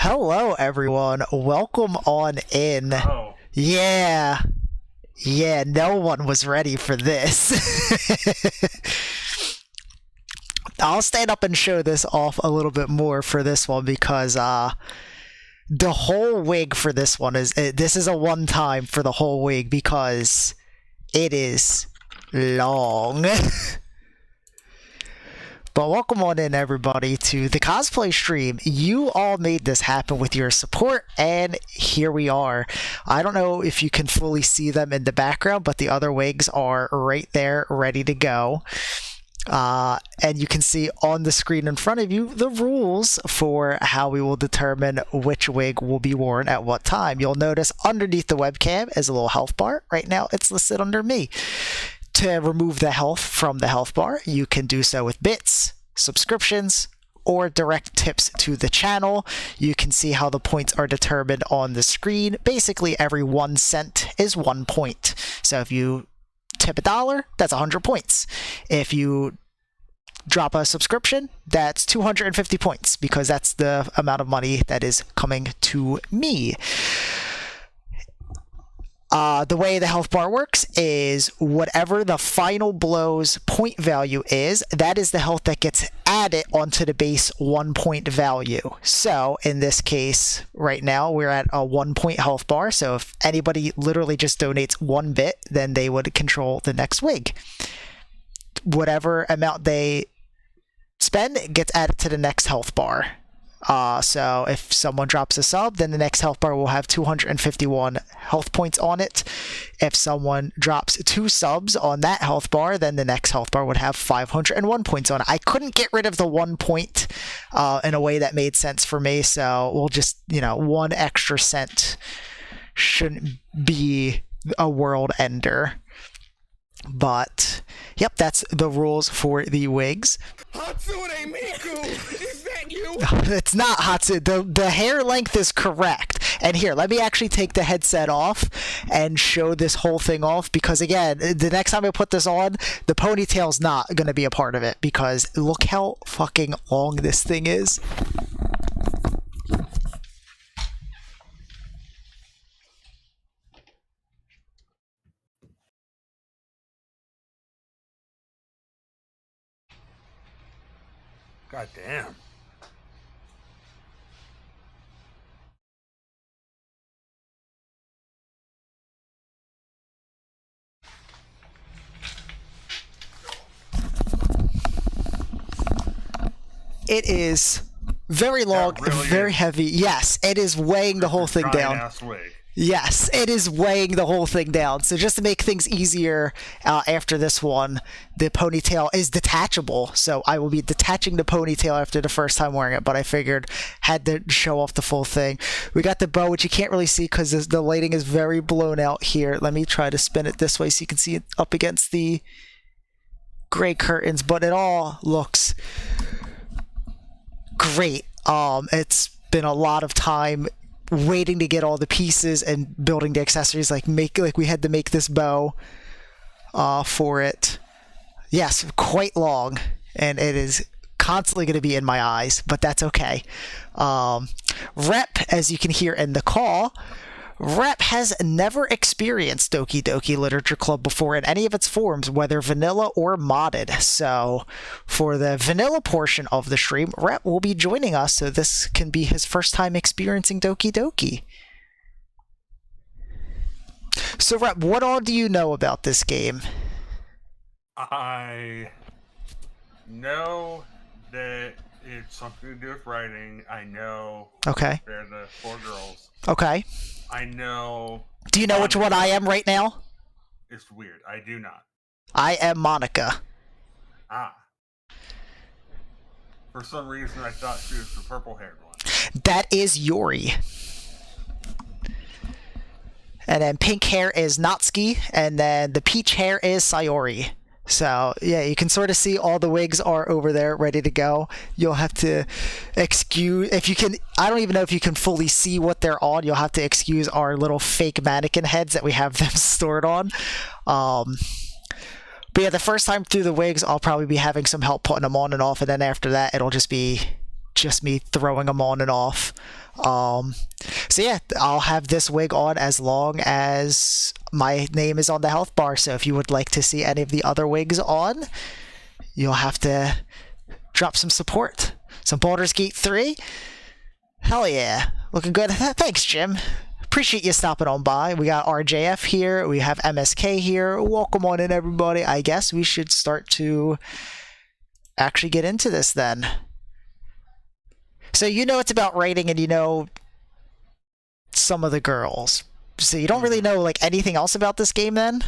Hello, everyone. Welcome on in. Oh, Yeah, yeah, no one was ready for this. I'll stand up and show this off a little bit more for this one because the whole wig for this one this is a one time for the whole wig because it is long. But welcome on in, everybody, to the cosplay stream. You all made this happen with your support, and here we are. I don't know if you can fully see them in the background, but the other wigs are right there, ready to go. And you can see on the screen in front of you the rules for how we will determine which wig will be worn at what time. You'll notice underneath the webcam is a little health bar. Right now, it's listed under me. To remove the health from the health bar, you can do so with bits, subscriptions, or direct tips to the channel. You can see how the points are determined on the screen. Basically, every 1 cent is 1 point. So if you tip $1, that's 100 points. If you drop a subscription, that's 250 points because that's the amount of money that is coming to me. The way the health bar works is whatever the final blow's point value is, that is the health that gets added onto the base 1 point value. So in this case, right now, we're at a 1 point health bar. So if anybody literally just donates 1 bit, then they would control the next wig. Whatever amount they spend gets added to the next health bar. So if someone drops a sub, then the next health bar will have 251 health points on it. If someone drops 2 subs on that health bar, then the next health bar would have 501 points on it. I couldn't get rid of the 1 point in a way that made sense for me, so we'll just, 1 extra cent shouldn't be a world ender. But, yep, that's the rules for the wigs. Hatsune Miku! Is that you? It's not Hatsune. The hair length is correct. And here, let me actually take the headset off and show this whole thing off because, again, the next time I put this on, the ponytail's not going to be a part of it because look how fucking long this thing is. God damn. It is very long, really very is. heavy. Yes, it is weighing the whole thing down. Giant-ass wig. Yes, it is weighing the whole thing down. So just to make things easier after this one, the ponytail is detachable. So I will be detaching the ponytail after the first time wearing it, but I figured had to show off the full thing. We got the bow, which you can't really see because the lighting is very blown out here. Let me try to spin it this way so you can see it up against the gray curtains, but it all looks great. It's been a lot of time waiting to get all the pieces and building the accessories, like we had to make this bow for it. Yes, quite long, and it is constantly going to be in my eyes, but that's okay. Rep, as you can hear in the call, Rep has never experienced Doki Doki Literature Club before in any of its forms, whether vanilla or modded. So for the vanilla portion of the stream, Rep will be joining us, so this can be his first time experiencing Doki Doki. So Rep, what all do you know about this game? I know that it's something to do with writing. I know Okay. they're the 4 girls. Okay. I know... Do you know which one I am right now? It's weird. I do not. I am Monica. Ah. For some reason, I thought she was the purple-haired one. That is Yuri. And then pink hair is Natsuki, and then the peach hair is Sayori. So, yeah, you can sort of see all the wigs are over there ready to go. You'll have to excuse, if you can, I don't even know if you can fully see what they're on. You'll have to excuse our little fake mannequin heads that we have them stored on. But yeah, the first time through the wigs, I'll probably be having some help putting them on and off, and then after that, it'll just be just me throwing them on and off. So yeah, I'll have this wig on as long as my name is on the health bar. So if you would like to see any of the other wigs on, you'll have to drop some support. Some Baldur's Gate 3. Hell yeah. Looking good. Thanks, Jim. Appreciate you stopping on by. We got RJF here. We have MSK here. Welcome on in, everybody. I guess we should start to actually get into this then. So you know it's about writing and you know some of the girls. So you don't really know like anything else about this game then?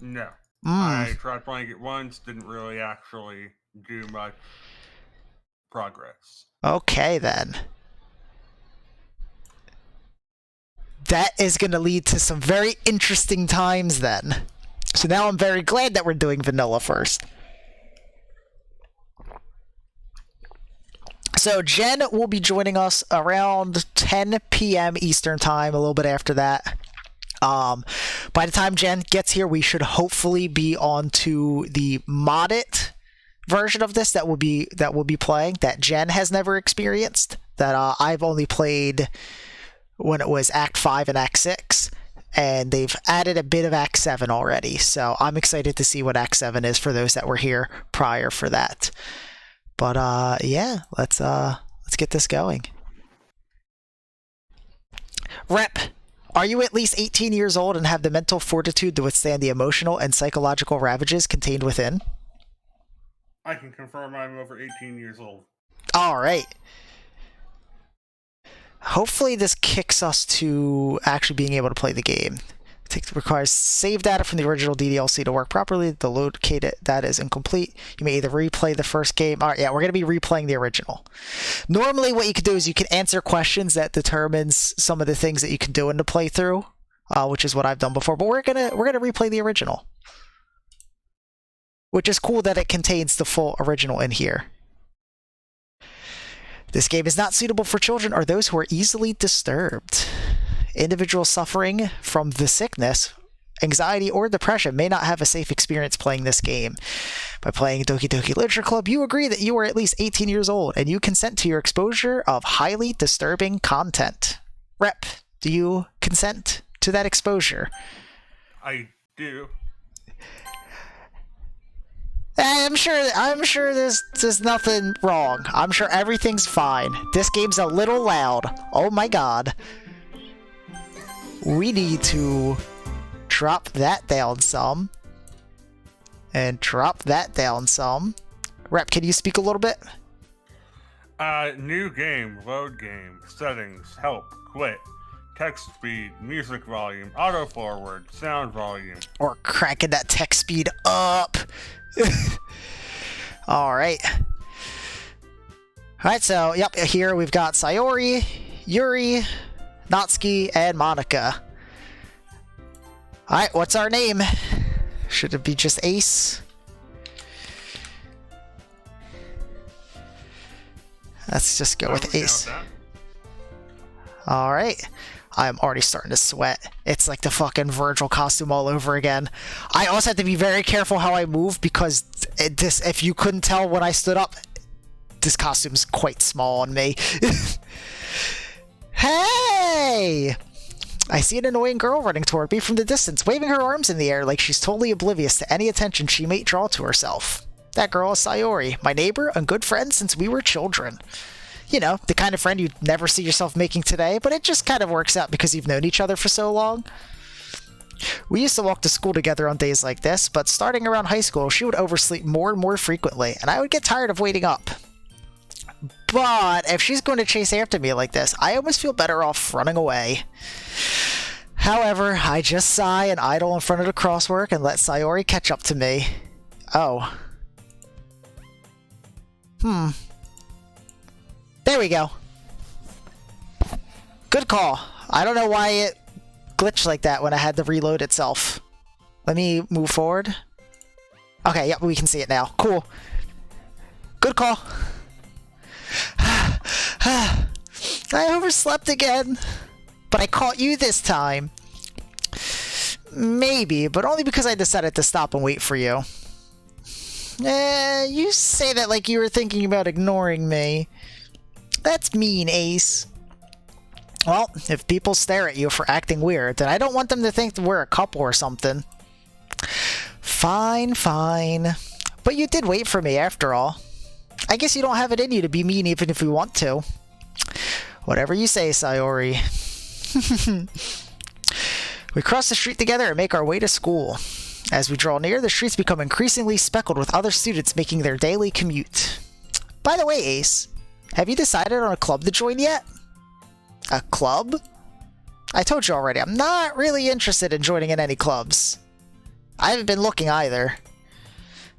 No. I tried playing it once, didn't really actually do much progress. Okay then. That is going to lead to some very interesting times then. So now I'm very glad that we're doing vanilla first. So Jen will be joining us around 10 p.m. Eastern time, a little bit after that. By the time Jen gets here, we should hopefully be on to the modded version of this that we'll be playing, that Jen has never experienced, that I've only played when it was Act 5 and Act 6, and they've added a bit of Act 7 already, so I'm excited to see what Act 7 is for those that were here prior for that. But yeah, let's get this going. Rep, are you at least 18 years old and have the mental fortitude to withstand the emotional and psychological ravages contained within? I can confirm I'm over 18 years old. All right. Hopefully this kicks us to actually being able to play the game. It requires save data from the original DDLC to work properly. The located data is incomplete. You may either replay the first game. All right, yeah, we're going to be replaying the original. Normally what you could do is you can answer questions that determines some of the things that you can do in the playthrough, which is what I've done before. But we're gonna replay the original, which is cool that it contains the full original in here. This game is not suitable for children or those who are easily disturbed. Individuals suffering from the sickness, anxiety, or depression may not have a safe experience playing this game. By playing Doki Doki Literature Club, you agree that you are at least 18 years old and you consent to your exposure of highly disturbing content. Rep, do you consent to that exposure? I do. I'm sure there's nothing wrong. I'm sure everything's fine. This game's a little loud. Oh my god. We need to drop that down some. And drop that down some. Rep, can you speak a little bit? New game, load game, settings, help, quit, text speed, music volume, auto forward, sound volume. Or cranking that text speed up. Alright. Alright, so, yep, here we've got Sayori, Yuri, Natsuki, and Monica. Alright, what's our name? Should it be just Ace? Let's just go with Ace. Alright. I'm already starting to sweat. It's like the fucking Virgil costume all over again. I also have to be very careful how I move because if you couldn't tell when I stood up, this costume's quite small on me. Hey! I see an annoying girl running toward me from the distance, waving her arms in the air like she's totally oblivious to any attention she may draw to herself. That girl is Sayori, my neighbor and good friend since we were children. You know, the kind of friend you'd never see yourself making today, but it just kind of works out because you've known each other for so long. We used to walk to school together on days like this, but starting around high school, she would oversleep more and more frequently, and I would get tired of waiting up. But if she's going to chase after me like this, I almost feel better off running away. However, I just sigh and idle in front of the crosswork and let Sayori catch up to me. Oh. There we go. Good call. I don't know why it glitched like that when I had to reload itself. Let me move forward. Okay, yep, we can see it now. Cool. Good call. I overslept again. But I caught you this time. Maybe, but only because I decided to stop and wait for you. You say that like you were thinking about ignoring me. That's mean, Ace. Well, if people stare at you for acting weird, then I don't want them to think that we're a couple or something. Fine, fine. But you did wait for me after all. I guess you don't have it in you to be mean even if you want to. Whatever you say, Sayori. We cross the street together and make our way to school. As we draw near, the streets become increasingly speckled with other students making their daily commute. By the way, Ace, have you decided on a club to join yet? A club? I told you already, I'm not really interested in joining in any clubs. I haven't been looking either.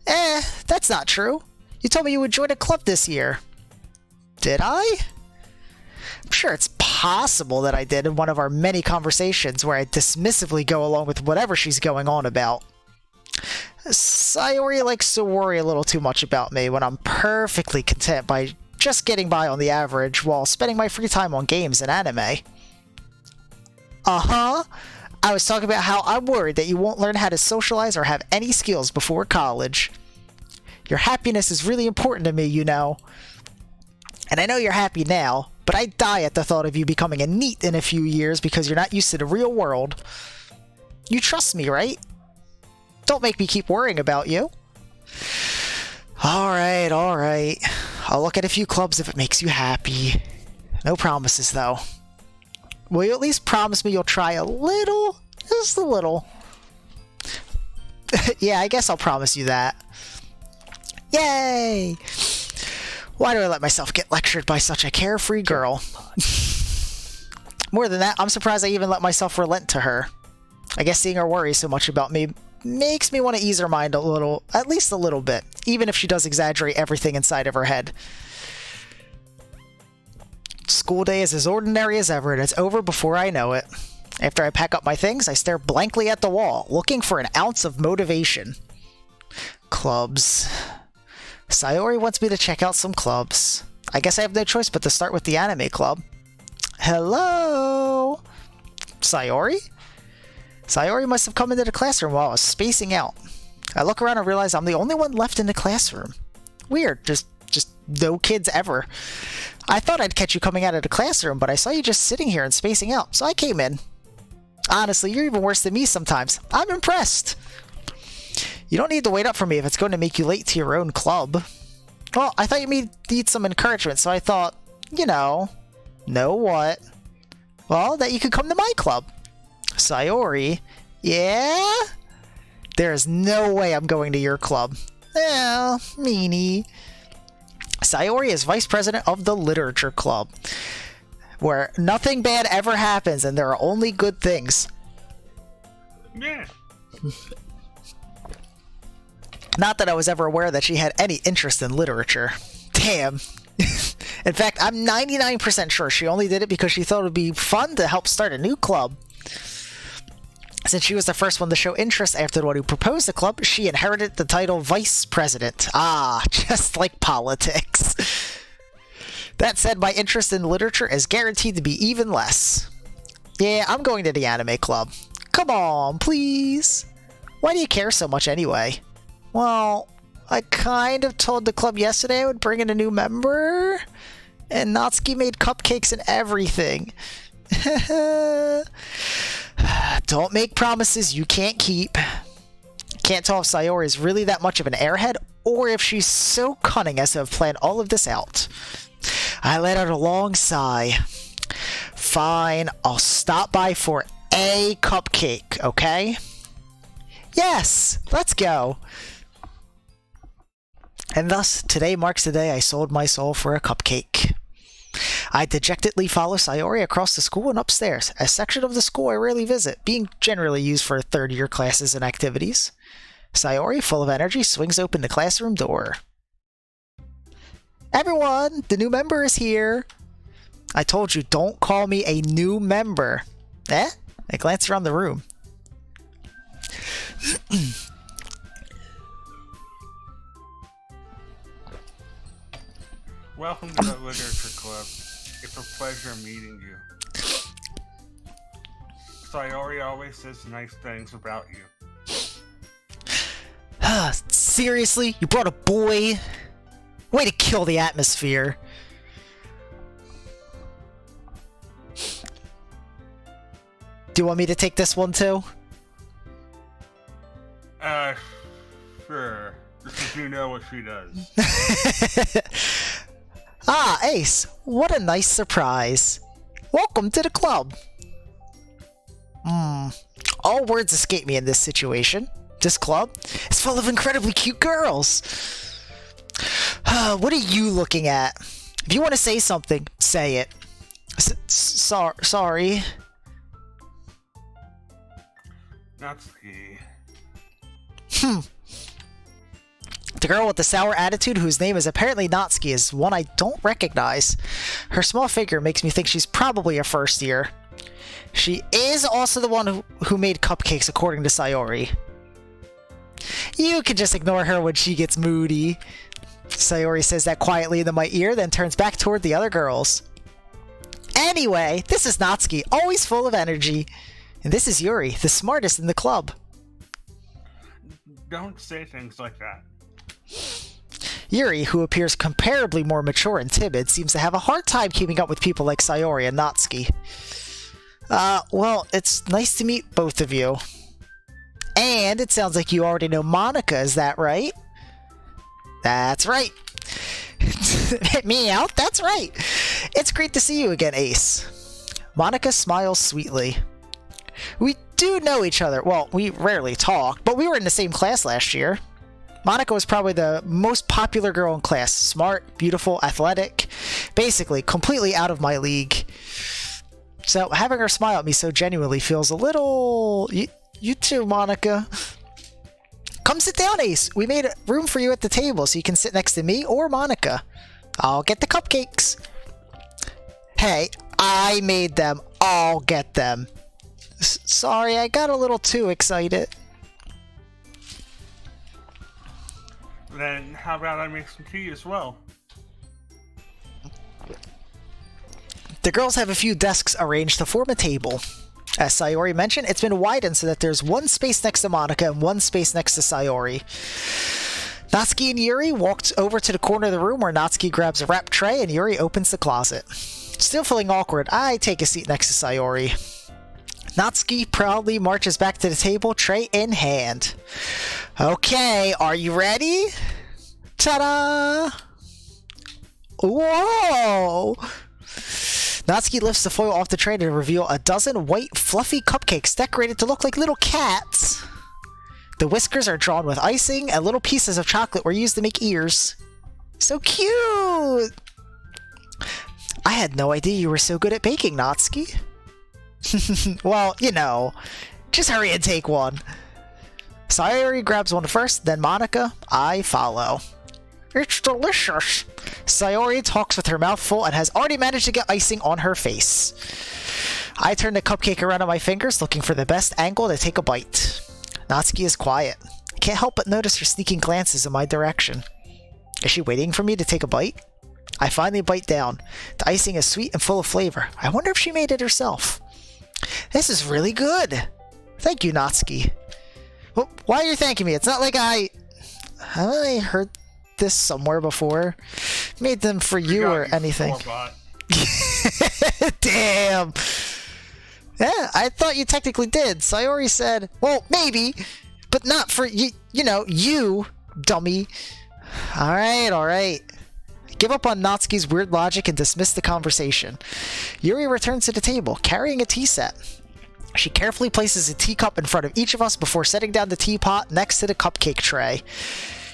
That's not true. You told me you would join a club this year. Did I? I'm sure it's possible that I did in one of our many conversations where I dismissively go along with whatever she's going on about. Sayori likes to worry a little too much about me when I'm perfectly content by just getting by on the average while spending my free time on games and anime. Uh-huh. I was talking about how I'm worried that you won't learn how to socialize or have any skills before college. Your happiness is really important to me, you know. And I know you're happy now, but I die at the thought of you becoming a NEET in a few years because you're not used to the real world. You trust me, right? Don't make me keep worrying about you. Alright, alright. I'll look at a few clubs if it makes you happy. No promises, though. Will you at least promise me you'll try a little? Just a little. Yeah, I guess I'll promise you that. Yay! Why do I let myself get lectured by such a carefree girl? More than that, I'm surprised I even let myself relent to her. I guess seeing her worry so much about me makes me want to ease her mind a little, at least a little bit, even if she does exaggerate everything inside of her head. School day is as ordinary as ever, and it's over before I know it. After I pack up my things, I stare blankly at the wall, looking for an ounce of motivation. Clubs. Sayori wants me to check out some clubs. I guess I have no choice but to start with the anime club. Hello? Sayori? Sayori must have come into the classroom while I was spacing out. I look around and realize I'm the only one left in the classroom. Weird, just no kids ever. I thought I'd catch you coming out of the classroom, but I saw you just sitting here and spacing out, so I came in. Honestly, you're even worse than me sometimes. I'm impressed. You don't need to wait up for me if it's going to make you late to your own club. Well, I thought you may need some encouragement, so I thought, you know what? Well, that you could come to my club. Sayori? Yeah? There is no way I'm going to your club. Oh, meanie. Sayori is vice president of the literature club, where nothing bad ever happens and there are only good things. Yeah. Not that I was ever aware that she had any interest in literature. Damn. In fact, I'm 99% sure she only did it because she thought it would be fun to help start a new club. Since she was the first one to show interest after the one who proposed the club, she inherited the title Vice President. Ah, just like politics. That said, my interest in literature is guaranteed to be even less. Yeah, I'm going to the anime club. Come on, please. Why do you care so much anyway? Well, I kind of told the club yesterday I would bring in a new member, and Natsuki made cupcakes and everything. Don't make promises you can't keep. Can't tell if Sayori is really that much of an airhead, or if she's so cunning as to have planned all of this out. I let out a long sigh. Fine, I'll stop by for a cupcake, okay? Yes, let's go. And thus, today marks the day I sold my soul for a cupcake. I dejectedly follow Sayori across the school and upstairs, a section of the school I rarely visit, being generally used for third-year classes and activities. Sayori, full of energy, swings open the classroom door. Everyone, the new member is here. I told you, don't call me a new member. I glance around the room. Welcome to the Literature Club. It's a pleasure meeting you. Sayori always says nice things about you. Seriously? You brought a boy? Way to kill the atmosphere. Do you want me to take this one too? Sure. Because you know what she does. Ah, Ace, what a nice surprise. Welcome to the club. All words escape me in this situation. This club is full of incredibly cute girls. What are you looking at? If you want to say something, say it. Sorry. Natsuki. The girl with the sour attitude, whose name is apparently Natsuki, is one I don't recognize. Her small figure makes me think she's probably a first year. She is also the one who made cupcakes, according to Sayori. You can just ignore her when she gets moody. Sayori says that quietly into my ear, then turns back toward the other girls. Anyway, this is Natsuki, always full of energy. And this is Yuri, the smartest in the club. Don't say things like that. Yuri, who appears comparably more mature and timid, seems to have a hard time keeping up with people like Sayori and Natsuki. Well, it's nice to meet both of you. And it sounds like you already know Monica, is that right? That's right. Me out, that's right. It's great to see you again, Ace. Monica smiles sweetly. We do know each other. Well, we rarely talk, but we were in the same class last year. Monica was probably the most popular girl in class. Smart, beautiful, athletic. Basically, completely out of my league. So having her smile at me so genuinely feels a little... You too, Monica. Come sit down, Ace. We made room for you at the table so you can sit next to me or Monica. I'll get the cupcakes. Hey, I made them. I'll get them. Sorry, I got a little too excited. Then how about I make some tea as well? The girls have a few desks arranged to form a table. As Sayori mentioned, it's been widened so that there's one space next to Monica and one space next to Sayori. Natsuki and Yuri walked over to the corner of the room where Natsuki grabs a wrap tray and Yuri opens the closet. Still feeling awkward, I take a seat next to Sayori. Natsuki proudly marches back to the table, tray in hand. Okay, are you ready? Ta-da! Whoa! Natsuki lifts the foil off the tray to reveal a dozen white, fluffy cupcakes decorated to look like little cats. The whiskers are drawn with icing, and little pieces of chocolate were used to make ears. So cute! I had no idea you were so good at baking, Natsuki. Well, you know, just hurry and take one. Sayori grabs one first, then Monica. I follow. It's delicious. Sayori talks with her mouth full and has already managed to get icing on her face. I turn the cupcake around on my fingers, looking for the best angle to take a bite. Natsuki is quiet. I can't help but notice her sneaking glances in my direction. Is she waiting for me to take a bite? I finally bite down. The icing is sweet and full of flavor. I wonder if she made it herself. This is really good. Thank you, Natsuki. Well, why are you thanking me? It's not like have I heard this somewhere before? Made them for you or anything. Damn. Yeah, I thought you technically did. Sayori said, well, maybe, but not for you, you, dummy. Alright. Give up on Natsuki's weird logic and dismiss the conversation. Yuri returns to the table, carrying a tea set. She carefully places a teacup in front of each of us before setting down the teapot next to the cupcake tray.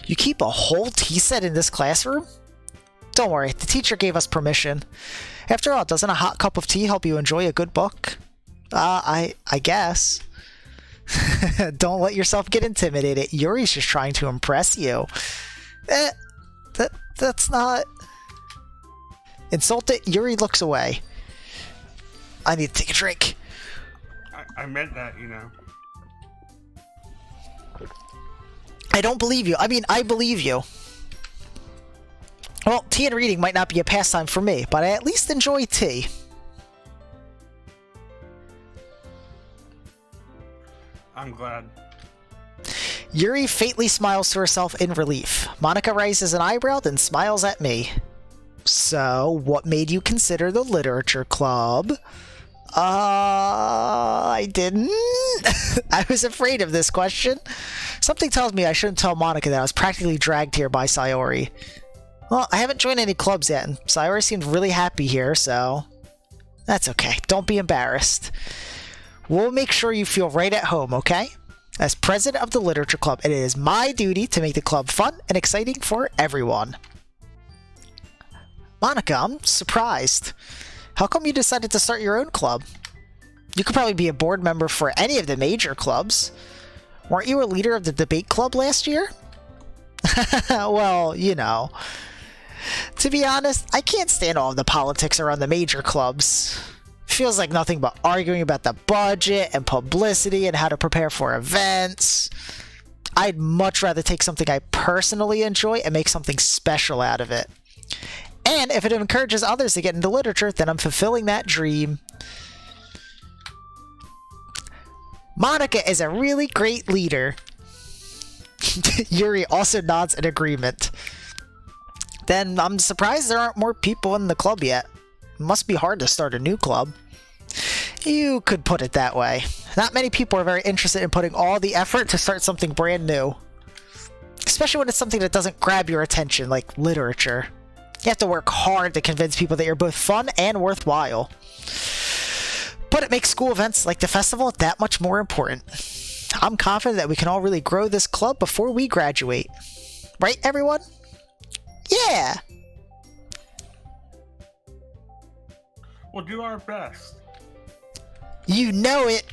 You keep a whole tea set in this classroom? Don't worry, the teacher gave us permission. After all, doesn't a hot cup of tea help you enjoy a good book? I guess. Don't let yourself get intimidated. Yuri's just trying to impress you. That's not... Insulted, Yuri looks away. I need to take a drink. I meant that, I don't believe you. I mean, I believe you. Well, tea and reading might not be a pastime for me, but I at least enjoy tea. I'm glad. Yuri faintly smiles to herself in relief. Monica raises an eyebrow, then smiles at me. So, what made you consider the literature club? I didn't. I was afraid of this question. Something tells me I shouldn't tell Monica that I was practically dragged here by Sayori. Well, I haven't joined any clubs yet, and Sayori seemed really happy here, so... That's okay. Don't be embarrassed. We'll make sure you feel right at home, okay? As president of the Literature Club, it is my duty to make the club fun and exciting for everyone. Monica, I'm surprised. How come you decided to start your own club? You could probably be a board member for any of the major clubs. Weren't you a leader of the debate club last year? Well, you know. To be honest, I can't stand all of the politics around the major clubs. Feels like nothing but arguing about the budget and publicity and how to prepare for events. I'd much rather take something I personally enjoy and make something special out of it. And if it encourages others to get into literature, then I'm fulfilling that dream. Monica is a really great leader. Yuri also nods in agreement. Then I'm surprised there aren't more people in the club yet. It must be hard to start a new club. You could put it that way. Not many people are very interested in putting all the effort to start something brand new. Especially when it's something that doesn't grab your attention, like literature. You have to work hard to convince people that you're both fun and worthwhile. But it makes school events like the festival that much more important. I'm confident that we can all really grow this club before we graduate. Right, everyone? Yeah! We'll do our best. You know it!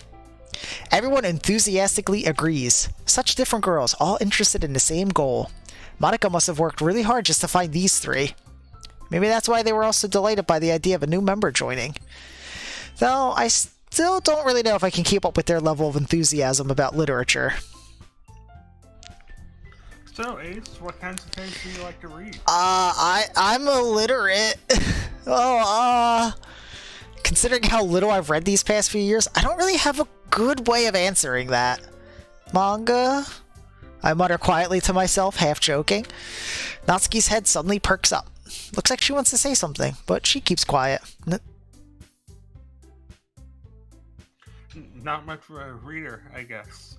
Everyone enthusiastically agrees. Such different girls, all interested in the same goal. Monica must have worked really hard just to find these three. Maybe that's why they were also delighted by the idea of a new member joining. Though, I still don't really know if I can keep up with their level of enthusiasm about literature. So, Ace, what kinds of things do you like to read? I'm illiterate. Considering how little I've read these past few years, I don't really have a good way of answering that. Manga? I mutter quietly to myself, half joking. Natsuki's head suddenly perks up. Looks like she wants to say something, but she keeps quiet. Not much of a reader, I guess.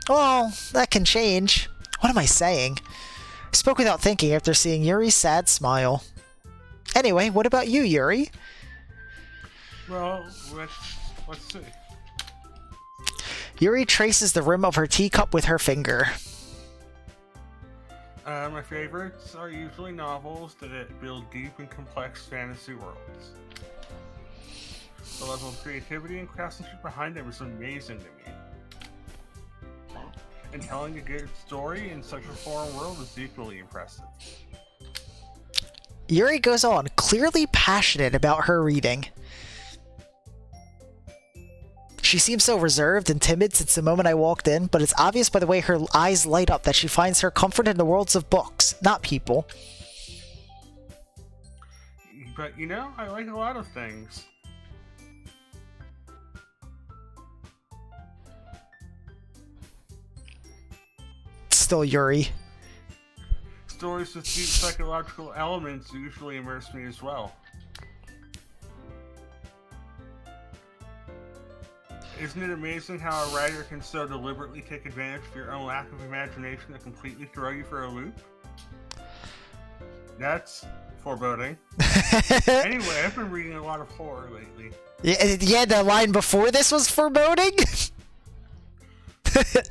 Well, that can change. What am I saying? I spoke without thinking after seeing Yuri's sad smile. Anyway, what about you, Yuri? Well, let's see. Yuri traces the rim of her teacup with her finger. My favorites are usually novels that build deep and complex fantasy worlds. The level of creativity and craftsmanship behind them is amazing to me. And telling a good story in such a foreign world is equally impressive. Yuri goes on, clearly passionate about her reading. She seems so reserved and timid since the moment I walked in, but it's obvious by the way her eyes light up that she finds her comfort in the worlds of books, not people. But you know, I like a lot of things. Still Yuri. Stories with deep psychological elements usually immerse me as well. Isn't it amazing how a writer can so deliberately take advantage of your own lack of imagination to completely throw you for a loop? That's foreboding. Anyway, I've been reading a lot of horror lately. Yeah, the line before this was foreboding?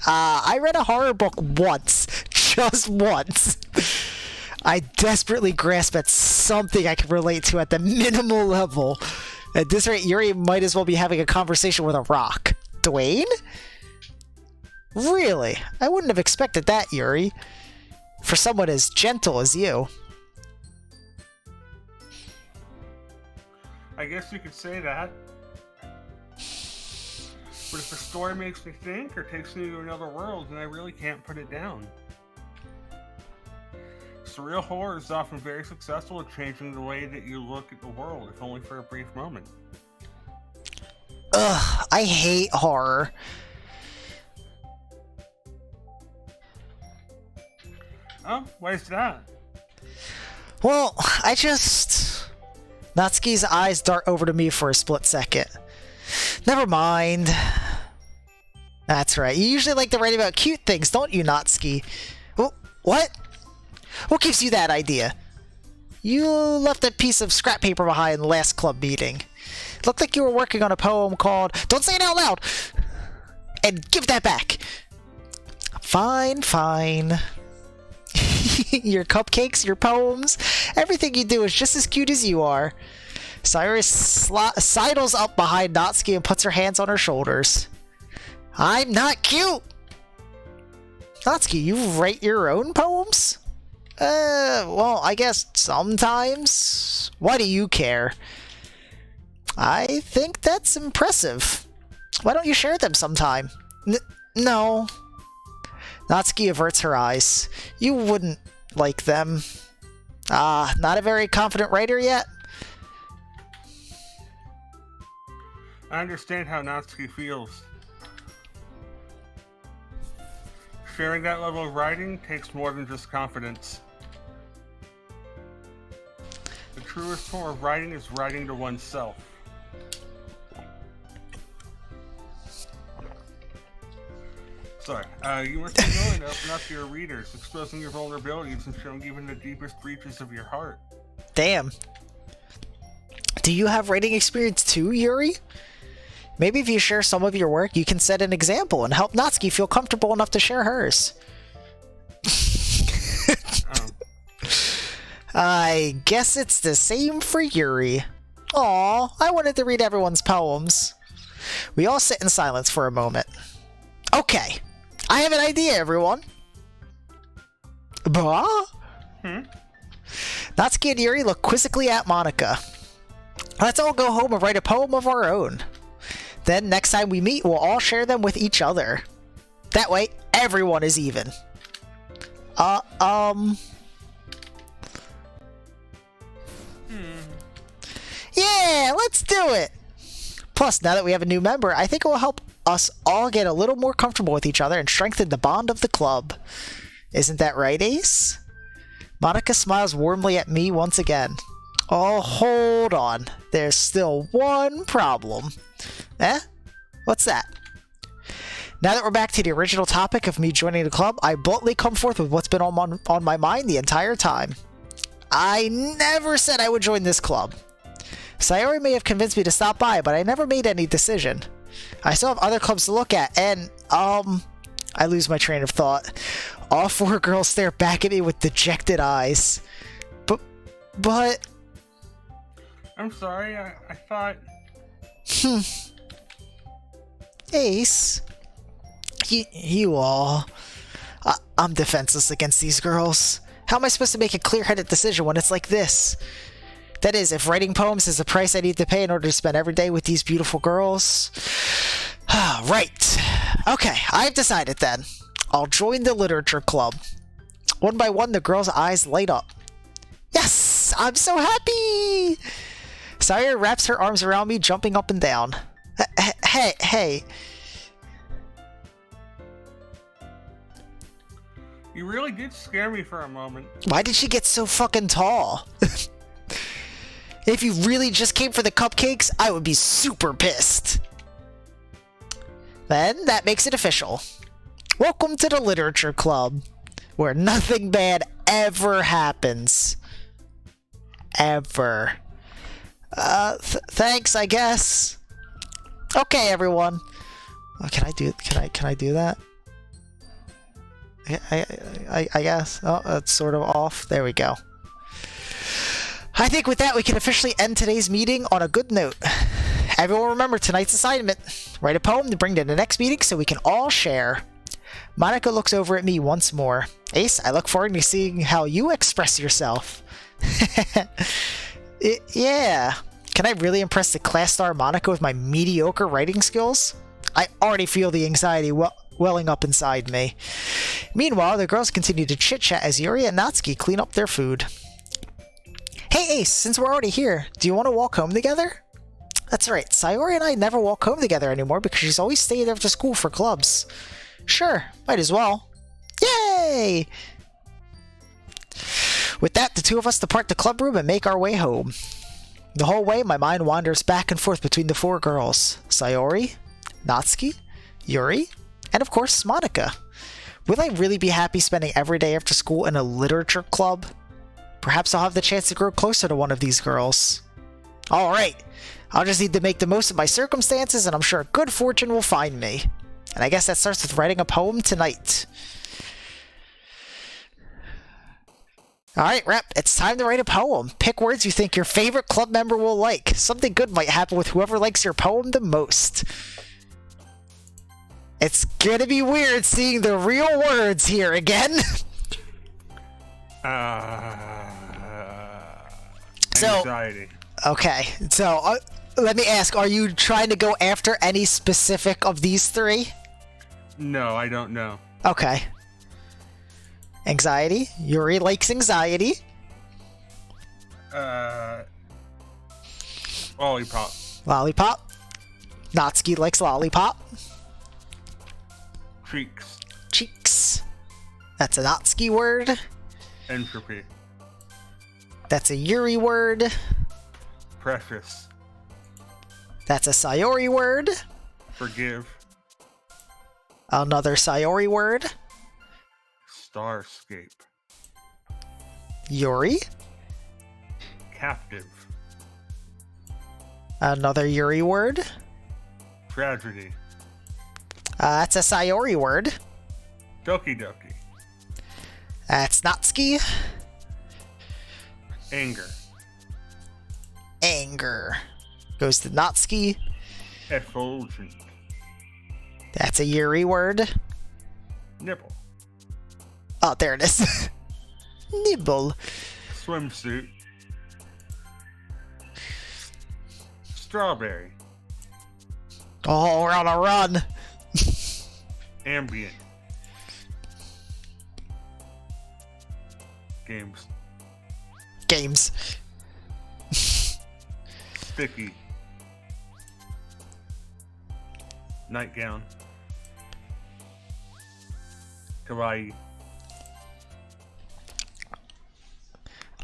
I read a horror book once. Just once. I desperately grasp at something I can relate to at the minimal level. At this rate, Yuri might as well be having a conversation with a rock. Dwayne? Really? I wouldn't have expected that, Yuri. For someone as gentle as you. I guess you could say that. But if the story makes me think or takes me to another world, then I really can't put it down. Surreal horror is often very successful at changing the way that you look at the world, if only for a brief moment. Ugh, I hate horror. Oh, why is that? Well, Natsuki's eyes dart over to me for a split second. Never mind. That's right. You usually like to write about cute things, don't you, Natsuki? Oh, what? What gives you that idea? You left a piece of scrap paper behind the last club meeting. It looked like you were working on a poem called Don't Say It Out Loud! And give that back! Fine, fine. Your cupcakes, your poems, everything you do is just as cute as you are. Cyrus sidles up behind Natsuki and puts her hands on her shoulders. I'm not cute! Natsuki, you write your own poems? Well, I guess sometimes. Why do you care? I think that's impressive. Why don't you share them sometime? No. Natsuki averts her eyes. You wouldn't like them. Not a very confident writer yet? I understand how Natsuki feels. Sharing that level of writing takes more than just confidence. The truest form of writing is writing to oneself. Sorry, you must be willing to open up to your readers, exposing your vulnerabilities and showing even the deepest reaches of your heart. Damn. Do you have writing experience too, Yuri? Maybe if you share some of your work, you can set an example and help Natsuki feel comfortable enough to share hers. I guess it's the same for Yuri. Aw, I wanted to read everyone's poems. We all sit in silence for a moment. Okay, I have an idea, everyone. Bah? Natsuki and Yuri look quizzically at Monica. Let's all go home and write a poem of our own. Then next time we meet, we'll all share them with each other. That way, everyone is even. Yeah, let's do it! Plus, now that we have a new member, I think it will help us all get a little more comfortable with each other and strengthen the bond of the club. Isn't that right, Ace? Monica smiles warmly at me once again. Oh, hold on. There's still one problem. Eh? What's that? Now that we're back to the original topic of me joining the club, I bluntly come forth with what's been on my mind the entire time. I never said I would join this club. Sayori may have convinced me to stop by, but I never made any decision. I still have other clubs to look at, and, I lose my train of thought. All four girls stare back at me with dejected eyes. But... I'm sorry, I thought... Ace. You all... I'm defenseless against these girls. How am I supposed to make a clear-headed decision when it's like this? That is, if writing poems is the price I need to pay in order to spend every day with these beautiful girls... Right. Okay, I've decided then. I'll join the literature club. One by one, the girls' eyes light up. Yes! I'm so happy! Sayori wraps her arms around me, jumping up and down. Hey. You really did scare me for a moment. Why did she get so fucking tall? If you really just came for the cupcakes, I would be super pissed. Then, that makes it official. Welcome to the Literature Club, where nothing bad ever happens. Ever. Thanks, I guess. Okay, everyone. Oh, can I do that? I guess. Oh, that's sort of off. There we go. I think with that, we can officially end today's meeting on a good note. Everyone remember tonight's assignment. Write a poem to bring to the next meeting so we can all share. Monica looks over at me once more. Ace, I look forward to seeing how you express yourself. Yeah. Can I really impress the class star Monica with my mediocre writing skills? I already feel the anxiety welling up inside me. Meanwhile, the girls continue to chit-chat as Yuri and Natsuki clean up their food. Hey Ace, since we're already here, do you want to walk home together? That's right, Sayori and I never walk home together anymore because she's always staying after school for clubs. Sure, might as well. Yay! With that, the two of us depart the club room and make our way home. The whole way, my mind wanders back and forth between the 4 girls. Sayori, Natsuki, Yuri, and of course, Monica. Will I really be happy spending every day after school in a literature club? Perhaps I'll have the chance to grow closer to one of these girls. Alright, I'll just need to make the most of my circumstances, and I'm sure good fortune will find me. And I guess that starts with writing a poem tonight. Alright, Rep, it's time to write a poem. Pick words you think your favorite club member will like. Something good might happen with whoever likes your poem the most. It's gonna be weird seeing the real words here again. Anxiety. Okay, so let me ask, are you trying to go after any specific of these 3? No, I don't know. Okay. Anxiety. Yuri likes anxiety. Lollipop. Lollipop. Natsuki likes lollipop. Cheeks. Cheeks. That's a Natsuki word. Entropy. That's a Yuri word. Precious. That's a Sayori word. Forgive. Another Sayori word. Starscape. Yuri. Captive. Another Yuri word. Tragedy. That's a Sayori word. Doki Doki. That's Natsuki. Anger. Anger. Goes to Natsuki. Effulgent. That's a Yuri word. Nipple. Oh, there it is. Nibble. Swimsuit. Strawberry. Oh, we're on a run. Ambient. Games. Games. Sticky. Nightgown. Kawaii.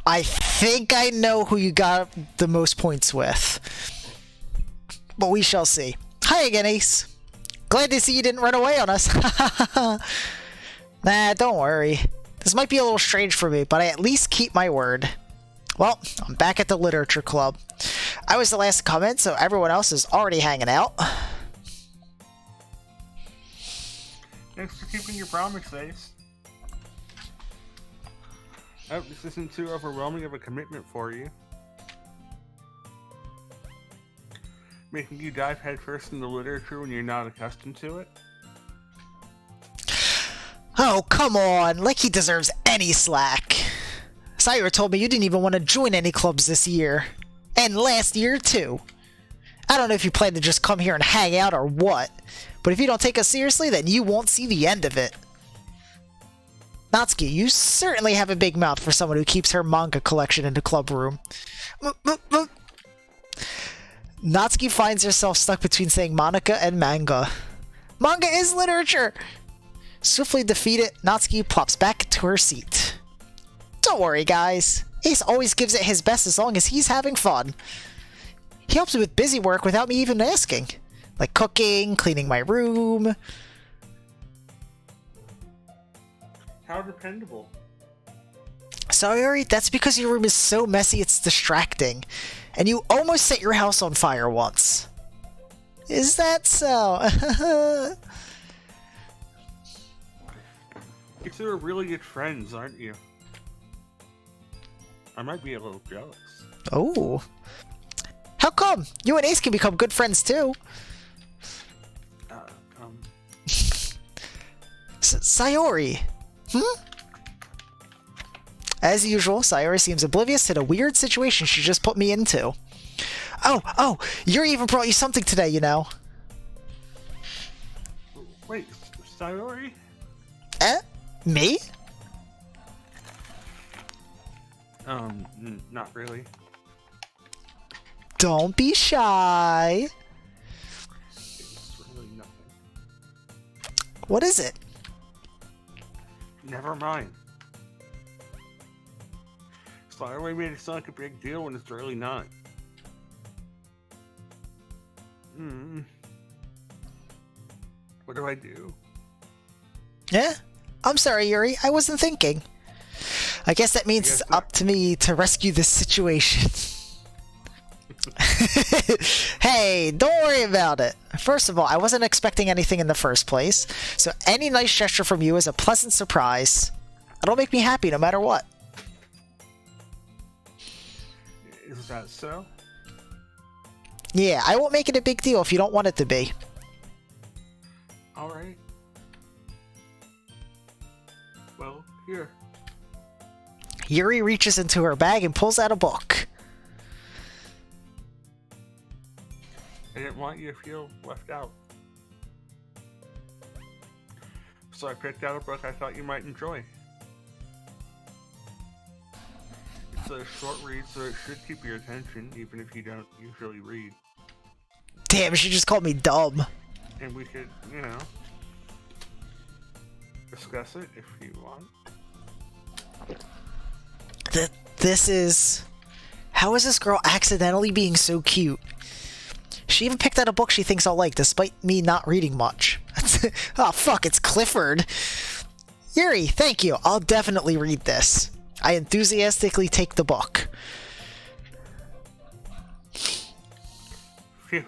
I think I know who you got the most points with. But we shall see. Hi again, Ace. Glad to see you didn't run away on us. Nah, don't worry. This might be a little strange for me, but I at least keep my word. Well, I'm back at the literature club. I was the last to come in, so everyone else is already hanging out. Thanks for keeping your promise, Ace. I hope this isn't too overwhelming of a commitment for you. Making you dive headfirst into literature when you're not accustomed to it? Oh, come on. Like he deserves any slack. Sayori told me you didn't even want to join any clubs this year. And last year, too. I don't know if you plan to just come here and hang out or what, but if you don't take us seriously, then you won't see the end of it. Natsuki, you certainly have a big mouth for someone who keeps her manga collection in the club room. Natsuki finds herself stuck between saying Monica and manga. Manga is literature! Swiftly defeated, Natsuki plops back into her seat. Don't worry, guys. Ace always gives it his best as long as he's having fun. He helps me with busy work without me even asking. Like cooking, cleaning my room. How dependable. Sayori, that's because your room is so messy it's distracting. And you almost set your house on fire once. Is that so? You two are really good friends, aren't you? I might be a little jealous. Oh. How come? You and Ace can become good friends too. Sayori. As usual, Sayori seems oblivious to the weird situation she just put me into. Oh, Yuri even brought you something today, you know. Wait, Sayori? Me? Not really. Don't be shy. It's really nothing. What is it? Never mind. Sayori made it sound like a big deal when it's really not. Hmm. What do I do? Yeah? I'm sorry, Yuri. I wasn't thinking. I guess that means it's up to me to rescue this situation. Hey, don't worry about it. First of all, I wasn't expecting anything in the first place, so any nice gesture from you is a pleasant surprise. It'll make me happy no matter what. Is that so? Yeah, I won't make it a big deal if you don't want it to be. Alright. Well, here. Yuri reaches into her bag and pulls out a book. I didn't want you to feel left out. So I picked out a book I thought you might enjoy. It's a short read, so it should keep your attention, even if you don't usually read. Damn, she just called me dumb. And we could, you know, discuss it if you want. This is... How is this girl accidentally being so cute? She even picked out a book she thinks I'll like, despite me not reading much. Oh, fuck, it's Clifford. Yuri, thank you. I'll definitely read this. I enthusiastically take the book. Phew.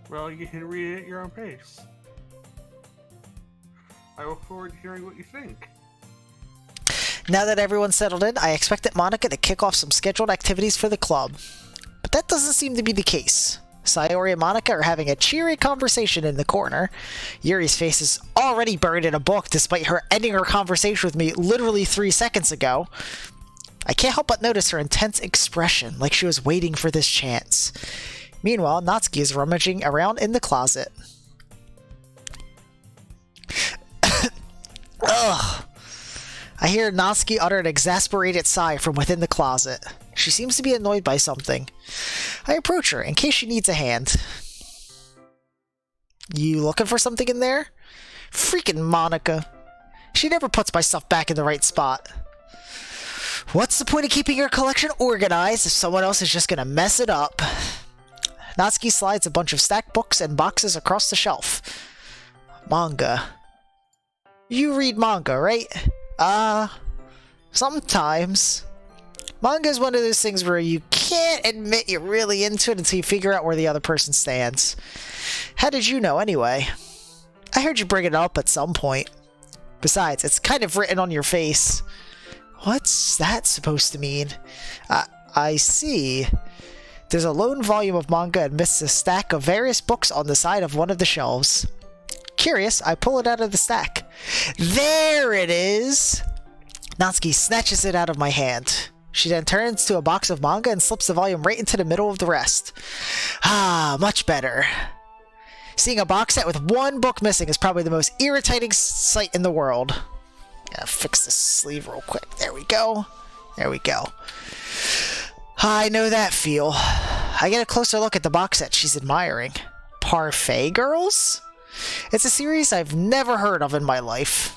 Well, you can read it at your own pace. I look forward to hearing what you think. Now that everyone's settled in, I expected Monica to kick off some scheduled activities for the club. But that doesn't seem to be the case. Sayori and Monica are having a cheery conversation in the corner. Yuri's face is already buried in a book despite her ending her conversation with me literally 3 seconds ago. I can't help but notice her intense expression, like she was waiting for this chance. Meanwhile, Natsuki is rummaging around in the closet. Ugh. I hear Natsuki utter an exasperated sigh from within the closet. She seems to be annoyed by something. I approach her in case she needs a hand. You looking for something in there? Freaking Monica. She never puts my stuff back in the right spot. What's the point of keeping your collection organized if someone else is just gonna mess it up? Natsuki slides a bunch of stacked books and boxes across the shelf. Manga. You read manga, right? Sometimes. Manga is one of those things where you can't admit you're really into it until you figure out where the other person stands. How did you know, anyway? I heard you bring it up at some point. Besides, it's kind of written on your face. What's that supposed to mean? I see. There's a lone volume of manga amidst a stack of various books on the side of one of the shelves. Curious, I pull it out of the stack. There it is! Natsuki snatches it out of my hand. She then turns to a box of manga and slips the volume right into the middle of the rest. Ah, much better. Seeing a box set with one book missing is probably the most irritating sight in the world. Gotta fix this sleeve real quick. There we go. There we go. I know that feel. I get a closer look at the box set she's admiring. Parfait Girls? It's a series I've never heard of in my life.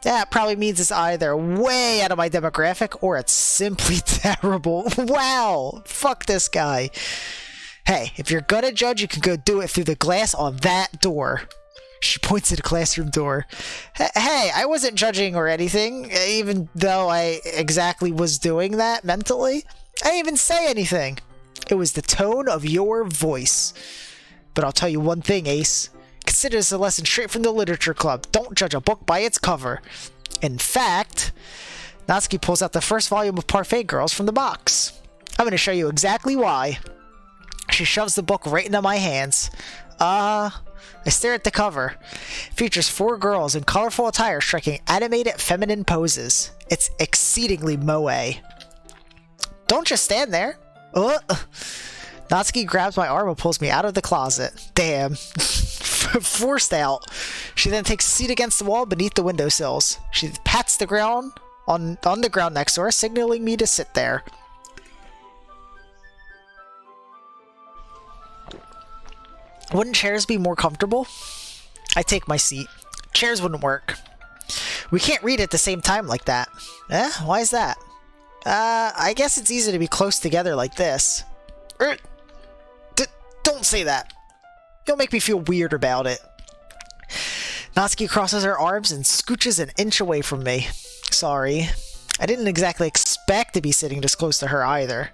That probably means it's either way out of my demographic or it's simply terrible. Wow! Fuck this guy. Hey, if you're gonna judge, you can go do it through the glass on that door. She points at the classroom door. Hey, I wasn't judging or anything, even though I exactly was doing that mentally. I didn't even say anything. It was the tone of your voice. But I'll tell you one thing, Ace. Consider this a lesson straight from the literature club. Don't judge a book by its cover. In fact, Natsuki pulls out the first volume of Parfait Girls from the box. I'm going to show you exactly why. She shoves the book right into my hands. I stare at the cover. It features 4 girls in colorful attire striking animated feminine poses. It's exceedingly moe. Don't just stand there. Natsuki grabs my arm and pulls me out of the closet. Damn. Forced out. She then takes a seat against the wall beneath the windowsills. She pats the ground on the ground next to her, signaling me to sit there. Wouldn't chairs be more comfortable? I take my seat. Chairs wouldn't work. We can't read at the same time like that. Why is that? I guess it's easy to be close together like this. Don't say that. You'll make me feel weird about it. Natsuki crosses her arms and scooches an inch away from me. Sorry. I didn't exactly expect to be sitting this close to her either.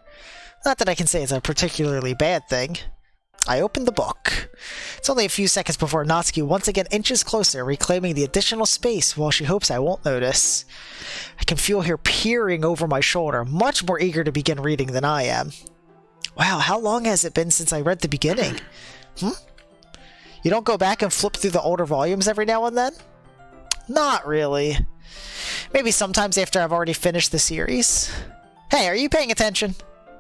Not that I can say it's a particularly bad thing. I opened the book. It's only a few seconds before Natsuki once again inches closer, reclaiming the additional space while she hopes I won't notice. I can feel her peering over my shoulder, much more eager to begin reading than I am. Wow, how long has it been since I read the beginning? You don't go back and flip through the older volumes every now and then? Not really. Maybe sometimes after I've already finished the series. Hey, are you paying attention?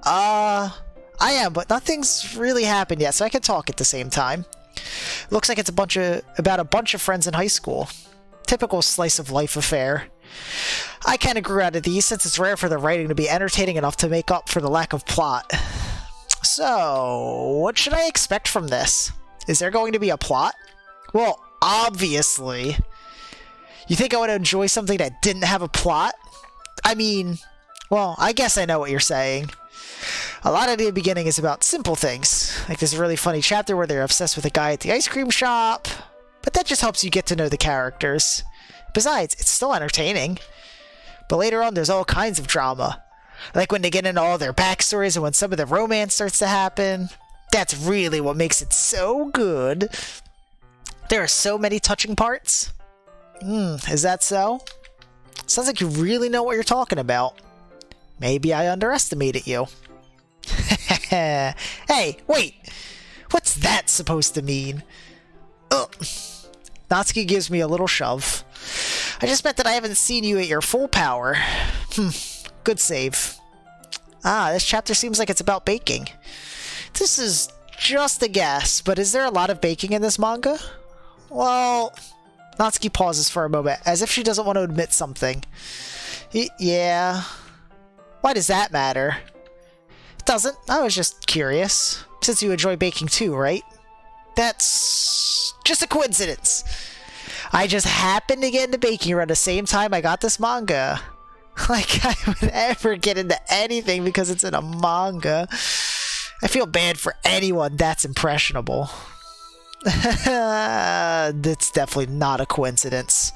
I am, but nothing's really happened yet, so I can talk at the same time. Looks like it's about a bunch of friends in high school. Typical slice of life affair. I kinda grew out of these since it's rare for the writing to be entertaining enough to make up for the lack of plot. So, what should I expect from this? Is there going to be a plot? Well, obviously. You think I would enjoy something that didn't have a plot? I mean, well, I guess I know what you're saying. A lot of the beginning is about simple things, like this really funny chapter where they're obsessed with a guy at the ice cream shop, but that just helps you get to know the characters. Besides, it's still entertaining. But later on, there's all kinds of drama. Like when they get into all their backstories and when some of the romance starts to happen. That's really what makes it so good. There are so many touching parts. Is that so? Sounds like you really know what you're talking about. Maybe I underestimated you. Hey, wait! What's that supposed to mean? Ugh. Natsuki gives me a little shove. I just meant that I haven't seen you at your full power. Good save. This chapter seems like it's about baking. This is just a guess, but is there a lot of baking in this manga? Well, Natsuki pauses for a moment, as if she doesn't want to admit something. Yeah. Why does that matter? It doesn't. I was just curious. Since you enjoy baking too, right? That's just a coincidence. I just happened to get into baking around the same time I got this manga. Like I would ever get into anything because it's in a manga. I feel bad for anyone that's impressionable. That's definitely not a coincidence.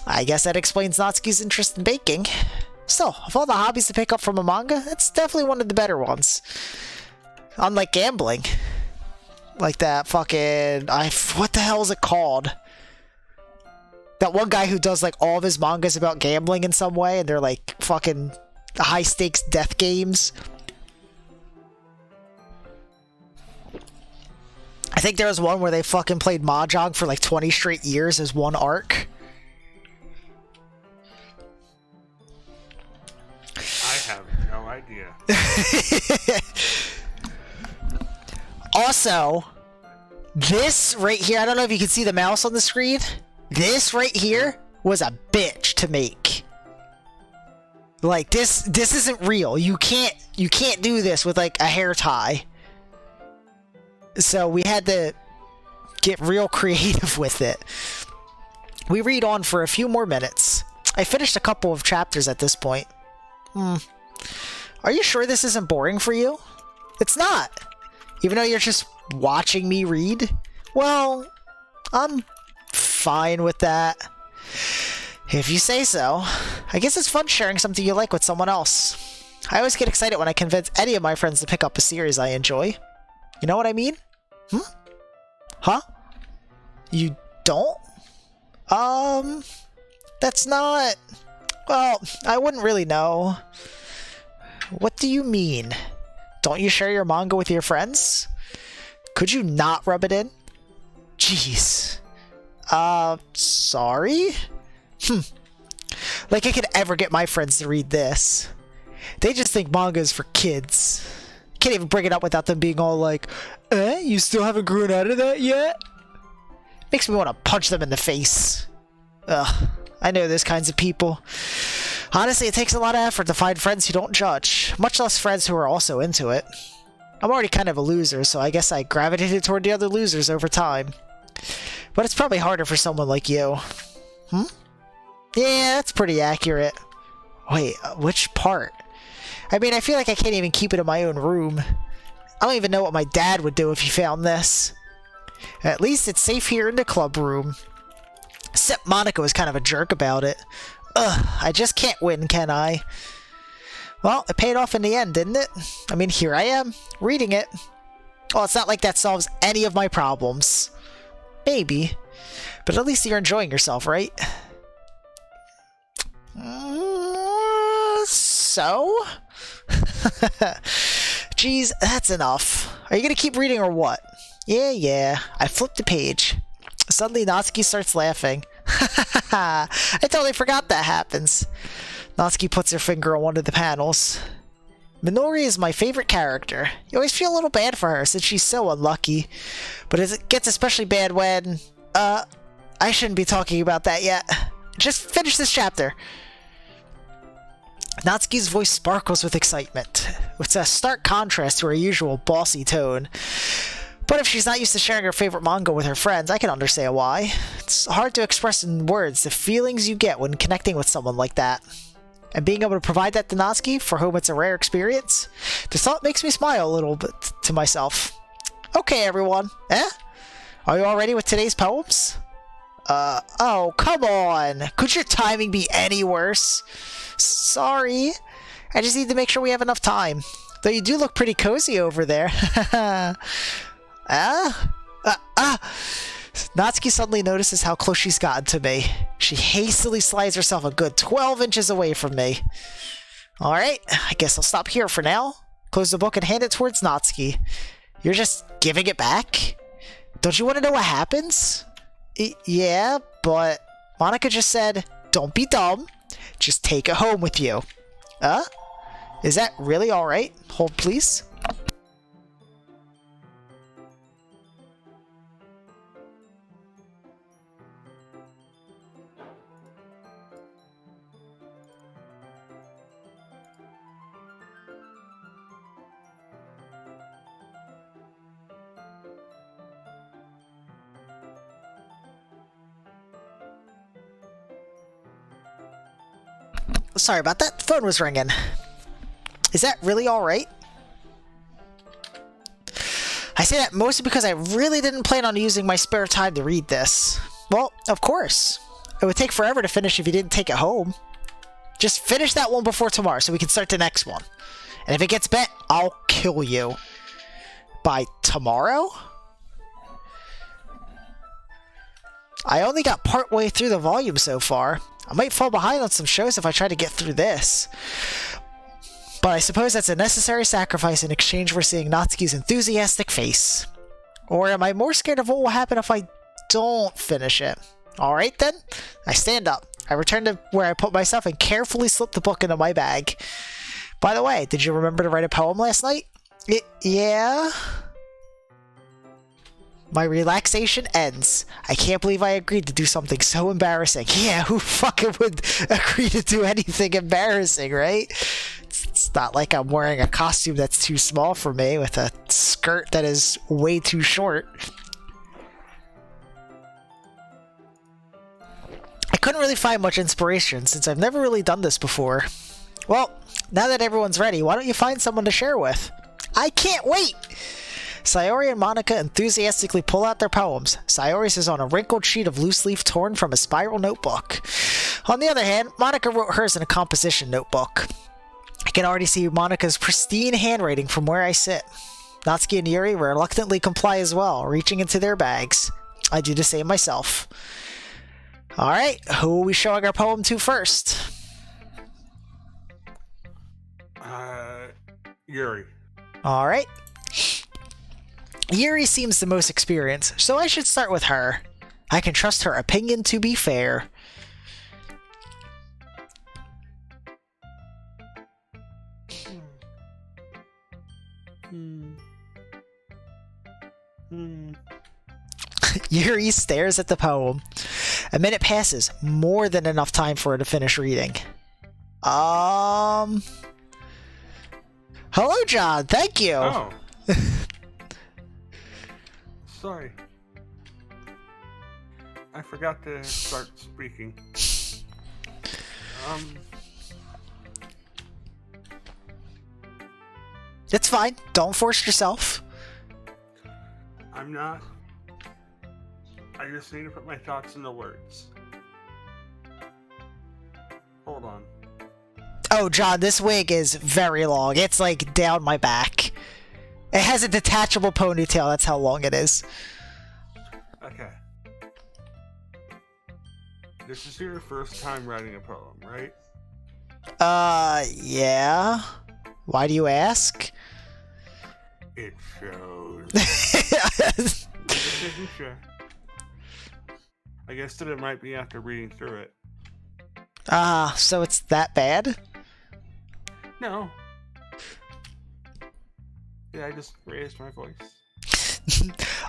I guess that explains Natsuki's interest in baking. Still, of all the hobbies to pick up from a manga, it's definitely one of the better ones. Unlike gambling. Like that fucking... what the hell is it called? That one guy who does like all of his mangas about gambling in some way, and they're like fucking high stakes death games. I think there was one where they fucking played Mahjong for like 20 straight years as one arc. I have no idea. Also, this right here, I don't know if you can see the mouse on the screen. This right here was a bitch to make. Like this isn't real. You can't do this with like a hair tie. So we had to get real creative with it. We read on for a few more minutes. I finished a couple of chapters at this point. Are you sure this isn't boring for you? It's not. Even though you're just watching me read? Well, I'm fine with that. If you say so. I guess it's fun sharing something you like with someone else. I always get excited when I convince any of my friends to pick up a series I enjoy. You know what I mean? Huh? You don't? That's not... Well, I wouldn't really know. What do you mean? Don't you share your manga with your friends? Could you not rub it in? Jeez. Sorry? Like I could ever get my friends to read this. They just think manga is for kids. Can't even bring it up without them being all like, you still haven't grown out of that yet? Makes me want to punch them in the face. Ugh, I know those kinds of people. Honestly, it takes a lot of effort to find friends who don't judge, much less friends who are also into it. I'm already kind of a loser, so I guess I gravitated toward the other losers over time. But it's probably harder for someone like you. Yeah, that's pretty accurate. Wait, which part? I mean, I feel like I can't even keep it in my own room. I don't even know what my dad would do if he found this. At least it's safe here in the club room. Except Monica was kind of a jerk about it. Ugh, I just can't win, can I? Well, it paid off in the end, didn't it? I mean, here I am, reading it. Well, it's not like that solves any of my problems. Maybe. But at least you're enjoying yourself, right? So? Geez, that's enough. Are you gonna keep reading or what? Yeah. I flipped the page. Suddenly, Natsuki starts laughing. I totally forgot that happens. Natsuki puts her finger on one of the panels. Minori is my favorite character. You always feel a little bad for her since she's so unlucky. But it gets especially bad when... I shouldn't be talking about that yet. Just finish this chapter. Natsuki's voice sparkles with excitement. It's a stark contrast to her usual bossy tone. But if she's not used to sharing her favorite manga with her friends, I can understand why. It's hard to express in words the feelings you get when connecting with someone like that. And being able to provide that to Natsuki, for whom it's a rare experience, the thought makes me smile a little bit to myself. Okay, everyone. Are you all ready with today's poems? Oh, come on. Could your timing be any worse? Sorry. I just need to make sure we have enough time. Though you do look pretty cozy over there. Natsuki suddenly notices how close she's gotten to me. She hastily slides herself a good 12 inches away from me. Alright, I guess I'll stop here for now. Close the book and hand it towards Natsuki. You're just giving it back? Don't you want to know what happens? Yeah, but Monica just said, don't be dumb. Just take it home with you. Is that really alright? Hold, please. Sorry about that. The phone was ringing. Is that really alright? I say that mostly because I really didn't plan on using my spare time to read this. Well, of course. It would take forever to finish if you didn't take it home. Just finish that one before tomorrow so we can start the next one. And if it gets bent, I'll kill you. By tomorrow? I only got partway through the volume so far. I might fall behind on some shows if I try to get through this. But I suppose that's a necessary sacrifice in exchange for seeing Natsuki's enthusiastic face. Or am I more scared of what will happen if I don't finish it? Alright then. I stand up. I return to where I put myself and carefully slip the book into my bag. By the way, did you remember to write a poem last night? Yeah? My relaxation ends. I can't believe I agreed to do something so embarrassing. Yeah, who fucking would agree to do anything embarrassing, right? It's not like I'm wearing a costume that's too small for me with a skirt that is way too short. I couldn't really find much inspiration since I've never really done this before. Well, now that everyone's ready, why don't you find someone to share with? I can't wait! Sayori and Monica enthusiastically pull out their poems. Sayori's is on a wrinkled sheet of loose leaf torn from a spiral notebook. On the other hand, Monica wrote hers in a composition notebook. I can already see Monica's pristine handwriting from where I sit. Natsuki and Yuri reluctantly comply as well, reaching into their bags. I do the same myself. Alright, who are we showing our poem to first? Yuri. Alright. Yuri seems the most experienced, so I should start with her. I can trust her opinion to be fair. Yuri stares at the poem. A minute passes, more than enough time for her to finish reading. Hello, John. Thank you. Oh. Sorry. I forgot to start speaking. It's fine. Don't force yourself. I'm not. I just need to put my thoughts into words. Hold on. Oh, John, this wig is very long. It's like down my back. It has a detachable ponytail. That's how long it is. Okay. This is your first time writing a poem, right? Yeah. Why do you ask? It shows. Just making sure. I guess that it might be after reading through it. So it's that bad? No. Yeah, I just raised my voice.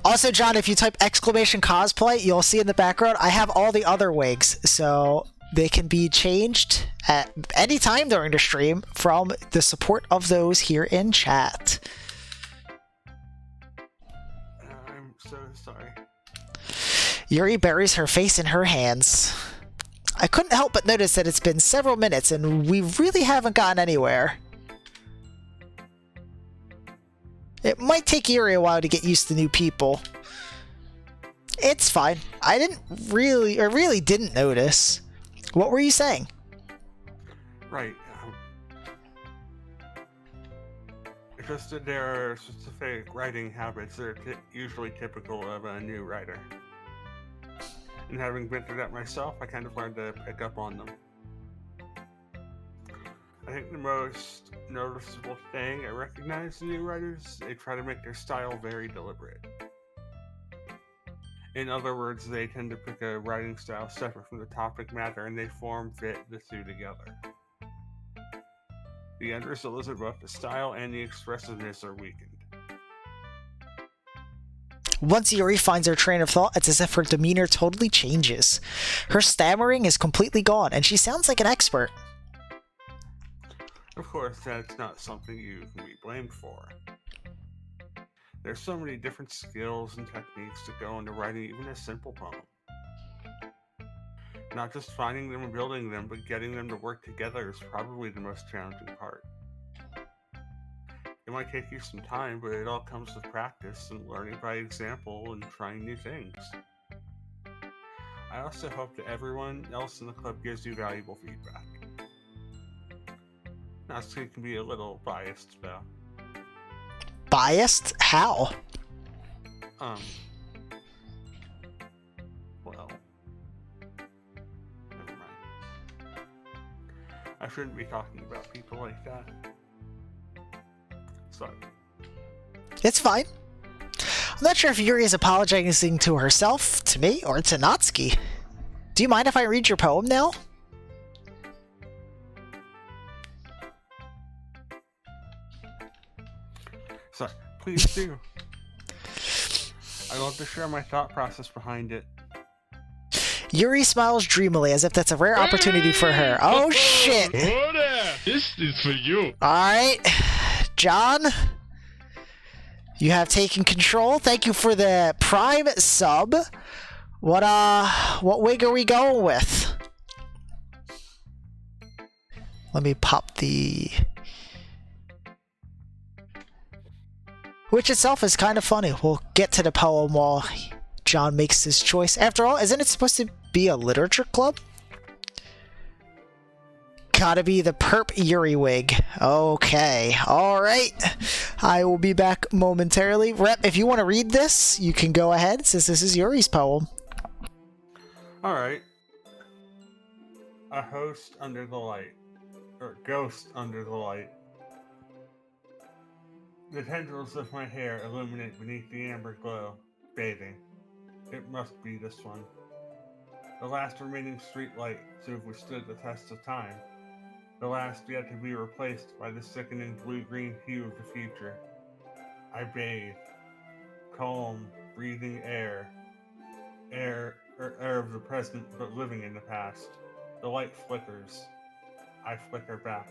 Also, John, if you type exclamation cosplay, you'll see in the background I have all the other wigs, so they can be changed at any time during the stream from the support of those here in chat. I'm so sorry. Yuri buries her face in her hands. I couldn't help but notice that it's been several minutes and we really haven't gotten anywhere. It might take Yuri a while to get used to new people. It's fine. I really didn't notice. What were you saying? Right. It's just that there are specific writing habits that are usually typical of a new writer. And having been through that myself, I kind of learned to pick up on them. I think the most noticeable thing I recognize in new writers, they try to make their style very deliberate. In other words, they tend to pick a writing style separate from the topic matter and they form fit the two together. The end result is that both the style and the expressiveness are weakened. Once Yuri finds her train of thought, it's as if her demeanor totally changes. Her stammering is completely gone, and she sounds like an expert. Of course, that's not something you can be blamed for. There's so many different skills and techniques that go into writing even a simple poem. Not just finding them and building them, but getting them to work together is probably the most challenging part. It might take you some time, but it all comes with practice and learning by example and trying new things. I also hope that everyone else in the club gives you valuable feedback. Now, so it can be a little biased, though. Biased? How? Well, never mind. I shouldn't be talking about people like that. Sorry. It's fine. I'm not sure if Yuri is apologizing to herself, to me, or to Natsuki. Do you mind if I read your poem now? Sorry, please do. I'd love to share my thought process behind it. Yuri smiles dreamily as if that's a rare opportunity for her. Oh shit! This is for you. Alright, John, you have taken control. Thank you for the Prime sub. What wig are we going with? Let me pop the... Which itself is kind of funny. We'll get to the poem while John makes his choice. After all, isn't it supposed to be a literature club? Gotta be the perp Yuri wig. Okay, alright. I will be back momentarily. Rep, if you want to read this, you can go ahead, since this is Yuri's poem. Alright. A host under the light. Or ghost under the light. The tendrils of my hair illuminate beneath the amber glow, bathing. It must be this one. The last remaining streetlight to have withstood the test of time. The last yet to be replaced by the sickening blue-green hue of the future. I bathe. Calm, breathing air. Air of the present, but living in the past. The light flickers. I flicker back.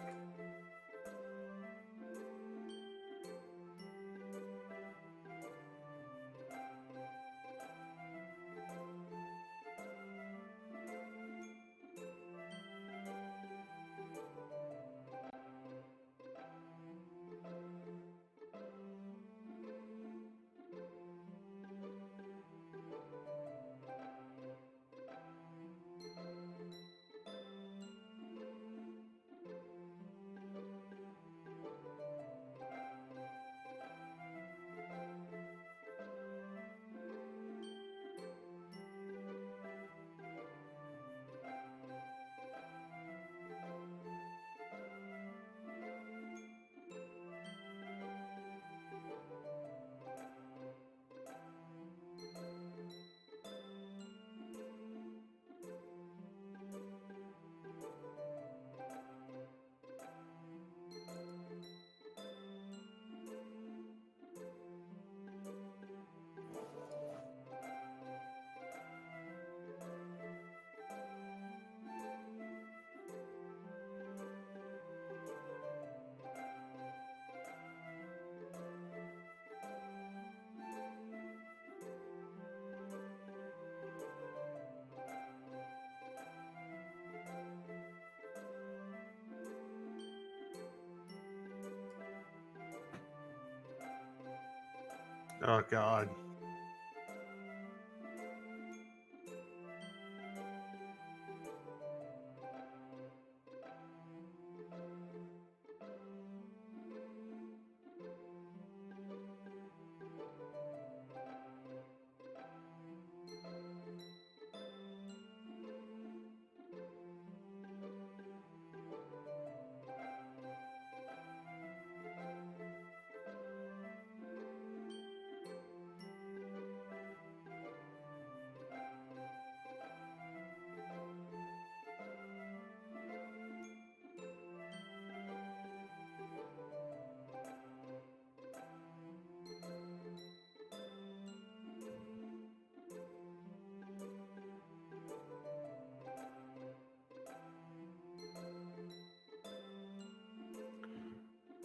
Oh god.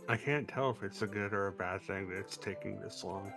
I can't tell if it's a good or a bad thing that it's taking this long.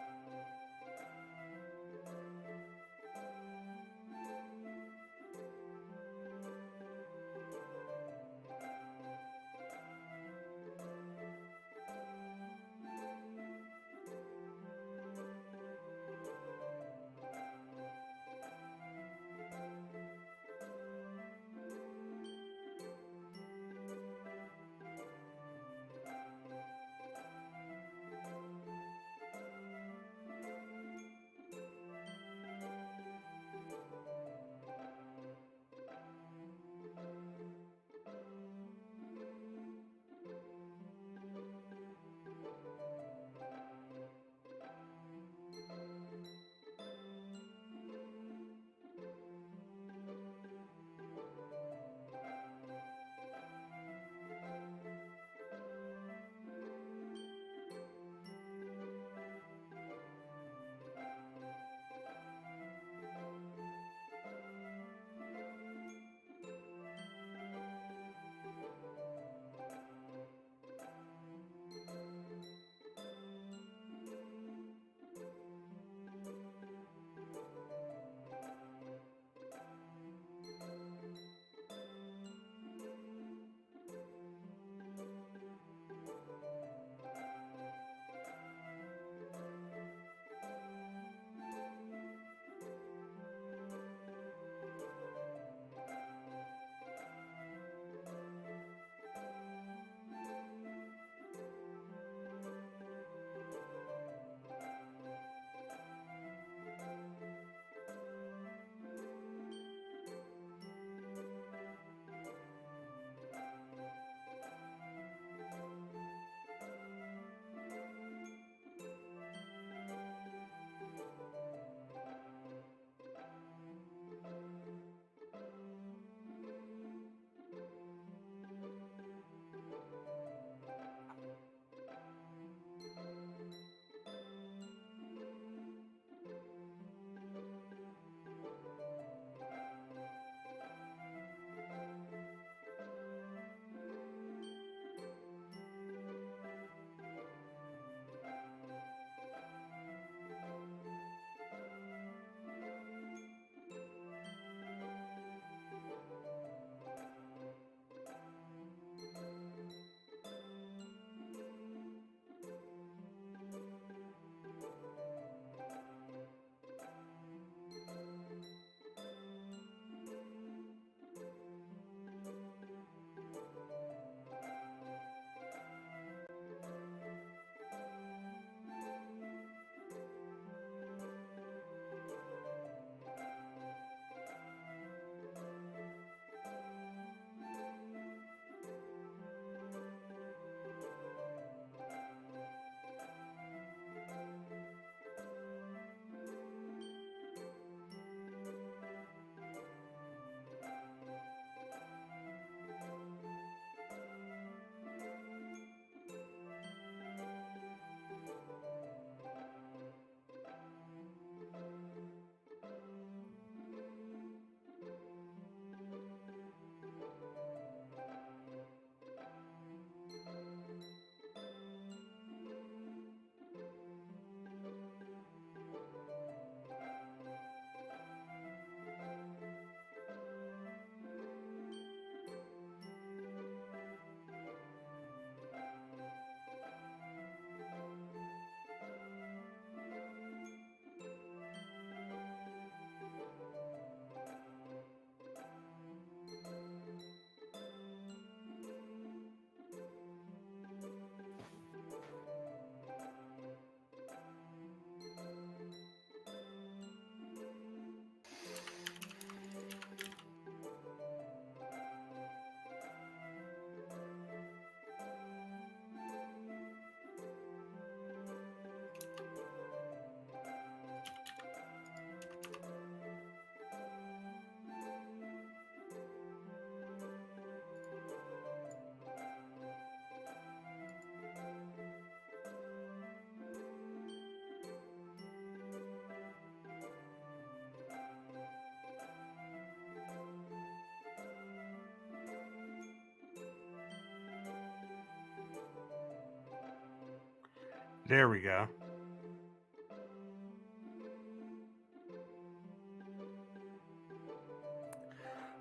There we go.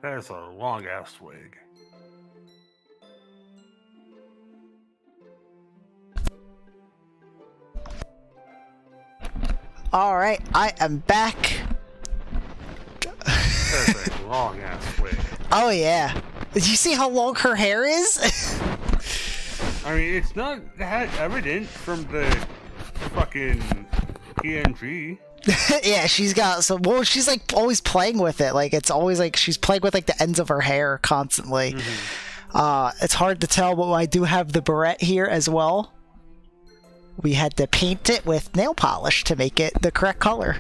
That is a long ass wig. Alright, I am back. That is a long ass wig. Oh yeah. Did you see how long her hair is? I mean, it's not that evident from the fucking PNG. Yeah, she's got some. Well, she's like always playing with it. Like it's always like she's playing with like the ends of her hair constantly. It's hard to tell, but I do have the barrette here as well. We had to paint it with nail polish to make it the correct color.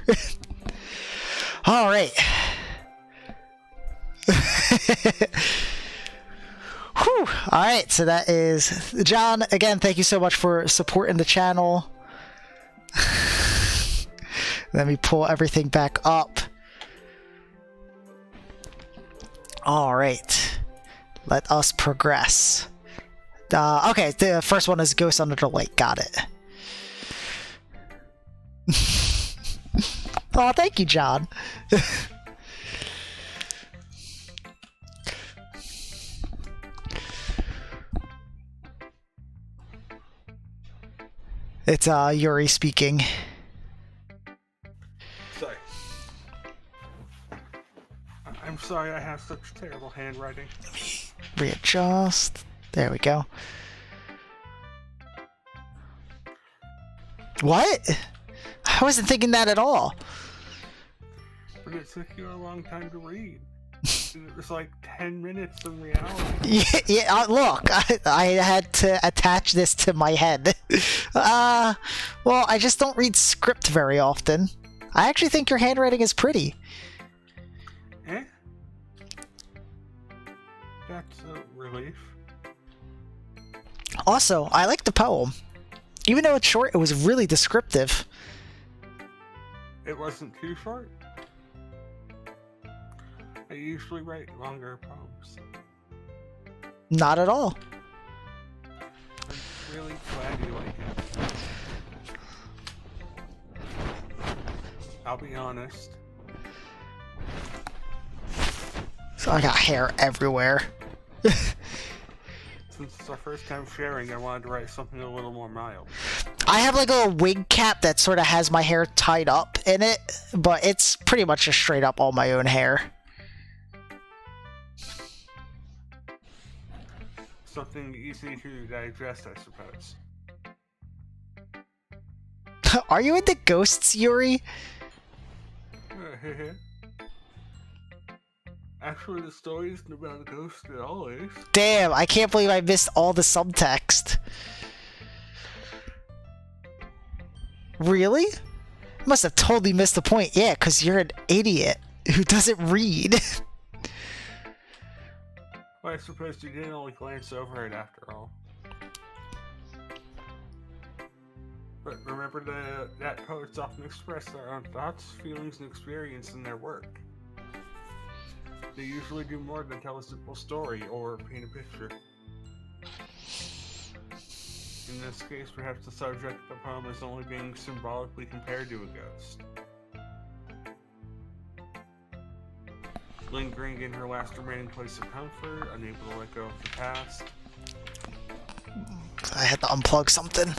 All right. Whew. All right, so that is John. Again, thank you so much for supporting the channel. Let me pull everything back up. All right, let us progress. Okay, the first one is Ghost Under the Lake. Got it. Oh, thank you, John. It's Yuri speaking. Sorry. I'm sorry I have such terrible handwriting. Let me readjust. There we go. What? I wasn't thinking that at all. But it took you a long time to read. It was like 10 minutes in reality. Yeah, look, I had to attach this to my head. Well, I just don't read script very often. I actually think your handwriting is pretty. Eh? That's a relief. Also, I like the poem. Even though it's short, it was really descriptive. It wasn't too short. I usually write longer poems. Not at all. I'm really glad you like it. I'll be honest. So I got hair everywhere. Since it's our first time sharing, I wanted to write something a little more mild. I have like a wig cap that sort of has my hair tied up in it, but it's pretty much just straight up all my own hair. Something easy to digest, I suppose. Are you into ghosts, Yuri? Actually, the story isn't about a ghost at all, eh? Damn, I can't believe I missed all the subtext. Really? Must have totally missed the point. Yeah, because you're an idiot who doesn't read. Well, I suppose you didn't only glance over it after all. But remember that poets often express their own thoughts, feelings, and experience in their work. They usually do more than tell a simple story or paint a picture. In this case, perhaps the subject of the poem is only being symbolically compared to a ghost. Lingering in her last remaining place of comfort, unable to let go of the past. I had to unplug something.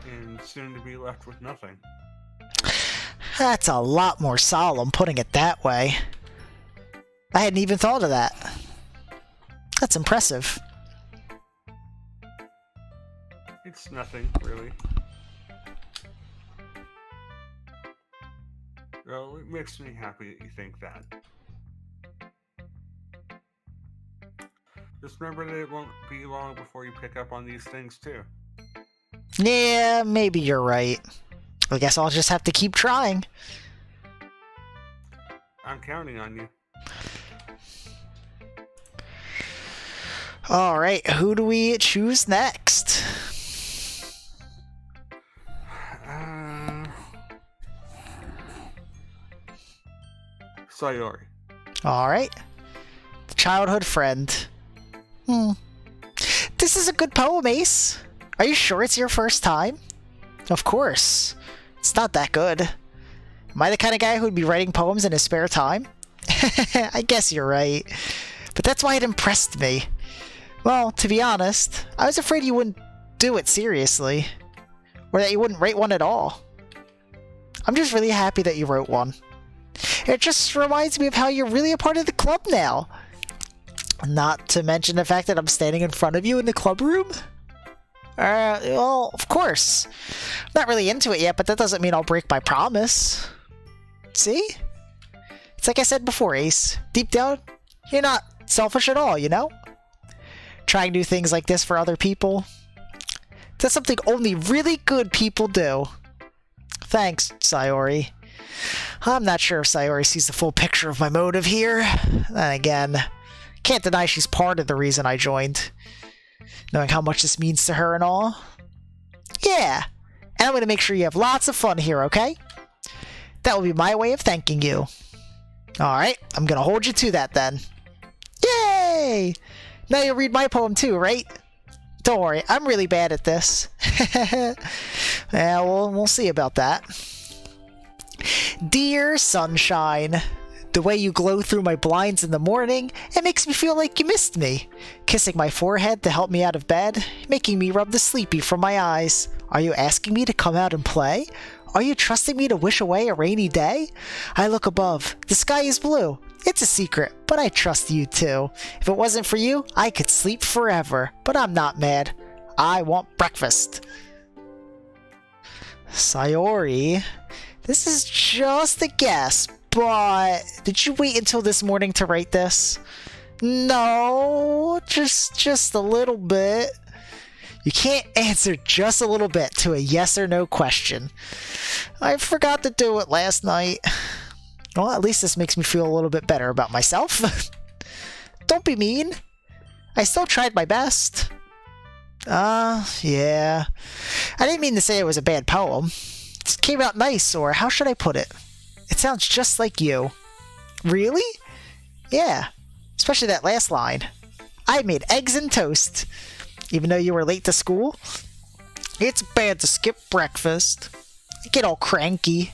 And soon to be left with nothing. That's a lot more solemn, putting it that way. I hadn't even thought of that. That's impressive. It's nothing, really. Well, it makes me happy that you think that. Just remember that it won't be long before you pick up on these things, too. Yeah, maybe you're right. I guess I'll just have to keep trying. I'm counting on you. Alright, who do we choose next? Sayori. Alright. Childhood friend. This is a good poem, Ace. Are you sure it's your first time? Of course. It's not that good. Am I the kind of guy who'd be writing poems in his spare time? I guess you're right. But that's why it impressed me. Well, to be honest, I was afraid you wouldn't do it seriously. Or that you wouldn't write one at all. I'm just really happy that you wrote one. It just reminds me of how you're really a part of the club now. Not to mention the fact that I'm standing in front of you in the club room. Well, of course. I'm not really into it yet, but that doesn't mean I'll break my promise. See? It's like I said before, Ace. Deep down, you're not selfish at all, you know? Trying new things like this for other people. That's something only really good people do. Thanks, Sayori. I'm not sure if Sayori sees the full picture of my motive here. Then again, can't deny she's part of the reason I joined. Knowing how much this means to her and all. Yeah, and I'm going to make sure you have lots of fun here, okay? That will be my way of thanking you. Alright, I'm going to hold you to that then. Yay! Now you'll read my poem too, right? Don't worry, I'm really bad at this. Yeah, we'll see about that. Dear sunshine, the way you glow through my blinds in the morning, it makes me feel like you missed me. Kissing my forehead to help me out of bed, making me rub the sleepy from my eyes. Are you asking me to come out and play? Are you trusting me to wish away a rainy day? I look above. The sky is blue. It's a secret, but I trust you too. If it wasn't for you, I could sleep forever, but I'm not mad. I want breakfast. Sayori, this is just a guess, but did you wait until this morning to write this? No, just a little bit. You can't answer just a little bit to a yes or no question. I forgot to do it last night. Well, at least this makes me feel a little bit better about myself. Don't be mean. I still tried my best. Yeah. I didn't mean to say it was a bad poem. It came out nice, or how should I put it? It sounds just like you. Really? Yeah. Especially that last line. I made eggs and toast. Even though you were late to school? It's bad to skip breakfast. I get all cranky.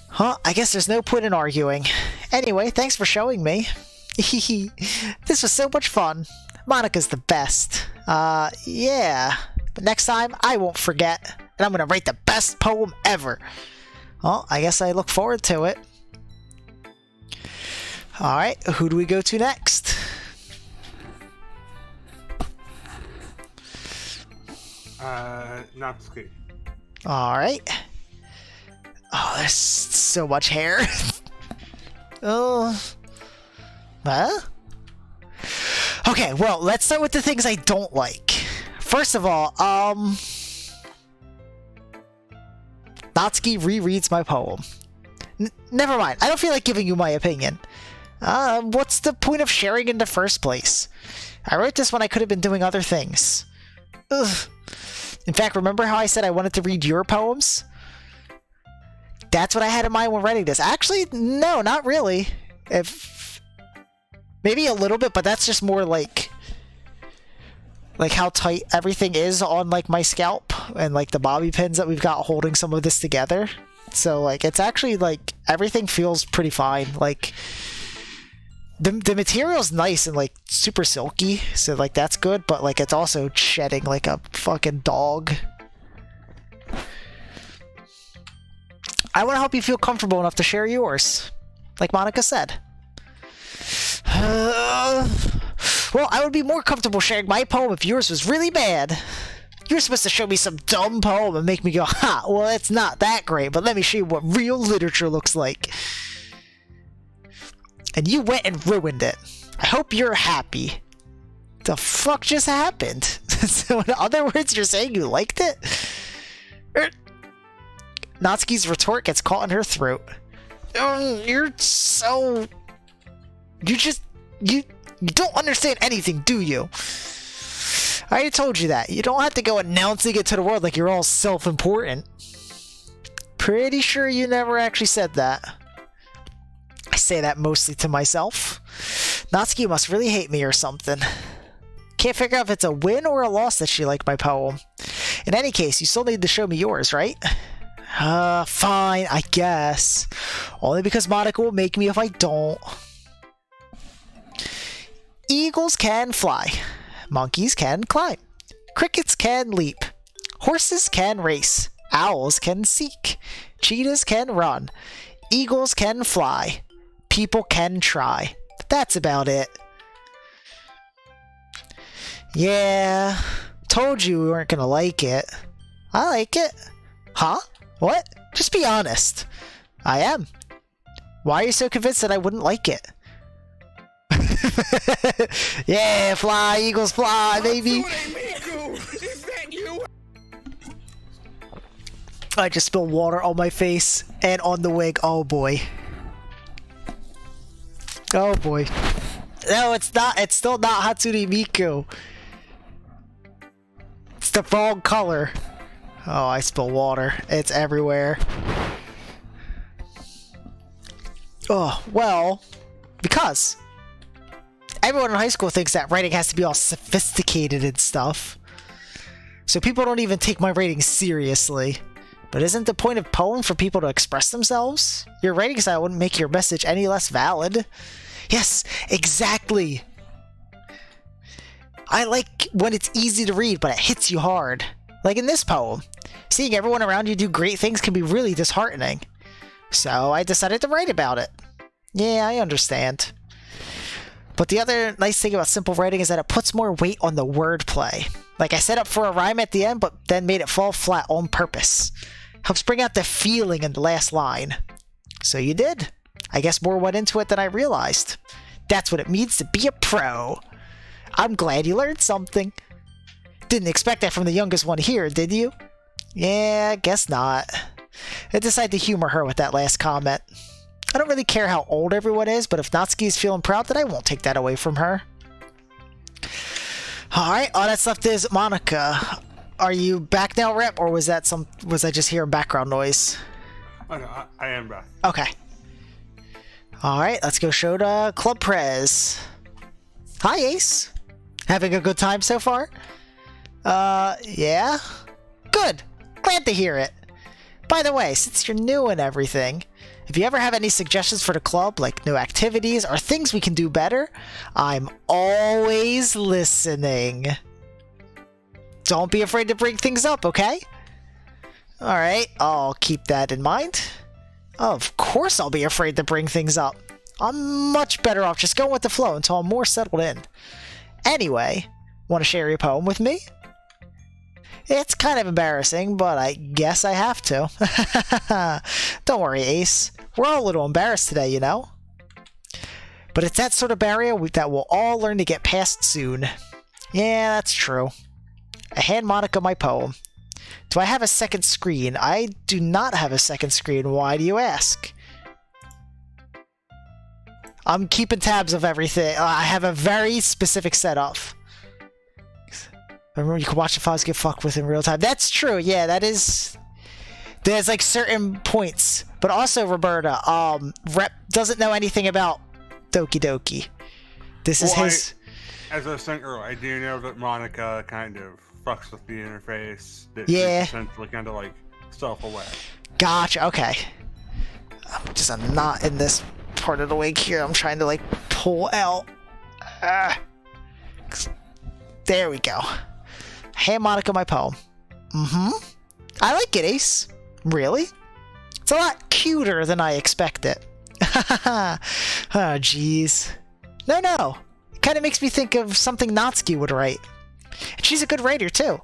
Huh, I guess there's no point in arguing. Anyway, thanks for showing me. This was so much fun. Monika's the best. Yeah. But next time, I won't forget. And I'm gonna write the best poem ever. Well, I guess I look forward to it. Alright, who do we go to next? Natsuki. Alright. Oh, there's so much hair. Oh. Huh? Okay, well, let's start with the things I don't like. First of all, Natsuki rereads my poem. Never mind, I don't feel like giving you my opinion. What's the point of sharing in the first place? I wrote this when I could have been doing other things. Ugh. In fact, remember how I said I wanted to read your poems? That's what I had in mind when writing this. Actually, no, not really. Maybe a little bit, but that's just more like how tight everything is on like my scalp and like the bobby pins that we've got holding some of this together. So like it's actually like everything feels pretty fine. Like the material's nice and like super silky, so like that's good, but like it's also shedding like a fucking dog. I want to help you feel comfortable enough to share yours, like Monika said. Well, I would be more comfortable sharing my poem if yours was really bad. You're supposed to show me some dumb poem and make me go, ha, well, it's not that great, but let me show you what real literature looks like. And you went and ruined it. I hope you're happy. The fuck just happened? So in other words, you're saying you liked it? Natsuki's retort gets caught in her throat. You're so... You don't understand anything, do you? I already told you that. You don't have to go announcing it to the world like you're all self-important. Pretty sure you never actually said that. I say that mostly to myself. Natsuki must really hate me or something. Can't figure out if it's a win or a loss that she liked my poem. In any case, you still need to show me yours, right? Fine, I guess. Only because Monica will make me if I don't. Eagles can fly. Monkeys can climb. Crickets can leap. Horses can race. Owls can seek. Cheetahs can run. Eagles can fly. People can try. That's about it. Yeah, told you we weren't gonna like it. I like it. Huh? What? Just be honest. I am. Why are you so convinced that I wouldn't like it? Yeah, fly, eagles fly, baby. Is that you? I just spilled water on my face and on the wig. Oh boy. Oh boy. No, it's not. It's still not Hatsune Miku. It's the wrong color. Oh, I spilled water. It's everywhere. Oh, well, because everyone in high school thinks that writing has to be all sophisticated and stuff. So people don't even take my writing seriously. But isn't the point of poem for people to express themselves? Your writing style wouldn't make your message any less valid. Yes, exactly. I like when it's easy to read, but it hits you hard. Like in this poem. Seeing everyone around you do great things can be really disheartening. So I decided to write about it. Yeah, I understand. But the other nice thing about simple writing is that it puts more weight on the wordplay. Like I set up for a rhyme at the end, but then made it fall flat on purpose. Helps bring out the feeling in the last line. So you did. I guess more went into it than I realized. That's what it means to be a pro. I'm glad you learned something. Didn't expect that from the youngest one here, did you? Yeah, guess not. I decided to humor her with that last comment. I don't really care how old everyone is, but if Natsuki is feeling proud, then I won't take that away from her. Alright, all that's left is Monica. Are you back now, Rep, or was I just hearing background noise? Oh, no, I am back. Okay. Alright, let's go show to Club Prez. Hi, Ace. Having a good time so far? Yeah? Good. Glad to hear it. By the way, since you're new and everything, if you ever have any suggestions for the club, like new activities or things we can do better, I'm always listening. Don't be afraid to bring things up, okay? Alright, I'll keep that in mind. Of course I'll be afraid to bring things up. I'm much better off just going with the flow until I'm more settled in. Anyway, want to share your poem with me? It's kind of embarrassing, but I guess I have to. Don't worry, Ace. We're all a little embarrassed today, you know? But it's that sort of barrier that we'll all learn to get past soon. Yeah, that's true. I hand Monica my poem. Do I have a second screen? I do not have a second screen. Why do you ask? I'm keeping tabs of everything. I have a very specific setup. Remember, you can watch the files get fucked with in real time. That's true. Yeah, that is. There's like certain points, but also Roberta. Rep doesn't know anything about Doki Doki. This is his. As I was saying earlier, I do know that Monica kind of fucks with the interface. That Yeah. She's essentially kind of like self-aware. Gotcha. Okay. I'm not in this part of the wig here. I'm trying to like pull out. There we go. Hand Monica my poem. I like it, Ace. Really? It's a lot cuter than I expected. Oh, jeez. No. It kind of makes me think of something Natsuki would write. And she's a good writer, too.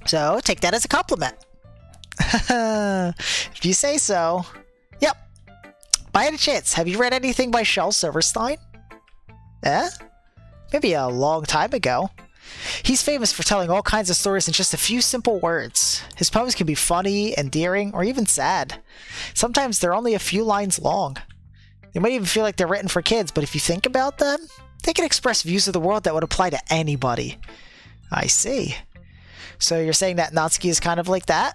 So, take that as a compliment. If you say so. Yep. By any chance, have you read anything by Shel Silverstein? Eh? Maybe a long time ago. He's famous for telling all kinds of stories in just a few simple words. His poems can be funny, endearing, or even sad. Sometimes they're only a few lines long. They might even feel like they're written for kids, but if you think about them, they can express views of the world that would apply to anybody. I see. So you're saying that Natsuki is kind of like that?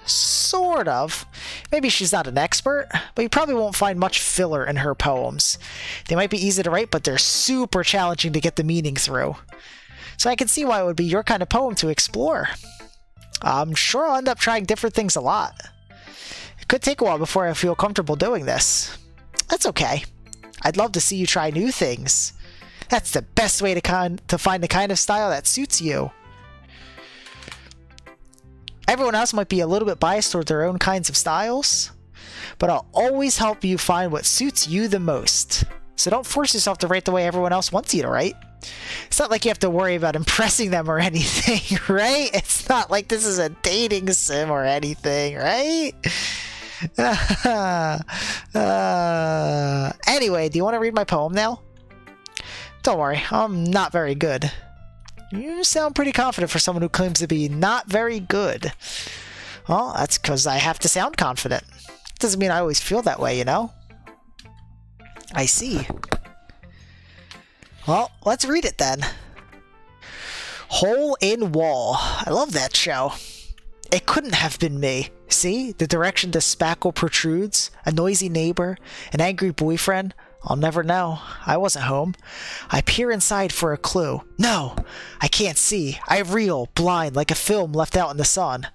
Sort of. Maybe she's not an expert, but you probably won't find much filler in her poems. They might be easy to write, but they're super challenging to get the meaning through. So I can see why it would be your kind of poem to explore. I'm sure I'll end up trying different things a lot. It could take a while before I feel comfortable doing this. That's okay. I'd love to see you try new things. That's the best way to find the kind of style that suits you. Everyone else might be a little bit biased toward their own kinds of styles, but I'll always help you find what suits you the most. So don't force yourself to write the way everyone else wants you to write. It's not like you have to worry about impressing them or anything, right? It's not like this is a dating sim or anything, right? Anyway, do you want to read my poem now? Don't worry, I'm not very good. You sound pretty confident for someone who claims to be not very good. Well, that's because I have to sound confident. Doesn't mean I always feel that way, you know? I see. Well, let's read it then. Hole in Wall. I love that show. It couldn't have been me. See? The direction the spackle protrudes, a noisy neighbor, an angry boyfriend. I'll never know. I wasn't home. I peer inside for a clue. No! I can't see. I reel, blind, like a film left out in the sun.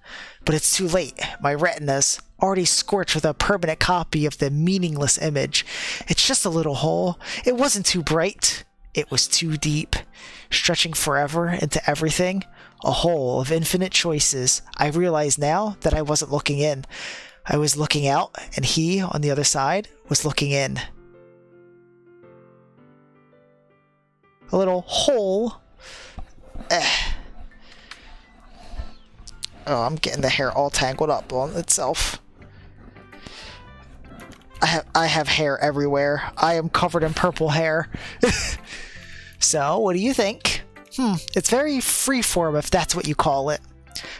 But it's too late. My retina's already scorched with a permanent copy of the meaningless image. It's just a little hole. It wasn't too bright. It was too deep. Stretching forever into everything. A hole of infinite choices. I realize now that I wasn't looking in. I was looking out, and he, on the other side, was looking in. A little hole. Oh, I'm getting the hair all tangled up on itself. I have hair everywhere. I am covered in purple hair. So, what do you think? It's very freeform if that's what you call it.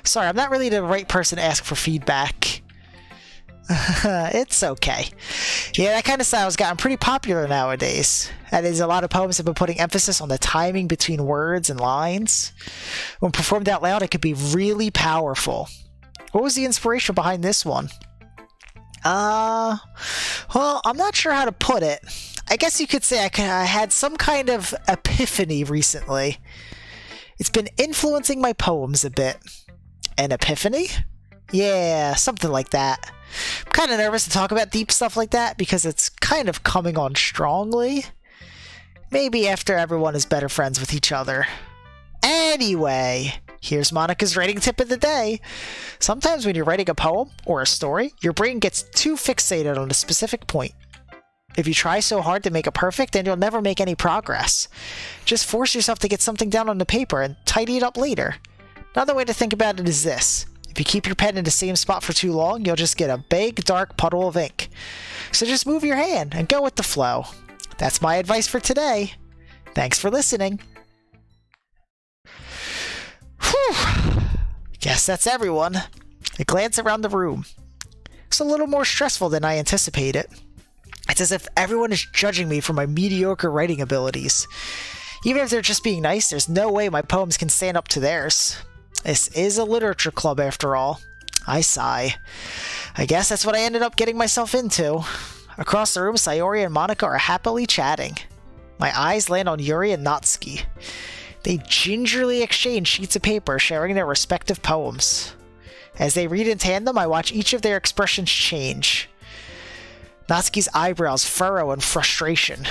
Sorry, I'm not really the right person to ask for feedback. It's okay. Yeah, that kind of style has gotten pretty popular nowadays. That is, a lot of poems have been putting emphasis on the timing between words and lines. When performed out loud, it could be really powerful. What was the inspiration behind this one? Well, I'm not sure how to put it. I guess you could say I had some kind of epiphany recently. It's been influencing my poems a bit. An epiphany? Yeah, something like that. I'm kind of nervous to talk about deep stuff like that because it's kind of coming on strongly. Maybe after everyone is better friends with each other. Anyway, here's Monica's writing tip of the day. Sometimes when you're writing a poem or a story, your brain gets too fixated on a specific point. If you try so hard to make it perfect, then you'll never make any progress. Just force yourself to get something down on the paper and tidy it up later. Another way to think about it is this. If you keep your pen in the same spot for too long, you'll just get a big, dark puddle of ink. So just move your hand and go with the flow. That's my advice for today. Thanks for listening. Whew. Guess that's everyone. I glance around the room. It's a little more stressful than I anticipated. It's as if everyone is judging me for my mediocre writing abilities. Even if they're just being nice, there's no way my poems can stand up to theirs. This is a literature club after all. I sigh. I guess that's what I ended up getting myself into. Across the room, Sayori and Monica are happily chatting. My eyes land on Yuri and Natsuki. They gingerly exchange sheets of paper, sharing their respective poems. As they read in tandem, I watch each of their expressions change. Natsuki's eyebrows furrow in frustration.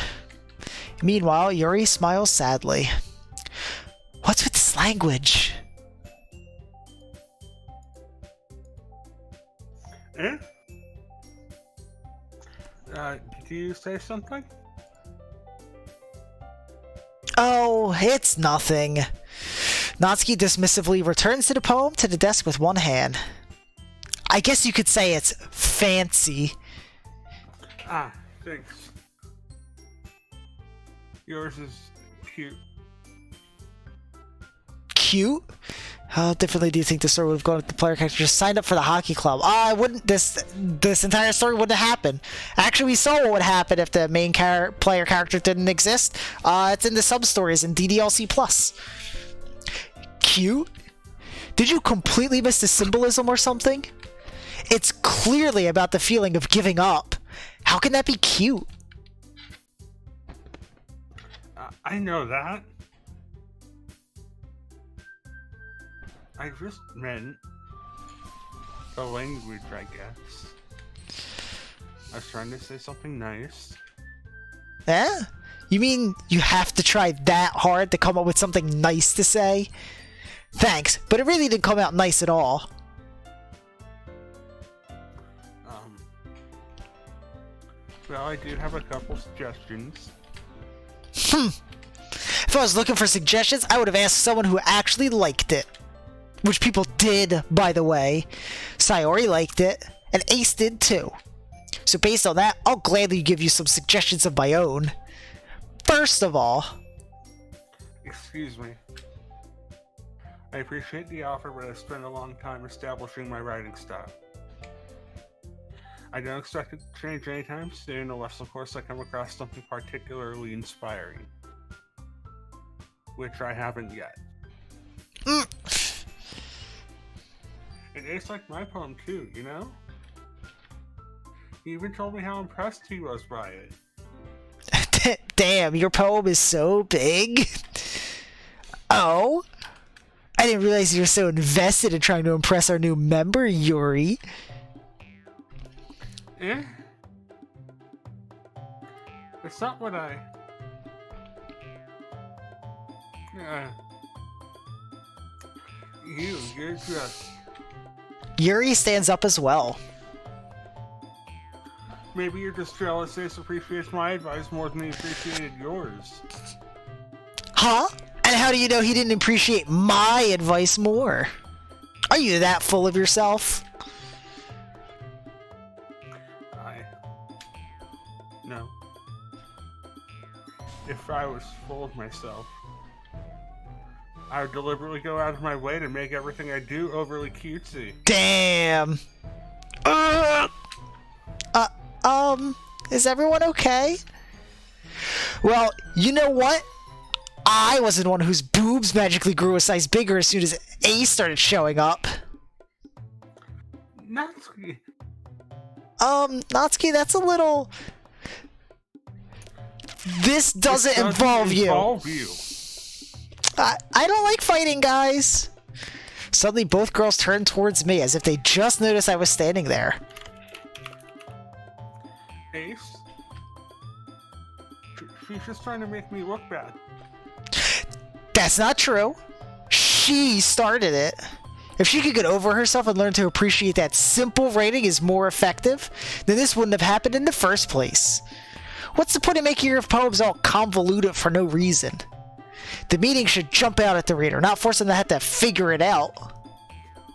Meanwhile, Yuri smiles sadly. What's with this language? Eh? Did you say something? Oh, it's nothing. Natsuki dismissively returns to the poem to the desk with one hand. I guess you could say it's fancy. Ah, thanks. Yours is cute. Cute? How differently do you think the story would have gone if the player character just signed up for the hockey club? I wouldn't. This entire story wouldn't have happened. Actually, we saw what would happen if the main player character didn't exist. It's in the sub stories in DDLC Plus. Cute? Did you completely miss the symbolism or something? It's clearly about the feeling of giving up. How can that be cute? I know that. I just meant the language, I guess. I was trying to say something nice. Eh? You mean you have to try that hard to come up with something nice to say? Thanks, but it really didn't come out nice at all. Well, I do have a couple suggestions. If I was looking for suggestions, I would have asked someone who actually liked it. Which people did, by the way. Sayori liked it, and Ace did too. So based on that, I'll gladly give you some suggestions of my own. First of all... Excuse me. I appreciate the offer, but I spent a long time establishing my writing style. I don't expect it to change anytime soon, unless of course I come across something particularly inspiring. Which I haven't yet. And Ace liked my poem too, you know? He even told me how impressed he was by it. Damn, your poem is so big. Oh? I didn't realize you were so invested in trying to impress our new member, Yuri. Eh? It's not what I... You're just... Yuri stands up as well. Maybe you're just jealous Ace appreciates my advice more than he appreciated yours. Huh? And how do you know he didn't appreciate my advice more? Are you that full of yourself? No. If I was full of myself, I would deliberately go out of my way to make everything I do overly cutesy. Damn. Is everyone okay? Well, you know what? I wasn't the one whose boobs magically grew a size bigger as soon as Ace started showing up. Natsuki. Natsuki, that's a little... This doesn't involve you. I don't like fighting, guys. Suddenly, both girls turned towards me as if they just noticed I was standing there. Ace? She's just trying to make me look bad. That's not true. She started it. If she could get over herself and learn to appreciate that simple writing is more effective, then this wouldn't have happened in the first place. What's the point of making your poems all convoluted for no reason? The meaning should jump out at the reader, not force them to have to figure it out.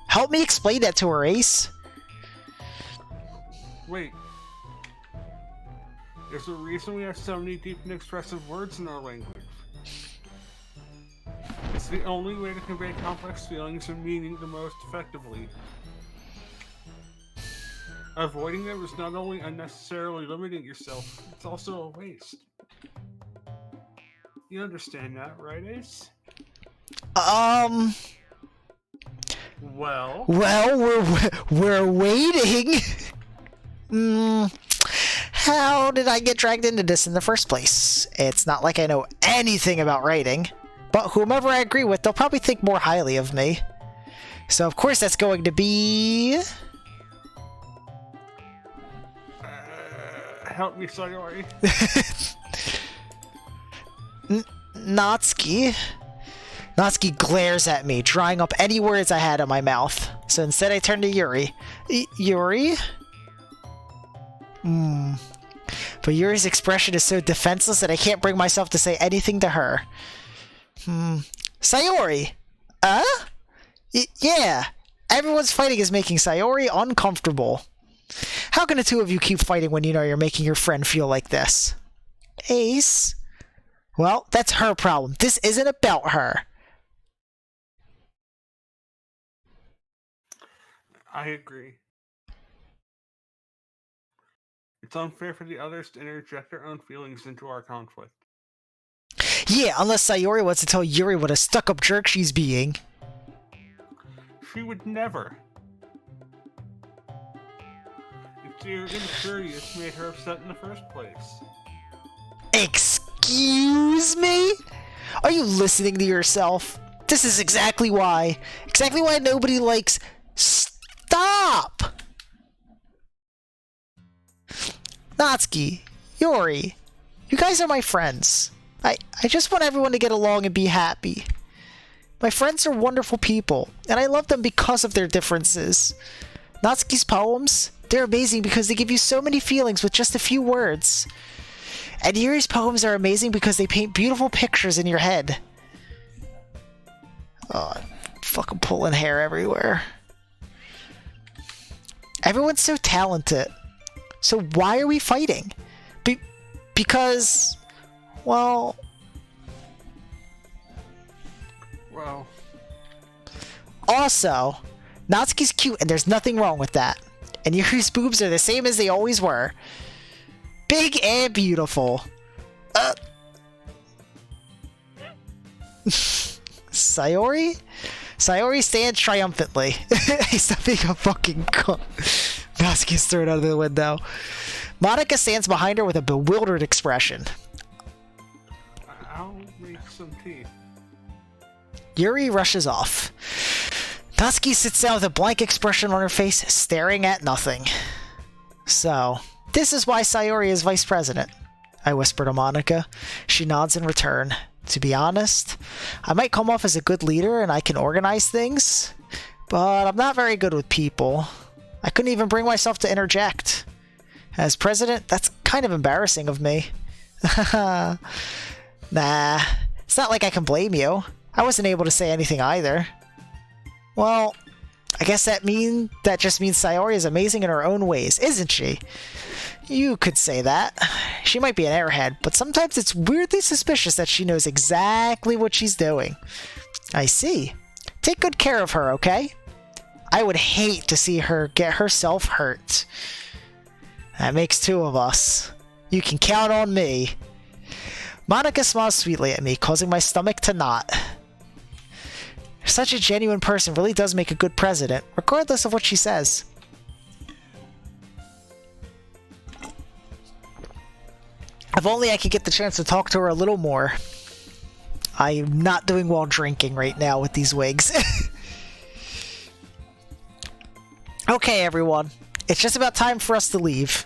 Help me explain that to her, Ace. Wait. There's a reason we have so many deep and expressive words in our language. It's the only way to convey complex feelings and meaning the most effectively. Avoiding them is not only unnecessarily limiting yourself, it's also a waste. You understand that, right, Ace? Well, we're waiting. How did I get dragged into this in the first place? It's not like I know anything about writing, but whomever I agree with, they'll probably think more highly of me. So of course that's going to be... help me, Sayori. Natsuki. Natsuki glares at me, drying up any words I had in my mouth. So instead I turn to Yuri. Yuri? But Yuri's expression is so defenseless that I can't bring myself to say anything to her. Sayori! Yeah. Everyone's fighting is making Sayori uncomfortable. How can the two of you keep fighting when you know you're making your friend feel like this? Ace? Well, that's her problem. This isn't about her. I agree. It's unfair for the others to interject their own feelings into our conflict. Yeah, unless Sayori wants to tell Yuri what a stuck-up jerk she's being. She would never. It's your immaturities made her upset in the first place. Excuse me? Are you listening to yourself? This is exactly why nobody likes... Stop! Natsuki, Yuri, you guys are my friends. I just want everyone to get along and be happy. My friends are wonderful people, and I love them because of their differences. Natsuki's poems, they're amazing because they give you so many feelings with just a few words. And Yuri's poems are amazing because they paint beautiful pictures in your head. Oh, I'm fucking pulling hair everywhere. Everyone's so talented. So why are we fighting? Because, well... Well... Also, Natsuki's cute and there's nothing wrong with that. And Yuri's boobs are the same as they always were. Big and beautiful. Sayori? Sayori stands triumphantly. He's not being a fucking cunt. Natsuki's thrown out of the window. Monica stands behind her with a bewildered expression. I'll make some tea. Yuri rushes off. Natsuki sits down with a blank expression on her face, staring at nothing. So, this is why Sayori is vice president, I whisper to Monica. She nods in return. To be honest, I might come off as a good leader and I can organize things, but I'm not very good with people. I couldn't even bring myself to interject. As president, that's kind of embarrassing of me. Nah, it's not like I can blame you. I wasn't able to say anything either. Well, I guess that just means Sayori is amazing in her own ways, isn't she? You could say that. She might be an airhead, but sometimes it's weirdly suspicious that she knows exactly what she's doing. I see. Take good care of her, okay? I would hate to see her get herself hurt. That makes two of us. You can count on me. Monica smiles sweetly at me, causing my stomach to knot. Such a genuine person really does make a good president, regardless of what she says. If only I could get the chance to talk to her a little more. I'm not doing well drinking right now with these wigs. Okay, everyone. It's just about time for us to leave.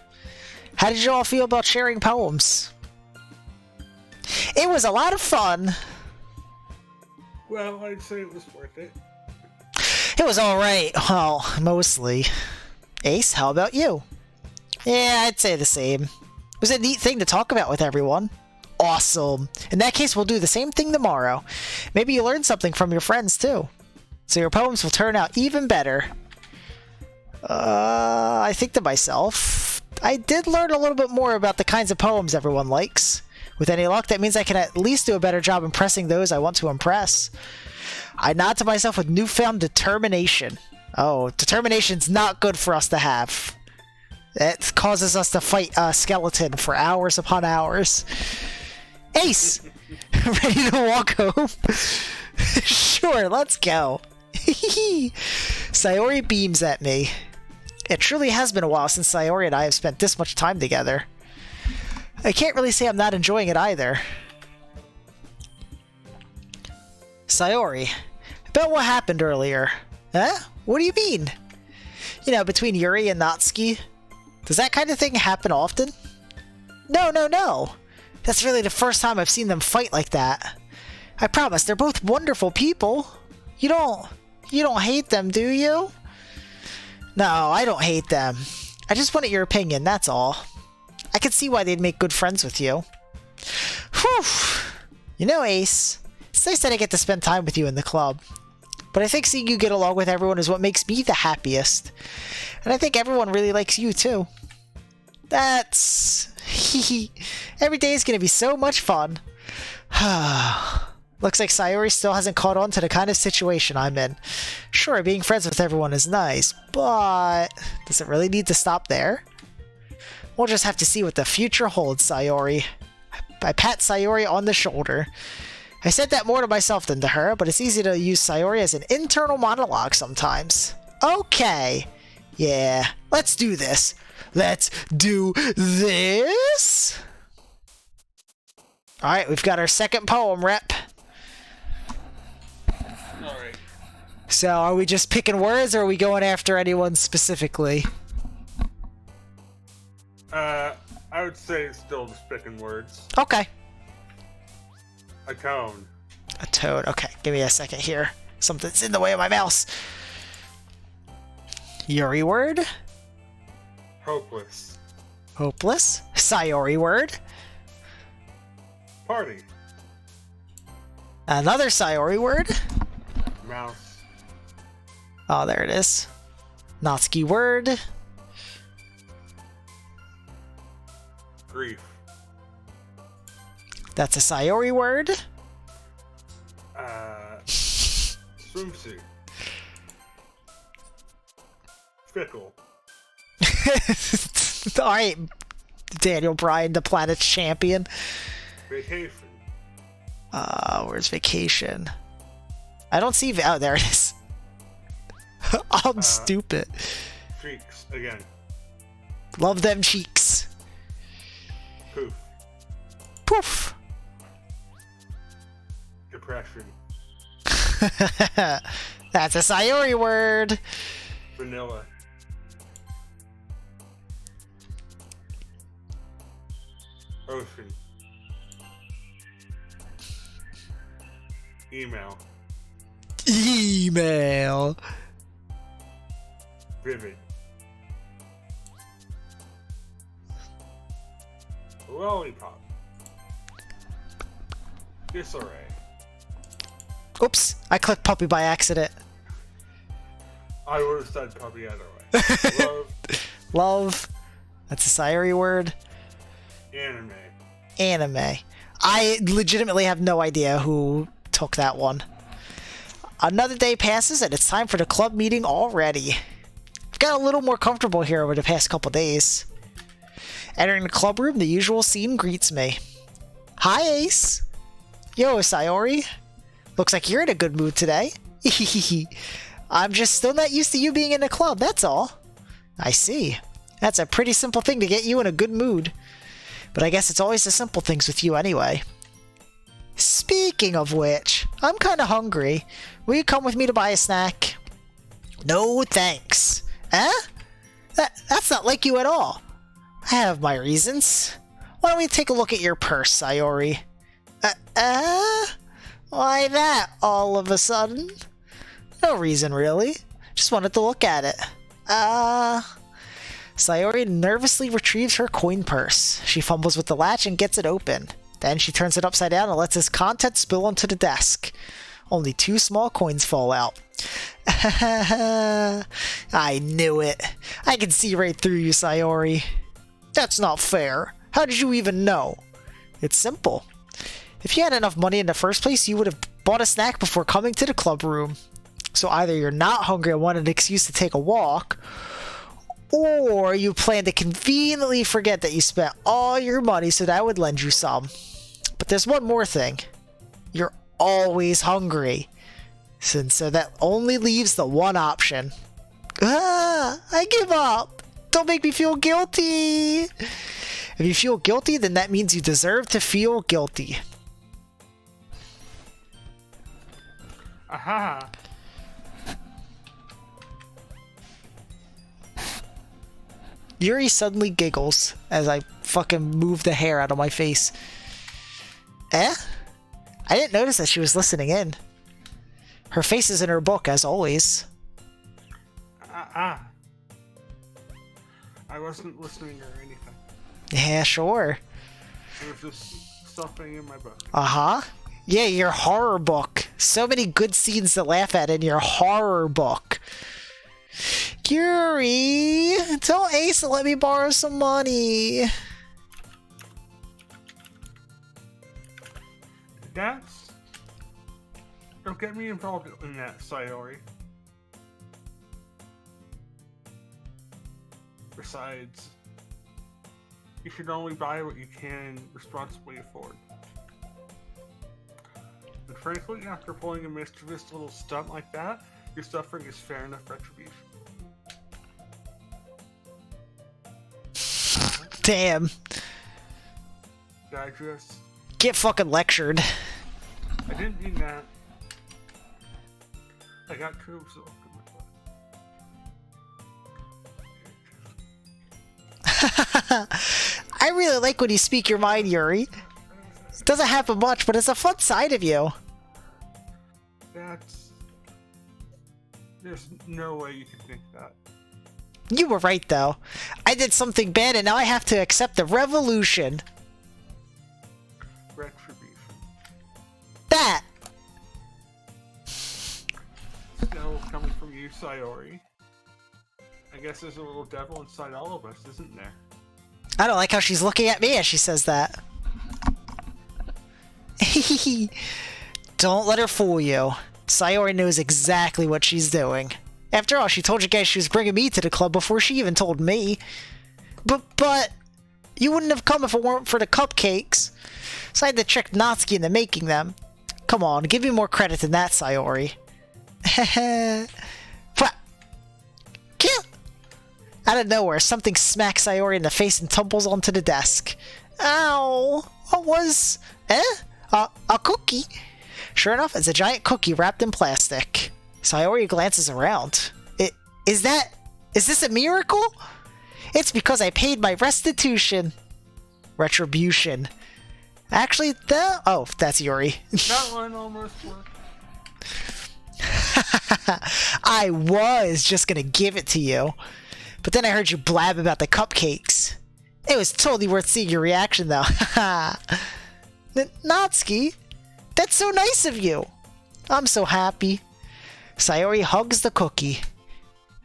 How did you all feel about sharing poems? It was a lot of fun. Well, I'd say it was worth it. It was alright. Well, mostly. Ace, how about you? Yeah, I'd say the same. It was a neat thing to talk about with everyone. Awesome. In that case, we'll do the same thing tomorrow. Maybe you learned something from your friends, too. So your poems will turn out even better. I think to myself, I did learn a little bit more about the kinds of poems everyone likes. With any luck, that means I can at least do a better job impressing those I want to impress. I nod to myself with newfound determination. Oh, determination's not good for us to have. It causes us to fight a skeleton for hours upon hours. Ace! Ready to walk home? Sure, let's go. Sayori beams at me. It truly has been a while since Sayori and I have spent this much time together. I can't really say I'm not enjoying it either. Sayori, about what happened earlier. Huh? What do you mean? You know, between Yuri and Natsuki? Does that kind of thing happen often? No. That's really the first time I've seen them fight like that. I promise, they're both wonderful people. You don't hate them, do you? No, I don't hate them. I just wanted your opinion, that's all. I could see why they'd make good friends with you. Whew! You know, Ace, it's nice that I get to spend time with you in the club. But I think seeing you get along with everyone is what makes me the happiest. And I think everyone really likes you, too. That's... Every day is going to be so much fun. Looks like Sayori still hasn't caught on to the kind of situation I'm in. Sure, being friends with everyone is nice, but... does it really need to stop there? We'll just have to see what the future holds, Sayori. I pat Sayori on the shoulder. I said that more to myself than to her, but it's easy to use Sayori as an internal monologue sometimes. Okay. Yeah, let's do this. Let's do this! Alright, we've got our second poem rep. So are we just picking words, or are we going after anyone specifically? I would say it's still just picking words. Okay. A cone. A toad. Okay, give me a second here. Something's in the way of my mouse. Yuri word. Hopeless. Hopeless. Sayori word. Party. Another Sayori word. Mouse. Oh, there it is. Natsuki word. Grief. That's a Sayori word. Swimsuit. Fickle. Alright, Daniel Bryan, the planet's champion. Vacation. Where's vacation? I don't see... Oh, there it is. I'm stupid. Cheeks. Again. Love them cheeks. Poof. Poof. Depression. That's a Sayori word. Vanilla. Ocean. Email. Email. Vivid. Lollipop. Disarray. Oops, I clicked puppy by accident. I would have said puppy either way. Love. Love. That's a Sayori word. Anime. Anime. I legitimately have no idea who took that one. Another day passes and it's time for the club meeting already. I've got a little more comfortable here over the past couple days. Entering the club room, the usual scene greets me. Hi, Ace. Yo, Sayori. Looks like you're in a good mood today. I'm just still not used to you being in the club, that's all. I see. That's a pretty simple thing to get you in a good mood. But I guess it's always the simple things with you anyway. Speaking of which, I'm kinda hungry. Will you come with me to buy a snack? No thanks. Eh? That's not like you at all. I have my reasons. Why don't we take a look at your purse, Sayori? Why that all of a sudden? No reason really. Just wanted to look at it. Sayori nervously retrieves her coin purse. She fumbles with the latch and gets it open. Then she turns it upside down and lets its contents spill onto the desk. Only 2 small coins fall out. I knew it. I can see right through you, Sayori. That's not fair. How did you even know? It's simple. If you had enough money in the first place, you would have bought a snack before coming to the club room. So either you're not hungry and want an excuse to take a walk, or you plan to conveniently forget that you spent all your money so that I would lend you some. But there's one more thing. You're always hungry. So that only leaves the one option. I give up. Don't make me feel guilty. If you feel guilty, then that means you deserve to feel guilty. Aha. Yuri suddenly giggles as I fucking move the hair out of my face. Eh? I didn't notice that she was listening in. Her face is in her book, as always. I wasn't listening or anything. Yeah, sure. It was just something in my book. Uh-huh. Yeah, your horror book. So many good scenes to laugh at in your horror book. Yuri, tell Ace to let me borrow some money. Don't get me involved in that, Sayori. Besides, you should only buy what you can responsibly afford. And frankly, after pulling a mischievous little stunt like that, your suffering is fair enough retribution. Damn. Did I just... Get fucking lectured. I didn't mean that. I got troops. So I really like when you speak your mind, Yuri. It doesn't happen much, but it's a fun side of you. that's. There's no way you can think that. You were right, though. I did something bad, and now I have to accept the revolution. Retribution. That! No, coming from you, Sayori. I guess there's a little devil inside all of us, isn't there? I don't like how she's looking at me as she says that. Don't let her fool you. Sayori knows exactly what she's doing. After all, she told you guys she was bringing me to the club before she even told me. But you wouldn't have come if it weren't for the cupcakes. So I had to trick Natsuki into making them. Come on, give me more credit than that, Sayori. Kill! Out of nowhere, something smacks Sayori in the face and tumbles onto the desk. Ow! What was... a cookie? Sure enough, it's a giant cookie wrapped in plastic. Sayori glances around. Is this a miracle? It's because I paid my restitution. Retribution. Actually, oh, that's Yuri. That one almost worked. I was just gonna give it to you. But then I heard you blab about the cupcakes. It was totally worth seeing your reaction, though. Natsuki, that's so nice of you. I'm so happy. Sayori hugs the cookie.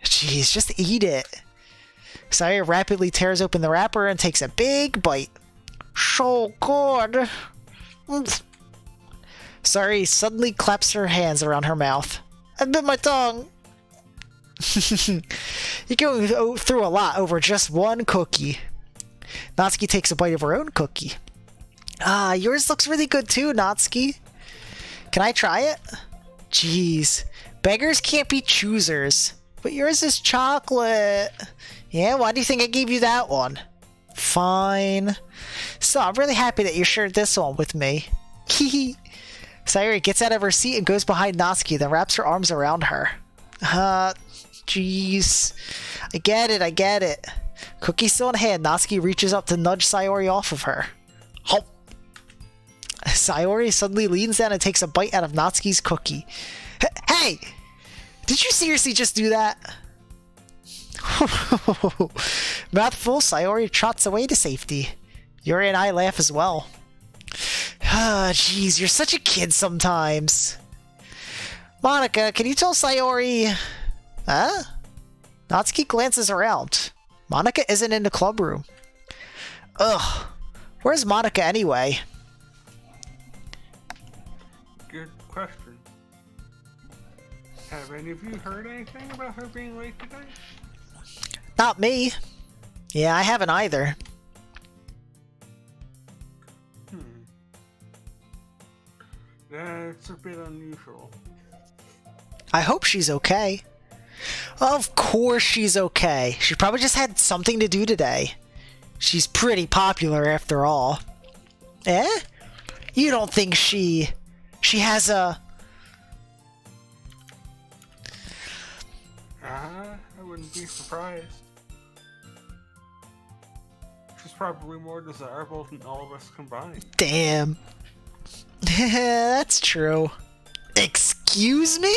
Jeez, just eat it. Sayori rapidly tears open the wrapper and takes a big bite. So good. Sayori suddenly claps her hands around her mouth. I bit my tongue. You're going through a lot over just one cookie. Natsuki takes a bite of her own cookie. Ah, yours looks really good too, Natsuki. Can I try it? Jeez, beggars can't be choosers. But yours is chocolate. Yeah, why do you think I gave you that one? Fine. So I'm really happy that you shared this one with me. Hehe. Sayori gets out of her seat and goes behind Natsuki, then wraps her arms around her. Jeez. I get it. Cookie still in hand, Natsuki reaches up to nudge Sayori off of her. Hop. Sayori suddenly leans down and takes a bite out of Natsuki's cookie. Hey! Did you seriously just do that? Mouthful, Sayori trots away to safety. Yuri and I laugh as well. Jeez, you're such a kid sometimes. Monica, can you tell Sayori... Huh? Natsuki glances around. Monica isn't in the club room. Ugh. Where's Monica anyway? Good question. Have any of you heard anything about her being late today? Not me. Yeah, I haven't either. That's a bit unusual. I hope she's okay. Of course she's okay. She probably just had something to do today. She's pretty popular after all. Eh? You don't think she has a... I wouldn't be surprised. She's probably more desirable than all of us combined. Damn. That's true. Excuse me?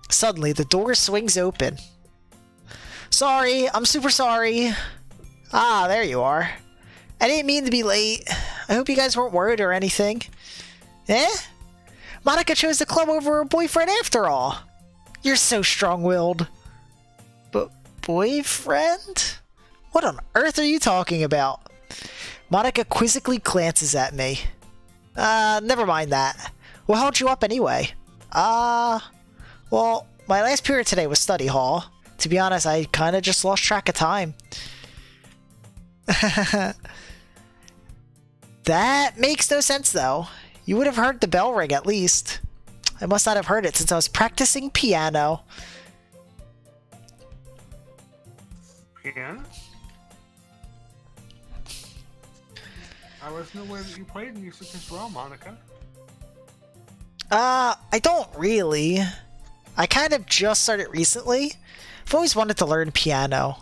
Suddenly, the door swings open. Sorry, I'm super sorry. Ah, there you are. I didn't mean to be late. I hope you guys weren't worried or anything. Eh? Monica chose the club over her boyfriend after all. You're so strong-willed. But boyfriend? What on earth are you talking about? Monica quizzically glances at me. Never mind that. What held you up anyway? Well, my last period today was study hall. To be honest, I kinda just lost track of time. That makes no sense though. You would have heard the bell ring at least. I must not have heard it since I was practicing piano. Piano? I wasn't aware that you played music as well, Monica. I don't really. I kind of just started recently. I've always wanted to learn piano.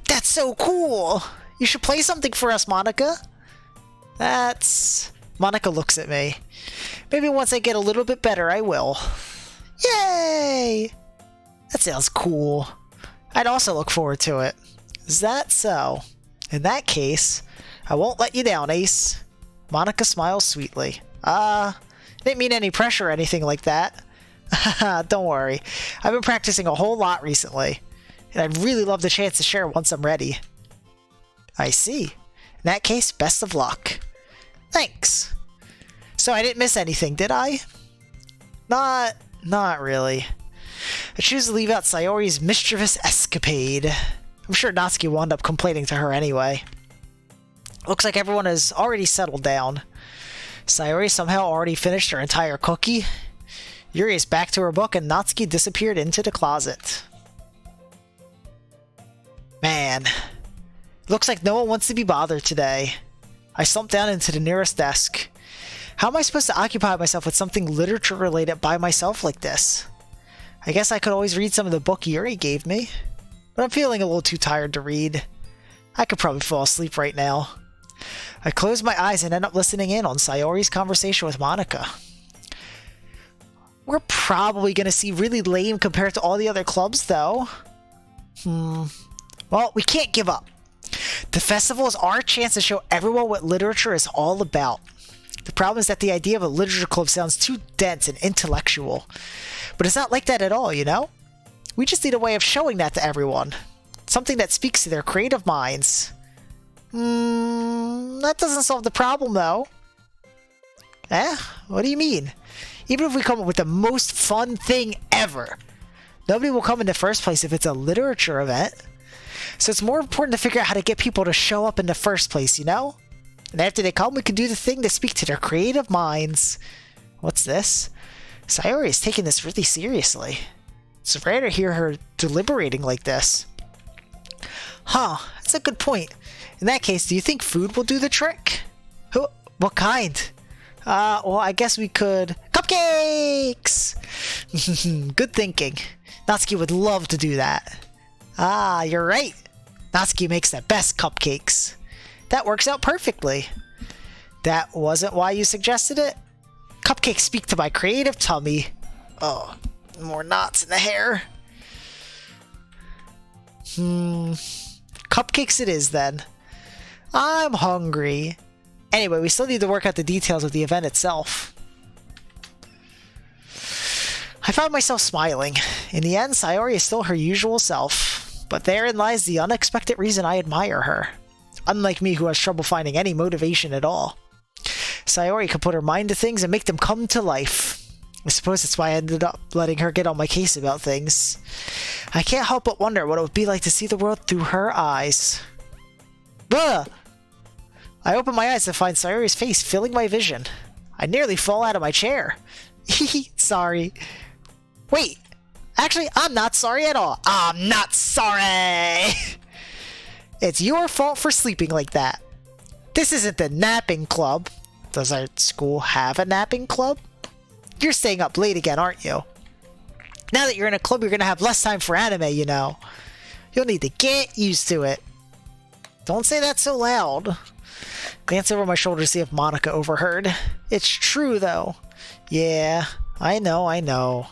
That's so cool! You should play something for us, Monica. Monica looks at me. Maybe once I get a little bit better, I will. Yay! That sounds cool. I'd also look forward to it. Is that so? In that case, I won't let you down, Ace. Monica smiles sweetly. Didn't mean any pressure or anything like that. Don't worry. I've been practicing a whole lot recently, and I'd really love the chance to share once I'm ready. I see. In that case, best of luck. Thanks. So I didn't miss anything, did I? Not really. I choose to leave out Sayori's mischievous escapade. I'm sure Natsuki will end up complaining to her anyway. Looks like everyone has already settled down. Sayori somehow already finished her entire cookie. Yuri is back to her book and Natsuki disappeared into the closet. Man. Looks like no one wants to be bothered today. I slumped down into the nearest desk. How am I supposed to occupy myself with something literature related by myself like this? I guess I could always read some of the book Yuri gave me, but I'm feeling a little too tired to read. I could probably fall asleep right now. I close my eyes and end up listening in on Sayori's conversation with Monica. We're probably going to see really lame compared to all the other clubs, though. Well, we can't give up. The festival is our chance to show everyone what literature is all about. The problem is that the idea of a literature club sounds too dense and intellectual. But it's not like that at all, you know? We just need a way of showing that to everyone. Something that speaks to their creative minds. That doesn't solve the problem, though. What do you mean? Even if we come up with the most fun thing ever, nobody will come in the first place if it's a literature event. So it's more important to figure out how to get people to show up in the first place, you know? And after they come, we can do the thing to speak to their creative minds. What's this? Sayori is taking this really seriously. It's rare to hear her deliberating like this. That's a good point. In that case, do you think food will do the trick? What kind? Well, I guess we could... Cupcakes! Good thinking. Natsuki would love to do that. You're right. Natsuki makes the best cupcakes. That works out perfectly. That wasn't why you suggested it? Cupcakes speak to my creative tummy. Oh, more knots in the hair. Cupcakes it is then. I'm hungry. Anyway, we still need to work out the details of the event itself. I found myself smiling. In the end, Sayori is still her usual self. But therein lies the unexpected reason I admire her. Unlike me, who has trouble finding any motivation at all. Sayori can put her mind to things and make them come to life. I suppose that's why I ended up letting her get on my case about things. I can't help but wonder what it would be like to see the world through her eyes. Ugh! I open my eyes to find Sayori's face filling my vision. I nearly fall out of my chair. Sorry. Wait, actually, I'm not sorry at all. I'm not sorry! It's your fault for sleeping like that. This isn't the napping club. Does our school have a napping club? You're staying up late again, aren't you? Now that you're in a club, you're gonna have less time for anime, you know. You'll need to get used to it. Don't say that so loud. Glance over my shoulder to see if Monica overheard. It's true, though. Yeah, I know.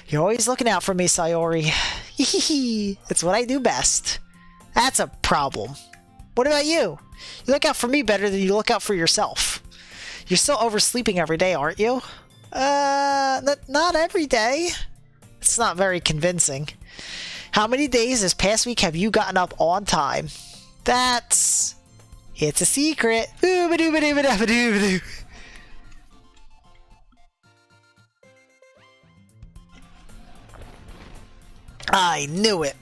You're always looking out for me, Sayori. It's what I do best. That's a problem. What about you? You look out for me better than you look out for yourself. You're still oversleeping every day, aren't you? Not every day. It's not very convincing. How many days this past week have you gotten up on time? It's a secret. I knew it.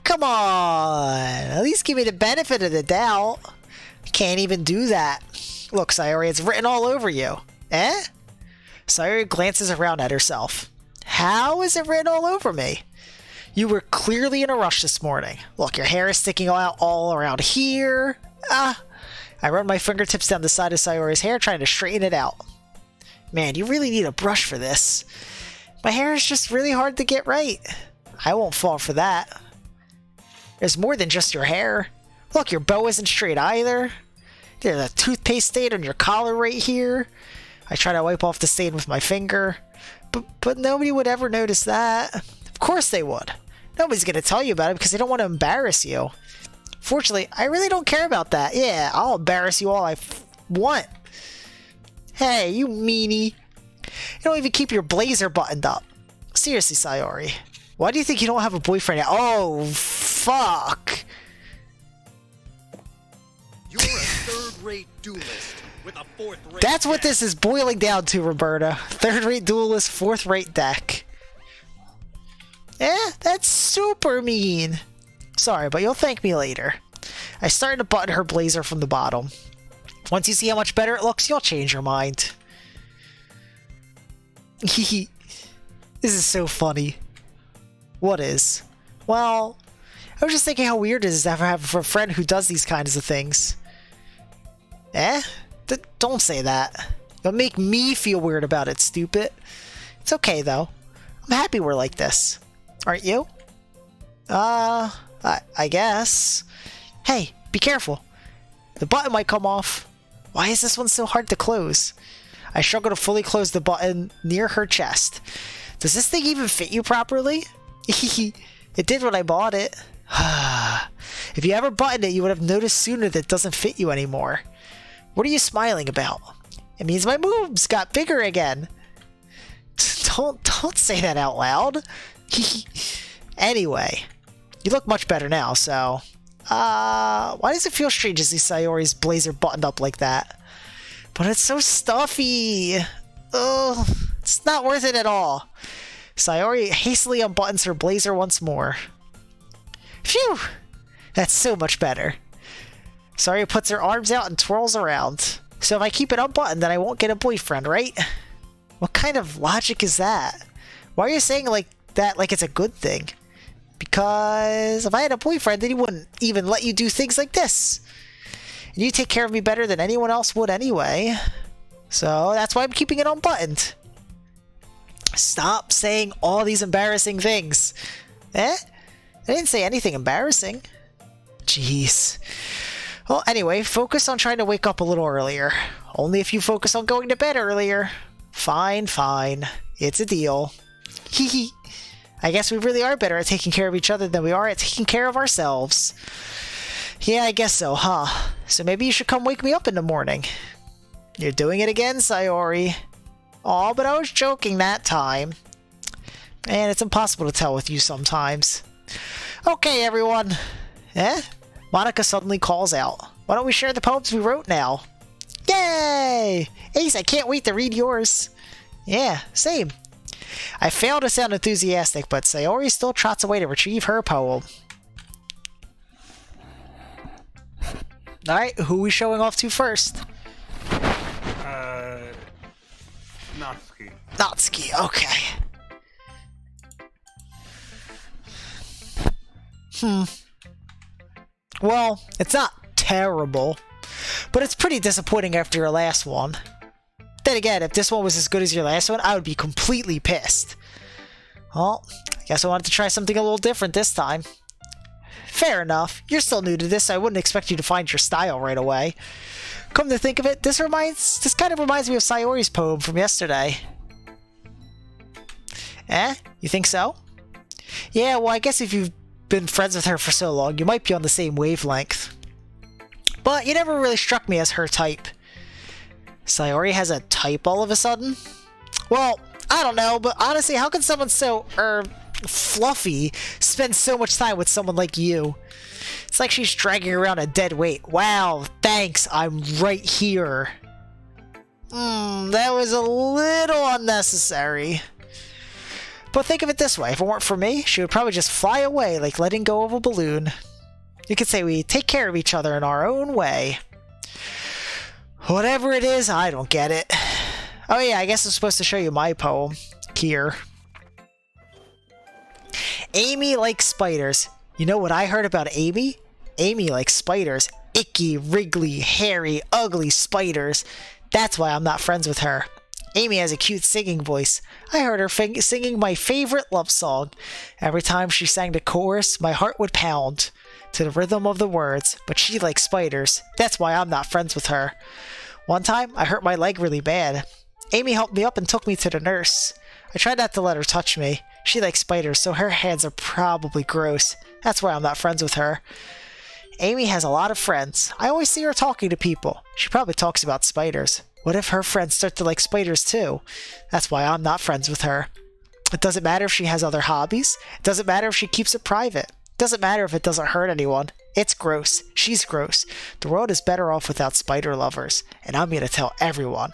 Come on. At least give me the benefit of the doubt. I can't even do that. Look, Sayori, it's written all over you. Sayori glances around at herself. How is it written all over me? You were clearly in a rush this morning. Look, your hair is sticking out all around here. I run my fingertips down the side of Sayori's hair, trying to straighten it out. Man, you really need a brush for this. My hair is just really hard to get right. I won't fall for that. There's more than just your hair. Look, your bow isn't straight either. There's a toothpaste stain on your collar right here. I try to wipe off the stain with my finger. But nobody would ever notice that. Of course they would. Nobody's gonna tell you about it because they don't want to embarrass you. Fortunately, I really don't care about that. Yeah, I'll embarrass you all I want. Hey, you meanie. You don't even keep your blazer buttoned up. Seriously, Sayori. Why do you think you don't have a boyfriend yet? Oh, fuck. You're a third-rate duelist with a fourth-rate That's what deck. this is boiling down to, Roberta. Third-rate duelist, fourth-rate deck. That's super mean. Sorry, but you'll thank me later. I started to button her blazer from the bottom. Once you see how much better it looks, you'll change your mind. This is so funny. What is? Well, I was just thinking how weird it is to have a friend who does these kinds of things. Don't say that. You'll make me feel weird about it, stupid. It's okay, though. I'm happy we're like this. Aren't you? I guess. Hey, be careful. The button might come off. Why is this one so hard to close? I struggle to fully close the button near her chest. Does this thing even fit you properly? It did when I bought it. If you ever buttoned it, you would have noticed sooner that it doesn't fit you anymore. What are you smiling about? It means my boobs got bigger again. Don't say that out loud. Anyway, you look much better now, so... why does it feel strange to see Sayori's blazer buttoned up like that? But it's so stuffy. Ugh, it's not worth it at all. Sayori hastily unbuttons her blazer once more. Phew! That's so much better. Sayori puts her arms out and twirls around. So if I keep it unbuttoned, then I won't get a boyfriend, right? What kind of logic is that? Why are you saying like that like it's a good thing? Because if I had a boyfriend, then he wouldn't even let you do things like this. And you take care of me better than anyone else would anyway. So that's why I'm keeping it unbuttoned. Stop saying all these embarrassing things. I didn't say anything embarrassing. Jeez. Well, anyway, focus on trying to wake up a little earlier. Only if you focus on going to bed earlier. Fine. It's a deal. Hee. I guess we really are better at taking care of each other than we are at taking care of ourselves. Yeah, I guess so, huh? So maybe you should come wake me up in the morning. You're doing it again, Sayori. Aw, but I was joking that time. And it's impossible to tell with you sometimes. Okay, everyone. Monica suddenly calls out. Why don't we share the poems we wrote now? Yay! Ace, I can't wait to read yours. Yeah, same. I fail to sound enthusiastic, but Sayori still trots away to retrieve her poem. Alright, who are we showing off to first? Natsuki. Natsuki, okay. Well, it's not terrible, but it's pretty disappointing after your last one. Then again, if this one was as good as your last one, I would be completely pissed. Well, I guess I wanted to try something a little different this time. Fair enough. You're still new to this, so I wouldn't expect you to find your style right away. Come to think of it, this kind of reminds me of Sayori's poem from yesterday. You think so? Yeah, well, I guess if you've been friends with her for so long, you might be on the same wavelength. But you never really struck me as her type. Sayori has a type all of a sudden? Well, I don't know, but honestly, how can someone so, fluffy spend so much time with someone like you? It's like she's dragging around a dead weight. Wow, thanks, I'm right here. That was a little unnecessary. But think of it this way, if it weren't for me, she would probably just fly away like letting go of a balloon. You could say we take care of each other in our own way. Whatever it is, I don't get it. Oh yeah, I guess I'm supposed to show you my poem. Here. Amy likes spiders. You know what I heard about Amy? Amy likes spiders. Icky, wriggly, hairy, ugly spiders. That's why I'm not friends with her. Amy has a cute singing voice. I heard her singing my favorite love song. Every time she sang the chorus, my heart would pound to the rhythm of the words, but she likes spiders. That's why I'm not friends with her. One time, I hurt my leg really bad. Amy helped me up and took me to the nurse. I tried not to let her touch me. She likes spiders, so her hands are probably gross. That's why I'm not friends with her. Amy has a lot of friends. I always see her talking to people. She probably talks about spiders. What if her friends start to like spiders too? That's why I'm not friends with her. It doesn't matter if she has other hobbies. It doesn't matter if she keeps it private. It doesn't matter if it doesn't hurt anyone. It's gross. She's gross. The world is better off without spider lovers, and I'm gonna tell everyone.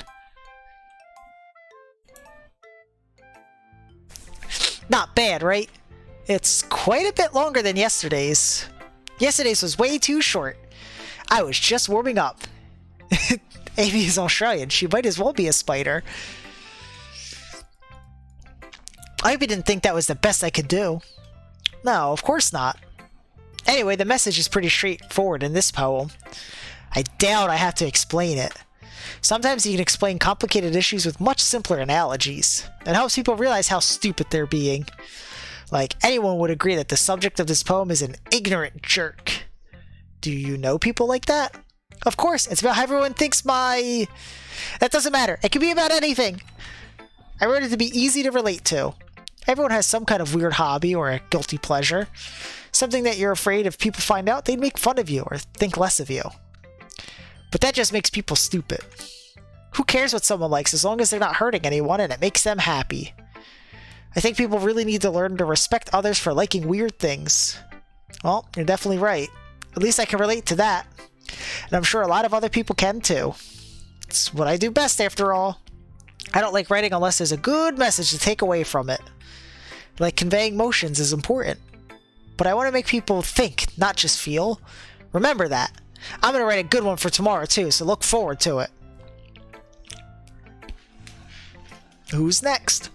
Not bad, right? It's quite a bit longer than yesterday's. Yesterday's was way too short. I was just warming up. Amy is Australian. She might as well be a spider. I hope you didn't think that was the best I could do. No, of course not. Anyway, the message is pretty straightforward in this poem. I doubt I have to explain it. Sometimes you can explain complicated issues with much simpler analogies. It helps people realize how stupid they're being. Like, anyone would agree that the subject of this poem is an ignorant jerk. Do you know people like that? Of course, it's about how everyone thinks my... That doesn't matter. It can be about anything. I wrote it to be easy to relate to. Everyone has some kind of weird hobby or a guilty pleasure. Something that you're afraid if people find out, they'd make fun of you or think less of you. But that just makes people stupid. Who cares what someone likes as long as they're not hurting anyone and it makes them happy? I think people really need to learn to respect others for liking weird things. Well, you're definitely right. At least I can relate to that. And I'm sure a lot of other people can too. It's what I do best after all. I don't like writing unless there's a good message to take away from it. Like conveying emotions is important. But I want to make people think, not just feel. Remember that. I'm going to write a good one for tomorrow too, so look forward to it. Who's next?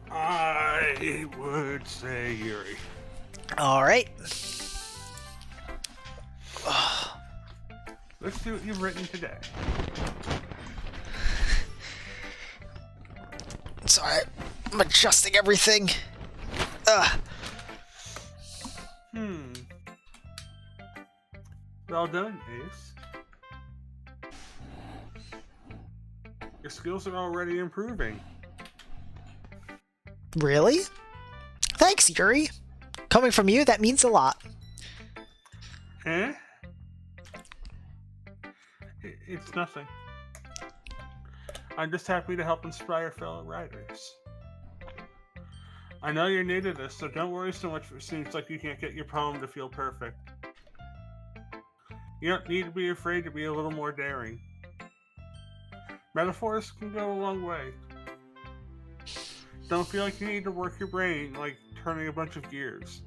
I would say Yuri. Alright. Let's see what you've written today. Sorry, I'm adjusting everything. Well done, Ace. Your skills are already improving. Really? Thanks, Yuri. Coming from you, that means a lot. Eh? It's nothing. I'm just happy to help inspire fellow writers. I know you're new to this, so don't worry so much if it seems like you can't get your poem to feel perfect. You don't need to be afraid to be a little more daring. Metaphors can go a long way. Don't feel like you need to work your brain like turning a bunch of gears.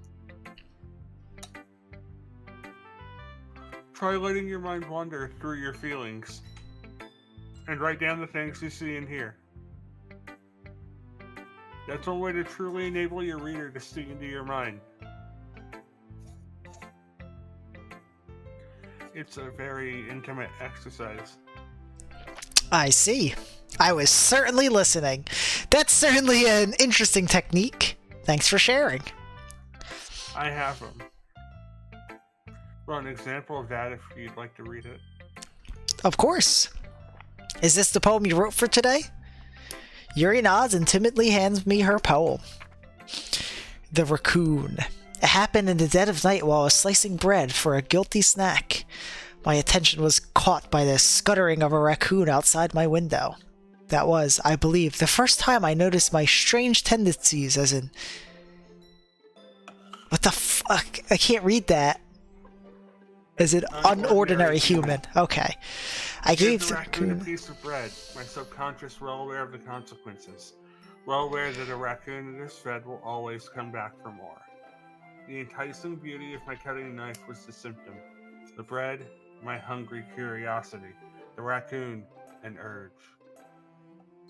Try letting your mind wander through your feelings and write down the things you see and hear. That's one way to truly enable your reader to see into your mind. It's a very intimate exercise. I see. I was certainly listening. That's certainly an interesting technique. Thanks for sharing. I have them. Well, an example of that if you'd like to read it. Of course. Is this the poem you wrote for today? Yuri nods and timidly hands me her poem. The Raccoon. It happened in the dead of night while I was slicing bread for a guilty snack. My attention was caught by the scuttering of a raccoon outside my window. That was, I believe, the first time I noticed my strange tendencies as in... What the fuck? I can't read that. As an unordinary human. Okay. I gave the raccoon a piece of bread. My subconscious well aware of the consequences. Well aware that a raccoon that is fed will always come back for more. The enticing beauty of my cutting knife was the symptom. The bread, my hungry curiosity. The raccoon, an urge.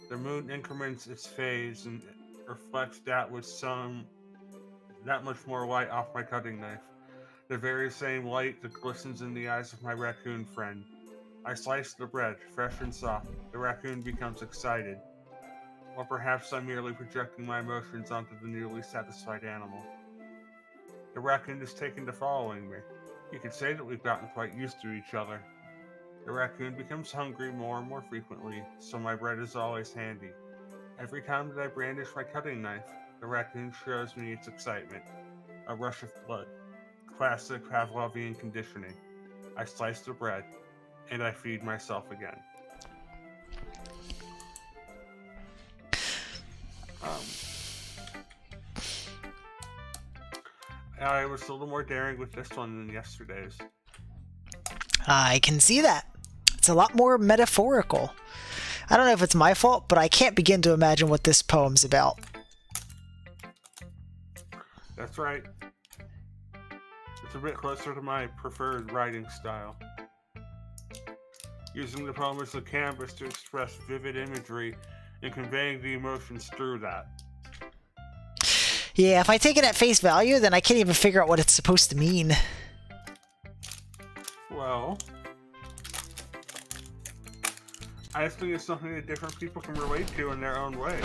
The moon increments its phase and reflects that with that much more light off my cutting knife. the very same light that glistens in the eyes of my raccoon friend. I slice the bread, fresh and soft. The raccoon becomes excited. Or perhaps I'm merely projecting my emotions onto the newly satisfied animal. The raccoon is taken to following me. You could say that we've gotten quite used to each other. The raccoon becomes hungry more and more frequently, so my bread is always handy. Every time that I brandish my cutting knife, the raccoon shows me its excitement. A rush of blood. Classic Pavlovian conditioning. I slice the bread, and I feed myself again. I was a little more daring with this one than yesterday's. I can see that. It's a lot more metaphorical. I don't know if it's my fault, but I can't begin to imagine what this poem's about. That's right. It's a bit closer to my preferred writing style. Using the poem as a canvas to express vivid imagery and conveying the emotions through that. Yeah, if I take it at face value, then I can't even figure out what it's supposed to mean. Well, I just think it's something that different people can relate to in their own way.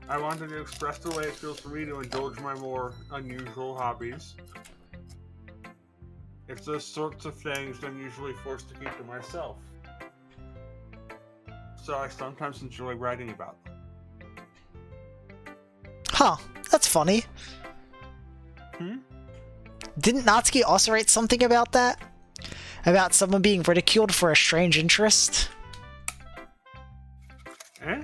I wanted to express the way it feels for me to indulge my more unusual hobbies. It's those sorts of things I'm usually forced to keep to myself. So I sometimes enjoy writing about them. Huh, that's funny. Didn't Natsuki also write something about that? About someone being ridiculed for a strange interest? Eh?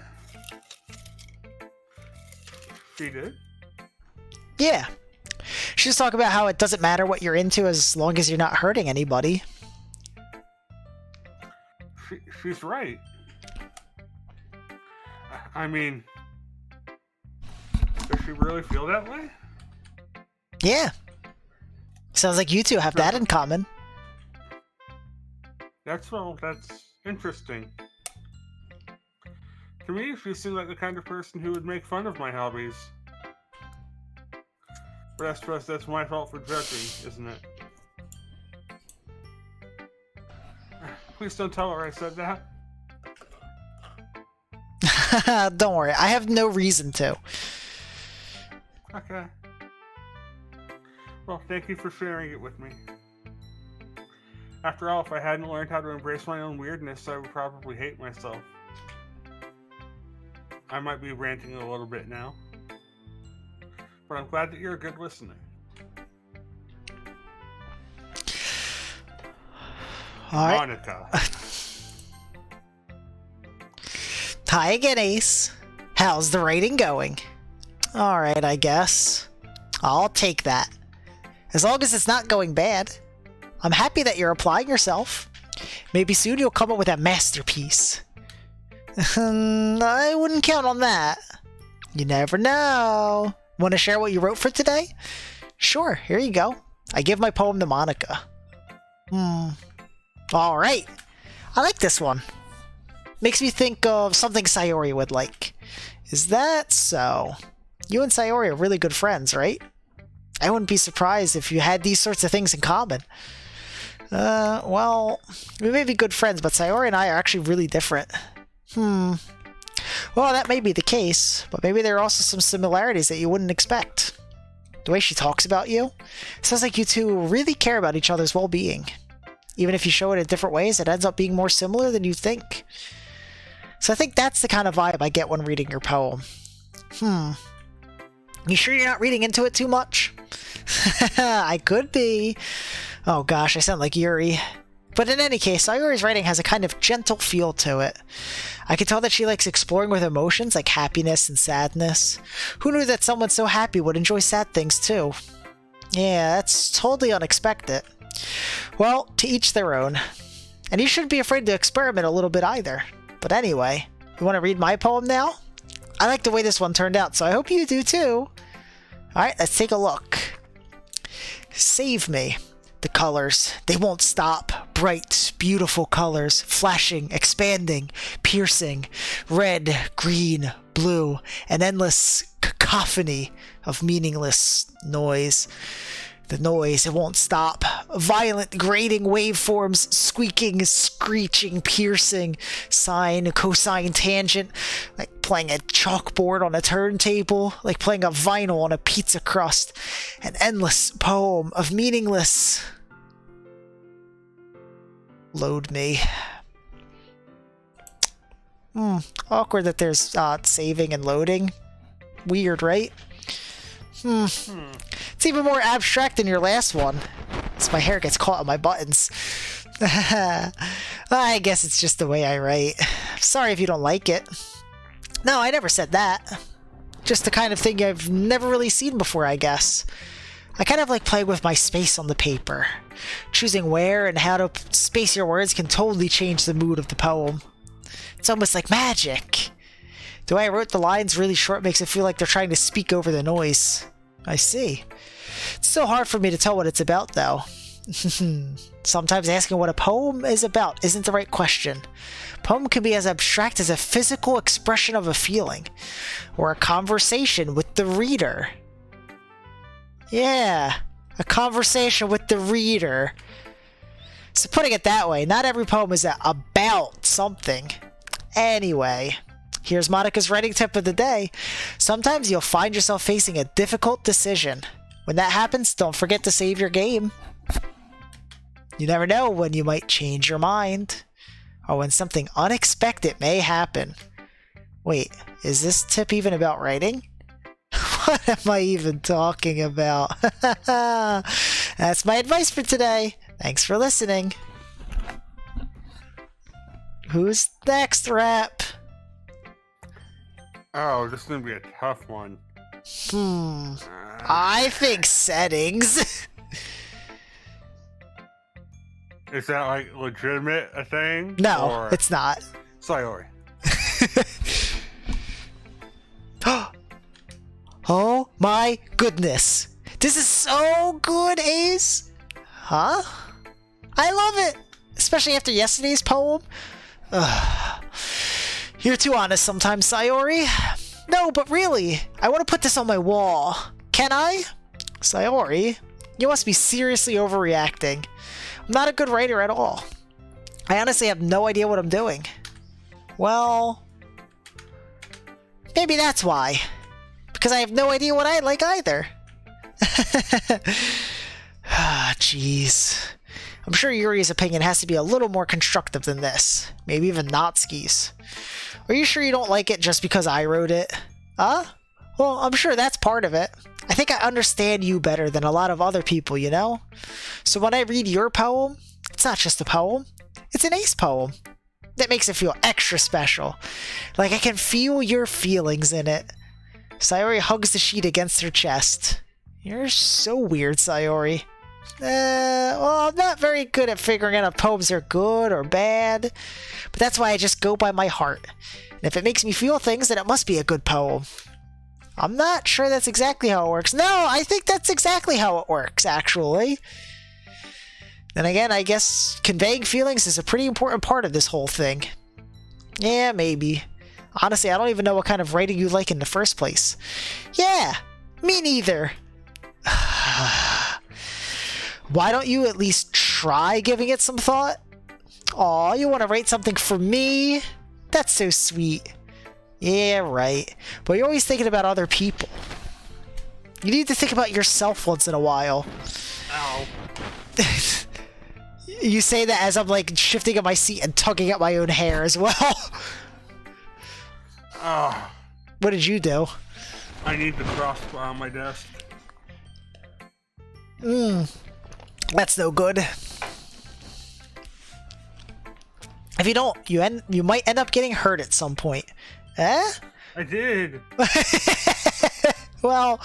She did? Yeah. She just talked about how it doesn't matter what you're into as long as you're not hurting anybody. She's right. I mean, does she really feel that way? Yeah. Sounds like you two have that in common. That's interesting. To me, she seemed like the kind of person who would make fun of my hobbies. But I suppose that's my fault for judging, isn't it? Please don't tell her I said that. Don't worry, I have no reason to. Okay. Well, thank you for sharing it with me. After all, if I hadn't learned how to embrace my own weirdness, I would probably hate myself. I might be ranting a little bit now. But I'm glad that you're a good listener. Alright. Monica. Hi again, Ace. How's the rating going? Alright, I guess. I'll take that. As long as it's not going bad. I'm happy that you're applying yourself. Maybe soon you'll come up with a masterpiece. I wouldn't count on that. You never know. Want to share what you wrote for today? Sure, here you go. I give my poem to Monica. Alright. I like this one. Makes me think of something Sayori would like. Is that so? You and Sayori are really good friends, right? I wouldn't be surprised if you had these sorts of things in common. Well, we may be good friends, but Sayori and I are actually really different. Well, that may be the case, but maybe there are also some similarities that you wouldn't expect. The way she talks about you, sounds like you two really care about each other's well-being. Even if you show it in different ways, it ends up being more similar than you think. So I think that's the kind of vibe I get when reading your poem. You sure you're not reading into it too much? I could be. Oh gosh, I sound like Yuri. But in any case, Sayori's writing has a kind of gentle feel to it. I can tell that she likes exploring with emotions like happiness and sadness. Who knew that someone so happy would enjoy sad things too? Yeah, that's totally unexpected. Well, to each their own. And you shouldn't be afraid to experiment a little bit either. But anyway, you want to read my poem now? I like the way this one turned out, so I hope you do too. Alright, let's take a look. Save me. The colors, they won't stop. bright, beautiful colors, flashing, expanding, piercing, red, green, blue, an endless cacophony of meaningless noise. The noise, it won't stop. Violent, grating waveforms, squeaking, screeching, piercing, sine, cosine, tangent, like playing a chalkboard on a turntable, like playing a vinyl on a pizza crust. An endless poem of meaningless... Load me. Awkward that there's saving and loading. Weird, right? It's even more abstract than your last one. As my hair gets caught on my buttons. I guess it's just the way I write. Sorry if you don't like it. No, I never said that. Just the kind of thing I've never really seen before, I guess. I kind of like playing with my space on the paper. Choosing where and how to space your words can totally change the mood of the poem. It's almost like magic. The way I wrote the lines really short makes it feel like they're trying to speak over the noise. I see. It's so hard for me to tell what it's about, though. Sometimes asking what a poem is about isn't the right question. Poem can be as abstract as a physical expression of a feeling, or a conversation with the reader. Yeah, a conversation with the reader. So putting it that way, not every poem is about something. Anyway, here's Monica's writing tip of the day. Sometimes you'll find yourself facing a difficult decision. When that happens, don't forget to save your game. You never know when you might change your mind, or when something unexpected may happen. Wait, is this tip even about writing? What am I even talking about? That's my advice for today. Thanks for listening. Who's next, Rap? Oh, this is gonna be a tough one. I think settings. Is that like legitimate a thing? No, or... it's not. Sayori. Oh my goodness. This is so good, Ace. Huh? I love it. Especially after yesterday's poem. You're too honest sometimes, Sayori. No, but really, I want to put this on my wall. Can I? Sayori, you must be seriously overreacting. I'm not a good writer at all. I honestly have no idea what I'm doing. Well, maybe that's why. Because I have no idea what I like either. Jeez. I'm sure Yuri's opinion has to be a little more constructive than this. Maybe even Natsuki's. Are you sure you don't like it just because I wrote it? Huh? Well, I'm sure that's part of it. I think I understand you better than a lot of other people, you know? So when I read your poem, it's not just a poem. It's an Ace poem. That makes it feel extra special. Like I can feel your feelings in it. Sayori hugs the sheet against her chest. You're so weird, Sayori. Well, I'm not very good at figuring out if poems are good or bad, but that's why I just go by my heart. And if it makes me feel things, then it must be a good poem. I'm not sure that's exactly how it works. No, I think that's exactly how it works, actually. Then again, I guess conveying feelings is a pretty important part of this whole thing. Yeah, maybe. Honestly, I don't even know what kind of writing you like in the first place. Yeah, me neither. Why don't you at least try giving it some thought? Aw, you want to write something for me? That's so sweet. Yeah, right. But you're always thinking about other people. You need to think about yourself once in a while. Ow. You say that as I'm like shifting in my seat and tugging at my own hair as well. Oh, What did you do? I need the crossbar on my desk. That's no good. If you don't, you might end up getting hurt at some point. Eh? I did. Well,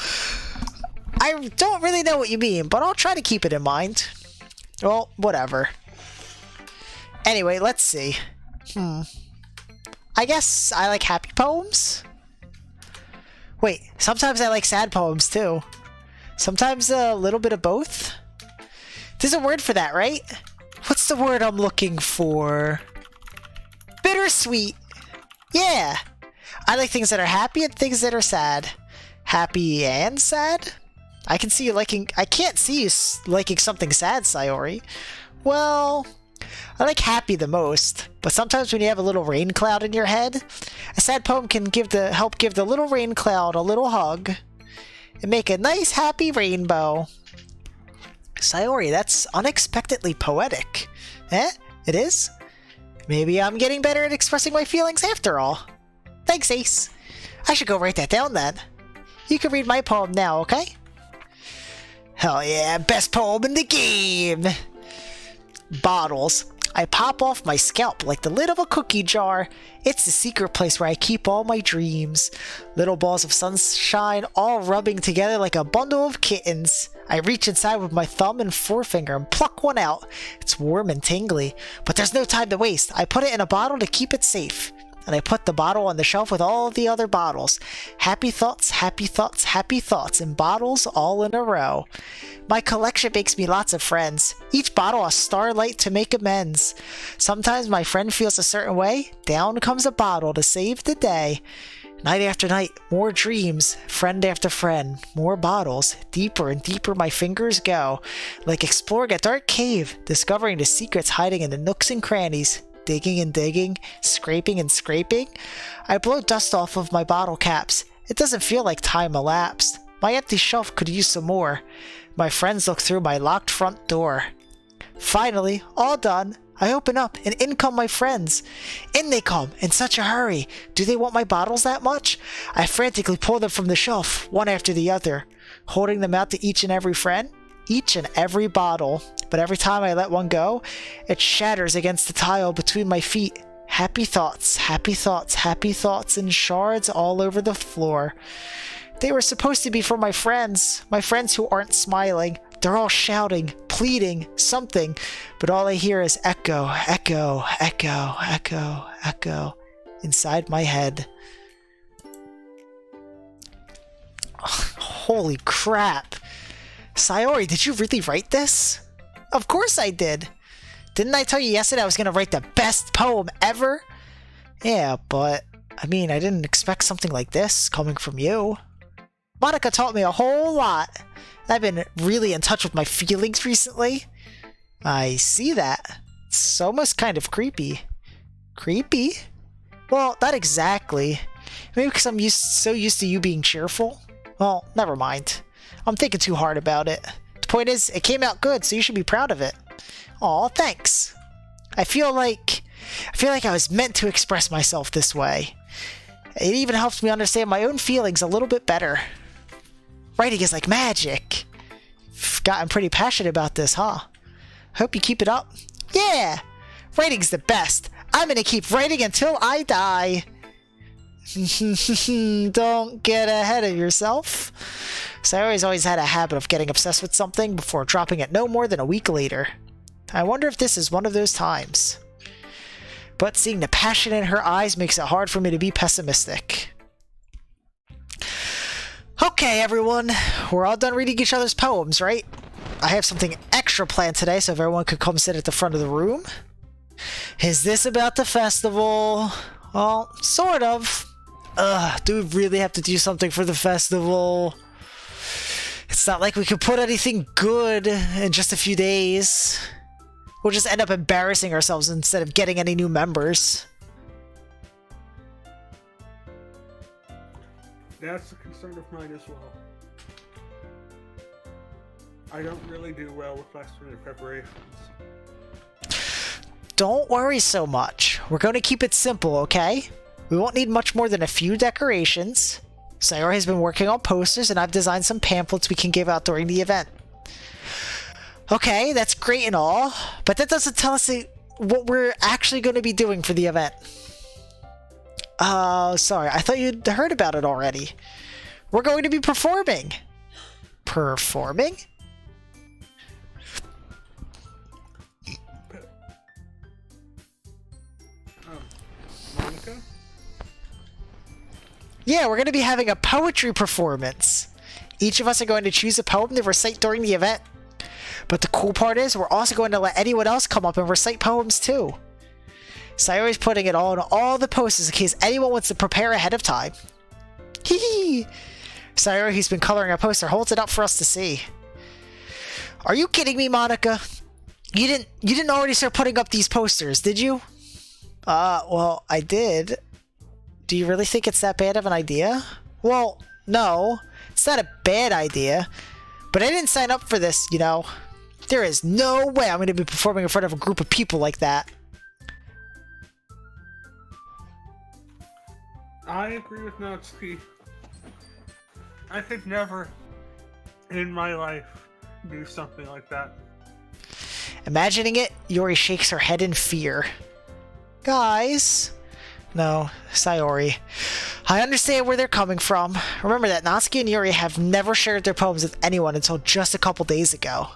I don't really know what you mean, but I'll try to keep it in mind. Well, whatever. Anyway, let's see. I guess I like happy poems? Wait, sometimes I like sad poems too. Sometimes a little bit of both? There's a word for that, right? What's the word I'm looking for? Bittersweet. Yeah. I like things that are happy and things that are sad. Happy and sad? I can see you liking... I can't see you liking something sad, Sayori. Well, I like happy the most, but sometimes when you have a little rain cloud in your head, a sad poem can help give the little rain cloud a little hug and make a nice happy rainbow. Sayori, that's unexpectedly poetic. Eh? It is? Maybe I'm getting better at expressing my feelings after all. Thanks, Ace. I should go write that down then. You can read my poem now, okay? Hell yeah, best poem in the game! Bottles. I pop off my scalp like the lid of a cookie jar. It's the secret place where I keep all my dreams. Little balls of sunshine all rubbing together like a bundle of kittens. I reach inside with my thumb and forefinger and pluck one out. It's warm and tingly, but there's no time to waste. I put it in a bottle to keep it safe. And I put the bottle on the shelf with all the other bottles. Happy thoughts, happy thoughts, happy thoughts, and bottles all in a row. My collection makes me lots of friends. Each bottle a starlight to make amends. Sometimes my friend feels a certain way. Down comes a bottle to save the day. Night after night, more dreams, friend after friend, more bottles. Deeper and deeper my fingers go, like exploring a dark cave, discovering the secrets hiding in the nooks and crannies. Digging and digging, scraping and scraping. I blow dust off of my bottle caps. It doesn't feel like time elapsed. My empty shelf could use some more. My friends look through my locked front door. Finally, all done. I open up and in come my friends. In they come, in such a hurry. Do they want my bottles that much? I frantically pull them from the shelf, one after the other, holding them out to each and every friend. Each and every bottle, but every time I let one go, it shatters against the tile between my feet. Happy thoughts, happy thoughts, happy thoughts, and shards all over the floor. They were supposed to be for my friends who aren't smiling. They're all shouting, pleading, something, but all I hear is echo, echo, echo, echo, echo inside my head. Holy crap. Sayori, did you really write this? Of course I did. Didn't I tell you yesterday I was going to write the best poem ever? Yeah, but, I mean, I didn't expect something like this coming from you. Monica taught me a whole lot. I've been really in touch with my feelings recently. I see that. It's almost kind of creepy. Creepy? Well, not exactly. Maybe because I'm so used to you being cheerful. Well, never mind. I'm thinking too hard about it. The point is, it came out good, so you should be proud of it. Aw, thanks. I feel like I was meant to express myself this way. It even helps me understand my own feelings a little bit better. Writing is like magic. You've gotten pretty passionate about this, huh? Hope you keep it up. Yeah! Writing's the best. I'm gonna keep writing until I die. Don't get ahead of yourself. Sayori's always had a habit of getting obsessed with something before dropping it no more than a week later. I wonder if this is one of those times. But seeing the passion in her eyes makes it hard for me to be pessimistic. Okay, everyone. We're all done reading each other's poems, right? I have something extra planned today, so if everyone could come sit at the front of the room. Is this about the festival? Well, sort of. Do we really have to do something for the festival? It's not like we could put anything good in just a few days. We'll just end up embarrassing ourselves instead of getting any new members. That's a concern of mine as well. I don't really do well with last-minute preparations. Don't worry so much. We're going to keep it simple, okay? We won't need much more than a few decorations. Sayori has been working on posters, and I've designed some pamphlets we can give out during the event. Okay, that's great and all, but that doesn't tell us what we're actually going to be doing for the event. Sorry, I thought you'd heard about it already. We're going to be performing. Performing? Monica? Yeah, we're going to be having a poetry performance. Each of us are going to choose a poem to recite during the event. But the cool part is we're also going to let anyone else come up and recite poems too. Sayori's putting it all on all the posters in case anyone wants to prepare ahead of time. Hee hee! Sayori, who's been coloring a poster, holds it up for us to see. Are you kidding me, Monica? You didn't already start putting up these posters, did you? Well, I did. Do you really think it's that bad of an idea? Well, no. It's not a bad idea. But I didn't sign up for this, you know. There is no way I'm going to be performing in front of a group of people like that. I agree with Natsuki. I could never, in my life, do something like that. Imagining it, Yuri shakes her head in fear. Guys. No, Sayori. I understand where they're coming from. Remember that Natsuki and Yuri have never shared their poems with anyone until just a couple days ago.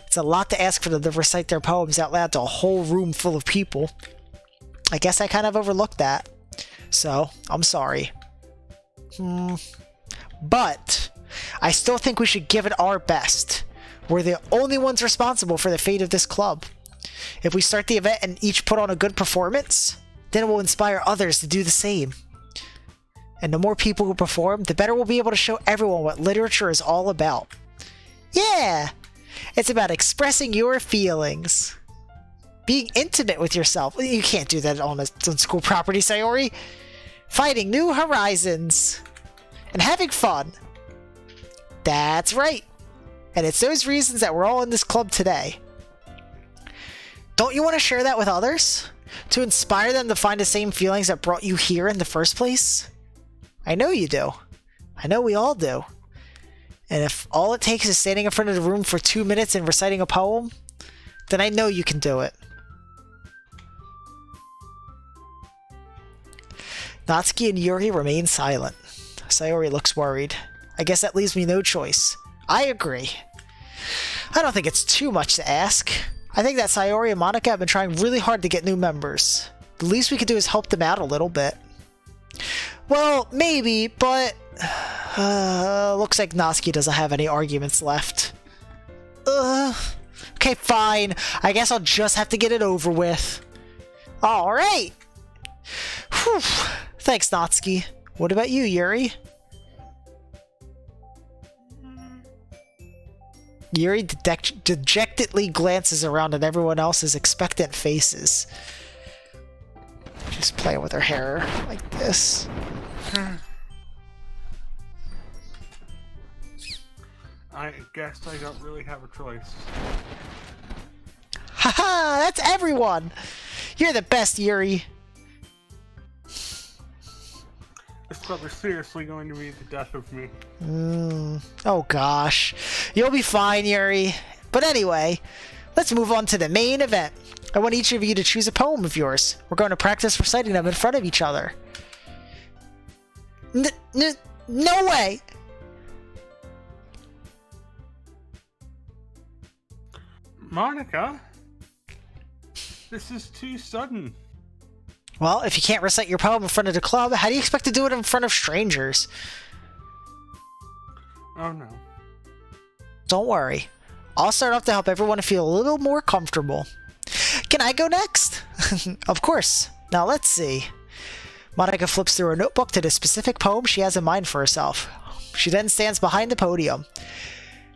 It's a lot to ask for them to recite their poems out loud to a whole room full of people. I guess I kind of overlooked that. So, I'm sorry. But, I still think we should give it our best. We're the only ones responsible for the fate of this club. If we start the event and each put on a good performance, then it will inspire others to do the same. And the more people who perform, the better we'll be able to show everyone what literature is all about. Yeah! It's about expressing your feelings. Being intimate with yourself. You can't do that on school property, Sayori. Fighting new horizons. And having fun. That's right. And it's those reasons that we're all in this club today. Don't you want to share that with others? To inspire them to find the same feelings that brought you here in the first place? I know you do. I know we all do. And if all it takes is standing in front of the room for 2 minutes and reciting a poem, then I know you can do it. Natsuki and Yuri remain silent. Sayori looks worried. I guess that leaves me no choice. I agree. I don't think it's too much to ask. I think that Sayori and Monica have been trying really hard to get new members. The least we could do is help them out a little bit. Well, maybe, but... looks like Natsuki doesn't have any arguments left. Okay, fine. I guess I'll just have to get it over with. Alright! Whew. Thanks, Natsuki. What about you, Yuri? Yuri dejectedly glances around at everyone else's expectant faces. She's playing with her hair like this. I guess I don't really have a choice. Haha, that's everyone! You're the best, Yuri. This club is seriously going to be the death of me. Oh gosh. You'll be fine, Yuri. But anyway, let's move on to the main event. I want each of you to choose a poem of yours. We're going to practice reciting them in front of each other. No way! Monica? This is too sudden. Well, if you can't recite your poem in front of the club, how do you expect to do it in front of strangers? Oh no. Don't worry. I'll start off to help everyone feel a little more comfortable. Can I go next? Of course. Now let's see. Monica flips through her notebook to the specific poem she has in mind for herself. She then stands behind the podium.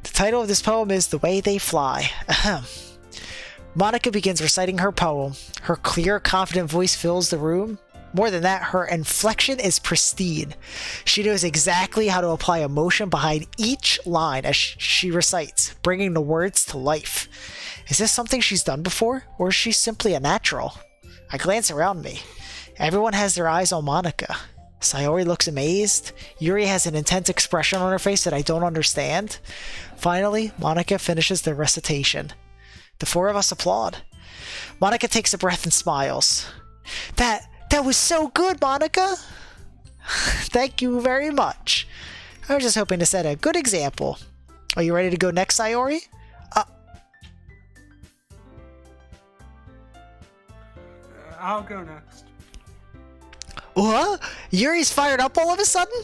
The title of this poem is The Way They Fly. Ahem. Monica begins reciting her poem. Her clear, confident voice fills the room. More than that, her inflection is pristine. She knows exactly how to apply emotion behind each line as she recites, bringing the words to life. Is this something she's done before, or is she simply a natural? I glance around me. Everyone has their eyes on Monica. Sayori looks amazed. Yuri has an intense expression on her face that I don't understand. Finally, Monica finishes the recitation. The four of us applaud. Monica takes a breath and smiles. That was so good, Monica! Thank you very much. I was just hoping to set a good example. Are you ready to go next, Sayori? I'll go next. What? Yuri's fired up all of a sudden?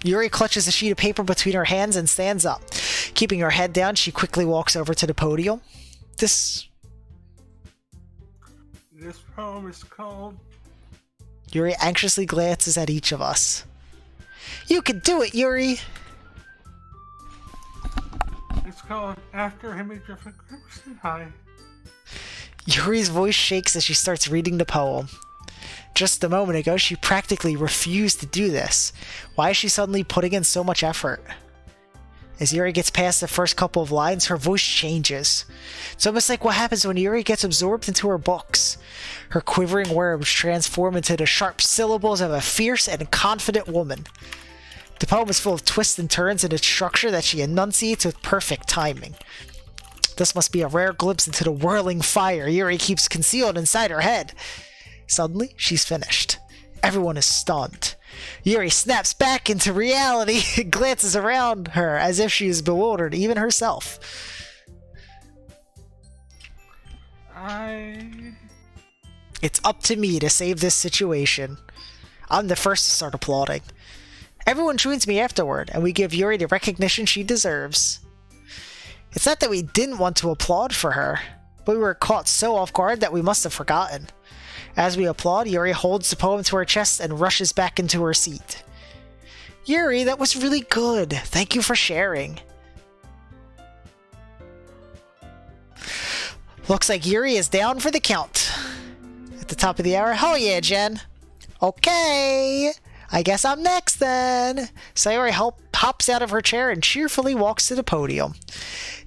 Yuri clutches a sheet of paper between her hands and stands up. Keeping her head down, she quickly walks over to the podium. This poem is called... Yuri anxiously glances at each of us. You can do it, Yuri! It's called After Image of a Crimson High. Yuri's voice shakes as she starts reading the poem. Just a moment ago, she practically refused to do this. Why is she suddenly putting in so much effort? As Yuri gets past the first couple of lines, her voice changes. It's almost like what happens when Yuri gets absorbed into her books. Her quivering words transform into the sharp syllables of a fierce and confident woman. The poem is full of twists and turns in its structure that she enunciates with perfect timing. This must be a rare glimpse into the whirling fire Yuri keeps concealed inside her head. Suddenly, she's finished. Everyone is stunned. Yuri snaps back into reality and glances around her as if she is bewildered, even herself. It's up to me to save this situation. I'm the first to start applauding. Everyone joins me afterward, and we give Yuri the recognition she deserves. It's not that we didn't want to applaud for her, but we were caught so off guard that we must have forgotten. As we applaud, Yuri holds the poem to her chest and rushes back into her seat. Yuri, that was really good. Thank you for sharing. Looks like Yuri is down for the count. At the top of the hour, oh yeah, Jen. Okay, I guess I'm next then. Sayori hops out of her chair and cheerfully walks to the podium.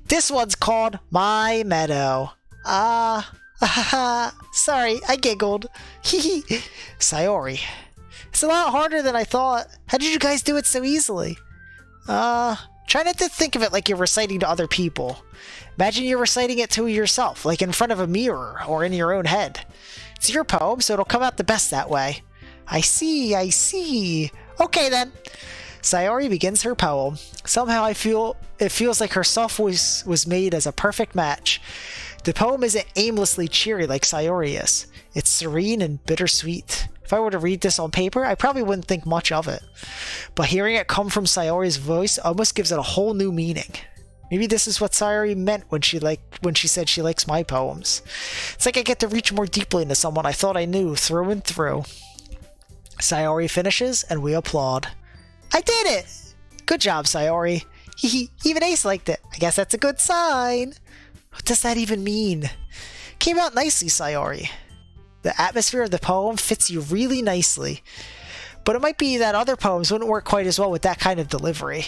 This one's called My Meadow. Sorry, I giggled. Sayori. It's a lot harder than I thought. How did you guys do it so easily? Try not to think of it like you're reciting to other people. Imagine you're reciting it to yourself, like in front of a mirror or in your own head. It's your poem, so it'll come out the best that way. I see. Okay then. Sayori begins her poem. Somehow it feels like her soft voice was made as a perfect match. The poem isn't aimlessly cheery like Sayori is. It's serene and bittersweet. If I were to read this on paper, I probably wouldn't think much of it. But hearing it come from Sayori's voice almost gives it a whole new meaning. Maybe this is what Sayori meant when she said she likes my poems. It's like I get to reach more deeply into someone I thought I knew through and through. Sayori finishes, and we applaud. I did it! Good job, Sayori. Even Ace liked it. I guess that's a good sign. What does that even mean? Came out nicely, Sayori. The atmosphere of the poem fits you really nicely. But it might be that other poems wouldn't work quite as well with that kind of delivery.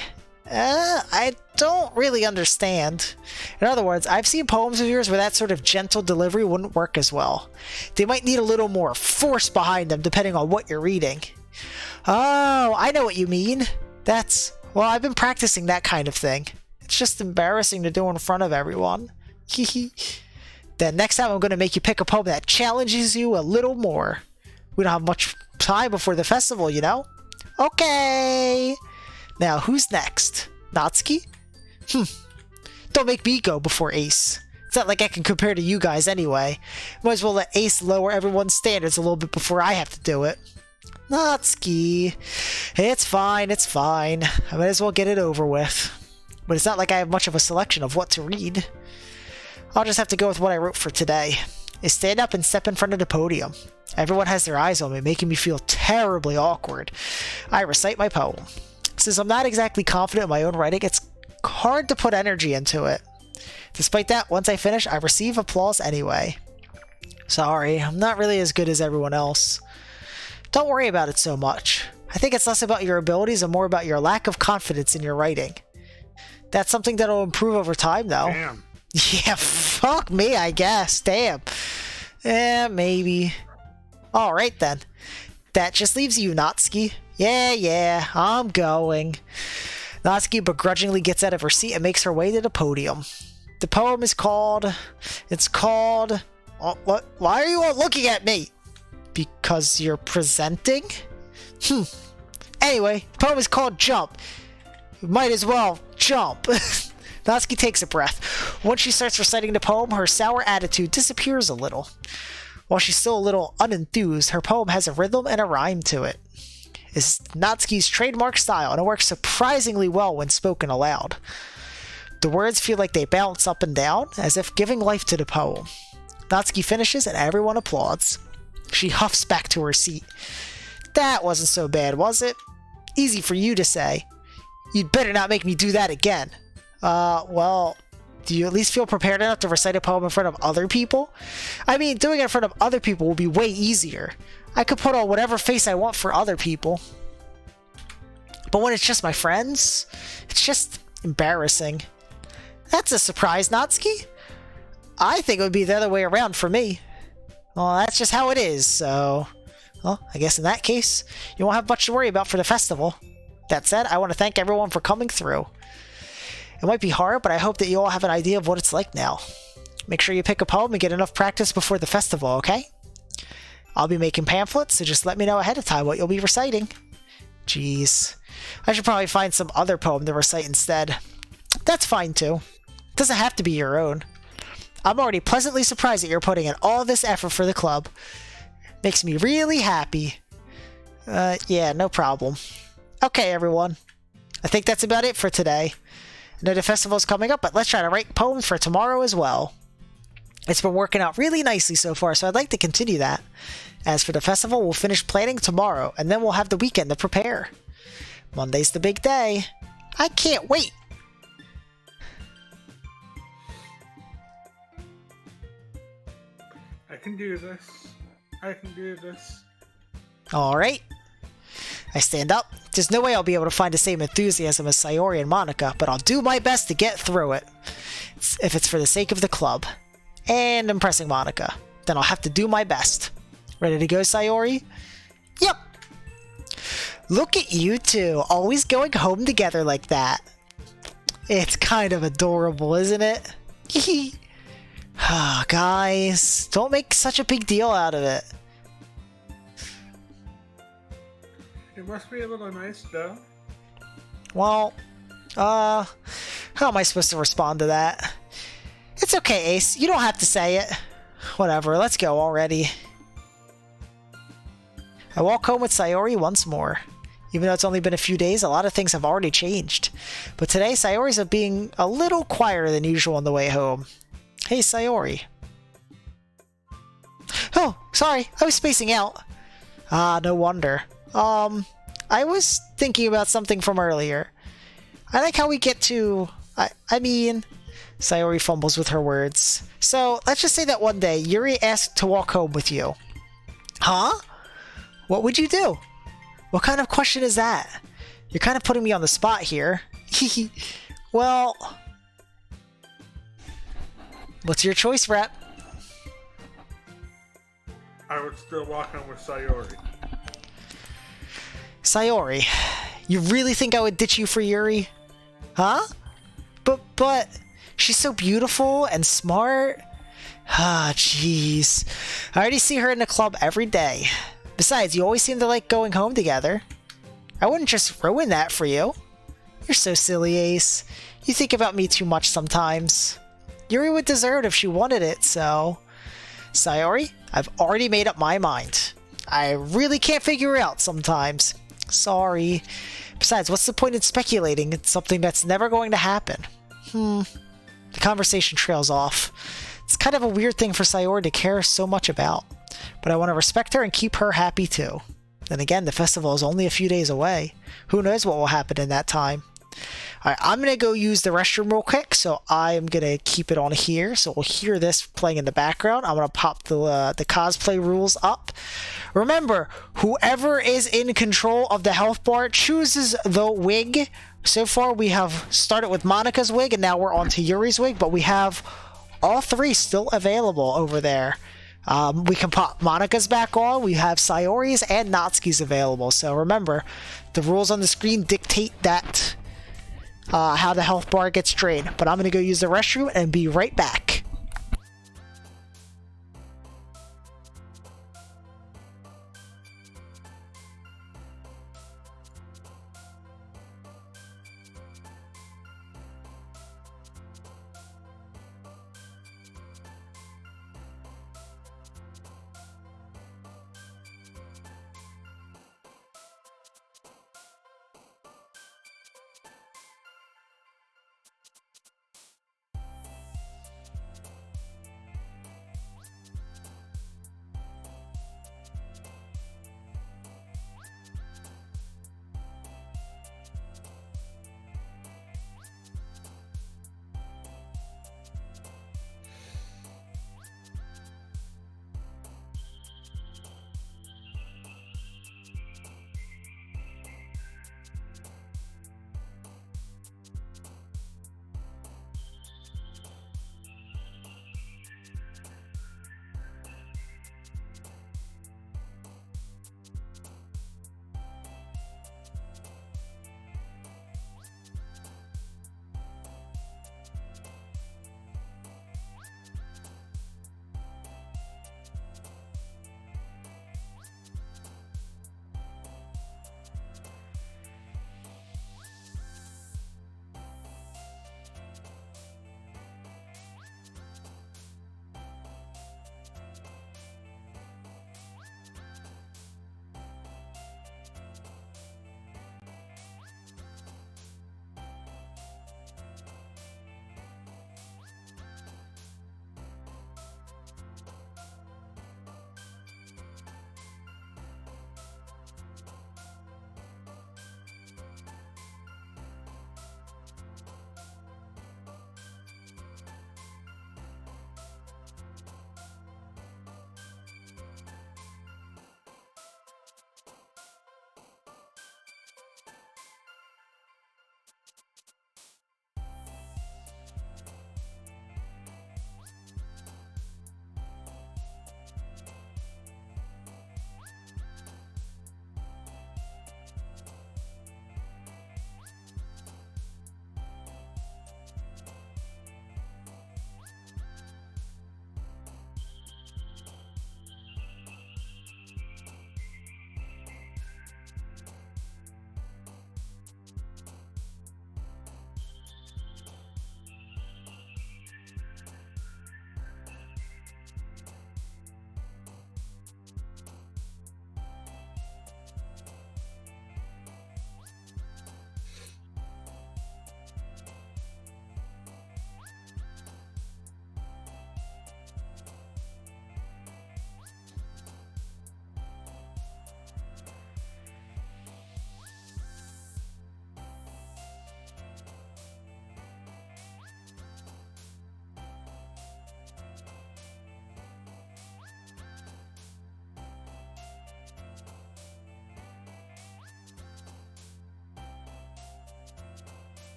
I don't really understand. In other words, I've seen poems of yours where that sort of gentle delivery wouldn't work as well. They might need a little more force behind them depending on what you're reading. Oh, I know what you mean. Well, I've been practicing that kind of thing. It's just embarrassing to do in front of everyone. Then next time I'm going to make you pick a poem that challenges you a little more. We don't have much time before the festival, you know? Okay. Now, who's next? Natsuki? Don't make me go before Ace. It's not like I can compare to you guys anyway. Might as well let Ace lower everyone's standards a little bit before I have to do it. Natsuki. It's fine. I might as well get it over with. But it's not like I have much of a selection of what to read. I'll just have to go with what I wrote for today. Is stand up and step in front of the podium. Everyone has their eyes on me, making me feel terribly awkward. I recite my poem. Since I'm not exactly confident in my own writing, it's hard to put energy into it. Despite that, once I finish, I receive applause anyway. Sorry, I'm not really as good as everyone else. Don't worry about it so much. I think it's less about your abilities and more about your lack of confidence in your writing. That's something that'll improve over time, though. Damn. Yeah, fuck me, I guess. Damn. Maybe. Alright then. That just leaves you, Natsuki. Yeah, I'm going. Natsuki begrudgingly gets out of her seat and makes her way to the podium. The poem is called... what? Why are you all looking at me? Because you're presenting? Anyway, the poem is called Jump. You might as well jump. Natsuki takes a breath. Once she starts reciting the poem, her sour attitude disappears a little. While she's still a little unenthused, her poem has a rhythm and a rhyme to it. is Natsuki's trademark style, and it works surprisingly well when spoken aloud. The words feel like they bounce up and down, as if giving life to the poem. Natsuki finishes and everyone applauds. She huffs back to her seat. That wasn't so bad, was it? Easy for you to say. You'd better not make me do that again. Well, do you at least feel prepared enough to recite a poem in front of other people? I mean, doing it in front of other people will be way easier. I could put on whatever face I want for other people. But when it's just my friends, it's just embarrassing. That's a surprise, Natsuki. I think it would be the other way around for me. Well, that's just how it is, so... Well, I guess in that case, you won't have much to worry about for the festival. That said, I want to thank everyone for coming through. It might be hard, but I hope that you all have an idea of what it's like now. Make sure you pick a poem and get enough practice before the festival, okay? I'll be making pamphlets, so just let me know ahead of time what you'll be reciting. Jeez. I should probably find some other poem to recite instead. That's fine too. It doesn't have to be your own. I'm already pleasantly surprised that you're putting in all this effort for the club. Makes me really happy. Yeah, no problem. Okay, everyone. I think that's about it for today. I know the festival's coming up, but let's try to write poems for tomorrow as well. It's been working out really nicely so far, so I'd like to continue that. As for the festival, we'll finish planning tomorrow, and then we'll have the weekend to prepare. Monday's the big day. I can't wait! I can do this. I can do this. Alright. I stand up. There's no way I'll be able to find the same enthusiasm as Sayori and Monica, but I'll do my best to get through it. If it's for the sake of the club. And impressing Monica. Then I'll have to do my best. Ready to go, Sayori? Yep. Look at you two, always going home together like that. It's kind of adorable, isn't it? Hehe. Guys, don't make such a big deal out of it. It must be a little nice, though. Well, how am I supposed to respond to that? It's okay, Ace. You don't have to say it. Whatever, let's go already. I walk home with Sayori once more. Even though it's only been a few days, a lot of things have already changed. But today, Sayori's being a little quieter than usual on the way home. Hey, Sayori. Oh, sorry, I was spacing out. Ah, no wonder. I was thinking about something from earlier. I like how we get to... I mean... Sayori fumbles with her words. So, let's just say that one day, Yuri asked to walk home with you. Huh? What would you do? What kind of question is that? You're kind of putting me on the spot here. Well... What's your choice, Rep? I would still walk home with Sayori. Sayori, you really think I would ditch you for Yuri? Huh? But, she's so beautiful and smart. Ah, jeez. I already see her in the club every day. Besides, you always seem to like going home together. I wouldn't just ruin that for you. You're so silly, Ace. You think about me too much sometimes. Yuri would deserve it if she wanted it, so... Sayori, I've already made up my mind. I really can't figure it out sometimes. Sorry. Besides, what's the point in speculating? It's something that's never going to happen. The conversation trails off. It's kind of a weird thing for Sayori to care so much about. But I want to respect her and keep her happy too. Then again, the festival is only a few days away. Who knows what will happen in that time. Alright, I'm going to go use the restroom real quick, so I'm going to keep it on here, so we'll hear this playing in the background. I'm going to pop the cosplay rules up. Remember, whoever is in control of the health bar chooses the wig. So far, we have started with Monica's wig, and now we're on to Yuri's wig, but we have all three still available over there. We can pop Monica's back on, we have Sayori's and Natsuki's available, so remember, the rules on the screen dictate that... how the health bar gets drained. But I'm going to go use the restroom and be right back.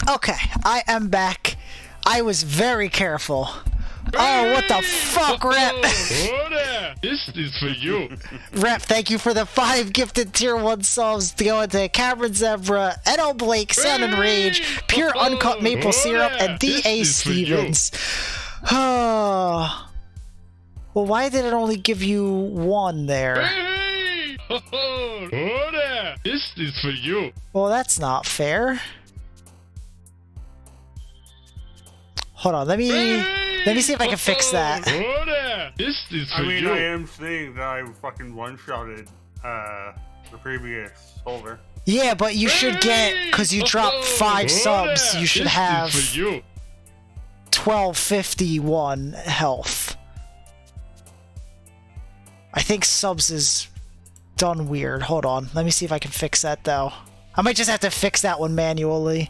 Okay, I am back. I was very careful. Oh, what the fuck, Rep? Oh, there. This is for you. Rep, thank you for the 5 gifted tier 1 subs to go into Cameron Zebra, Edo Blake, Sound and Rage, Pure Uncut Maple Syrup, and D.A. Stevens. Oh. Well, why did it only give you 1 there? Hey! Oh, there. This is for you. Well, that's not fair. Hold on, let me see if I can fix that. Oh, there. This is for I mean, you. I am saying that I fucking one-shotted the previous holder. Yeah, but you should get, because you dropped 5 subs, you should have This is for you. 1251 health. I think subs is done weird. Hold on, let me see if I can fix that though. I might just have to fix that one manually.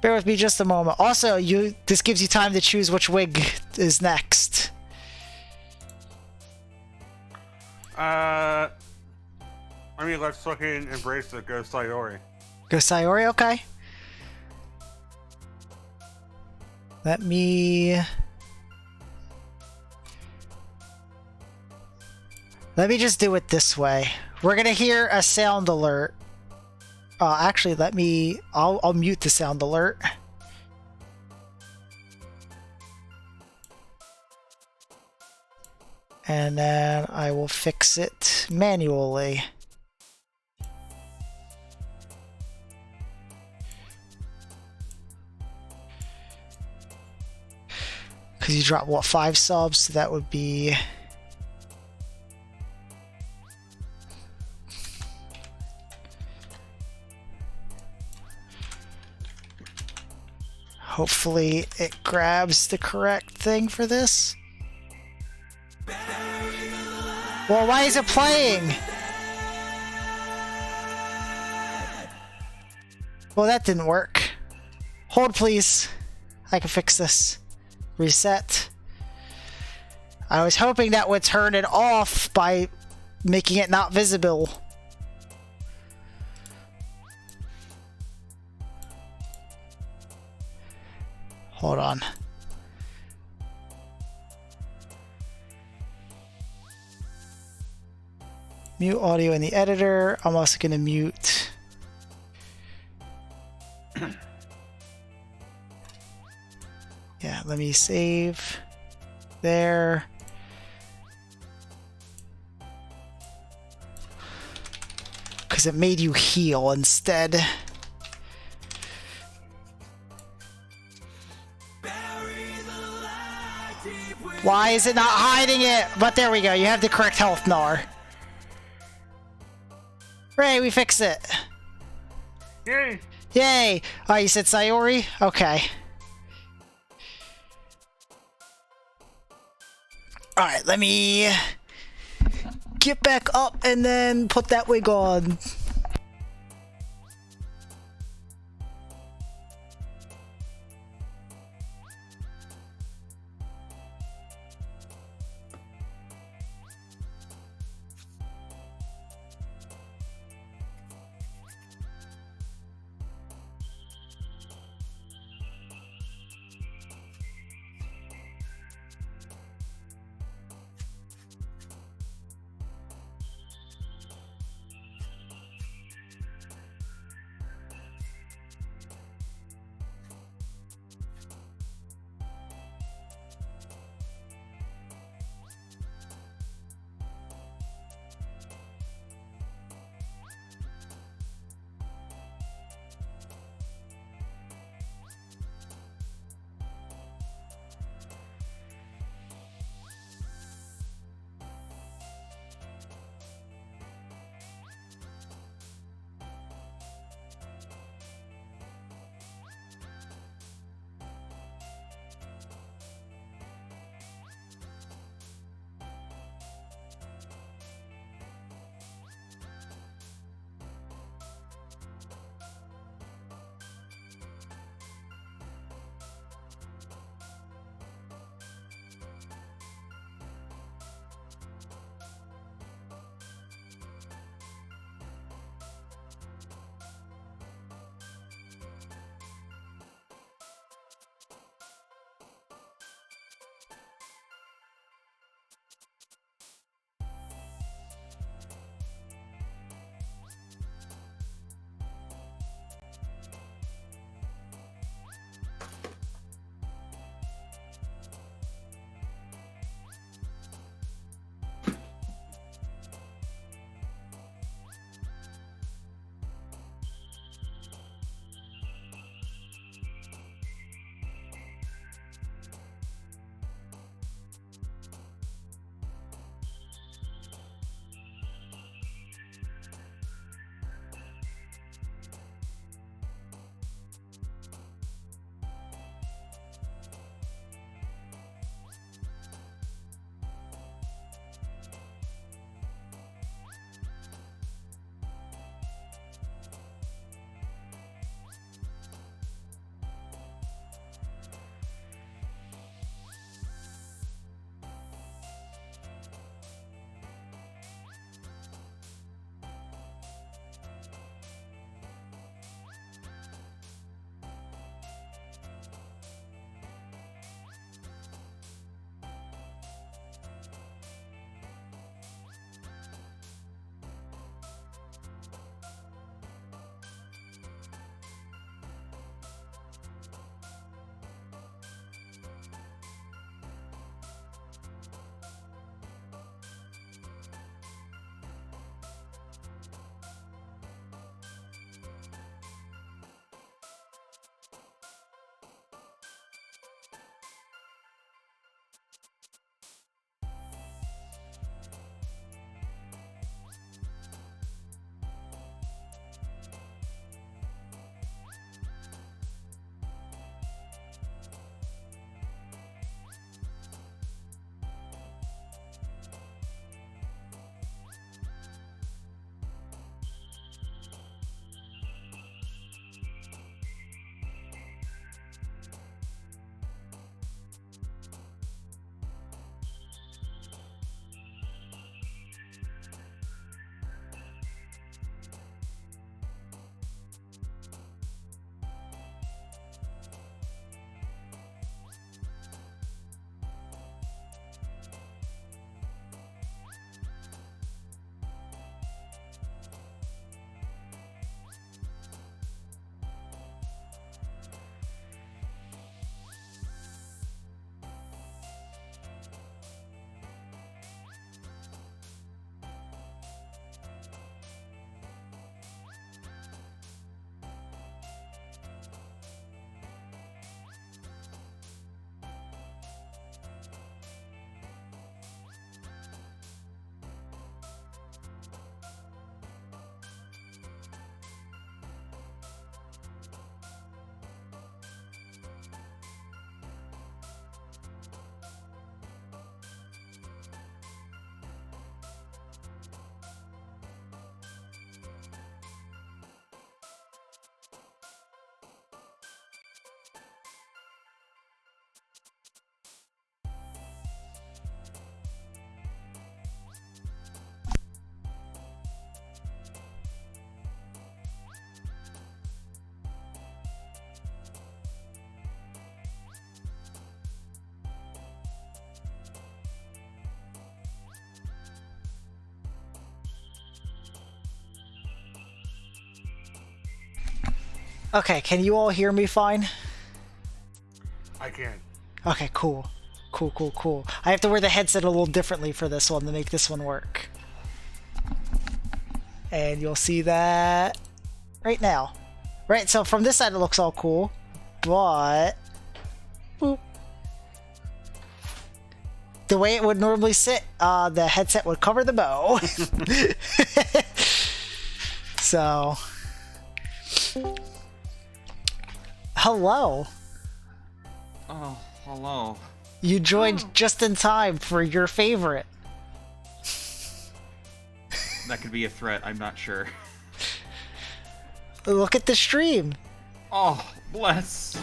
Bear with me just a moment. Also, this gives you time to choose which wig is next. I mean, let's fucking embrace the Go Sayori. Go Sayori, okay. Let me just do it this way. We're gonna hear a sound alert. Actually, I'll mute the sound alert. And then I will fix it manually. Because you dropped, what, 5 subs? So that would be... Hopefully it grabs the correct thing for this. Well, why is it playing? Well, that didn't work. Hold, please. I can fix this. Reset. I was hoping that would turn it off by making it not visible. Hold on. Mute audio in the editor. I'm also going to mute. Yeah, let me save there. Because it made you heal instead. Why is it not hiding it? But there we go. You have the correct health, Nar. Ray, we fixed it. Yay! Yay! Oh, you said Sayori? Okay. Alright, let me get back up and then put that wig on. Okay, can you all hear me fine? I can. Okay, cool. Cool. I have to wear the headset a little differently for this one to make this one work. And you'll see that right now. Right, so from this side it looks all cool, but... Boop. The way it would normally sit, the headset would cover the bow. So... Hello. Oh, hello. You joined just in time for your favorite. That could be a threat, I'm not sure. Look at the stream. Oh, bless.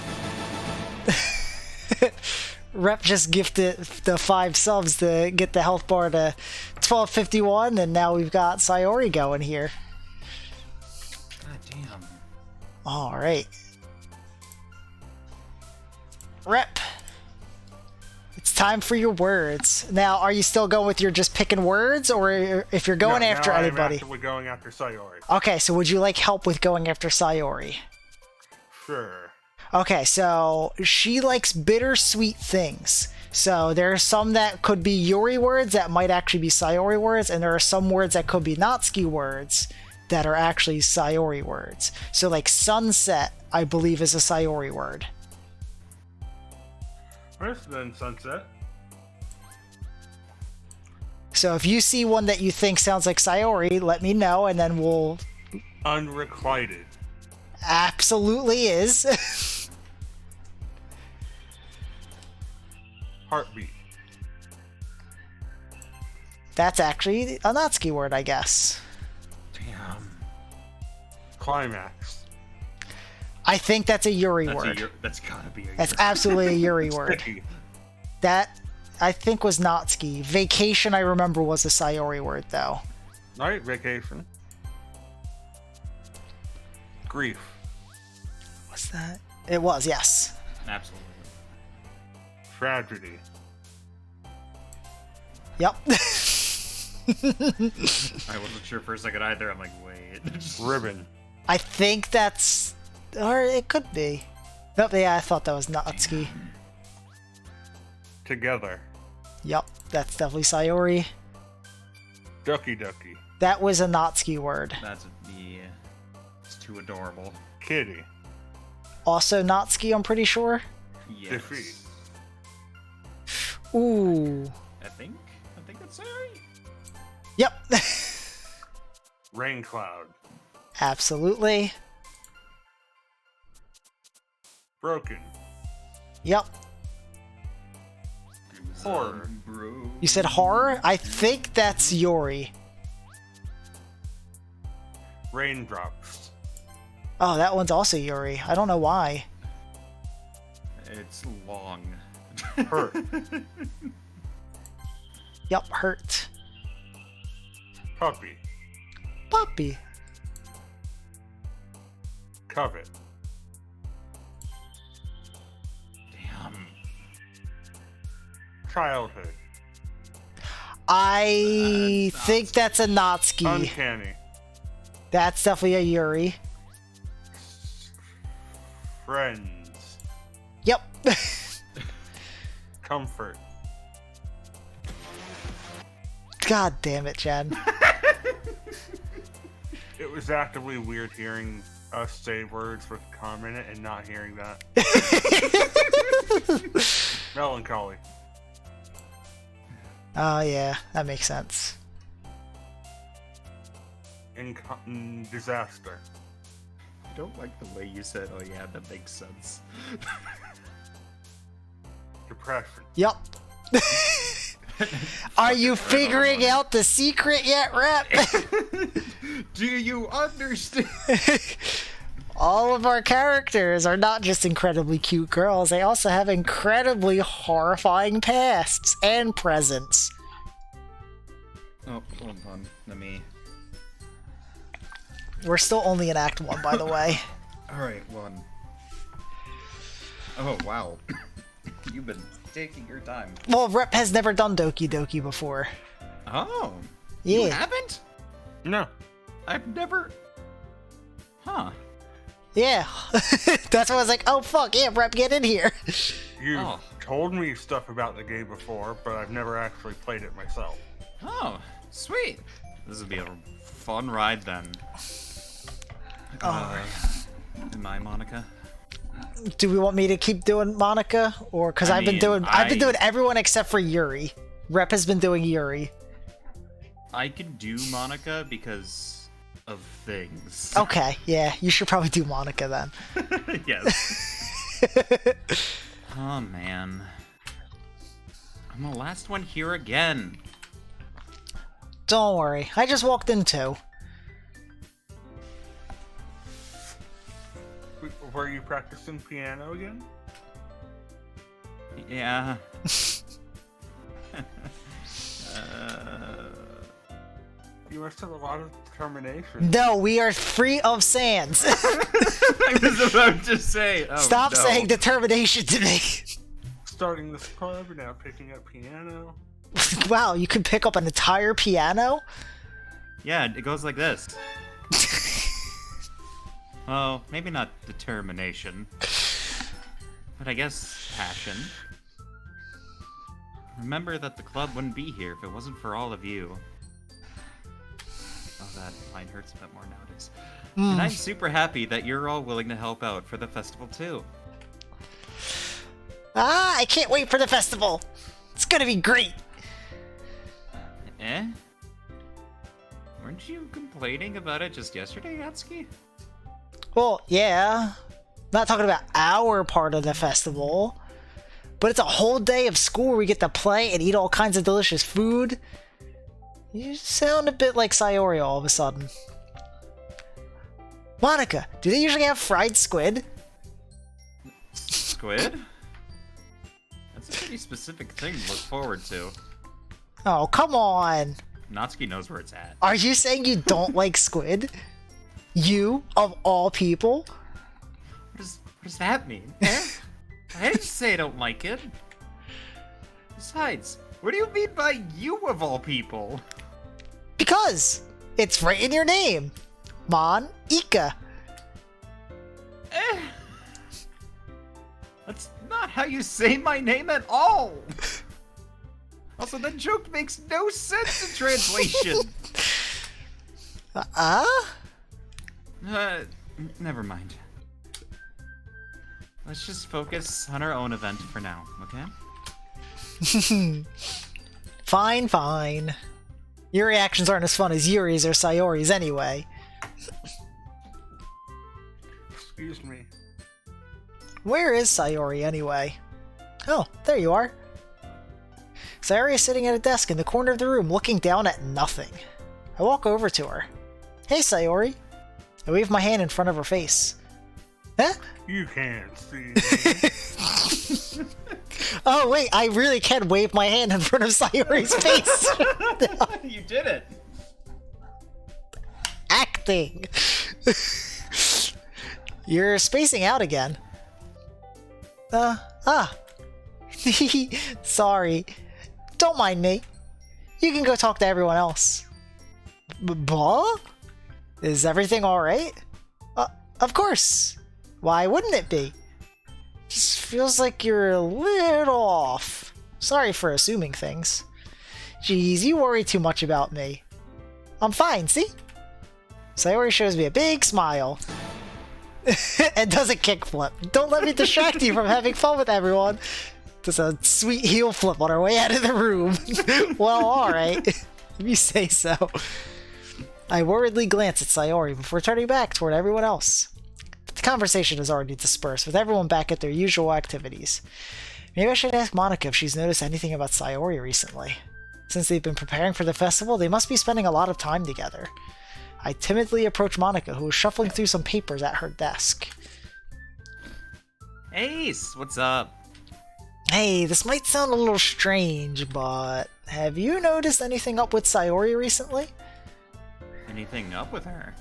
Rep just gifted the 5 subs to get the health bar to 1251, and now we've got Sayori going here. God damn. Alright. Rep. It's time for your words. Now, are you still going with your just picking words, or if you're going after now anybody? I'm actively going after Sayori. Okay, so would you like help with going after Sayori? Sure. Okay, so she likes bittersweet things. So there are some that could be Yuri words that might actually be Sayori words, and there are some words that could be Natsuki words that are actually Sayori words. So like sunset, I believe, is a Sayori word. First, then sunset. So if you see one that you think sounds like Sayori, let me know, and then we'll... Unrequited. Absolutely is. Heartbeat. That's actually a Natsuki word, I guess. Damn. Climax. I think that's a Yuri word. That's gotta be a That's absolutely a Yuri word. Sticky. That, I think, was Natsuki. Vacation, I remember, was a Sayori word, though. Alright, vacation. Grief. What's that? It was, yes. Absolutely. Tragedy. Yep. I wasn't sure for a second either. I'm like, wait. Ribbon. I think that's... Or it could be. Nope, yeah, I thought that was Natsuki. Together. Yep, that's definitely Sayori. Doki Doki. That was a Natsuki word. That's yeah. It's too adorable. Kitty. Also Natsuki, I'm pretty sure. Yes. Defeat. Ooh. I think that's Sayori. Yep. Rain cloud. Absolutely. Broken. Yep. Horror. Bro. You said horror? I think that's Yuri. Raindrops. Oh, that one's also Yuri. I don't know why. It's long. Hurt. Yep, hurt. Puppy. Puppy. Covet. Damn. Childhood. I think that's a Natsuki. Uncanny. That's definitely a Yuri. Friends. Yep. Comfort. God damn it, Jen. It was actively weird hearing us say words with calm in it and not hearing that. Melancholy. Oh, yeah, that makes sense. Disaster. I don't like the way you said, oh yeah, that makes sense. Depression. Yep. Are you figuring out the secret yet, Rep? Do you understand? All of our characters are not just incredibly cute girls, they also have incredibly horrifying pasts and presents. Oh, hold on. Let me... We're still only in Act 1, by the way. Alright, one. Oh, wow. You've been taking your time. Well, Rep has never done Doki Doki before. Oh. Yeah. You haven't? No. I've never... Huh. Yeah. That's why I was like, oh fuck, yeah, Rep, get in here. You've told me stuff about the game before, but I've never actually played it myself. Oh, sweet. This would be a fun ride then. Am I Monica? Do we want me to keep doing Monica? Or, because I've been doing everyone except for Yuri. Rep has been doing Yuri. I could do Monica because of things. Okay, yeah, you should probably do Monica then. Yes. Oh man. I'm the last one here again. Don't worry, I just walked in too. Were you practicing piano again? Yeah. You must have a lot of determination. No, we are free of sands. I was about to say. Oh, Stop no. saying determination to me. Starting this club and now picking up piano. Wow, you can pick up an entire piano? Yeah, it goes like this. Well, maybe not determination, but I guess passion. Remember that the club wouldn't be here if it wasn't for all of you. Oh, that line hurts a bit more nowadays. And I'm super happy that you're all willing to help out for the festival too. Ah, I can't wait for the festival. It's gonna be great. Eh? Weren't you complaining about it just yesterday, Atsuki? Well, yeah. Not talking about our part of the festival. But it's a whole day of school where we get to play and eat all kinds of delicious food. You sound a bit like Sayori all of a sudden. Monica, do they usually have fried squid? Squid? That's a pretty specific thing to look forward to. Oh, come on. Natsuki knows where it's at. Are you saying you don't like squid? You, of all people? What does that mean? Eh? I didn't say I don't like it. Besides, what do you mean by you of all people? Because it's right in your name. Mon-Ika. Eh. That's not how you say my name at all. Also, that joke makes no sense in translation. Never mind. Let's just focus on our own event for now, okay? Fine, fine. Your reactions aren't as fun as Yuri's or Sayori's anyway. Excuse me. Where is Sayori anyway? Oh, there you are. Sayori is sitting at a desk in the corner of the room looking down at nothing. I walk over to her. Hey, Sayori. I wave my hand in front of her face. Huh? You can't see me. Oh, wait, I really can wave my hand in front of Sayori's face. You did it! Acting. You're spacing out again. Sorry. Don't mind me. You can go talk to everyone else. Bah? Is everything alright? Of course. Why wouldn't it be? Just feels like you're a little off. Sorry for assuming things. Jeez, you worry too much about me. I'm fine, see? Sayori shows me a big smile. And does a kickflip. Don't let me distract you from having fun with everyone. Does a sweet heel flip on our way out of the room. Well, alright. If you say so. I worriedly glance at Sayori before turning back toward everyone else. The conversation has already dispersed, with everyone back at their usual activities. Maybe I should ask Monica if she's noticed anything about Sayori recently. Since they've been preparing for the festival, they must be spending a lot of time together. I timidly approach Monica, who is shuffling through some papers at her desk. Ace, what's up? Hey, this might sound a little strange, but have you noticed anything up with Sayori recently? Anything up with her?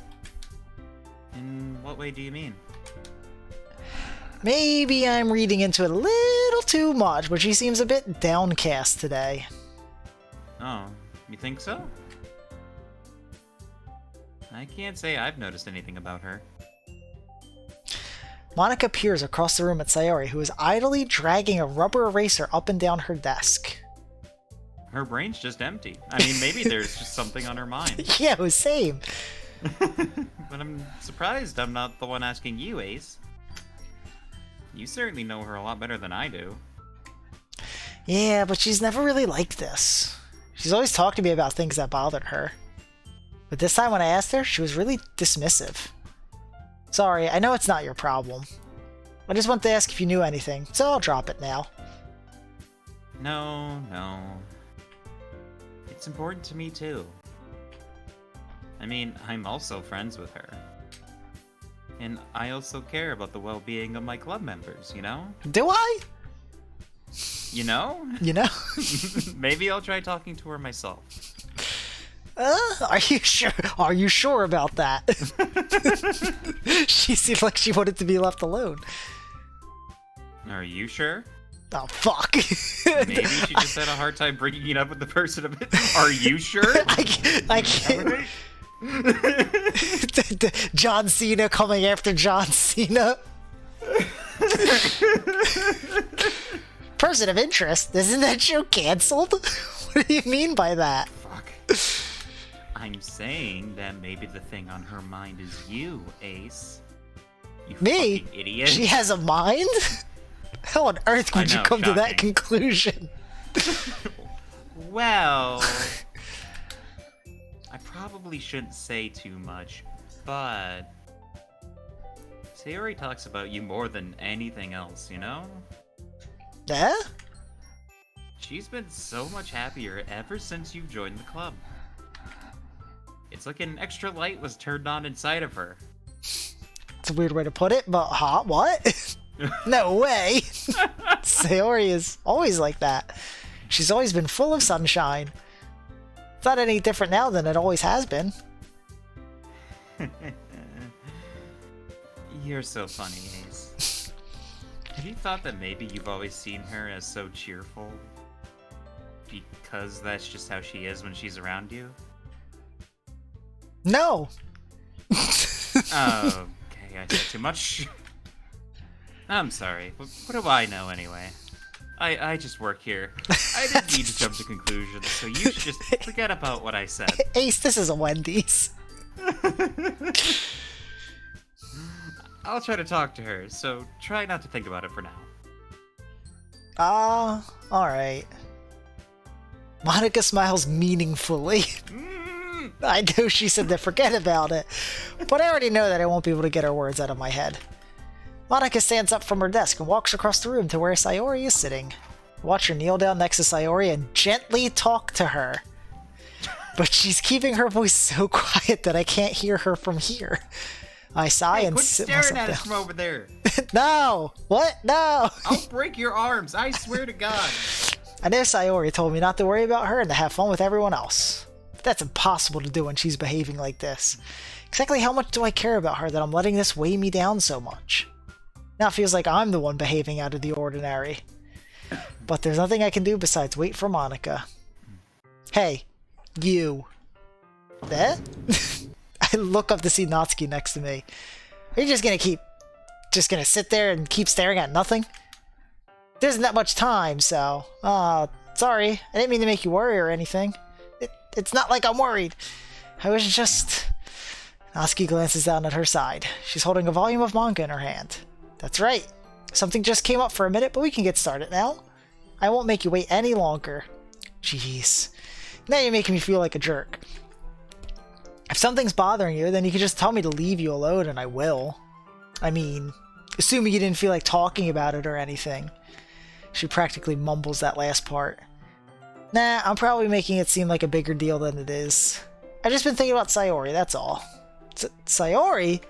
In what way do you mean? Maybe I'm reading into it a little too much, but she seems a bit downcast today. Oh, you think so? I can't say I've noticed anything about her. Monica peers across the room at Sayori, who is idly dragging a rubber eraser up and down her desk. Her brain's just empty. I mean, maybe there's just something on her mind. Yeah, it was same. But I'm surprised I'm not the one asking you, Ace. You certainly know her a lot better than I do. Yeah, but she's never really like this. She's always talked to me about things that bothered her. But this time when I asked her, she was really dismissive. Sorry, I know it's not your problem. I just wanted to ask if you knew anything, so I'll drop it now. No. It's important to me too. I mean, I'm also friends with her. And I also care about the well-being of my club members, you know? Do I? You know? You know? Maybe I'll try talking to her myself. Are you sure? Are you sure about that? She seemed like she wanted to be left alone. Are you sure? Oh, fuck. Maybe she just had a hard time bringing it up with the person a bit. Are you sure? I can't. John Cena coming after John Cena. Person of interest? Isn't that show canceled? What do you mean by that? Fuck. I'm saying that maybe the thing on her mind is you, Ace. You Me? fucking idiot. She has a mind? How on earth would you know, come to that shocking. conclusion? Well, I probably shouldn't say too much, but Sayori talks about you more than anything else, you know? Yeah? She's been so much happier ever since you joined the club. It's like an extra light was turned on inside of her. It's a weird way to put it, but what? No way! Sayori is always like that. She's always been full of sunshine. It's not any different now than it always has been. You're so funny, Ace. Have you thought that maybe you've always seen her as so cheerful? Because that's just how she is when she's around you? No! Okay, I said too much. I'm sorry. What do I know anyway? I just work here. I didn't need to jump to conclusions, so you should just forget about what I said. Ace, this is a Wendy's. I'll try to talk to her, so try not to think about it for now. Alright. Monica smiles meaningfully. I know she said to forget about it, but I already know that I won't be able to get her words out of my head. Monica stands up from her desk and walks across the room to where Sayori is sitting. Watch her kneel down next to Sayori and gently talk to her. But she's keeping her voice so quiet that I can't hear her from here. I sigh and Quit sit staring myself at us down. from over there. No! What? No! I'll break your arms, I swear to God. I know Sayori told me not to worry about her and to have fun with everyone else. But that's impossible to do when she's behaving like this. Exactly how much do I care about her that I'm letting this weigh me down so much? Now it feels like I'm the one behaving out of the ordinary. But there's nothing I can do besides wait for Monica. Hey, you. Eh? I look up to see Natsuki next to me. Are you just gonna sit there and keep staring at nothing? There isn't that much time, so... sorry. I didn't mean to make you worry or anything. It's not like I'm worried. I was just... Natsuki glances down at her side. She's holding a volume of manga in her hand. That's right. Something just came up for a minute, but we can get started now. I won't make you wait any longer. Jeez. Now you're making me feel like a jerk. If something's bothering you, then you can just tell me to leave you alone and I will. I mean, assuming you didn't feel like talking about it or anything. She practically mumbles that last part. Nah, I'm probably making it seem like a bigger deal than it is. I've just been thinking about Sayori, that's all. Sayori?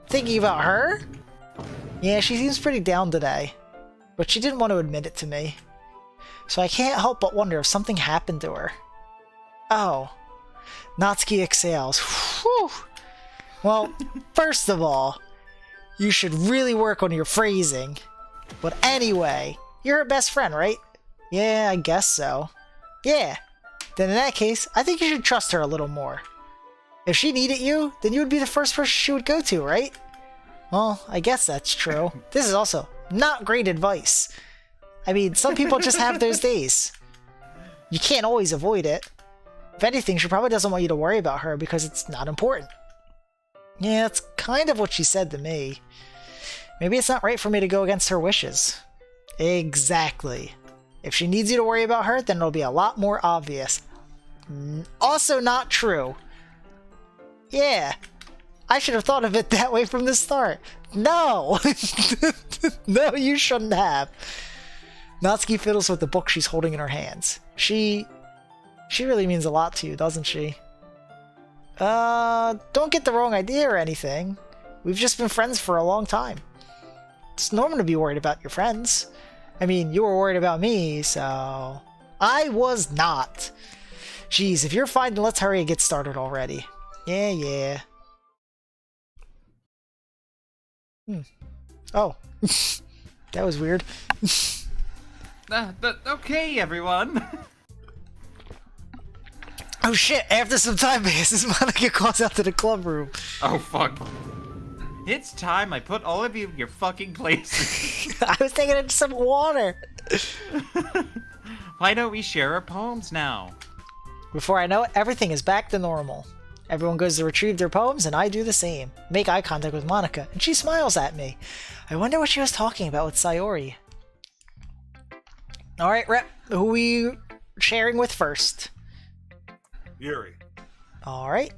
Thinking about her? Yeah, she seems pretty down today. But she didn't want to admit it to me. So I can't help but wonder if something happened to her. Oh. Natsuki exhales. Whew. Well, first of all, you should really work on your phrasing. But anyway, you're her best friend, right? Yeah, I guess so. Yeah. Then in that case, I think you should trust her a little more. If she needed you, then you would be the first person she would go to, right? Well, I guess that's true. This is also not great advice. I mean, some people just have those days. You can't always avoid it. If anything, she probably doesn't want you to worry about her because it's not important. Yeah, that's kind of what she said to me. Maybe it's not right for me to go against her wishes. Exactly. If she needs you to worry about her, then it'll be a lot more obvious. Also not true. Yeah. I should have thought of it that way from the start. No! No, you shouldn't have. Natsuki fiddles with the book she's holding in her hands. She really means a lot to you, doesn't she? Don't get the wrong idea or anything. We've just been friends for a long time. It's normal to be worried about your friends. I mean, you were worried about me, so... I was not. Jeez, if you're fine, then let's hurry and get started already. Yeah. Oh. That was weird. Okay, everyone. Oh shit, after some time passes, Monica calls out to the club room. Oh, fuck. It's time I put all of you in your fucking places. I was taking in some water. Why don't we share our poems now? Before I know it, everything is back to normal. Everyone goes to retrieve their poems, and I do the same. Make eye contact with Monica, and she smiles at me. I wonder what she was talking about with Sayori. Alright, Rep, who are we sharing with first? Yuri. Alright.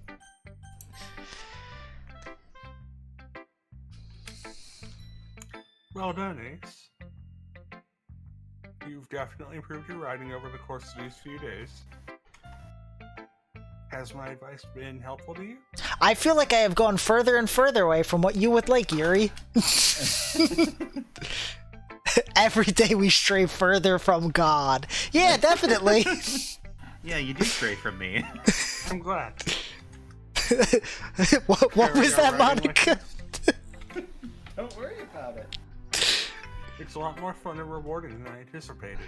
Well done, Ace. You've definitely improved your writing over the course of these few days. Has my advice been helpful to you? I feel like I have gone further and further away from what you would like, Yuri. Every day we stray further from God. Yeah, definitely. Yeah, you do stray from me. I'm glad. What was that, Monica? Don't worry about it. It's a lot more fun and rewarding than I anticipated.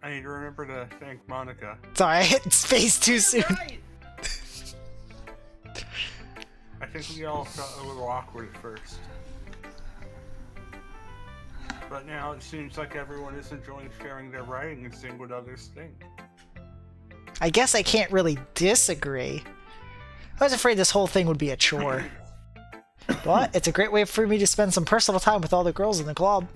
I need to remember to thank Monica. Sorry, I hit space too soon. Right. I think we all felt a little awkward at first. But now it seems like everyone is enjoying sharing their writing and seeing what others think. I guess I can't really disagree. I was afraid this whole thing would be a chore. But it's a great way for me to spend some personal time with all the girls in the club.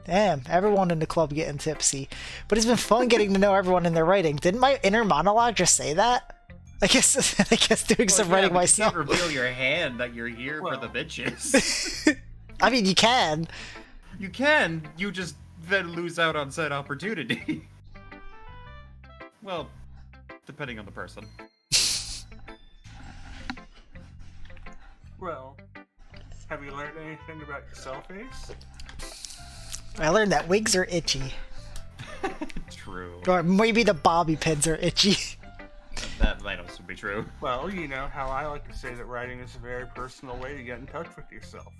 Damn, everyone in the club getting tipsy. But it's been fun getting to know everyone in their writing. Didn't my inner monologue just say that? I guess doing some writing myself. You can't reveal your hand that you're here for the bitches. I mean, you can. You can. You just then lose out on said opportunity. Well, depending on the person. Well, have you learned anything about yourself, Ace? I learned that wigs are itchy. True. Or maybe the bobby pins are itchy. That might also be true. Well, you know how I like to say that writing is a very personal way to get in touch with yourself.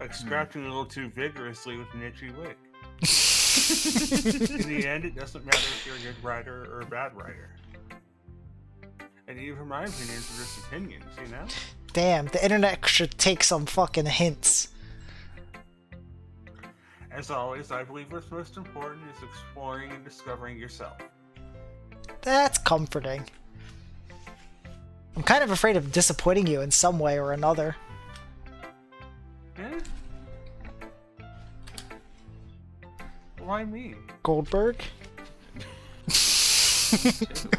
Like scratching a little too vigorously with an itchy wig. In the end, it doesn't matter if you're a good writer or a bad writer. And even my opinions are just opinions, you know? Damn, the internet should take some fucking hints. As always, I believe what's most important is exploring and discovering yourself. That's comforting. I'm kind of afraid of disappointing you in some way or another. Eh? Why me? Goldberg?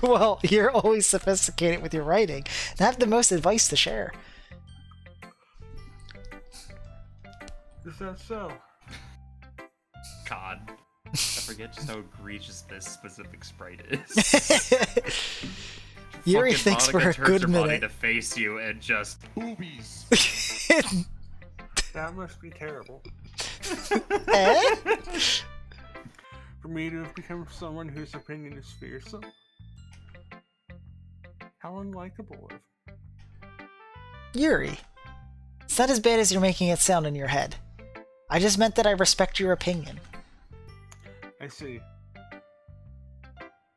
Well, you're always sophisticated with your writing and have the most advice to share. Is that so? God. I forget just how egregious this specific sprite is. Yuri Fucking thinks Monica for a turns good her body minute. to face you and just Boobies. That must be terrible. Eh? For me to have become someone whose opinion is fearsome? How unlikable of Yuri, it's not as bad as you're making it sound in your head. I just meant that I respect your opinion. I see.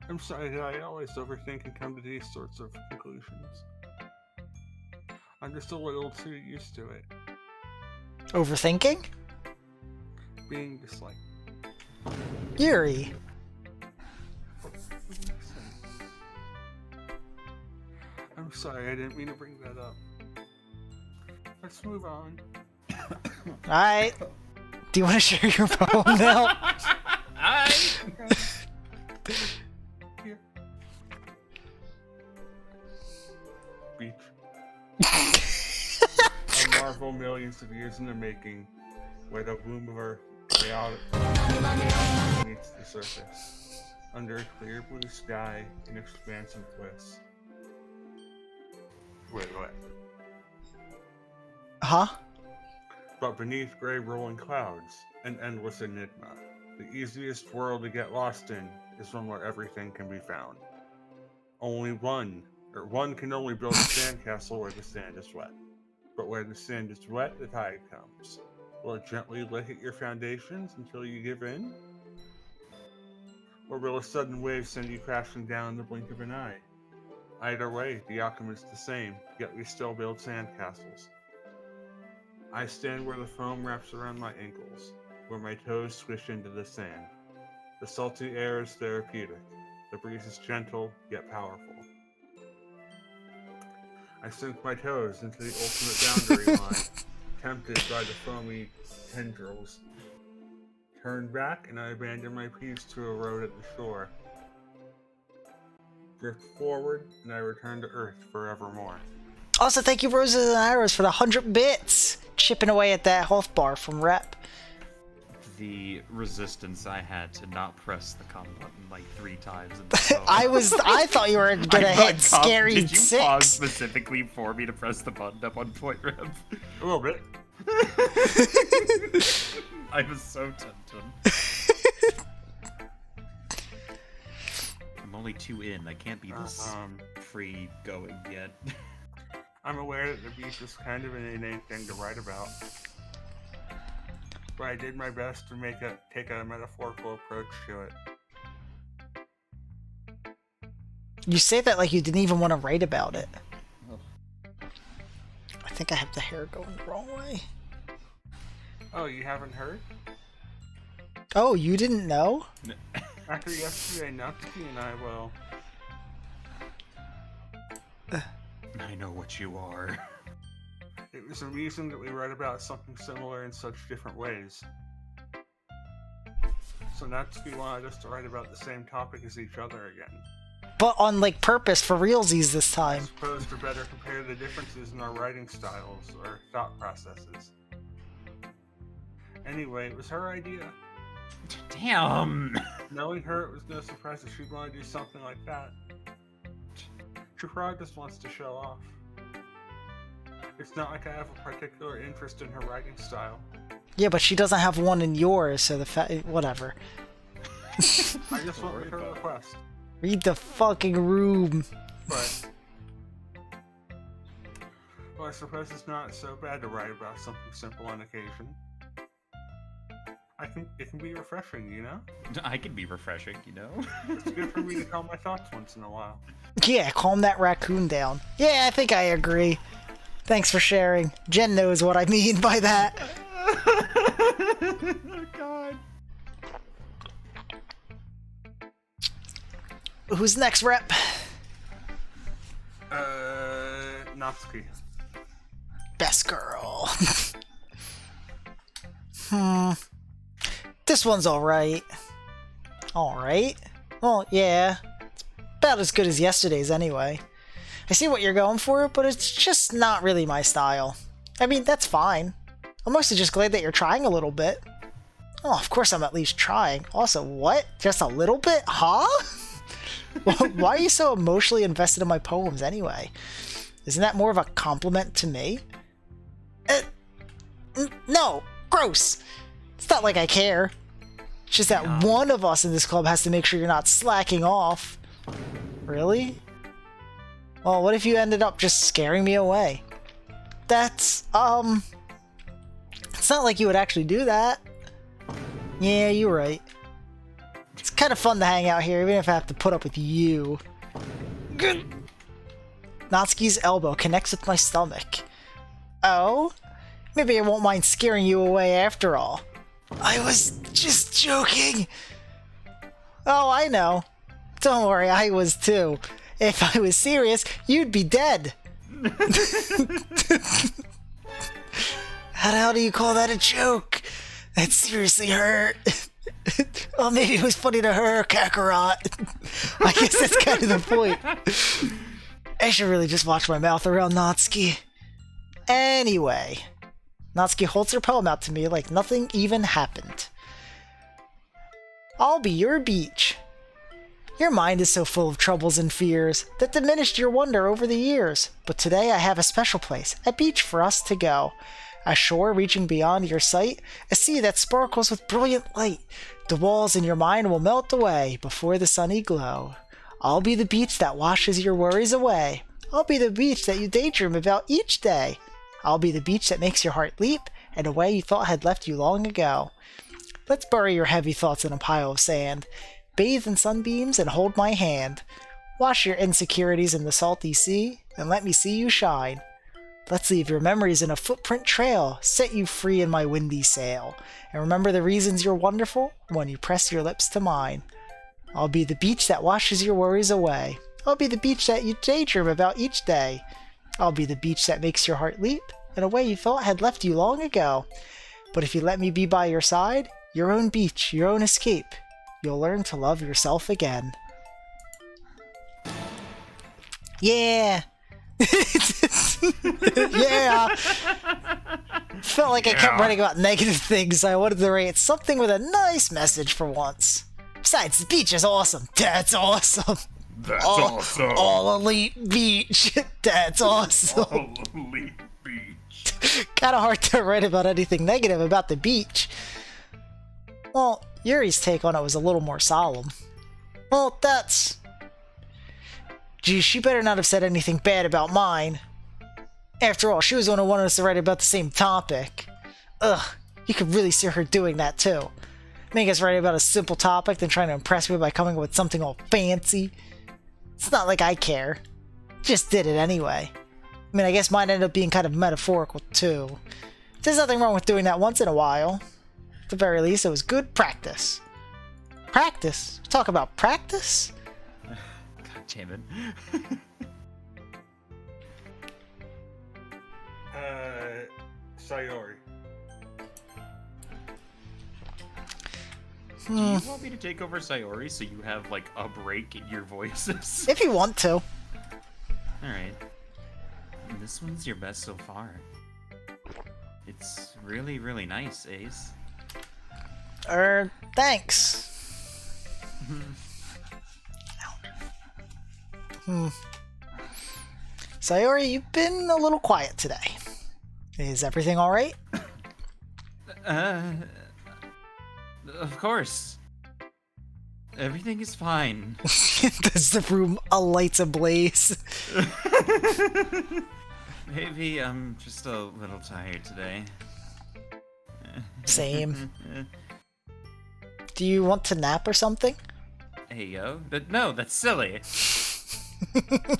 I'm sorry that I always overthink and come to these sorts of conclusions. I'm just a little too used to it. Overthinking? Being just like, Yuri. I'm sorry, I didn't mean to bring that up. Let's move on. Alright. Do you want to share your poem now? Here. Beach. A marvel millions of years in the making, where the womb of Earth chaotic meets the surface, under a clear blue sky and expansive bliss. Wait. Huh? But beneath gray rolling clouds, an endless enigma. The easiest world to get lost in is one where everything can be found. One can only build a sandcastle where the sand is wet. But where the sand is wet, the tide comes. Will it gently lick at your foundations until you give in? Or will a sudden wave send you crashing down in the blink of an eye? Either way, the outcome is the same, yet we still build sandcastles. I stand where the foam wraps around my ankles, where my toes squish into the sand. The salty air is therapeutic. The breeze is gentle, yet powerful. I sink my toes into the ultimate boundary line, tempted by the foamy tendrils. Turn back, and I abandon my piece to a road at the shore. Drift forward, and I return to Earth forevermore. Also, thank you, Roses and Arrows, for the 100 bits! Chipping away at that health bar from Rep. The resistance I had to not press the com button like 3 times in the phone. I thought you were gonna hit scary Did you 6. pause specifically for me to press the button at one point, Rip? A little bit. I was so tempted. I'm only 2 in. I can't be this free going yet. I'm aware that the beach is kind of an inane thing to write about. But I did my best to take a metaphorical approach to it. You say that like you didn't even want to write about it. I think I have the hair going the wrong way. Oh, you haven't heard? Oh, you didn't know? After yesterday, Natsuki and I, well... I know what you are. It was amusing that we read about something similar in such different ways. So Natsuki wanted us to write about the same topic as each other again. But on, like, purpose for realsies this I time. suppose to better compare the differences in our writing styles or thought processes. Anyway, it was her idea. Damn! Knowing her, it was no surprise that she'd want to do something like that. She probably just wants to show off. It's not like I have a particular interest in her writing style. Yeah, but she doesn't have one in yours, so whatever. I just went with her request. Read the fucking room. But... well, I suppose it's not so bad to write about something simple on occasion. It can be refreshing, you know? I can be refreshing, you know? It's good for me to calm my thoughts once in a while. Yeah, calm that raccoon down. Yeah, I think I agree. Thanks for sharing. Jen knows what I mean by that. Oh, God. Who's next, Rep? Natsuki. Best girl. This one's alright. Alright? Well, yeah. It's about as good as yesterday's anyway. I see what you're going for, but it's just not really my style. I mean, that's fine. I'm mostly just glad that you're trying a little bit. Oh, of course I'm at least trying. Also, what? Just a little bit? Huh? Why are you so emotionally invested in my poems anyway? Isn't that more of a compliment to me? No! Gross! It's not like I care. It's just that one of us in this club has to make sure you're not slacking off. Really? Well, what if you ended up just scaring me away? That's, it's not like you would actually do that. Yeah, you're right. It's kind of fun to hang out here, even if I have to put up with you. Good. Natsuki's elbow connects with my stomach. Oh? Maybe I won't mind scaring you away after all. I was just joking. Oh, I know. Don't worry, I was too. If I was serious, you'd be dead. How the hell do you call that a joke? That seriously hurt. Oh, maybe it was funny to her, Kakarot. I guess that's kind of the point. I should really just watch my mouth around Natsuki. Anyway, Natsuki holds her poem out to me like nothing even happened. I'll be your beach. Your mind is so full of troubles and fears that diminished your wonder over the years. But today I have a special place, a beach for us to go. A shore reaching beyond your sight, a sea that sparkles with brilliant light. The walls in your mind will melt away before the sunny glow. I'll be the beach that washes your worries away. I'll be the beach that you daydream about each day. I'll be the beach that makes your heart leap in a way you thought had left you long ago. Let's bury your heavy thoughts in a pile of sand. Bathe in sunbeams and hold my hand. Wash your insecurities in the salty sea and let me see you shine. Let's leave your memories in a footprint trail, set you free in my windy sail, and remember the reasons you're wonderful when you press your lips to mine. I'll be the beach that washes your worries away. I'll be the beach that you daydream about each day. I'll be the beach that makes your heart leap in a way you thought had left you long ago. But if you let me be by your side, your own beach, your own escape, you'll learn to love yourself again. Yeah! Yeah! Felt like I kept writing about negative things, so I wanted to write something with a nice message for once. Besides, the beach is awesome. That's awesome. That's awesome. All elite beach. That's awesome. All elite beach. Kinda hard to write about anything negative about the beach. Well, Yuri's take on it was a little more solemn. Well, that's... Geez, she better not have said anything bad about mine. After all, she was the one who wanted us to write about the same topic. Ugh, you could really see her doing that too. Make us write about a simple topic, then trying to impress me by coming up with something all fancy. It's not like I care. Just did it anyway. I mean, I guess mine ended up being kind of metaphorical too. There's nothing wrong with doing that once in a while. At the very least, it was good practice. Practice? Talk about practice? God damn it. Sayori. Do you want me to take over Sayori so you have, like, a break in your voices? If you want to. Alright. This one's your best so far. It's really, really nice, Ace. Thanks. Sayori, you've been a little quiet today. Is everything alright? Of course. Everything is fine. Does the room lights ablaze? Maybe I'm just a little tired today. Same. Do you want to nap or something? Hey, yo. No, that's silly.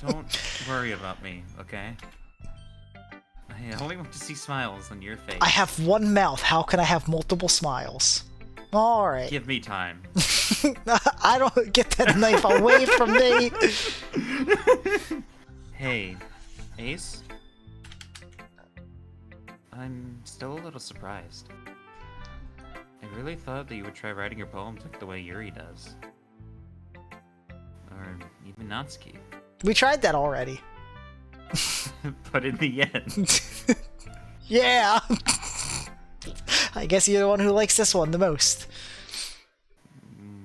Don't worry about me, okay? I only want to see smiles on your face. I have one mouth. How can I have multiple smiles? Alright. Give me time. I don't get that knife away from me! Hey, Ace? I'm still a little surprised. I really thought that you would try writing your poems like the way Yuri does. Or even Natsuki. We tried that already. But in the end... Yeah! I guess you're the one who likes this one the most.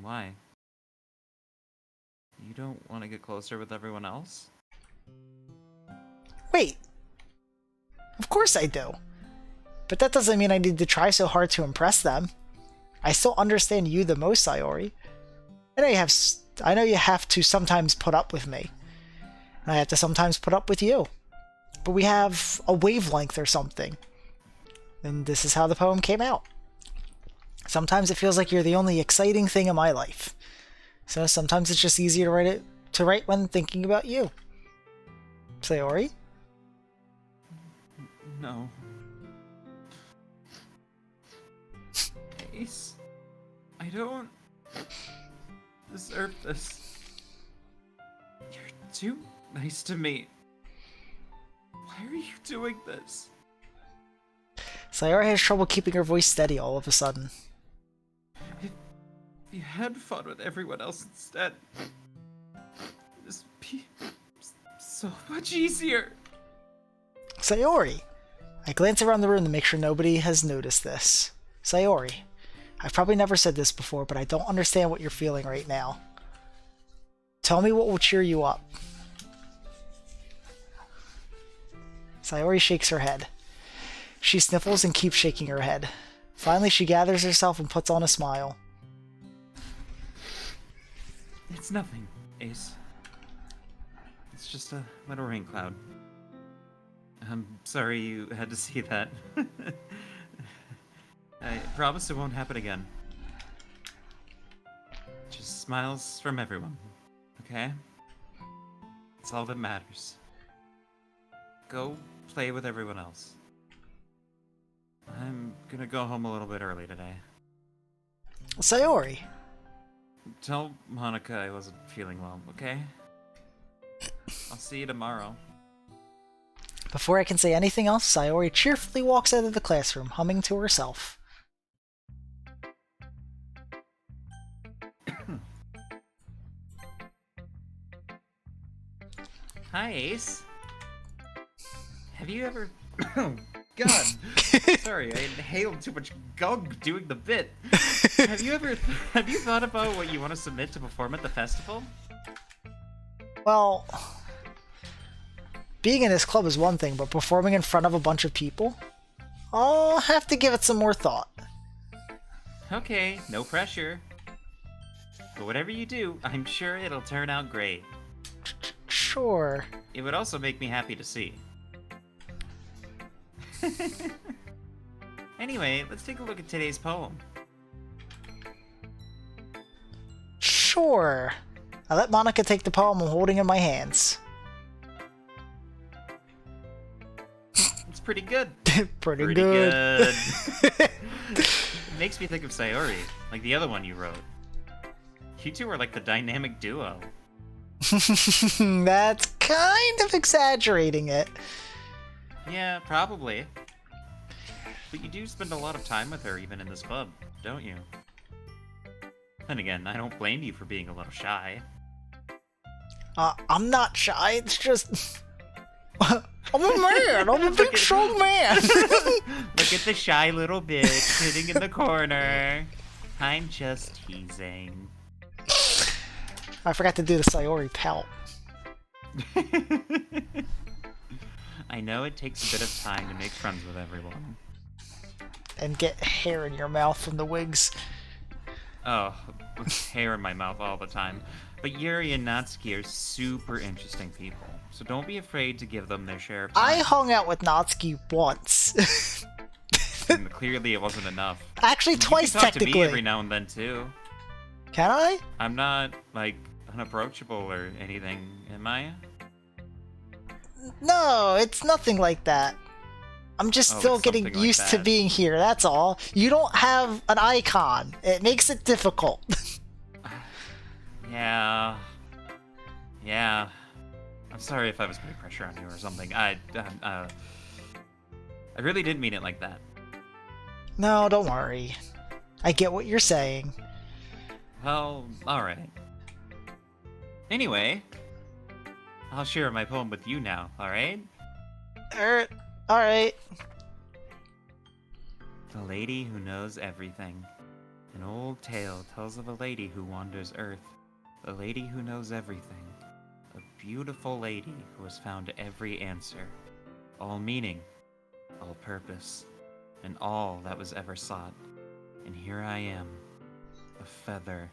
Why? You don't want to get closer with everyone else? Wait. Of course I do. But that doesn't mean I need to try so hard to impress them. I still understand you the most, Sayori. I know you have to sometimes put up with me. And I have to sometimes put up with you. But we have a wavelength or something. And this is how the poem came out. Sometimes it feels like you're the only exciting thing in my life. So sometimes it's just easier to write when thinking about you. Sayori? No. Ace, I don't deserve this. You're too nice to me. Why are you doing this? Sayori has trouble keeping her voice steady all of a sudden. If you had fun with everyone else instead, this would be so much easier. Sayori! I glance around the room to make sure nobody has noticed this. Sayori, I've probably never said this before, but I don't understand what you're feeling right now. Tell me what will cheer you up. Sayori shakes her head. She sniffles and keeps shaking her head. Finally, she gathers herself and puts on a smile. It's nothing, Ace. It's just a little rain cloud. I'm sorry you had to see that. I promise it won't happen again. Just smiles from everyone, okay? It's all that matters. Go play with everyone else. I'm gonna go home a little bit early today. Sayori! Tell Monica I wasn't feeling well, okay? I'll see you tomorrow. Before I can say anything else, Sayori cheerfully walks out of the classroom, humming to herself. Hi, Ace. Have you ever... Oh, God. Sorry, I inhaled too much gunk doing the bit. Have you thought about what you want to submit to perform at the festival? Well, being in this club is one thing, but performing in front of a bunch of people? I'll have to give it some more thought. Okay, no pressure. But whatever you do, I'm sure it'll turn out great. Sure. It would also make me happy to see. Anyway, let's take a look at today's poem. Sure. I let Monica take the poem I'm holding in my hands. It's pretty good. Pretty good. It makes me think of Sayori, like the other one you wrote. You two are like the dynamic duo. That's kind of exaggerating it. Yeah, probably. But you do spend a lot of time with her even in this club, don't you? Then again, I don't blame you for being a little shy. I'm not shy, it's just... I'm a man! I'm a big strong man! Look at the shy little bitch sitting in the corner. I'm just teasing. I forgot to do the Sayori pout. I know it takes a bit of time to make friends with everyone. And get hair in your mouth from the wigs. Oh, hair in my mouth all the time. But Yuri and Natsuki are super interesting people, so don't be afraid to give them their share of time. I hung out with Natsuki once. And clearly it wasn't enough. Actually, twice, you can talk technically. to me every now and then, too. Can I? I'm not, like, unapproachable or anything, am I? No, it's nothing like that. I'm just Oh, still it's getting something like used to that. being here, that's all. You don't have an icon. It makes it difficult. Yeah. Yeah. I'm sorry if I was putting pressure on you or something. I really didn't mean it like that. No, don't worry. I get what you're saying. Well, alright. Anyway, I'll share my poem with you now, alright? Alright. The Lady Who Knows Everything. An old tale tells of a lady who wanders Earth. A lady who knows everything. A beautiful lady who has found every answer. All meaning, all purpose, and all that was ever sought. And here I am, a feather,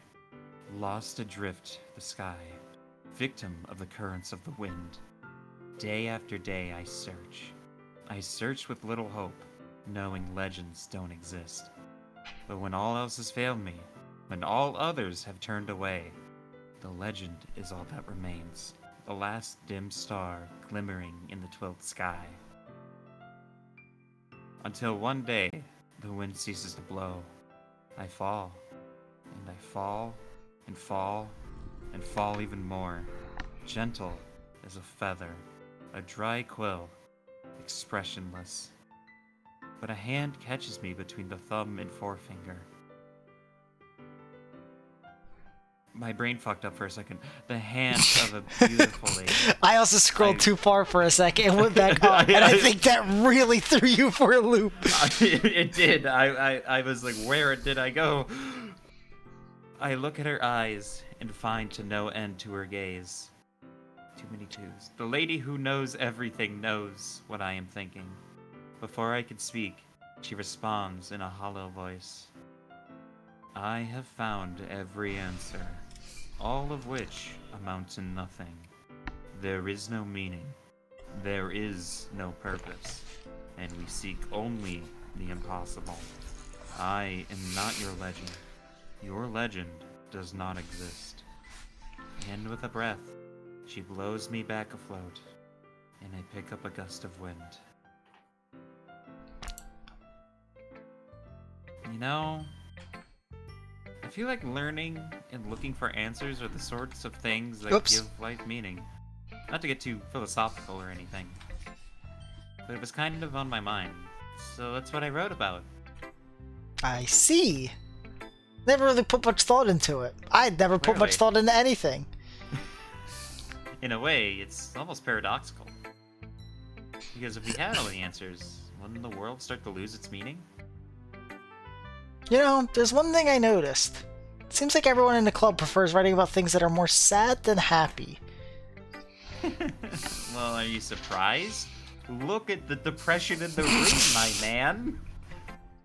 lost adrift the sky, victim of the currents of the wind. Day after day I search. I search with little hope, knowing legends don't exist. But when all else has failed me, when all others have turned away, the legend is all that remains, the last dim star glimmering in the twelfth sky. Until one day, the wind ceases to blow. I fall, and I fall, and fall, and fall even more. Gentle as a feather, a dry quill, expressionless. But a hand catches me between the thumb and forefinger. My brain fucked up for a second. The hand of a beautiful lady. I also scrolled too far for a second and went back up, and I think that really threw you for a loop. It did. I was like, where did I go? I look at her eyes and find to no end to her gaze. Too many twos. The lady who knows everything knows what I am thinking. Before I can speak, she responds in a hollow voice. I have found every answer, all of which amount to nothing. There is no meaning. There is no purpose. And we seek only the impossible. I am not your legend. Your legend does not exist. And with a breath, she blows me back afloat, and I pick up a gust of wind. You know, I feel like learning and looking for answers are the sorts of things that give life meaning. Not to get too philosophical or anything, but it was kind of on my mind, so that's what I wrote about. I see. Never really put much thought into it. I'd never put much thought into anything. In a way, it's almost paradoxical. Because if we had all the answers, wouldn't the world start to lose its meaning? You know, there's one thing I noticed. It seems like everyone in the club prefers writing about things that are more sad than happy. Well, are you surprised? Look at the depression in the room, my man.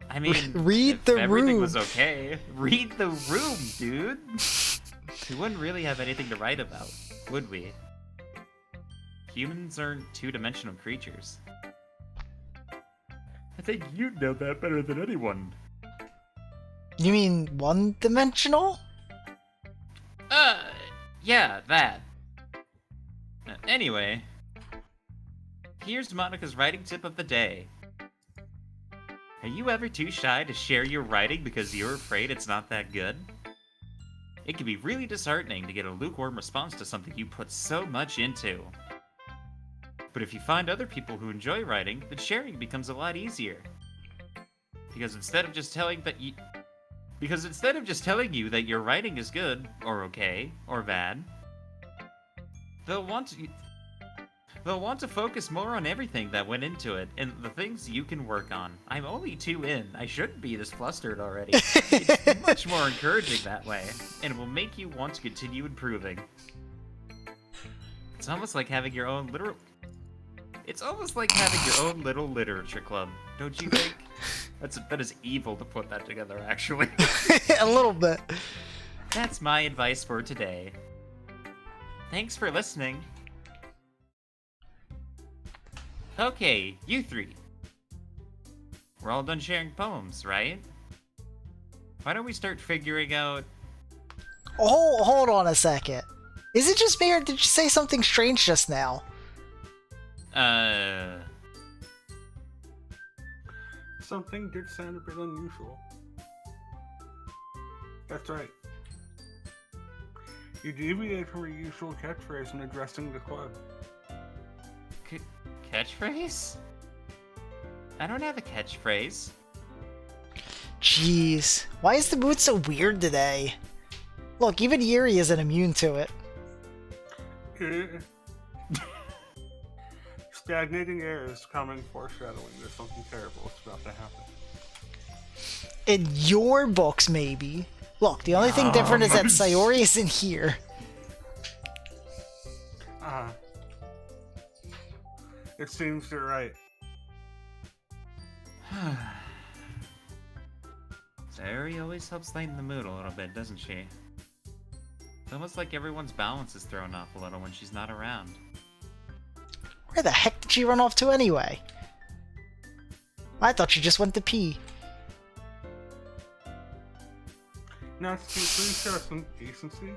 I mean, read the room. Everything was okay. Read the room, dude. We wouldn't really have anything to write about, would we? Humans aren't two-dimensional creatures. I think you'd know that better than anyone. You mean one-dimensional? Yeah, that. Anyway, here's Monica's writing tip of the day. Are you ever too shy to share your writing because you're afraid it's not that good? It can be really disheartening to get a lukewarm response to something you put so much into. But if you find other people who enjoy writing, then sharing becomes a lot easier. Because instead of just telling you that your writing is good, or okay, or bad, they'll want to focus more on everything that went into it, and the things you can work on. I'm only 2 in. I shouldn't be this flustered already. It's much more encouraging that way, and will make you want to continue improving. It's almost like having your own little literature club, don't you think? That is evil to put that together, actually. A little bit. That's my advice for today. Thanks for listening. Okay, you three. We're all done sharing poems, right? Why don't we start figuring out... Oh, hold on a second. Is it just me, or did you say something strange just now? Something did sound a bit unusual. That's right. You deviated from your usual catchphrase in addressing the club. Catchphrase? I don't have a catchphrase. Jeez, why is the mood so weird today? Look, even Yuri isn't immune to it. Stagnating air is common foreshadowing that something terrible is about to happen. In your books, maybe. Look, the only thing different is that Sayori isn't here. It seems you're right. Sayori always helps lighten the mood a little bit, doesn't she? It's almost like everyone's balance is thrown off a little when she's not around. Where the heck did she run off to anyway? I thought she just went to pee. Now, please show some decency.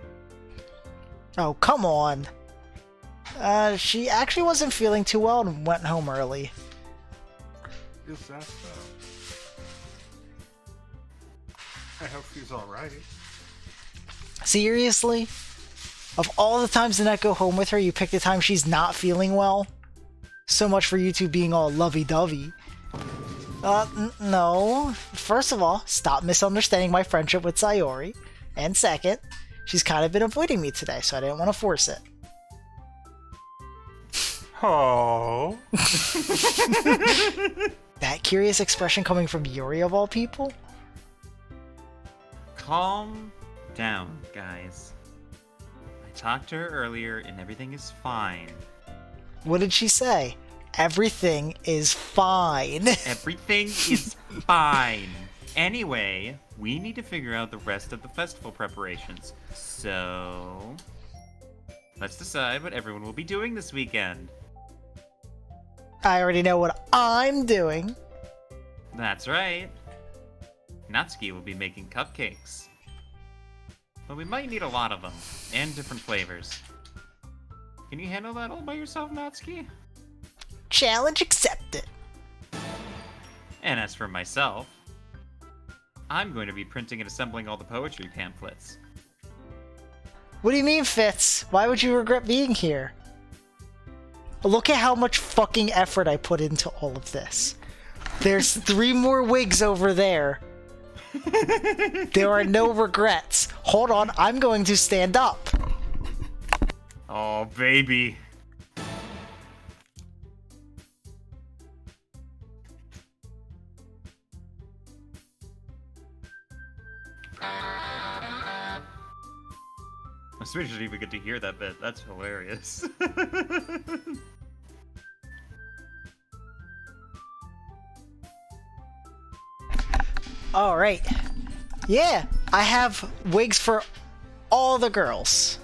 Oh, come on. She actually wasn't feeling too well and went home early. Is that so? I hope she's alright. Seriously? Of all the times to not go home with her, you picked the time she's not feeling well? So much for you two being all lovey-dovey. No. First of all, stop misunderstanding my friendship with Sayori. And second, she's kind of been avoiding me today, so I didn't want to force it. Oh. That curious expression coming from Yuri of all people? Calm down, guys. I talked to her earlier and everything is fine. What did she say? Everything is fine. Everything is fine. Anyway, we need to figure out the rest of the festival preparations. So, let's decide what everyone will be doing this weekend. I already know what I'm doing. That's right. Natsuki will be making cupcakes. But we might need a lot of them, and different flavors. Can you handle that all by yourself, Natsuki? Challenge accepted. And as for myself, I'm going to be printing and assembling all the poetry pamphlets. What do you mean, Fitz? Why would you regret being here? Look at how much fucking effort I put into all of this. There's 3 more wigs over there. There are no regrets. Hold on, I'm going to stand up. Oh, baby. I swear you didn't even get to hear that bit. That's hilarious. Alright. Yeah, I have wigs for all the girls.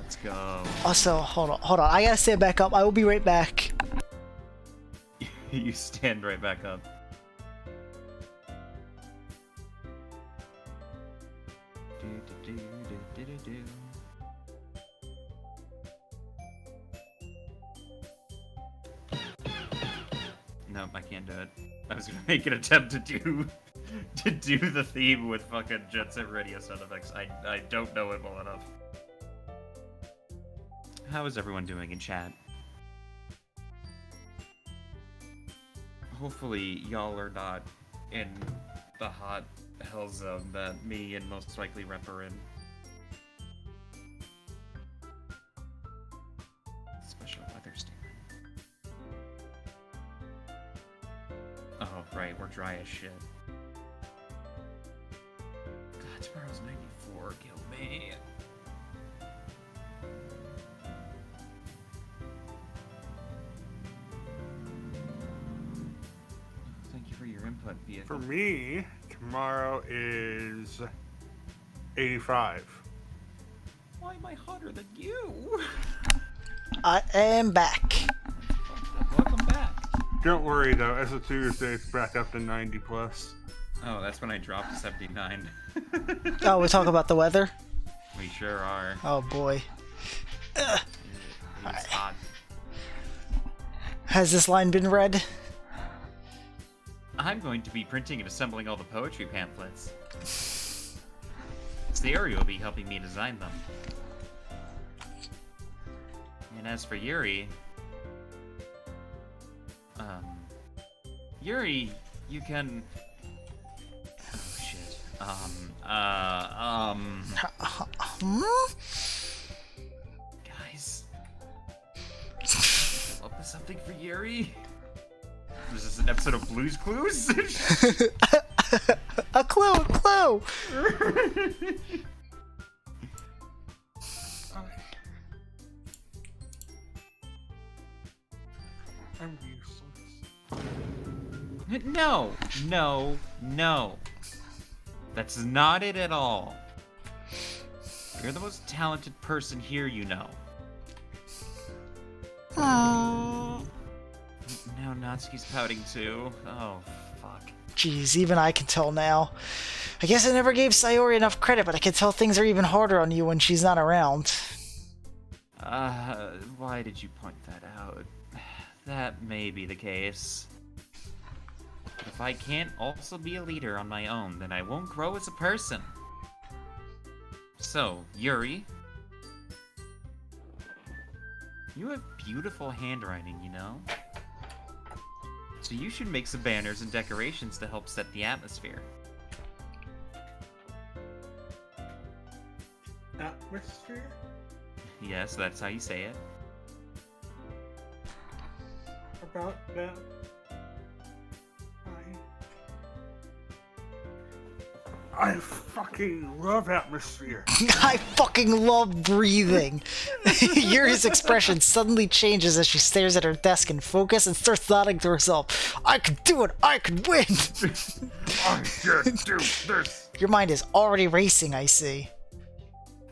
Let's go. Also, hold on. I gotta stand back up. I will be right back. You stand right back up. Nope, I can't do it. I was gonna make an attempt to do the theme with fucking Jet Set Radio sound effects. I don't know it well enough. How is everyone doing in chat? Hopefully y'all are not in the hot hell zone that me and most likely Rep are in. Special weather statement. Oh, right, we're dry as shit. God, tomorrow's 94, kill me. Thank you for your input, vehicle. For me, tomorrow is 85. Why am I hotter than you? I am back. Welcome back. Don't worry though, as of Tuesday, it's back up to 90 plus. Oh, that's when I dropped to 79. Oh, we talk about the weather? We sure are. Oh boy. It's hot. Has this line been read? I'm going to be printing and assembling all the poetry pamphlets. Sayori will be helping me design them. And as for Yuri... Yuri, you can... Oh, shit. Guys... Come up with something for Yuri? Is this an episode of Blue's Clues? A clue! I'm useless. No. That's not it at all. You're the most talented person here, you know. Now Natsuki's pouting too. Oh, fuck. Jeez, even I can tell now. I guess I never gave Sayori enough credit, but I can tell things are even harder on you when she's not around. Why did you point that out? That may be the case. If I can't also be a leader on my own, then I won't grow as a person. So, Yuri, you have beautiful handwriting, you know? So you should make some banners and decorations to help set the atmosphere. Atmosphere? Yes, that's how you say it. About that. I fucking love atmosphere. I fucking love breathing. Yuri's expression suddenly changes as she stares at her desk in focus and starts nodding to herself. I can do it! I can win! I can do this! Your mind is already racing, I see.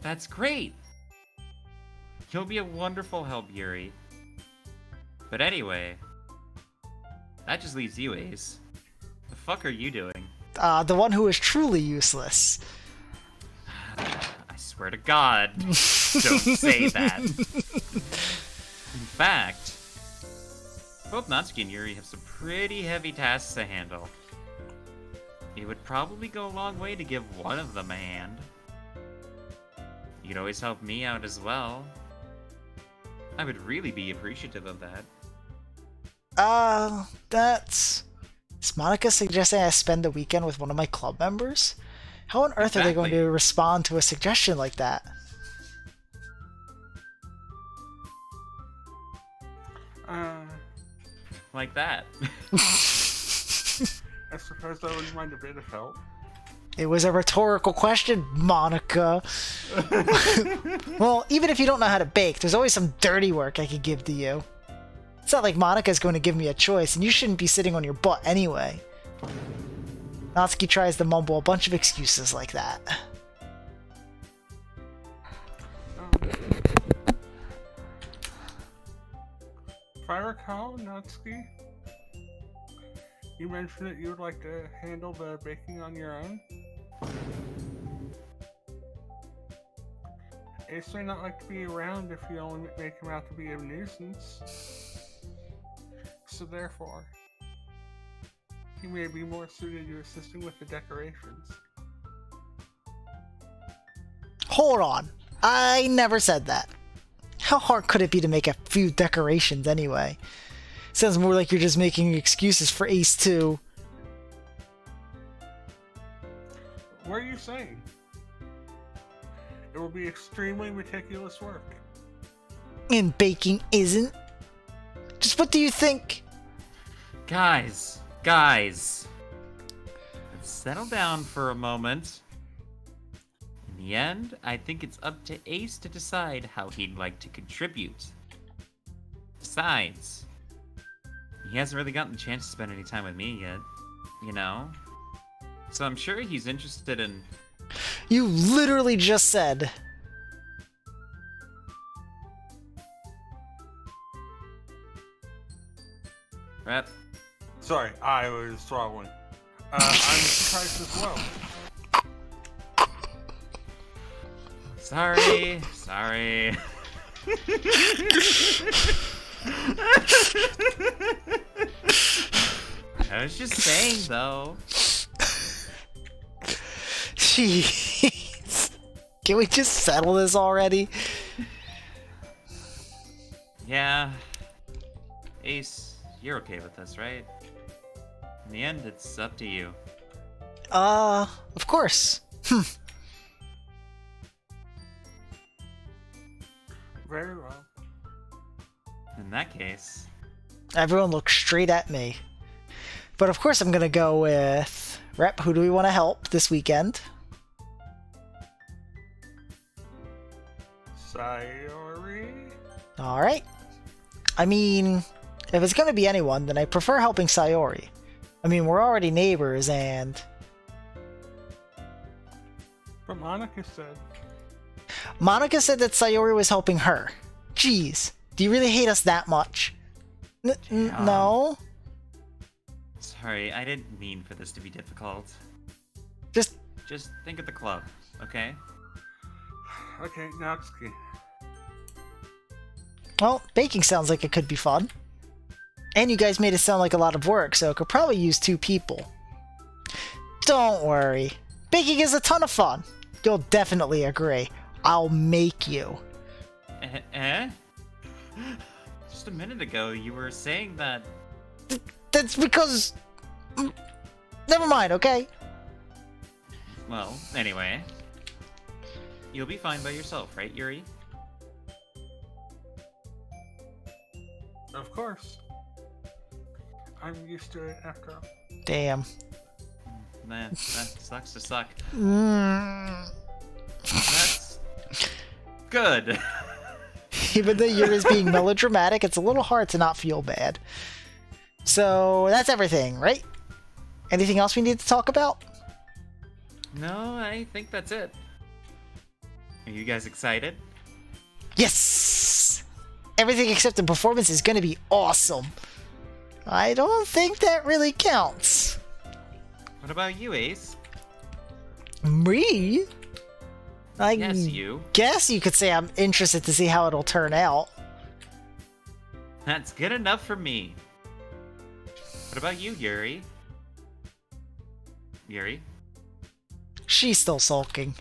That's great! You'll be a wonderful help, Yuri. But anyway, that just leaves you, Ace. The fuck are you doing? The one who is truly useless. I swear to God, don't say that. In fact, both Natsuki and Yuri have some pretty heavy tasks to handle. It would probably go a long way to give one of them a hand. You could always help me out as well. I would really be appreciative of that. That's... Is Monica suggesting I spend the weekend with one of my club members? How on earth are they going to respond to a suggestion like that? Like that. I suppose I wouldn't mind a bit of help. It was a rhetorical question, Monica. Well, even if you don't know how to bake, there's always some dirty work I could give to you. It's not like Monica's going to give me a choice, and you shouldn't be sitting on your butt anyway. Natsuki tries to mumble a bunch of excuses like that. If I recall, Natsuki, you mentioned that you would like to handle the baking on your own. Ace may not like to be around if you only make him out to be a nuisance. So therefore, he may be more suited to assisting with the decorations. Hold on. I never said that. How hard could it be to make a few decorations anyway? Sounds more like you're just making excuses for Ace 2. What are you saying? It will be extremely meticulous work. And baking isn't? Just what do you think? Guys, let's settle down for a moment. In the end, I think it's up to Ace to decide how he'd like to contribute. Besides, he hasn't really gotten the chance to spend any time with me yet, you know? So I'm sure he's interested in... You literally just said... Rep. Sorry, I was swallowing. I'm surprised as well. Sorry. I was just saying, though. Jeez. Can we just settle this already? Yeah. Ace, you're okay with this, right? In the end, it's up to you. Of course. Very well. In that case... Everyone looks straight at me. But of course I'm gonna go with... Rep, who do we want to help this weekend? Sayori? Alright. I mean, if it's gonna be anyone, then I prefer helping Sayori. I mean, we're already neighbors, and... But Monica said... Monica said that Sayori was helping her. Jeez, do you really hate us that much? No? Sorry, I didn't mean for this to be difficult. Just think of the club, okay? Okay, Natsuki. well, baking sounds like it could be fun. And you guys made it sound like a lot of work, so it could probably use 2 people. Don't worry. Baking is a ton of fun. You'll definitely agree. I'll make you. Eh? Just a minute ago, you were saying that... That's because... Never mind, okay? Well, anyway. You'll be fine by yourself, right, Yuri? Of course. I'm used to it after all. Damn. Man, that sucks to suck. Mm. That's... good. Even though Yuri's being melodramatic, it's a little hard to not feel bad. So, that's everything, right? Anything else we need to talk about? No, I think that's it. Are you guys excited? Yes! Everything except the performance is gonna be awesome. I don't think that really counts. What about you, Ace? Me? I Yes, you. guess you could say I'm interested to see how it'll turn out. That's good enough for me. What about you, Yuri? Yuri? She's still sulking.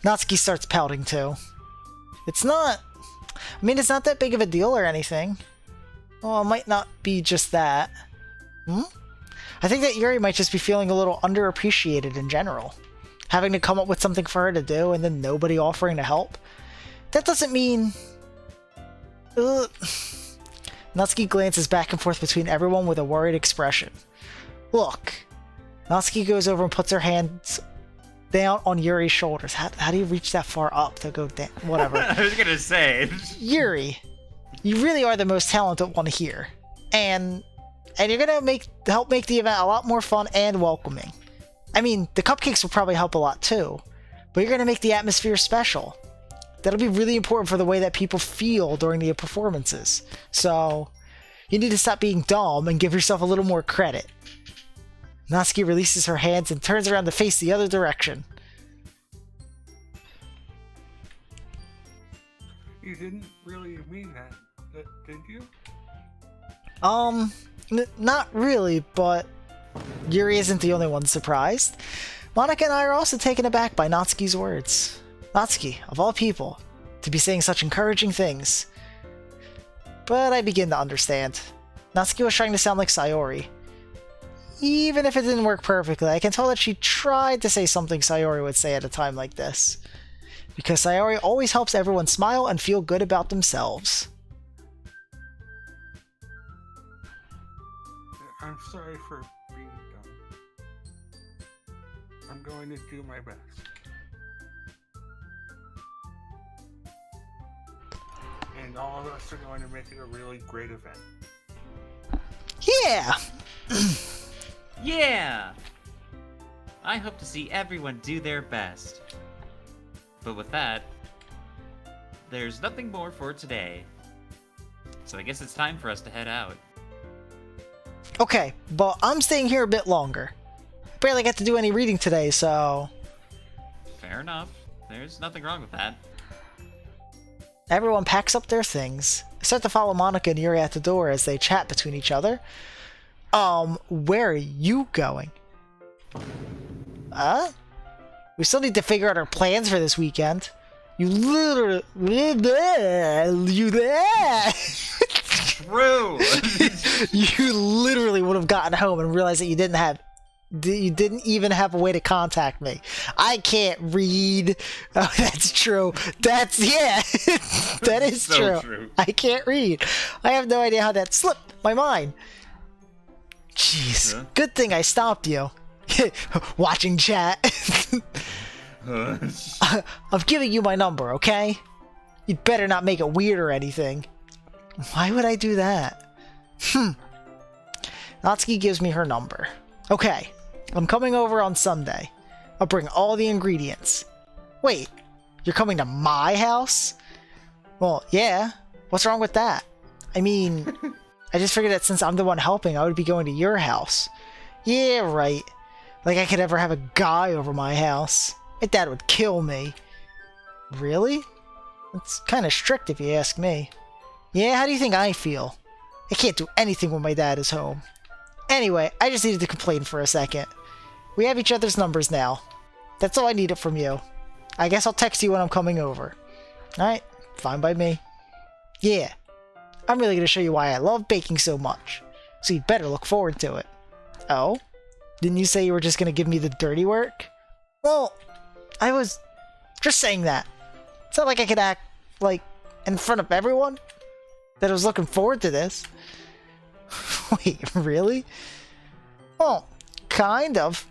Natsuki starts pouting too. It's not... I mean, it's not that big of a deal or anything. Well, it might not be just that. I think that Yuri might just be feeling a little underappreciated in general. Having to come up with something for her to do and then nobody offering to help. That doesn't mean... Ugh. Natsuki glances back and forth between everyone with a worried expression. Look. Natsuki goes over and puts her hands down on Yuri's shoulders. How do you reach that far up to go down? Whatever. I was gonna say. Yuri, you really are the most talented one here. And you're gonna help make the event a lot more fun and welcoming. I mean, the cupcakes will probably help a lot too. But you're gonna make the atmosphere special. That'll be really important for the way that people feel during the performances. So, you need to stop being dumb and give yourself a little more credit. Natsuki releases her hands and turns around to face the other direction. You didn't really mean that, did you? Not really, but Yuri isn't the only one surprised. Monika and I are also taken aback by Natsuki's words. Natsuki, of all people, to be saying such encouraging things. But I begin to understand. Natsuki was trying to sound like Sayori. Even if it didn't work perfectly, I can tell that she tried to say something Sayori would say at a time like this. Because Sayori always helps everyone smile and feel good about themselves. I'm sorry for being dumb. I'm going to do my best. And all of us are going to make it a really great event. Yeah! Yeah! I hope to see everyone do their best. But with that, there's nothing more for today. So I guess it's time for us to head out. Okay, but I'm staying here a bit longer. Barely got to do any reading today, so... Fair enough. There's nothing wrong with that. Everyone packs up their things. I start to follow Monika and Yuri at the door as they chat between each other. Where are you going? We still need to figure out our plans for this weekend. You literally... You there? True! You literally would have gotten home and realized that you didn't even have a way to contact me. I can't read. Oh, that's true. Yeah. That is So true. true. I can't read. I have no idea how that slipped my mind. Jeez. Huh? Good thing I stopped you. Watching chat. I'm giving you my number, okay? You'd better not make it weird or anything. Why would I do that? Natsuki gives me her number. Okay, I'm coming over on Sunday. I'll bring all the ingredients. Wait, you're coming to my house? Well, yeah. What's wrong with that? I mean, I just figured that since I'm the one helping, I would be going to your house. Yeah, right. Like I could ever have a guy over my house. My dad would kill me. Really? It's kind of strict if you ask me. Yeah, how do you think I feel? I can't do anything when my dad is home. Anyway, I just needed to complain for a second. We have each other's numbers now. That's all I needed from you. I guess I'll text you when I'm coming over. Alright, fine by me. Yeah, I'm really going to show you why I love baking so much. So you better look forward to it. Oh? Didn't you say you were just going to give me the dirty work? Well, I was just saying that. It's not like I could act, like, in front of everyone that I was looking forward to this. Wait, really? Well, kind of.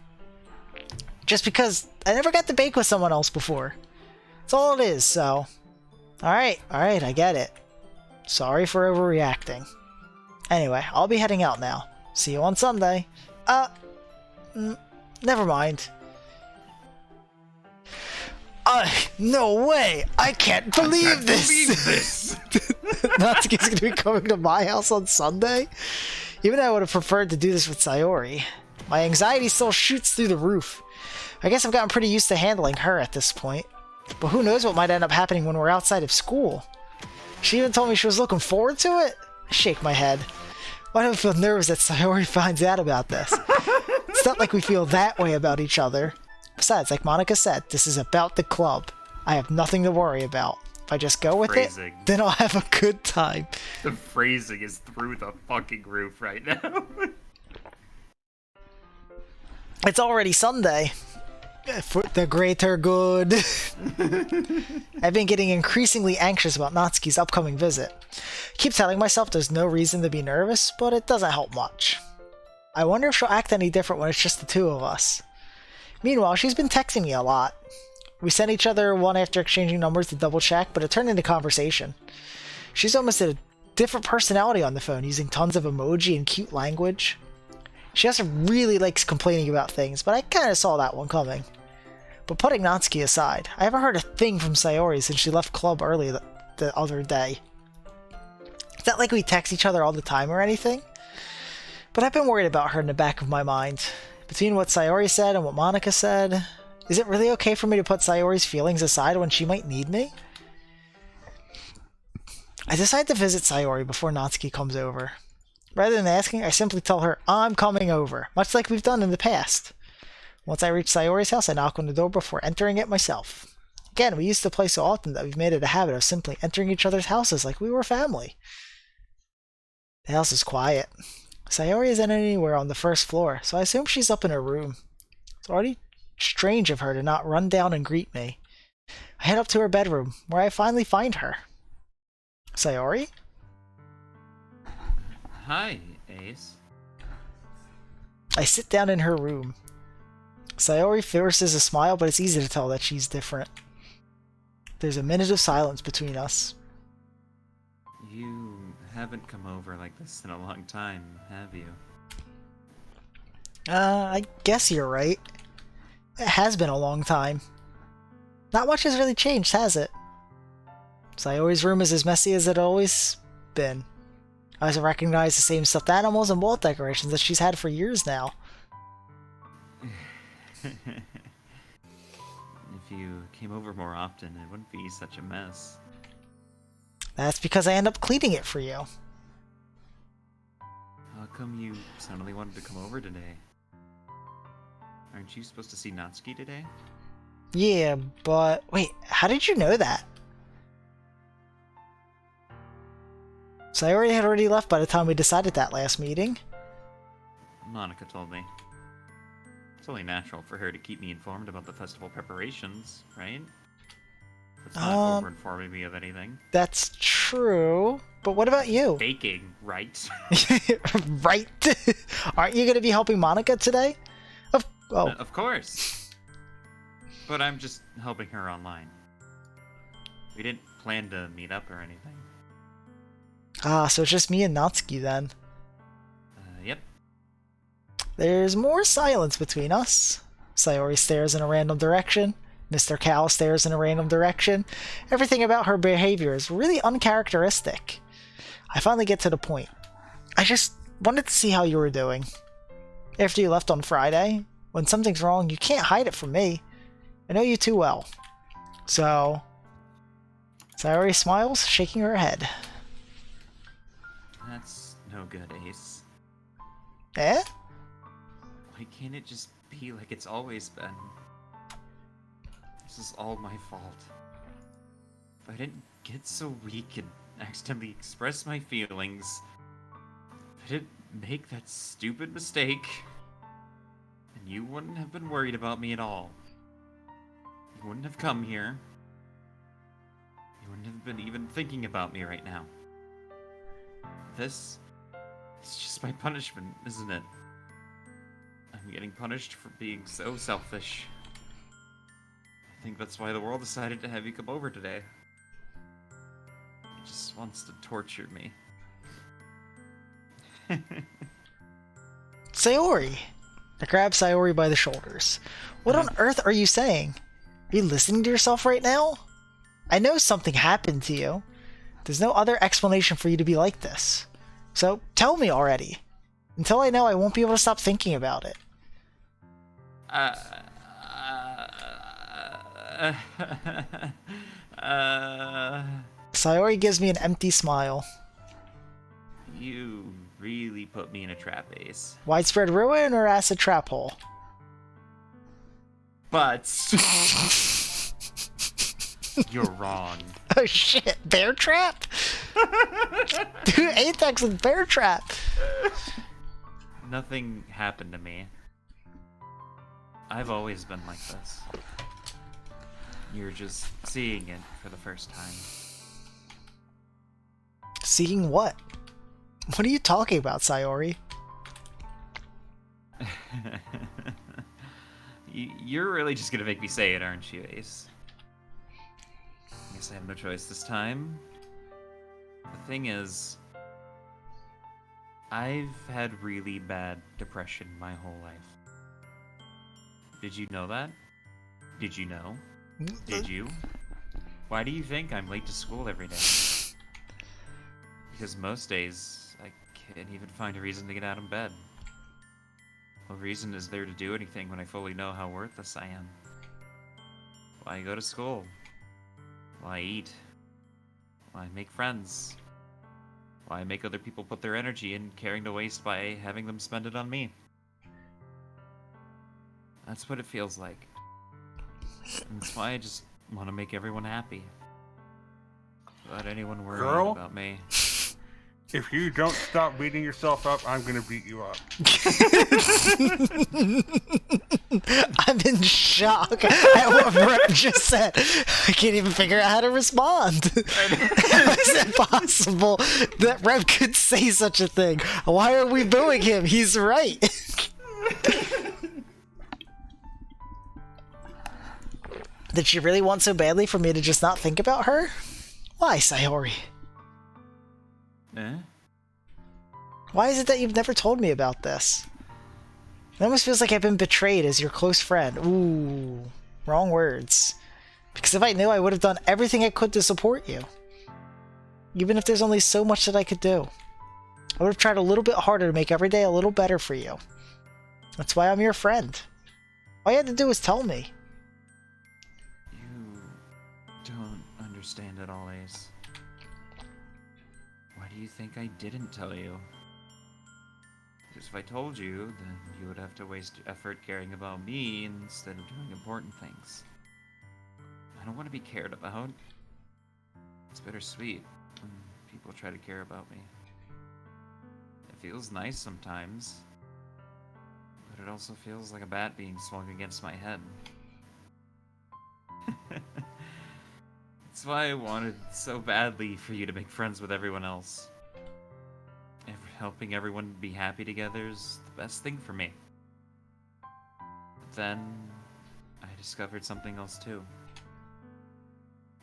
Just because I never got to bake with someone else before. That's all it is, so... Alright, I get it. Sorry for overreacting. Anyway, I'll be heading out now. See you on Sunday. Never mind. No way! I can't believe this! Natsuki's gonna be coming to my house on Sunday? Even I would have preferred to do this with Sayori. My anxiety still shoots through the roof. I guess I've gotten pretty used to handling her at this point. But who knows what might end up happening when we're outside of school. She even told me she was looking forward to it? I shake my head. Why do I feel nervous that Sayori finds out about this? It's not like we feel that way about each other. Besides, like Monica said, this is about the club. I have nothing to worry about. If I just go with it, then I'll have a good time. The phrasing is through the fucking roof right now. It's already Sunday. For the greater good. I've been getting increasingly anxious about Natsuki's upcoming visit. I keep telling myself there's no reason to be nervous, but it doesn't help much. I wonder if she'll act any different when it's just the two of us. Meanwhile, she's been texting me a lot. We sent each other one after exchanging numbers to double check, but it turned into conversation. She's almost a different personality on the phone, using tons of emoji and cute language. She also really likes complaining about things, but I kind of saw that one coming. But putting Natsuki aside, I haven't heard a thing from Sayori since she left club early the other day. It's not like we text each other all the time or anything, but I've been worried about her in the back of my mind. Between what Sayori said and what Monica said, is it really okay for me to put Sayori's feelings aside when she might need me? I decide to visit Sayori before Natsuki comes over. Rather than asking, I simply tell her I'm coming over, much like we've done in the past. Once I reach Sayori's house, I knock on the door before entering it myself. Again, we used to play so often that we've made it a habit of simply entering each other's houses like we were family. The house is quiet. Sayori isn't anywhere on the first floor, so I assume she's up in her room. It's already strange of her to not run down and greet me. I head up to her bedroom, where I finally find her. Sayori? Hi, Ace. I sit down in her room. Sayori forces a smile, but it's easy to tell that she's different. There's a minute of silence between us. You haven't come over like this in a long time, have you? I guess you're right. It has been a long time. Not much has really changed, has it? Sayori's room is as messy as it always been. I also recognize the same stuffed animals and wall decorations that she's had for years now. If you came over more often, it wouldn't be such a mess. That's because I end up cleaning it for you. How come you suddenly wanted to come over today? Aren't you supposed to see Natsuki today? Yeah, but... Wait, how did you know that? Sayori had already left by the time we decided that last meeting. Monica told me. It's only natural for her to keep me informed about the festival preparations, right? It's not over-informing me of anything. That's true. But what about you? Baking, right? Right? Aren't you going to be helping Monica today? Of course. But I'm just helping her online. We didn't plan to meet up or anything. Ah, so it's just me and Natsuki then. Yep. There's more silence between us. Sayori stares in a random direction. Mr. Cow stares in a random direction. Everything about her behavior is really uncharacteristic. I finally get to the point. I just wanted to see how you were doing. After you left on Friday, when something's wrong, you can't hide it from me. I know you too well. So, Sayori smiles, shaking her head. That's no good, Ace. Eh? Why can't it just be like it's always been? This is all my fault. If I didn't get so weak and accidentally express my feelings, if I didn't make that stupid mistake, then you wouldn't have been worried about me at all. You wouldn't have come here. You wouldn't have been even thinking about me right now. This is just my punishment, isn't it? I'm getting punished for being so selfish. I think that's why the world decided to have you come over today. It just wants to torture me. Sayori! I grab Sayori by the shoulders. What on earth are you saying? Are you listening to yourself right now? I know something happened to you. There's no other explanation for you to be like this. So tell me already. Until I know, I won't be able to stop thinking about it. Sayori gives me an empty smile. You really put me in a trap, Ace. Widespread ruin or acid trap hole? But you're wrong. Oh shit, bear trap? Dude, Apex with bear trap. Nothing happened to me. I've always been like this. You're just seeing it for the first time. Seeing what? What are you talking about, Sayori? You're really just gonna make me say it, aren't you, Ace? Guess I have no choice this time. The thing is, I've had really bad depression my whole life. Did you know that? Did you know? Did you? Why do you think I'm late to school every day? Because most days, I can't even find a reason to get out of bed. What reason is there to do anything when I fully know how worthless I am? Why go to school? Why eat? Why make friends? Why make other people put their energy in caring to waste by having them spend it on me? That's what it feels like. And that's why I just want to make everyone happy. Without anyone worrying Girl? about me. If you don't stop beating yourself up, I'm gonna beat you up. I'm in shock at what Rep just said. I can't even figure out how to respond. How is it possible that Rep could say such a thing? Why are we booing him? He's right. Did she really want so badly for me to just not think about her? Why, Sayori? Eh? Why is it that you've never told me about this? It almost feels like I've been betrayed as your close friend. Ooh, wrong words. Because if I knew, I would have done everything I could to support you. Even if there's only so much that I could do. I would have tried a little bit harder to make every day a little better for you. That's why I'm your friend. All you had to do was tell me. You don't understand at all, Ace. Why do you think I didn't tell you? Because if I told you, then you would have to waste effort caring about me instead of doing important things. I don't want to be cared about. It's bittersweet when people try to care about me. It feels nice sometimes, but it also feels like a bat being swung against my head. That's why I wanted so badly for you to make friends with everyone else. Helping everyone be happy together is the best thing for me. But then, I discovered something else too.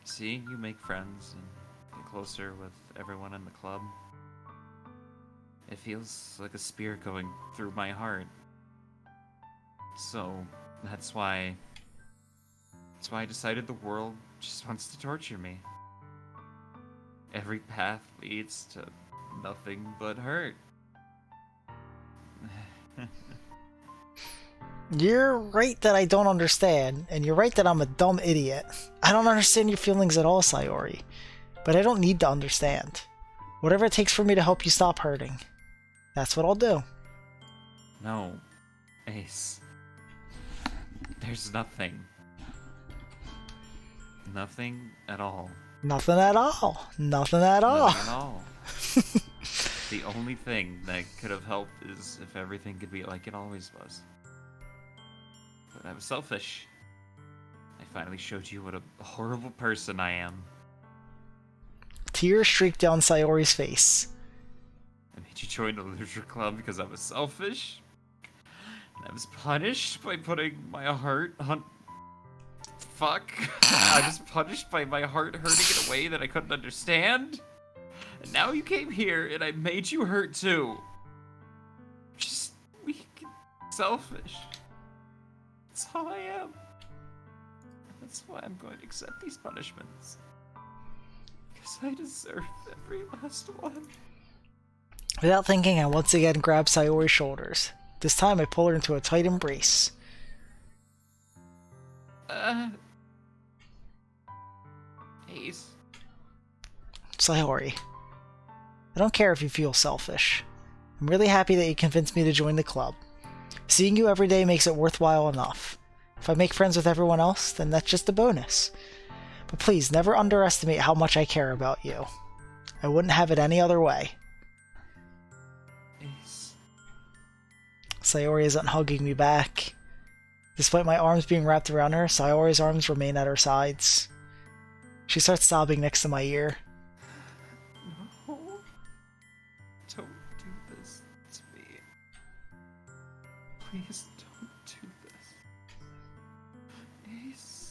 Seeing you make friends and get closer with everyone in the club, it feels like a spear going through my heart. So, that's why I decided the world just wants to torture me. Every path leads to nothing but hurt. You're right that I don't understand, and you're right that I'm a dumb idiot. I don't understand your feelings at all, Sayori. But I don't need to understand. Whatever it takes for me to help you stop hurting. That's what I'll do. No, Ace. There's nothing. Nothing at all. Nothing at all. Nothing at all. Nothing at all. The only thing that could have helped is if everything could be like it always was. But I was selfish. I finally showed you what a horrible person I am. Tears streaked down Sayori's face. I made you join the loser club because I was selfish. And I was punished by putting my heart on... Fuck. I was punished by my heart hurting in a way that I couldn't understand. And now you came here and I made you hurt too. Just weak and selfish. That's all I am. That's why I'm going to accept these punishments. Because I deserve every last one. Without thinking, I once again grab Sayori's shoulders. This time I pull her into a tight embrace. Ace. Sayori, I don't care if you feel selfish. I'm really happy that you convinced me to join the club. Seeing you every day makes it worthwhile enough. If I make friends with everyone else, then that's just a bonus. But please, never underestimate how much I care about you. I wouldn't have it any other way. Ace. Sayori isn't hugging me back. Despite my arms being wrapped around her, Sayori's arms remain at her sides. She starts sobbing next to my ear. No. Don't do this to me. Please don't do this. Ace.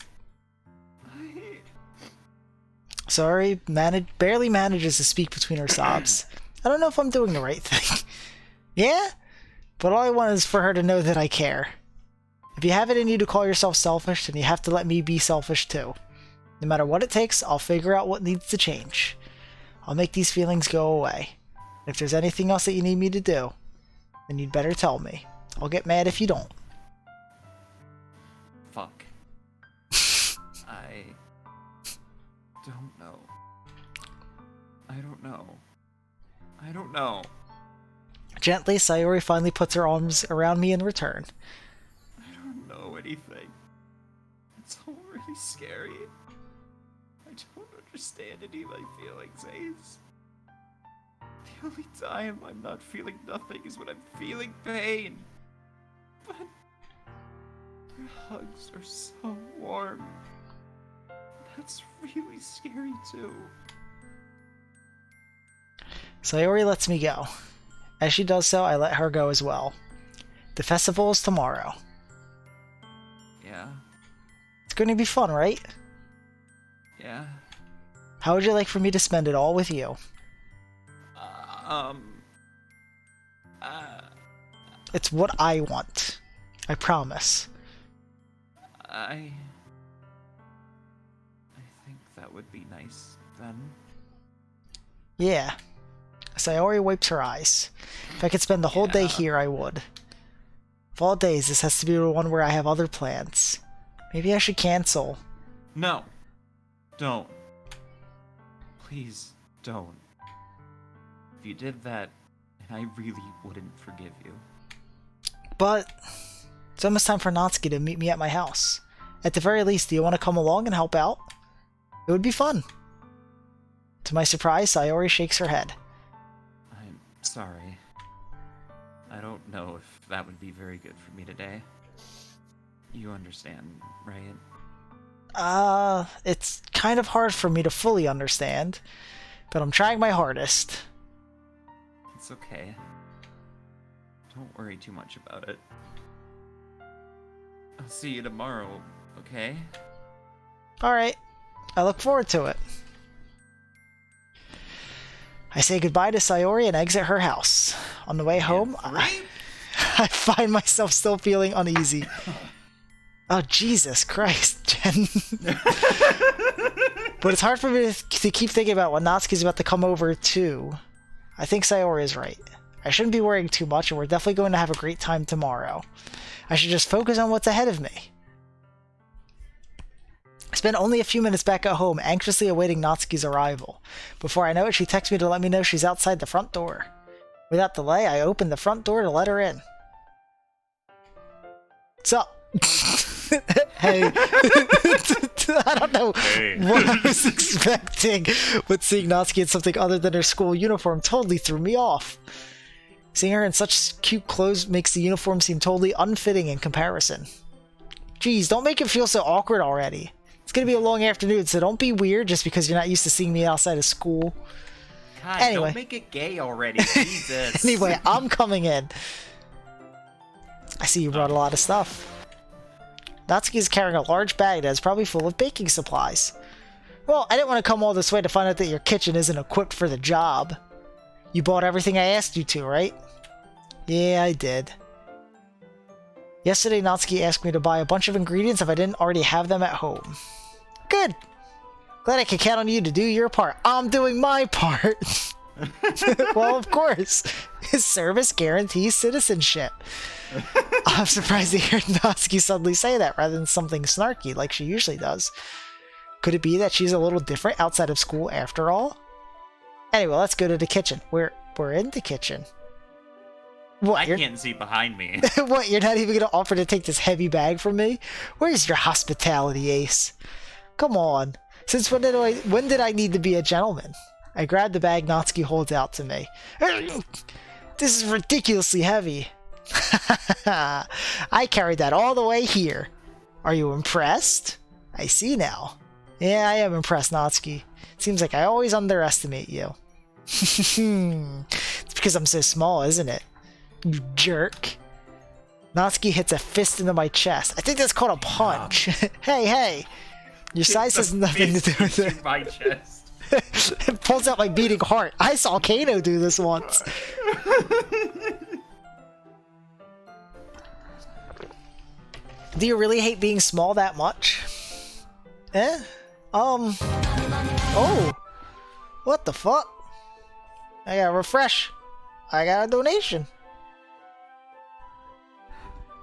Sayori barely manages to speak between her sobs. I don't know if I'm doing the right thing. Yeah? But all I want is for her to know that I care. If you have it in you to call yourself selfish, then you have to let me be selfish too. No matter what it takes, I'll figure out what needs to change. I'll make these feelings go away. If there's anything else that you need me to do, then you'd better tell me. I'll get mad if you don't. Fuck. I don't know. I don't know. I don't know. Gently, Sayori finally puts her arms around me in return. I don't know anything. It's all really scary. I don't understand any of my feelings, Ace. The only time I'm not feeling nothing is when I'm feeling pain. But your hugs are so warm. That's really scary too. Sayori lets me go. As she does so, I let her go as well. The festival is tomorrow. Yeah. It's going to be fun, right? Yeah. How would you like for me to spend it all with you? It's what I want. I promise. I think that would be nice, then. Yeah. Sayori wipes her eyes. If I could spend the whole day here, I would. Of all days, this has to be the one where I have other plans. Maybe I should cancel. No. Don't. Please, don't. If you did that, I really wouldn't forgive you. But it's almost time for Natsuki to meet me at my house. At the very least, do you want to come along and help out? It would be fun. To my surprise, Sayori shakes her head. I'm sorry. I don't know if that would be very good for me today. You understand, right? It's kind of hard for me to fully understand, but I'm trying my hardest. It's okay. Don't worry too much about it. I'll see you tomorrow, okay? Alright, I look forward to it. I say goodbye to Sayori and exit her house. On the way home, I find myself still feeling uneasy. Oh, Jesus Christ, Jen. But it's hard for me to keep thinking about what Natsuki's about to come over too. I think Sayori is right. I shouldn't be worrying too much, and we're definitely going to have a great time tomorrow. I should just focus on what's ahead of me. I spent only a few minutes back at home, anxiously awaiting Natsuki's arrival. Before I know it, she texts me to let me know she's outside the front door. Without delay, I opened the front door to let her in. What's up? Hey. I don't know what I was expecting, but seeing Natsuki in something other than her school uniform totally threw me off. Seeing her in such cute clothes makes the uniform seem totally unfitting in comparison. Geez, don't make it feel so awkward already. It's gonna be a long afternoon, so don't be weird just because you're not used to seeing me outside of school. God, Anyway. don't make it gay already, Jesus. Anyway, I'm coming in. I see you brought a lot of stuff. Natsuki is carrying a large bag that is probably full of baking supplies. Well, I didn't want to come all this way to find out that your kitchen isn't equipped for the job. You bought everything I asked you to, right? Yeah, I did. Yesterday, Natsuki asked me to buy a bunch of ingredients if I didn't already have them at home. Good. Glad I can count on you to do your part. I'm doing my part. Well, of course. His service guarantees citizenship. I'm surprised to hear Natsuki suddenly say that rather than something snarky like she usually does. Could it be that she's a little different outside of school after all? Anyway, let's go to the kitchen. We're in the kitchen. What, I can't see behind me. What, you're not even going to offer to take this heavy bag from me? Where's your hospitality, Ace? Come on. Since when did I need to be a gentleman? I grabbed the bag Natsuki holds out to me. This is ridiculously heavy. I carried that all the way here. Are you impressed? I see now. Yeah, I am impressed, Natsuki. Seems like I always underestimate you. It's because I'm so small, isn't it? You jerk. Natsuki hits a fist into my chest. I think that's called a punch. Hey. Your size has nothing to do with it. My chest. It pulls out my beating heart. I saw Kano do this once. Do you really hate being small that much? Oh. What the fuck? I gotta refresh. I got a donation.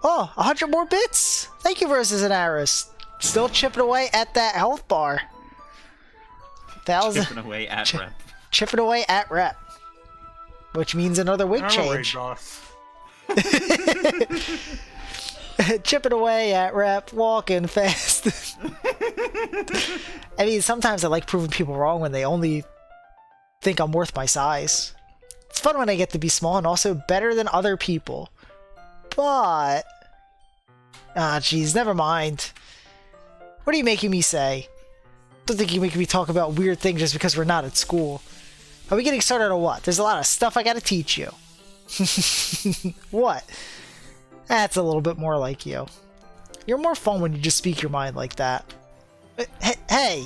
Oh, 100 more bits. Thank you, Roses and Arrows. Still chipping away at that health bar. Chipping away at rep. Chipping away at rep. Which means another wig change. Chipping away at rep, walking fast. I mean, sometimes I like proving people wrong when they only think I'm worth my size. It's fun when I get to be small and also better than other people. But... jeez, never mind. What are you making me say? Don't think you're making me talk about weird things just because we're not at school. Are we getting started or what? There's a lot of stuff I gotta teach you. What? That's a little bit more like you. You're more fun when you just speak your mind like that. Hey!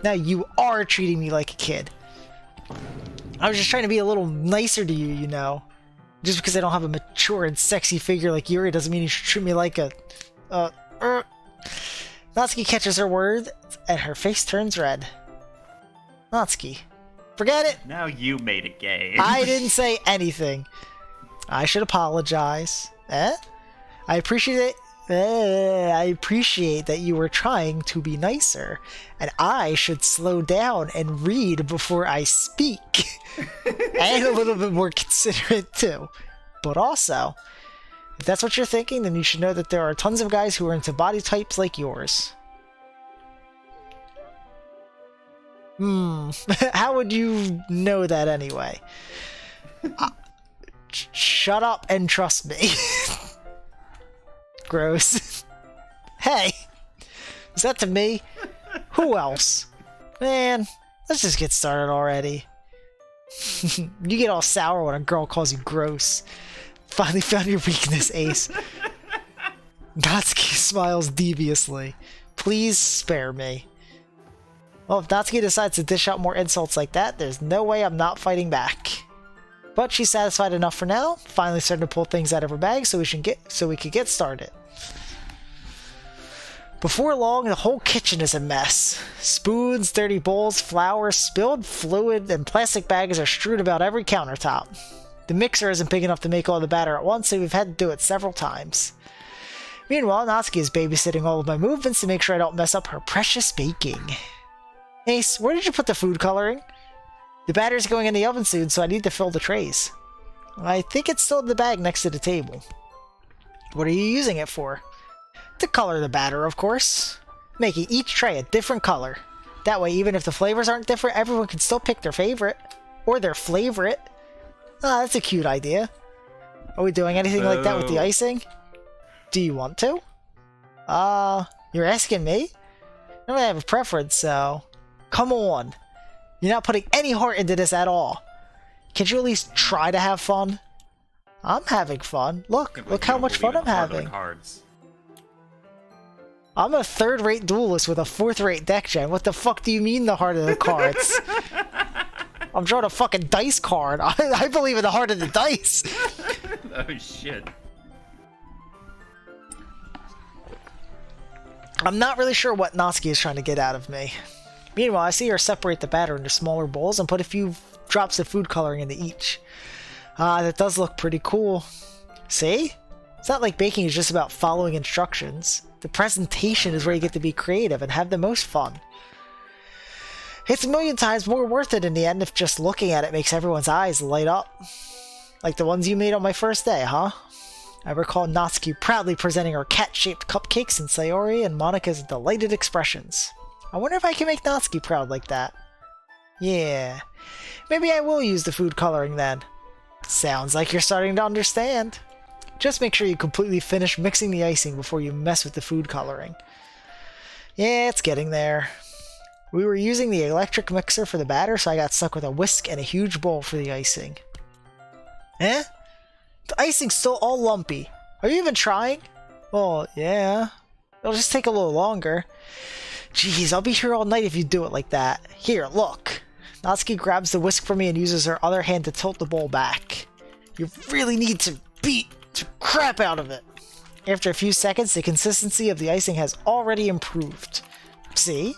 Now you are treating me like a kid. I was just trying to be a little nicer to you, you know. Just because I don't have a mature and sexy figure like Yuri doesn't mean you should treat me like a... Natsuki catches her word, and her face turns red. Natsuki. Forget it! Now you made it gay. I didn't say anything. I should apologize. I appreciate that you were trying to be nicer, and I should slow down and read before I speak. And a little bit more considerate too. But also, if that's what you're thinking, then you should know that there are tons of guys who are into body types like yours. How would you know that anyway? Shut up and trust me. Gross. Hey! Is that to me? Who else? Man, let's just get started already. You get all sour when a girl calls you gross. Finally found your weakness, Ace. Natsuki smiles deviously. Please spare me. Well, if Natsuki decides to dish out more insults like that, there's no way I'm not fighting back. But she's satisfied enough for now, finally starting to pull things out of her bag so we could get started. Before long, the whole kitchen is a mess. Spoons, dirty bowls, flour, spilled fluid, and plastic bags are strewn about every countertop. The mixer isn't big enough to make all the batter at once, so we've had to do it several times. Meanwhile, Natsuki is babysitting all of my movements to make sure I don't mess up her precious baking. Ace, where did you put the food coloring? The batter's going in the oven soon, so I need to fill the trays. I think it's still in the bag next to the table. What are you using it for? To color the batter, of course. Making each tray a different color. That way, even if the flavors aren't different, everyone can still pick their favorite. Or their flavorite. Ah, that's a cute idea. Are we doing anything like that with the icing? Do you want to? You're asking me? I don't really have a preference, so... Come on. You're not putting any heart into this at all. Can't you at least try to have fun? I'm having fun. Look how much fun I'm having. I'm a third-rate duelist with a fourth-rate deck gen. What the fuck do you mean the heart of the cards? I'm drawing a fucking dice card. I believe in the heart of the dice. Oh shit. I'm not really sure what Natsuki is trying to get out of me. Meanwhile, I see her separate the batter into smaller bowls and put a few drops of food coloring into each. That does look pretty cool. See? It's not like baking is just about following instructions. The presentation is where you get to be creative and have the most fun. It's a million times more worth it in the end if just looking at it makes everyone's eyes light up. Like the ones you made on my first day, huh? I recall Natsuki proudly presenting her cat-shaped cupcakes in Sayori and Monika's delighted expressions. I wonder if I can make Natsuki proud like that. Yeah. Maybe I will use the food coloring then. Sounds like you're starting to understand. Just make sure you completely finish mixing the icing before you mess with the food coloring. Yeah, it's getting there. We were using the electric mixer for the batter, so I got stuck with a whisk and a huge bowl for the icing. Eh? The icing's still all lumpy. Are you even trying? Well, yeah. It'll just take a little longer. Jeez, I'll be here all night if you do it like that. Here, look. Natsuki grabs the whisk from me and uses her other hand to tilt the bowl back. You really need to beat the crap out of it. After a few seconds, the consistency of the icing has already improved. See?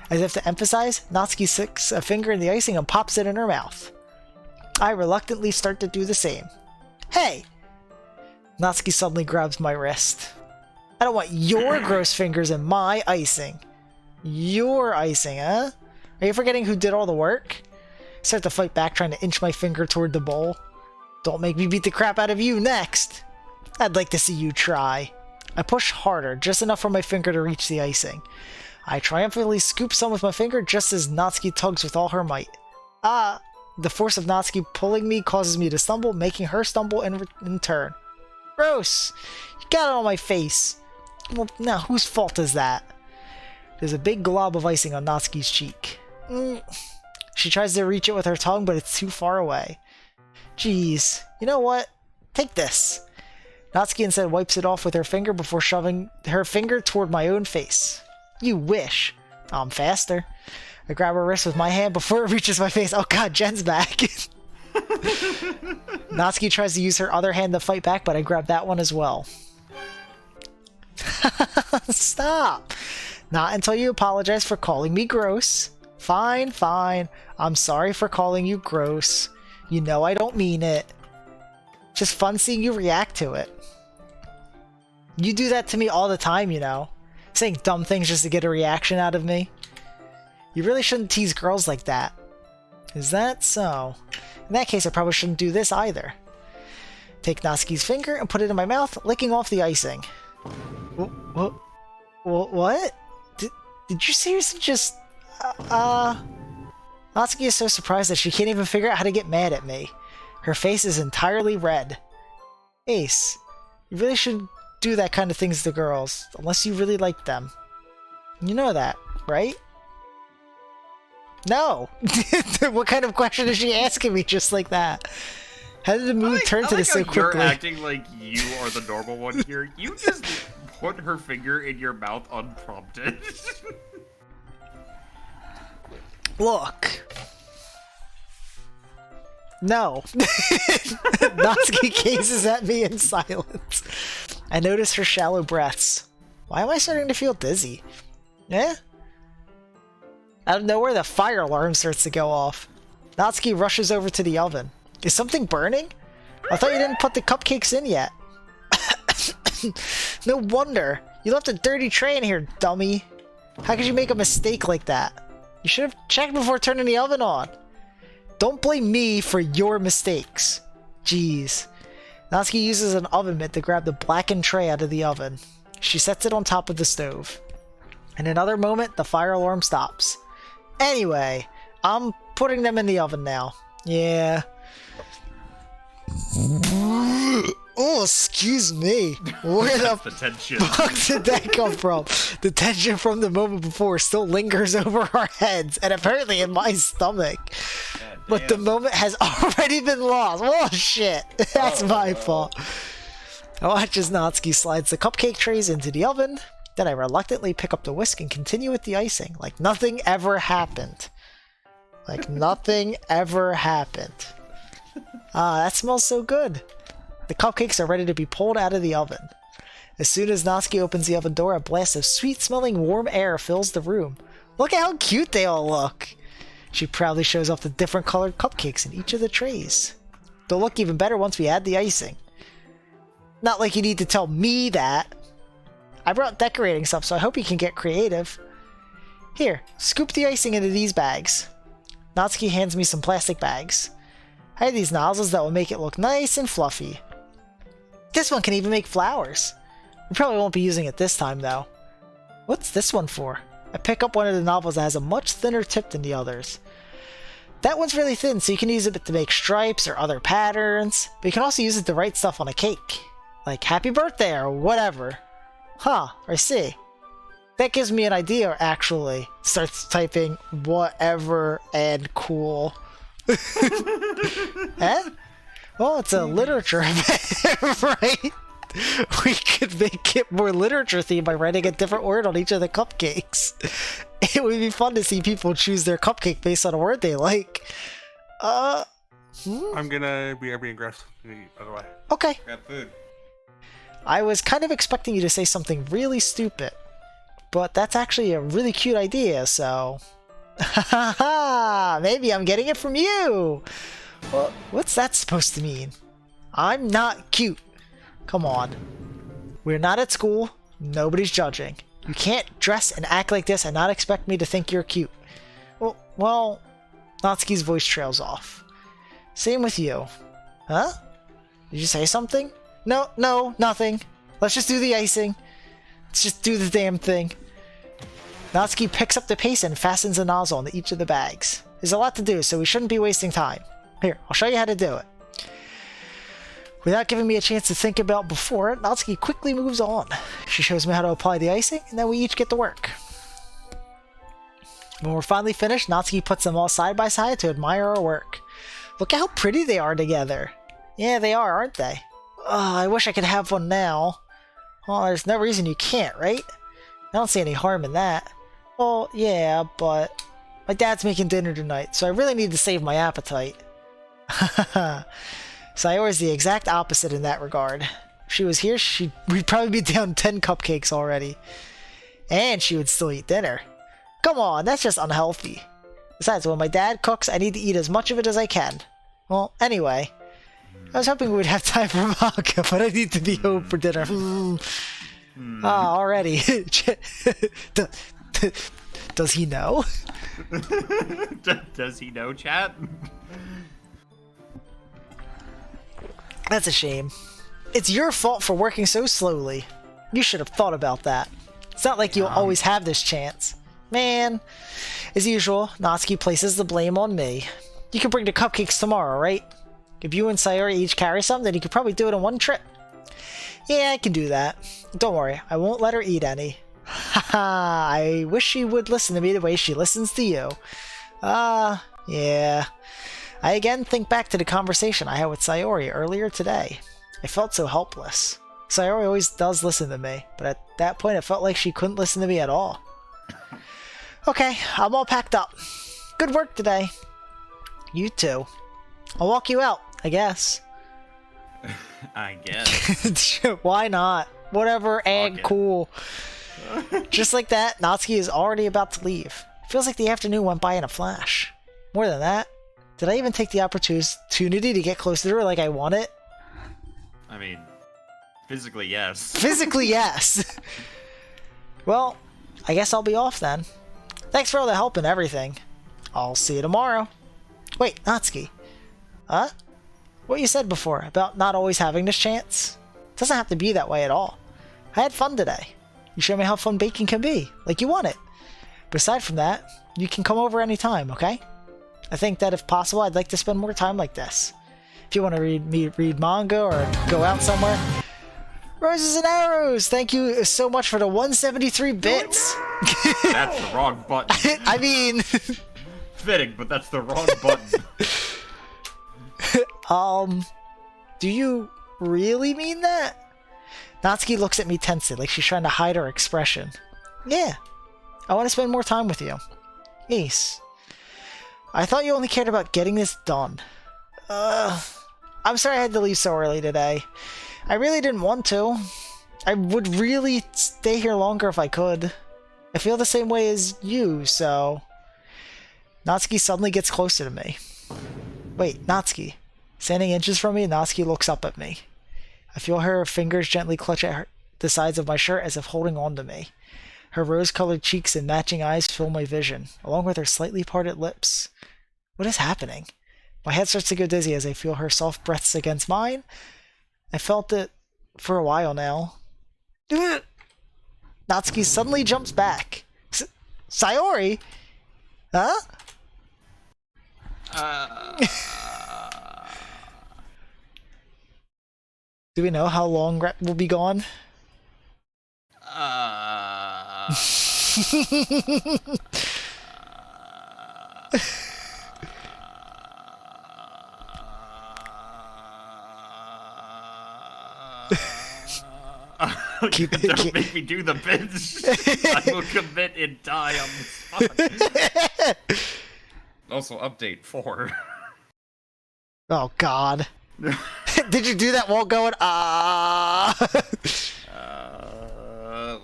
As if to emphasize, Natsuki sticks a finger in the icing and pops it in her mouth. I reluctantly start to do the same. Hey! Natsuki suddenly grabs my wrist. I don't want your gross fingers in my icing. Your icing, huh? Are you forgetting who did all the work? I start to fight back, trying to inch my finger toward the bowl. Don't make me beat the crap out of you next. I'd like to see you try. I push harder, just enough for my finger to reach the icing. I triumphantly scoop some with my finger just as Natsuki tugs with all her might. The force of Natsuki pulling me causes me to stumble, making her stumble in turn. Gross! You got it on my face. Well, now whose fault is that? There's a big glob of icing on Natsuki's cheek. She tries to reach it with her tongue, but it's too far away. Jeez, you know what? Take this. Natsuki instead wipes it off with her finger before shoving her finger toward my own face. You wish. I'm faster. I grab her wrist with my hand before it reaches my face. Oh god, Jen's back. Natsuki tries to use her other hand to fight back, but I grab that one as well. Stop! Not until you apologize for calling me gross. Fine, fine. I'm sorry for calling you gross. You know I don't mean it. Just fun seeing you react to it. You do that to me all the time, you know. Saying dumb things just to get a reaction out of me. You really shouldn't tease girls like that. Is that so? In that case, I probably shouldn't do this either. Take Natsuki's finger and put it in my mouth, licking off the icing. What? Did you seriously just... Natsuki is so surprised that she can't even figure out how to get mad at me. Her face is entirely red. Ace, you really shouldn't do that kind of things to girls, unless you really like them. You know that, right? No! What kind of question is she asking me just like that? How did the mood turn to this so quickly? You're acting like you are the normal one here. You just put her finger in your mouth unprompted. Look. No. Natsuki gazes at me in silence. I notice her shallow breaths. Why am I starting to feel dizzy? Eh? Out of nowhere, the fire alarm starts to go off. Natsuki rushes over to the oven. Is something burning? I thought you didn't put the cupcakes in yet. No wonder. You left a dirty tray in here, dummy. How could you make a mistake like that? You should have checked before turning the oven on. Don't blame me for your mistakes. Jeez. Natsuki uses an oven mitt to grab the blackened tray out of the oven. She sets it on top of the stove. In another moment, the fire alarm stops. Anyway, I'm putting them in the oven now. Yeah. Oh, excuse me. Where The tension. fuck did that come from? The tension from the moment before still lingers over our heads, and apparently in my stomach. But the moment has already been lost. Oh shit. That's my fault. I watch as Natsuki slides the cupcake trays into the oven. Then I reluctantly pick up the whisk and continue with the icing, like nothing ever happened. Like nothing ever happened. Ah, that smells so good. The cupcakes are ready to be pulled out of the oven. As soon as Natsuki opens the oven door, a blast of sweet-smelling warm air fills the room. Look at how cute they all look. She proudly shows off the different colored cupcakes in each of the trays. They'll look even better once we add the icing. Not like you need to tell me that. I brought decorating stuff, so I hope you can get creative. Here, scoop the icing into these bags. Natsuki hands me some plastic bags. I have these nozzles that will make it look nice and fluffy. This one can even make flowers. We probably won't be using it this time, though. What's this one for? I pick up one of the nozzles that has a much thinner tip than the others. That one's really thin, so you can use it to make stripes or other patterns, but you can also use it to write stuff on a cake. Like happy birthday or whatever. Huh, I see. That gives me an idea, actually. Starts typing whatever and cool. Eh? Well, it's a literature event, right? We could make it more literature themed by writing a different word on each of the cupcakes. It would be fun to see people choose their cupcake based on a word they like. I'm gonna be aggressive the other way. Okay. Grab food. I was kind of expecting you to say something really stupid, but that's actually a really cute idea, so... Maybe I'm getting it from you! Well, what's that supposed to mean? I'm not cute. Come on. We're not at school. Nobody's judging. You can't dress and act like this and not expect me to think you're cute. Well, Natsuki's voice trails off. Same with you. Huh? Did you say something? No, nothing. Let's just do the icing. Let's just do the damn thing. Natsuki picks up the paste and fastens a nozzle into each of the bags. There's a lot to do, so we shouldn't be wasting time. Here, I'll show you how to do it. Without giving me a chance to think about before it, Natsuki quickly moves on. She shows me how to apply the icing, and then we each get to work. When we're finally finished, Natsuki puts them all side by side to admire our work. Look at how pretty they are together. Yeah, they are, aren't they? I wish I could have one now. Well, there's no reason you can't, right? I don't see any harm in that. Well, yeah, but my dad's making dinner tonight, so I really need to save my appetite. Sayori's the exact opposite in that regard. If she was here, we'd probably be down 10 cupcakes already. And she would still eat dinner. Come on, that's just unhealthy. Besides, when my dad cooks, I need to eat as much of it as I can. Well, anyway, I was hoping we'd have time for manga, but I need to be home for dinner. Already. Does he know? Does he know, chat? That's a shame. It's your fault for working so slowly. You should have thought about that. It's not like you'll always have this chance. Man. As usual, Natsuki places the blame on me. You can bring the cupcakes tomorrow, right? If you and Sayori each carry some, then you could probably do it in one trip. Yeah, I can do that. Don't worry, I won't let her eat any. Haha, I wish she would listen to me the way she listens to you. Yeah. I again think back to the conversation I had with Sayori earlier today. I felt so helpless. Sayori always does listen to me, but at that point it felt like she couldn't listen to me at all. Okay, I'm all packed up. Good work today. You too. I'll walk you out, I guess. I guess. Why not? Whatever, and cool. Just like that, Natsuki is already about to leave. Feels like the afternoon went by in a flash. More than that, did I even take the opportunity to get closer to her like I wanted? I mean, Physically, yes. Physically, yes. Well, I guess I'll be off then. Thanks for all the help and everything. I'll see you tomorrow. Wait, Natsuki. Huh? What you said before about not always having this chance? Doesn't have to be that way at all. I had fun today. You showed me how fun baking can be, like you want it. But aside from that, you can come over anytime, okay? I think that if possible, I'd like to spend more time like this. If you want to read manga or go out somewhere. Roses and arrows! Thank you so much for the 173 bits! That's the wrong button. I mean... Fitting, but that's the wrong button. Do you really mean that? Natsuki looks at me tensely, like she's trying to hide her expression. Yeah. I want to spend more time with you. Ace. I thought you only cared about getting this done. I'm sorry I had to leave so early today. I really didn't want to. I would really stay here longer if I could. I feel the same way as you, so... Natsuki suddenly gets closer to me. Wait, Natsuki. Standing inches from me, Natsuki looks up at me. I feel her fingers gently clutch at the sides of my shirt as if holding on to me. Her rose-colored cheeks and matching eyes fill my vision, along with her slightly parted lips. What is happening? My head starts to go dizzy as I feel her soft breaths against mine. I felt it for a while now. Natsuki suddenly jumps back. Sayori? Huh? Do we know how long Rep will be gone? Don't make me do the bits. I will commit and die on the spot. Also, update 4. Oh, God. Did you do that while going,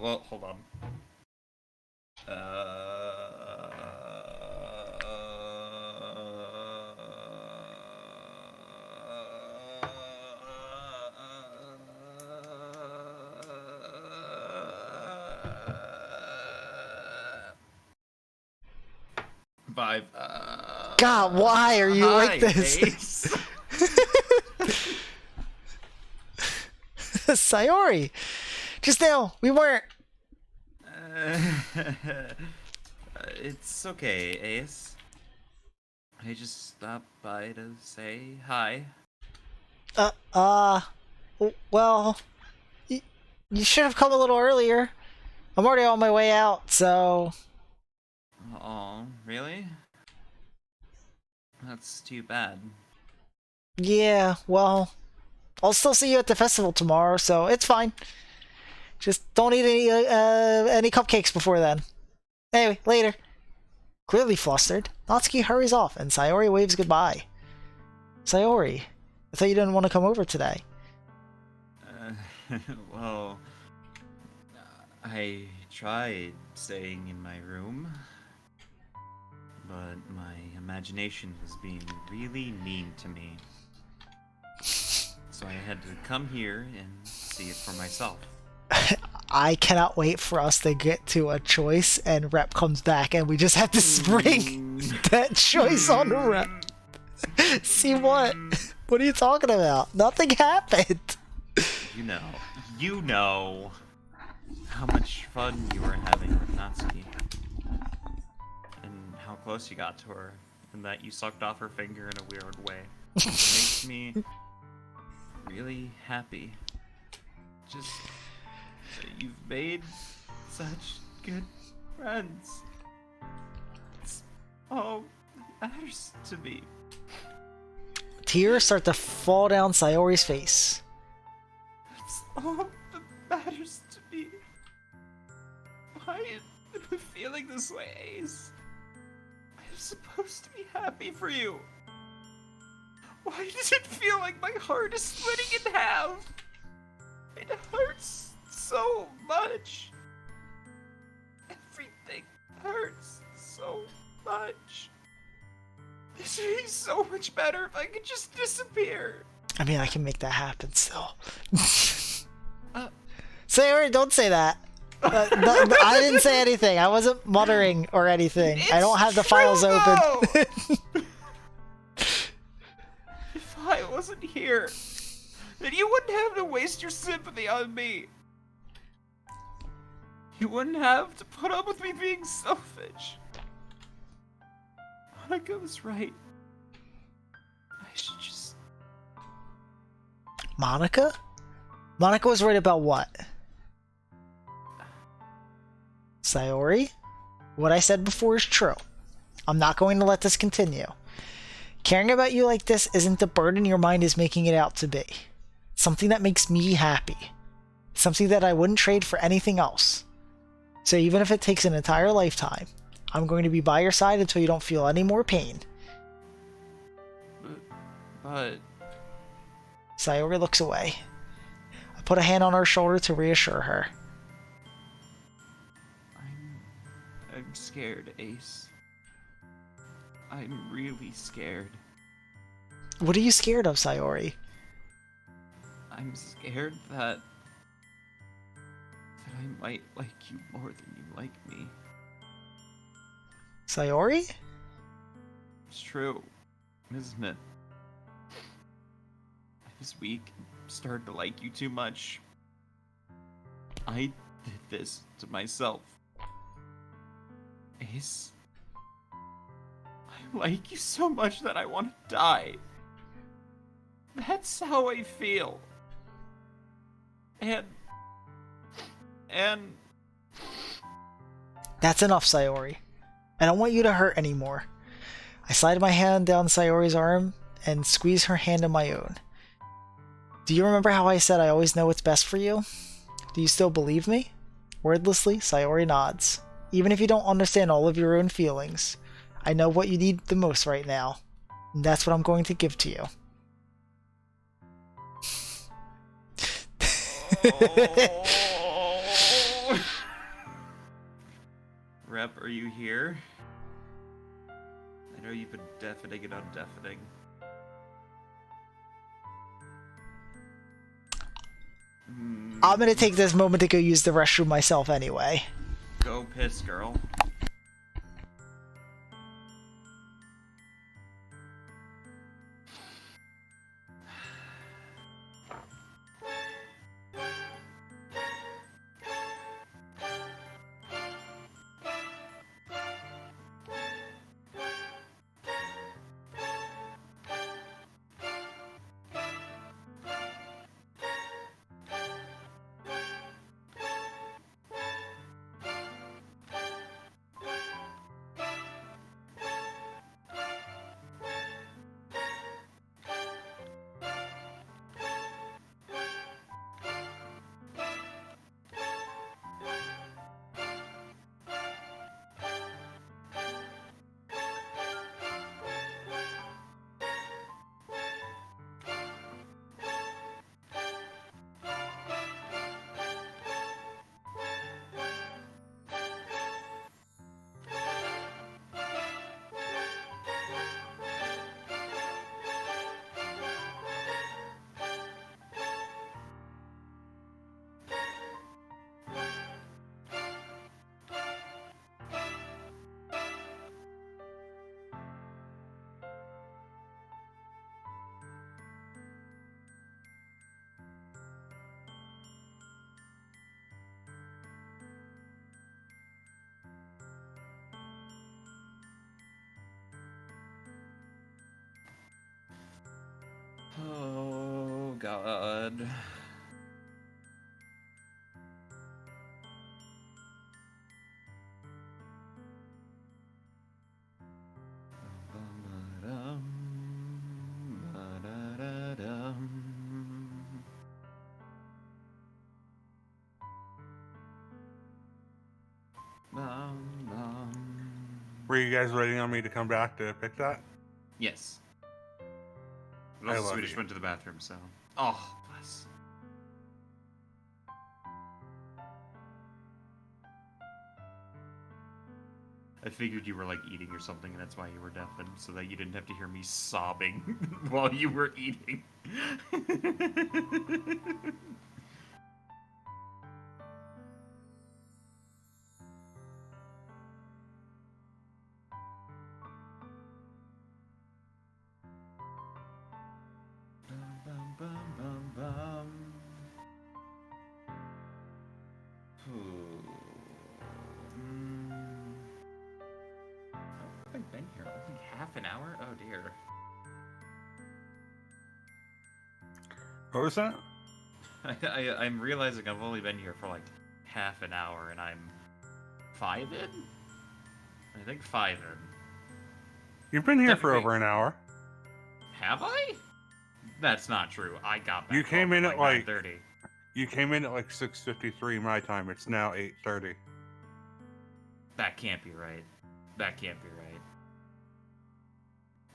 Well, hold on. Five. God, why are you like this? Ace. Sayori! Just now, we weren't... It's okay, Ace. I just stopped by to say hi. Well... You should have come a little earlier. I'm already on my way out, so... Oh, really? That's too bad. Yeah, well... I'll still see you at the festival tomorrow, so it's fine. Just don't eat any cupcakes before then. Anyway, later. Clearly flustered, Natsuki hurries off, and Sayori waves goodbye. Sayori, I thought you didn't want to come over today. Well... I tried staying in my room, but my imagination was being really mean to me. So I had to come here and see it for myself. I cannot wait for us to get to a choice and Rep comes back and we just have to spring that choice on the Rep. See what? What are you talking about? Nothing happened. You know how much fun you were having with Natsuki. And how close you got to her. And that you sucked off her finger in a weird way. It makes me really happy. Just that you've made such good friends. It's all that matters to me. Tears start to fall down Sayori's face. It's all that matters to me. Why am I feeling this way, Ace? I'm supposed to be happy for you. Why does it feel like my heart is splitting in half? It hurts so much. Everything hurts so much. This would be so much better if I could just disappear. I mean, I can make that happen still. Sayori, don't say that. I didn't say anything. I wasn't muttering or anything. I don't have the files open. If I wasn't here, then you wouldn't have to waste your sympathy on me. You wouldn't have to put up with me being selfish. Monica was right. I should just... Monica? Monica was right about what? Sayori? What I said before is true. I'm not going to let this continue. Caring about you like this isn't the burden your mind is making it out to be. It's something that makes me happy. Something that I wouldn't trade for anything else. So even if it takes an entire lifetime, I'm going to be by your side until you don't feel any more pain. But... Sayori looks away. I put a hand on her shoulder to reassure her. I'm scared, Ace. I'm really scared. What are you scared of, Sayori? I'm scared that I might like you more than you like me. Sayori? It's true, isn't it? I was weak and started to like you too much. I did this to myself. Ace, I like you so much that I want to die. That's how I feel. And... That's enough, Sayori. I don't want you to hurt anymore. I slide my hand down Sayori's arm and squeeze her hand in my own. Do you remember how I said I always know what's best for you? Do you still believe me? Wordlessly, Sayori nods. Even if you don't understand all of your own feelings, I know what you need the most right now, and that's what I'm going to give to you. Rep, are you here? I know you've been deafening and undeafening. I'm gonna take this moment to go use the restroom myself anyway. Go piss, girl. Oh, God. Were you guys waiting on me to come back to pick that? Yes. But I also love Swedish you. went to the bathroom, so... Oh, bless. I figured you were, like, eating or something, and that's why you were deafened, so that you didn't have to hear me sobbing while you were eating. Only half an hour? Oh dear. What was that? I'm realizing I've only been here for like half an hour and I'm 5 in? I think 5 in. You've been here for Technically- over an hour. Have I? That's not true. I got back You came home in at like 9:30. You came in at like 6:53 my time. It's now 8:30. That can't be right. That can't be right.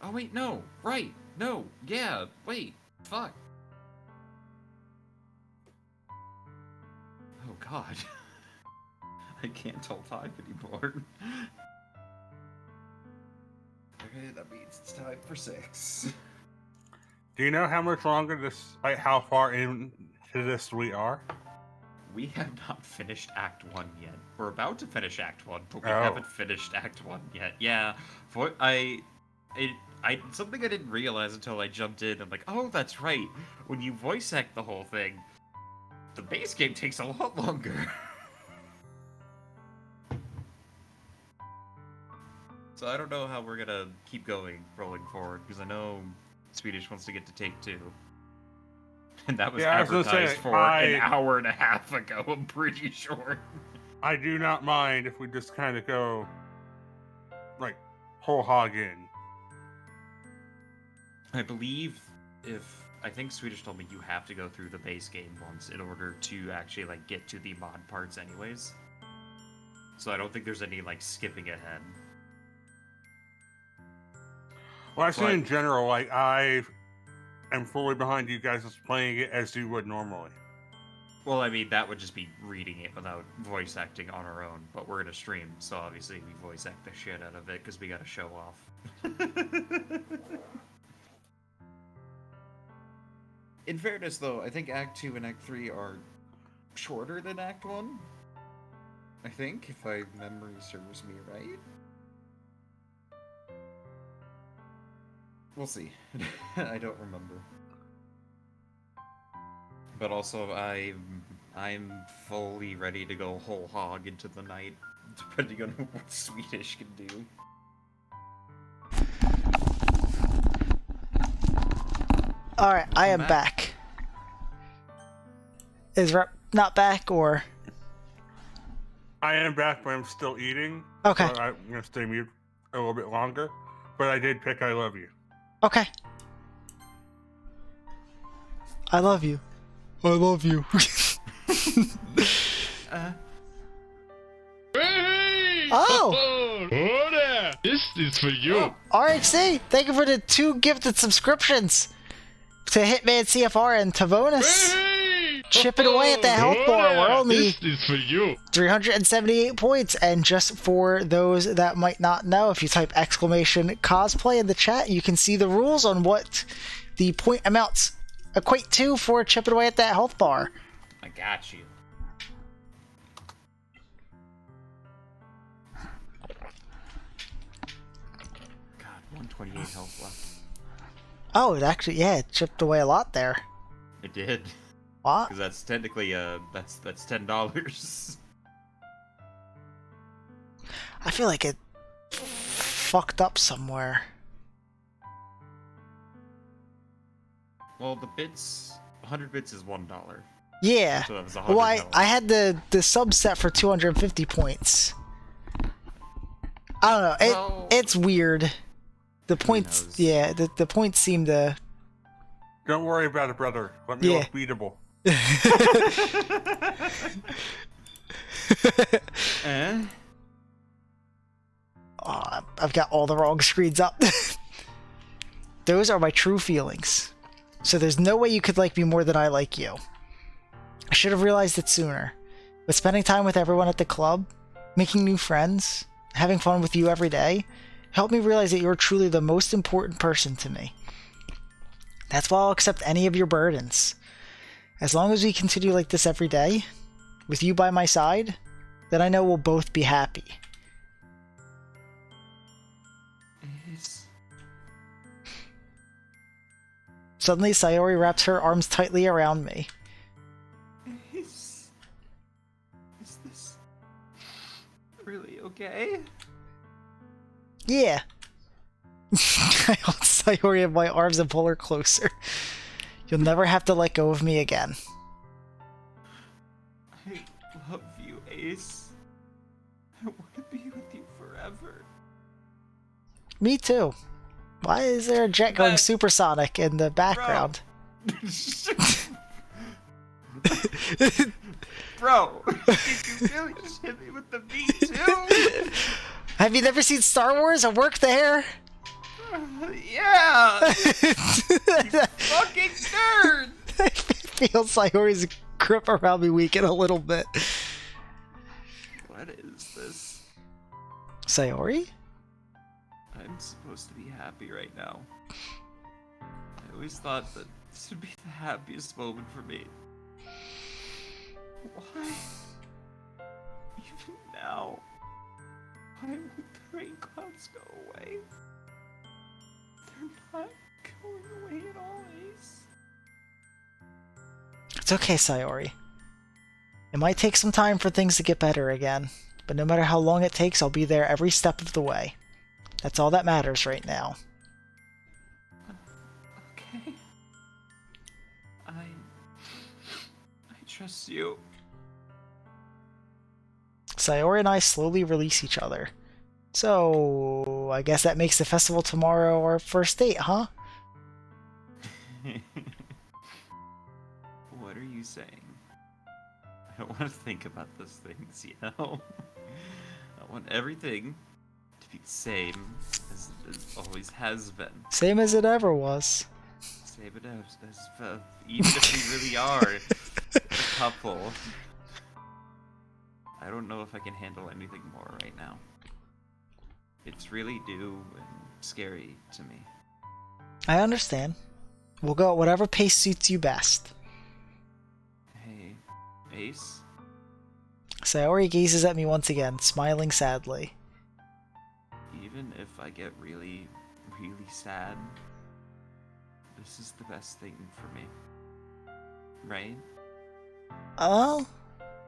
Oh wait, no. Right. No. Yeah. Wait. Fuck. Oh god. I can't tell time anymore. Okay, that means it's time for 6. Do you know how much longer this, like how far into this we are? We have not finished Act 1 yet. We're about to finish Act 1, but we Oh. haven't finished Act 1 yet. Yeah, something I didn't realize until I jumped in. I'm like, oh, that's right. When you voice act the whole thing, the base game takes a lot longer. So I don't know how we're gonna keep rolling forward, because I know Swedish wants to get to take 2. And that was Yeah, I was gonna advertised say, for an hour and a half ago, I'm pretty sure. I do not mind if we just kind of go, like, whole hog in. I believe I think Swedish told me you have to go through the base game once in order to actually, like, get to the mod parts anyways. So I don't think there's any, like, skipping ahead. Well, I say But- in general, like, I am fully behind you guys just playing it as you would normally. Well, I mean, that would just be reading it without voice acting on our own, but we're in a stream, so obviously we voice act the shit out of it, because we gotta show off. In fairness, though, I think Act 2 and Act 3 are shorter than Act 1. I think, if my memory serves me right. We'll see. I don't remember. But also, I'm fully ready to go whole hog into the night, depending on what Swedish can do. Alright, I am Back. back. Is Rep not back, or? I am back, but I'm still eating. Okay. So I'm going to stay mute a little bit longer. But I did pick I love you. Okay. I love you. I love you. Hey! Oh! Oh there! This is for you. RHC, thank you for the 2 gifted subscriptions to Hitman CFR and Tavonis. Hey! Chipping away at that health bar. We're only This is for you. 378 points, and just for those that might not know, if you type exclamation cosplay in the chat, you can see the rules on what the point amounts equate to for chipping away at that health bar. I got you. God, 128 health left. Oh, it actually, yeah, it chipped away a lot there. It did. What? Because that's technically, that's $10. I feel like it fucked up somewhere. Well, the bits, 100 bits is $1. Yeah. So that was 100 Well, health. I had the subset for 250 points. I don't know. Well, It's weird. The points, knows? yeah, the points seem to. Don't worry about it, brother. Let me Yeah. look beatable. Eh? Oh, I've got all the wrong screens up. Those are my true feelings. So there's no way you could like me more than I like you. I should have realized it sooner. But spending time with everyone at the club, making new friends, having fun with you every day, helped me realize that you're truly the most important person to me. That's why I'll accept any of your burdens. As long as we continue like this every day, with you by my side, then I know we'll both be happy. Suddenly, Sayori wraps her arms tightly around me. Is this really okay? Yeah, I hold Sayori in my arms and pull her closer. You'll never have to let go of me again. I love you, Ace. I want to be with you forever. Me too. Why is there a jet going But- supersonic in the background? Bro, did you really just hit me with the beat too? Have you never seen Star Wars or worked there? Yeah! You fucking nerd! I feel Sayori's grip around me weaken a little bit. What is this? Sayori? I'm supposed to be happy right now. I always thought that this would be the happiest moment for me. Why? Even now? Why would the rain clouds go away? They're not going away at all, Ace. It's okay, Sayori. It might take some time for things to get better again, but no matter how long it takes, I'll be there every step of the way. That's all that matters right now. Okay. I trust you. Sayori and I slowly release each other. So, I guess that makes the festival tomorrow our first date, huh? What are you saying? I don't want to think about those things, you know? I want everything to be the same as it always has been. Same as it ever was. Same as even if we really are a couple. I don't know if I can handle anything more right now. It's really new and scary to me. I understand. We'll go at whatever pace suits you best. Hey, Ace? Sayori gazes at me once again, smiling sadly. Even if I get really, really sad, this is the best thing for me. Right? Oh?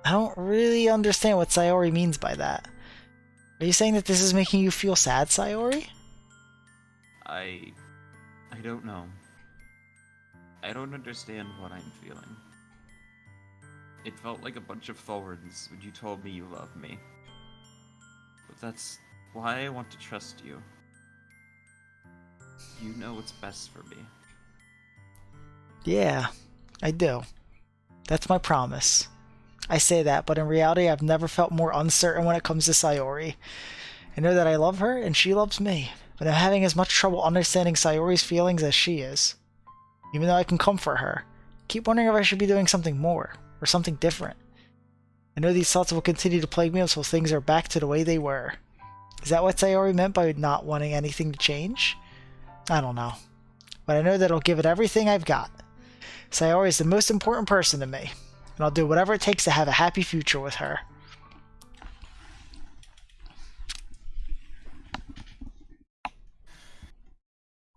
I don't really understand what Sayori means by that. Are you saying that this is making you feel sad, Sayori? I don't know. I don't understand what I'm feeling. It felt like a bunch of thorns when you told me you loved me. But that's why I want to trust you. You know what's best for me. Yeah, I do. That's my promise. I say that, but in reality, I've never felt more uncertain when it comes to Sayori. I know that I love her, and she loves me, but I'm having as much trouble understanding Sayori's feelings as she is. Even though I can comfort her, I keep wondering if I should be doing something more, or something different. I know these thoughts will continue to plague me until things are back to the way they were. Is that what Sayori meant by not wanting anything to change? I don't know. But I know that I'll give it everything I've got. Sayori is the most important person to me, and I'll do whatever it takes to have a happy future with her.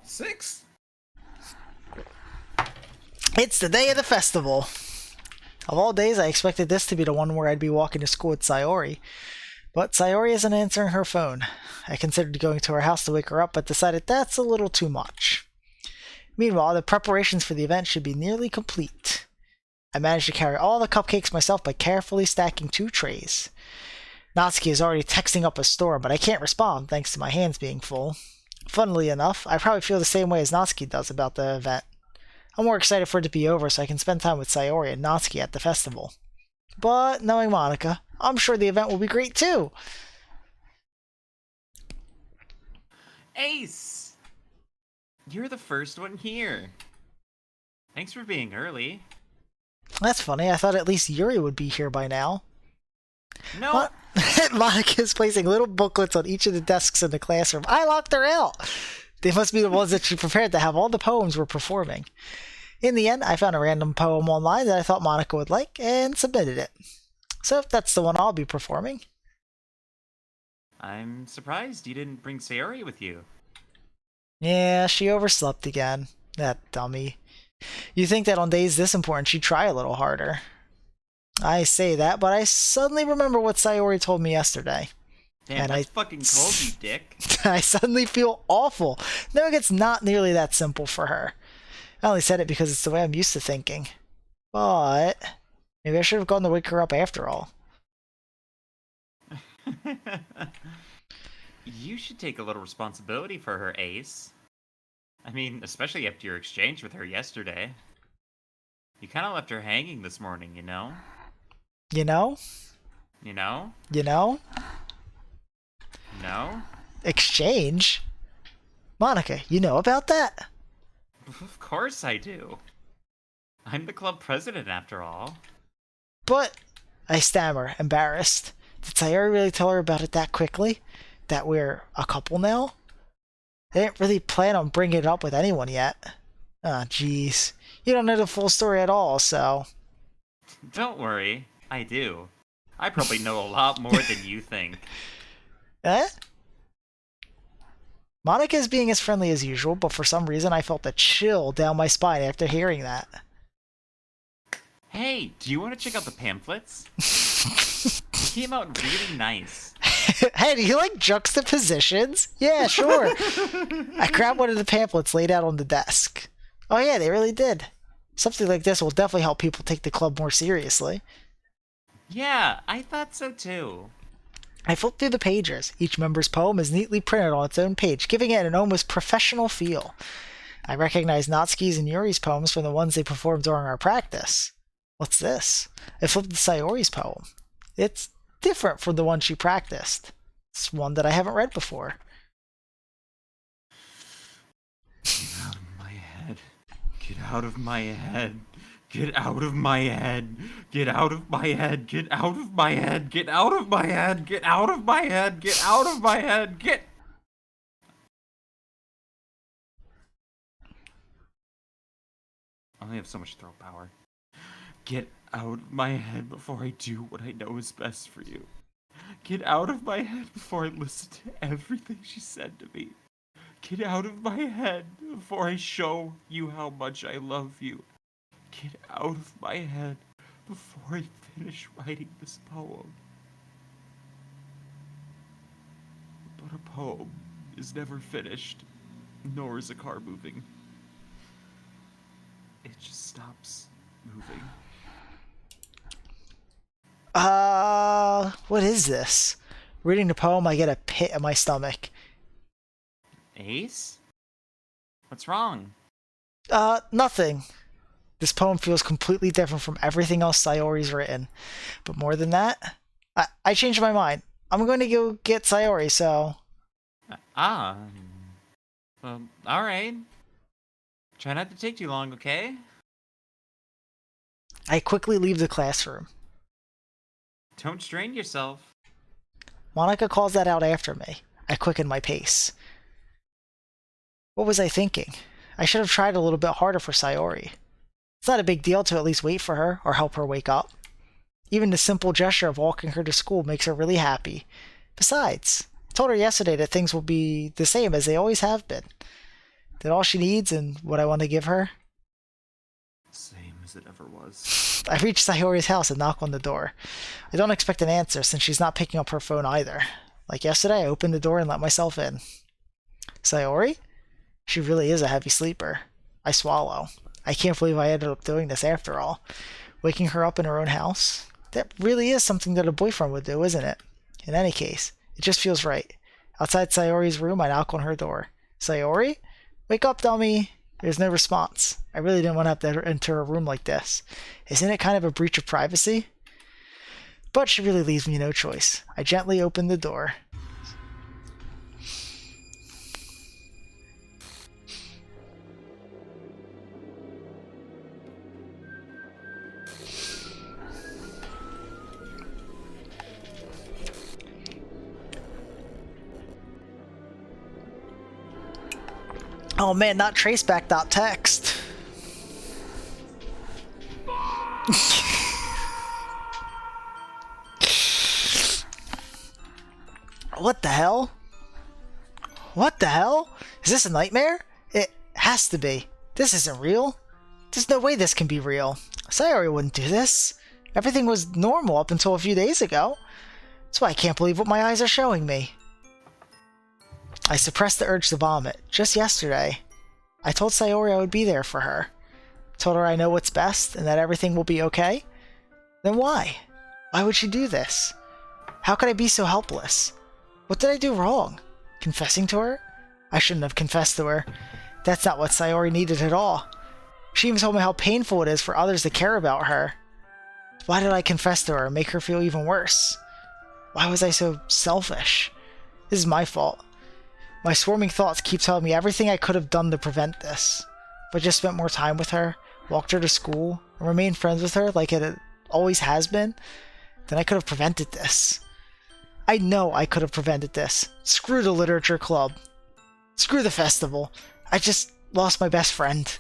Six? It's the day of the festival. Of all days, I expected this to be the one where I'd be walking to school with Sayori. But Sayori isn't answering her phone. I considered going to her house to wake her up, but decided that's a little too much. Meanwhile, the preparations for the event should be nearly complete. I managed to carry all the cupcakes myself by carefully stacking 2 trays. Natsuki is already texting up a storm, but I can't respond thanks to my hands being full. Funnily enough, I probably feel the same way as Natsuki does about the event. I'm more excited for it to be over so I can spend time with Sayori and Natsuki at the festival. But knowing Monica, I'm sure the event will be great too. Ace! You're the first one here. Thanks for being early. That's funny, I thought at least Yuri would be here by now. No, Monica is placing little booklets on each of the desks in the classroom. I locked her out! They must be the ones that she prepared to have all the poems we're performing. In the end, I found a random poem online that I thought Monica would like and submitted it. So that's the one I'll be performing. I'm surprised you didn't bring Sayori with you. Yeah, she overslept again. That dummy. You think that on days this important she'd try a little harder. I say that, but I suddenly remember what Sayori told me yesterday. Damn, And that's fucking cold, you dick. I suddenly feel awful, knowing it's not nearly that simple for her. I only said it because it's the way I'm used to thinking. But maybe I should have gone to wake her up after all. You should take a little responsibility for her, Ace. I mean, especially after your exchange with her yesterday. You kind of left her hanging this morning, you know? You know? You know? You know? No? Exchange? Monica, you know about that? Of course I do. I'm the club president, after all. But, I stammer, embarrassed. Did Sayori really tell her about it that quickly? That we're a couple now? They didn't really plan on bringing it up with anyone yet. Ah, jeez. You don't know the full story at all, so... Don't worry, I do. I probably know a lot more than you think. Eh? Monica is being as friendly as usual, but for some reason I felt a chill down my spine after hearing that. Hey, do you want to check out the pamphlets? They came out really nice. Hey, do you like juxtapositions? Yeah, sure. I grabbed one of the pamphlets laid out on the desk. Oh yeah, they really did. Something like this will definitely help people take the club more seriously. Yeah, I thought so too. I flipped through the pages. Each member's poem is neatly printed on its own page, giving it an almost professional feel. I recognized Natsuki's and Yuri's poems from the ones they performed during our practice. What's this? I flipped to Sayori's poem. It's different from the one she practiced. It's one that I haven't read before. Get out of my head. Get out of my head. Get out of my head. Get out of my head. Get out of my head. Get out of my head. Get out of my head. Get out of my head. Get. I only have so much throw power. Get out of my head before I do what I know is best for you. Get out of my head before I listen to everything she said to me. Get out of my head before I show you how much I love you. Get out of my head before I finish writing this poem. But a poem is never finished, nor is a car moving. It just stops moving. What is this? Reading the poem, I get a pit in my stomach. Ace? What's wrong? Nothing. This poem feels completely different from everything else Sayori's written. But more than that, I changed my mind. I'm going to go get Sayori, so... Well, alright. Try not to take too long, okay? I quickly leave the classroom. Don't strain yourself. Monica calls that out after me. I quicken my pace. What was I thinking? I should have tried a little bit harder for Sayori. It's not a big deal to at least wait for her or help her wake up. Even the simple gesture of walking her to school makes her really happy. Besides, I told her yesterday that things will be the same as they always have been. That all she needs and what I want to give her. Same as it ever was. I reach Sayori's house and knock on the door. I don't expect an answer since she's not picking up her phone either. Like yesterday, I opened the door and let myself in. Sayori? She really is a heavy sleeper. I swallow. I can't believe I ended up doing this after all. Waking her up in her own house? That really is something that a boyfriend would do, isn't it? In any case, it just feels right. Outside Sayori's room, I knock on her door. Sayori? Wake up, dummy! There's no response. I really didn't want to have to enter a room like this. Isn't it kind of a breach of privacy? But she really leaves me no choice. I gently open the door. Oh man, not traceback.txt. What the hell? What the hell? Is this a nightmare? It has to be. This isn't real. There's no way this can be real. Sayori wouldn't do this. Everything was normal up until a few days ago. That's why I can't believe what my eyes are showing me. I suppressed the urge to vomit. Just yesterday, I told Sayori I would be there for her. Told her I know what's best and that everything will be okay. Then why? Why would she do this? How could I be so helpless? What did I do wrong? Confessing to her? I shouldn't have confessed to her. That's not what Sayori needed at all. She even told me how painful it is for others to care about her. Why did I confess to her and make her feel even worse? Why was I so selfish? This is my fault. My swarming thoughts keep telling me everything I could have done to prevent this. If I just spent more time with her, walked her to school, and remained friends with her like it always has been, then I could have prevented this. I know I could have prevented this. Screw the literature club. Screw the festival. I just lost my best friend.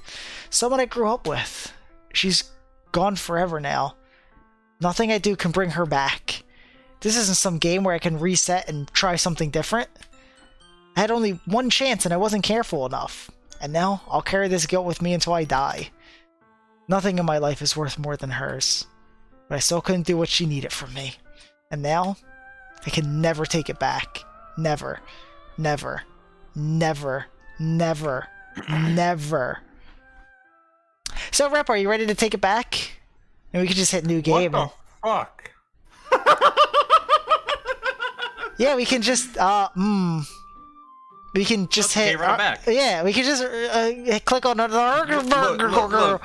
Someone I grew up with. She's gone forever now. Nothing I do can bring her back. This isn't some game where I can reset and try something different. I had only one chance and I wasn't careful enough. And now I'll carry this guilt with me until I die. Nothing in my life is worth more than hers. But I still couldn't do what she needed from me. And now, I can never take it back. Never. Never. Never. Never. Never. So, Rep, are you ready to take it back? And we can just hit new game. What the fuck? Yeah, we can just, we can just Okay, hit... run it back. Yeah, we can just click on Look.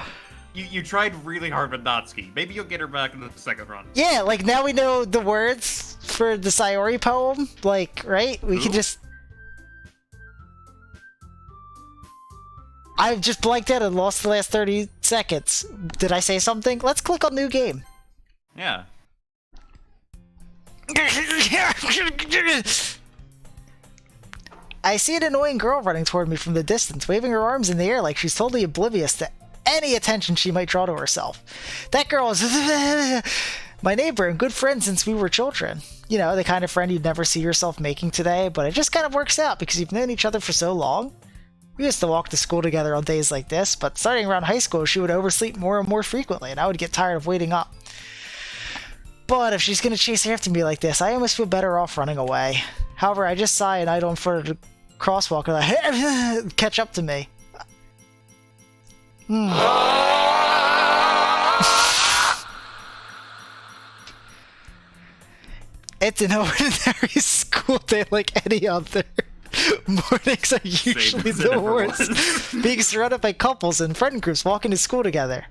You tried really hard with Natsuki. Maybe you'll get her back in the second run. Yeah, like, now we know the words for the Sayori poem. Like, right? We can just... I've just blanked out and lost the last 30 seconds. Did I say something? Let's click on new game. Yeah. I see an annoying girl running toward me from the distance, waving her arms in the air like she's totally oblivious to any attention she might draw to herself. That girl is my neighbor and good friend since we were children. You know, the kind of friend you'd never see yourself making today, but it just kind of works out because you've known each other for so long. We used to walk to school together on days like this, but starting around high school, she would oversleep more and more frequently, and I would get tired of waiting up. But if she's gonna chase after me like this, I almost feel better off running away. However, I just sigh and idle in front of the crosswalk and I catch up to me. It's an ordinary school day like any other. Mornings are usually the worst, being surrounded by couples and friend groups walking to school together.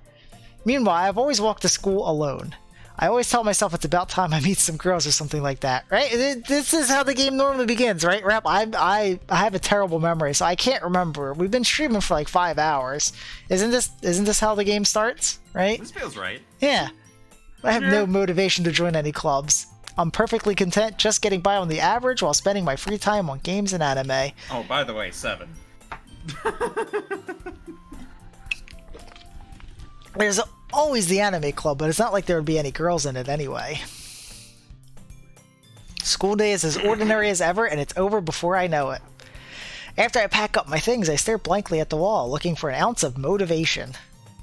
Meanwhile, I've always walked to school alone. I always tell myself it's about time I meet some girls or something like that, right? This is how the game normally begins, right, Rep? I have a terrible memory, so I can't remember. We've been streaming for like 5 hours. Isn't this how the game starts, right? This feels right. Yeah. I have no motivation to join any clubs. I'm perfectly content just getting by on the average while spending my free time on games and anime. Oh, by the way, 7. There's always the anime club, but it's not like there would be any girls in it anyway. School day is as ordinary as ever, and it's over before I know it. After I pack up my things, I stare blankly at the wall, looking for an ounce of motivation.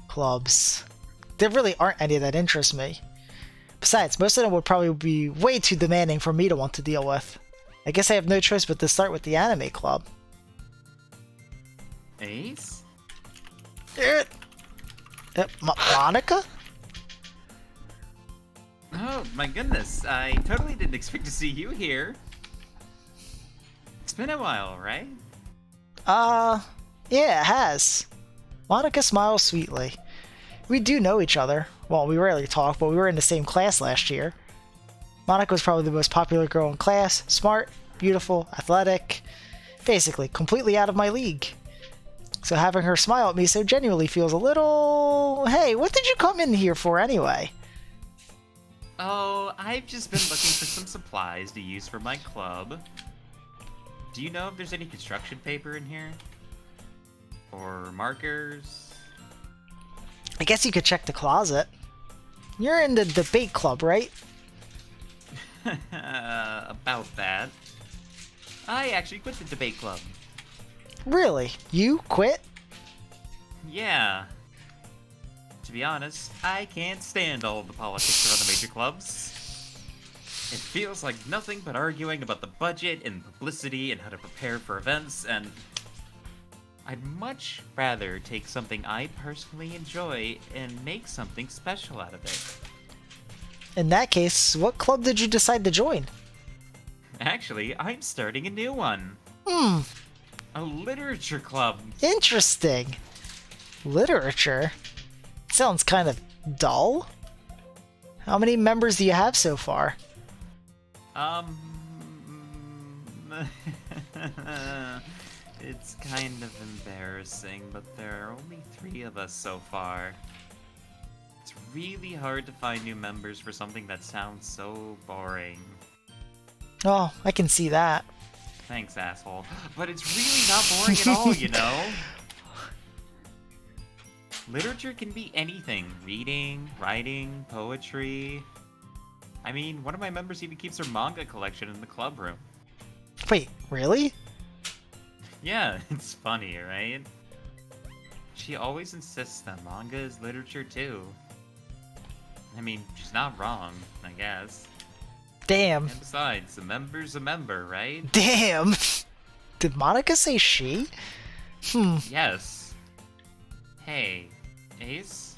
Clubs. There really aren't any that interest me. Besides, most of them would probably be way too demanding for me to want to deal with. I guess I have no choice but to start with the anime club. Ace? Monica? Oh, my goodness. I totally didn't expect to see you here. It's been a while, right? Yeah, it has. Monica smiles sweetly. We do know each other. Well, we rarely talk, but we were in the same class last year. Monica was probably the most popular girl in class. Smart, beautiful, athletic. Basically, completely out of my league. So having her smile at me so genuinely feels a little... Hey, what did you come in here for anyway? Oh, I've just been looking for some supplies to use for my club. Do you know if there's any construction paper in here? Or markers? I guess you could check the closet. You're in the debate club, right? About that. I actually quit the debate club. Really? You quit? Yeah. To be honest, I can't stand all of the politics around the major clubs. It feels like nothing but arguing about the budget and publicity and how to prepare for events, and I'd much rather take something I personally enjoy and make something special out of it. In that case, what club did you decide to join? Actually, I'm starting a new one. A literature club. Interesting. Literature? Sounds kind of dull. How many members do you have so far? It's kind of embarrassing, but there are only 3 of us so far. It's really hard to find new members for something that sounds so boring. Oh, I can see that. Thanks, asshole. But it's really not boring at all, you know? Literature can be anything. Reading, writing, poetry. I mean, one of my members even keeps her manga collection in the club room. Wait, really? Yeah, it's funny, right? She always insists that manga is literature too. I mean, she's not wrong, I guess. Damn. And besides, a member's a member, right? Damn! Did Monica say she? Yes. Hey, Ace?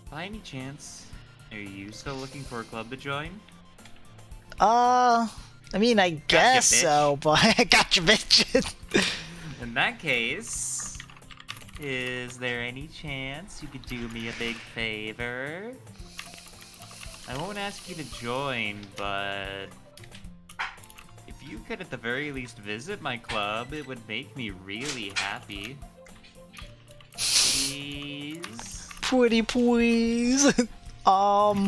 By any chance, are you still looking for a club to join? I mean, I guess bitch. so, but I got you, bitch. In that case, is there any chance you could do me a big favor? I won't ask you to join, but if you could at the very least visit my club, it would make me really happy. Please? Pretty please. Well,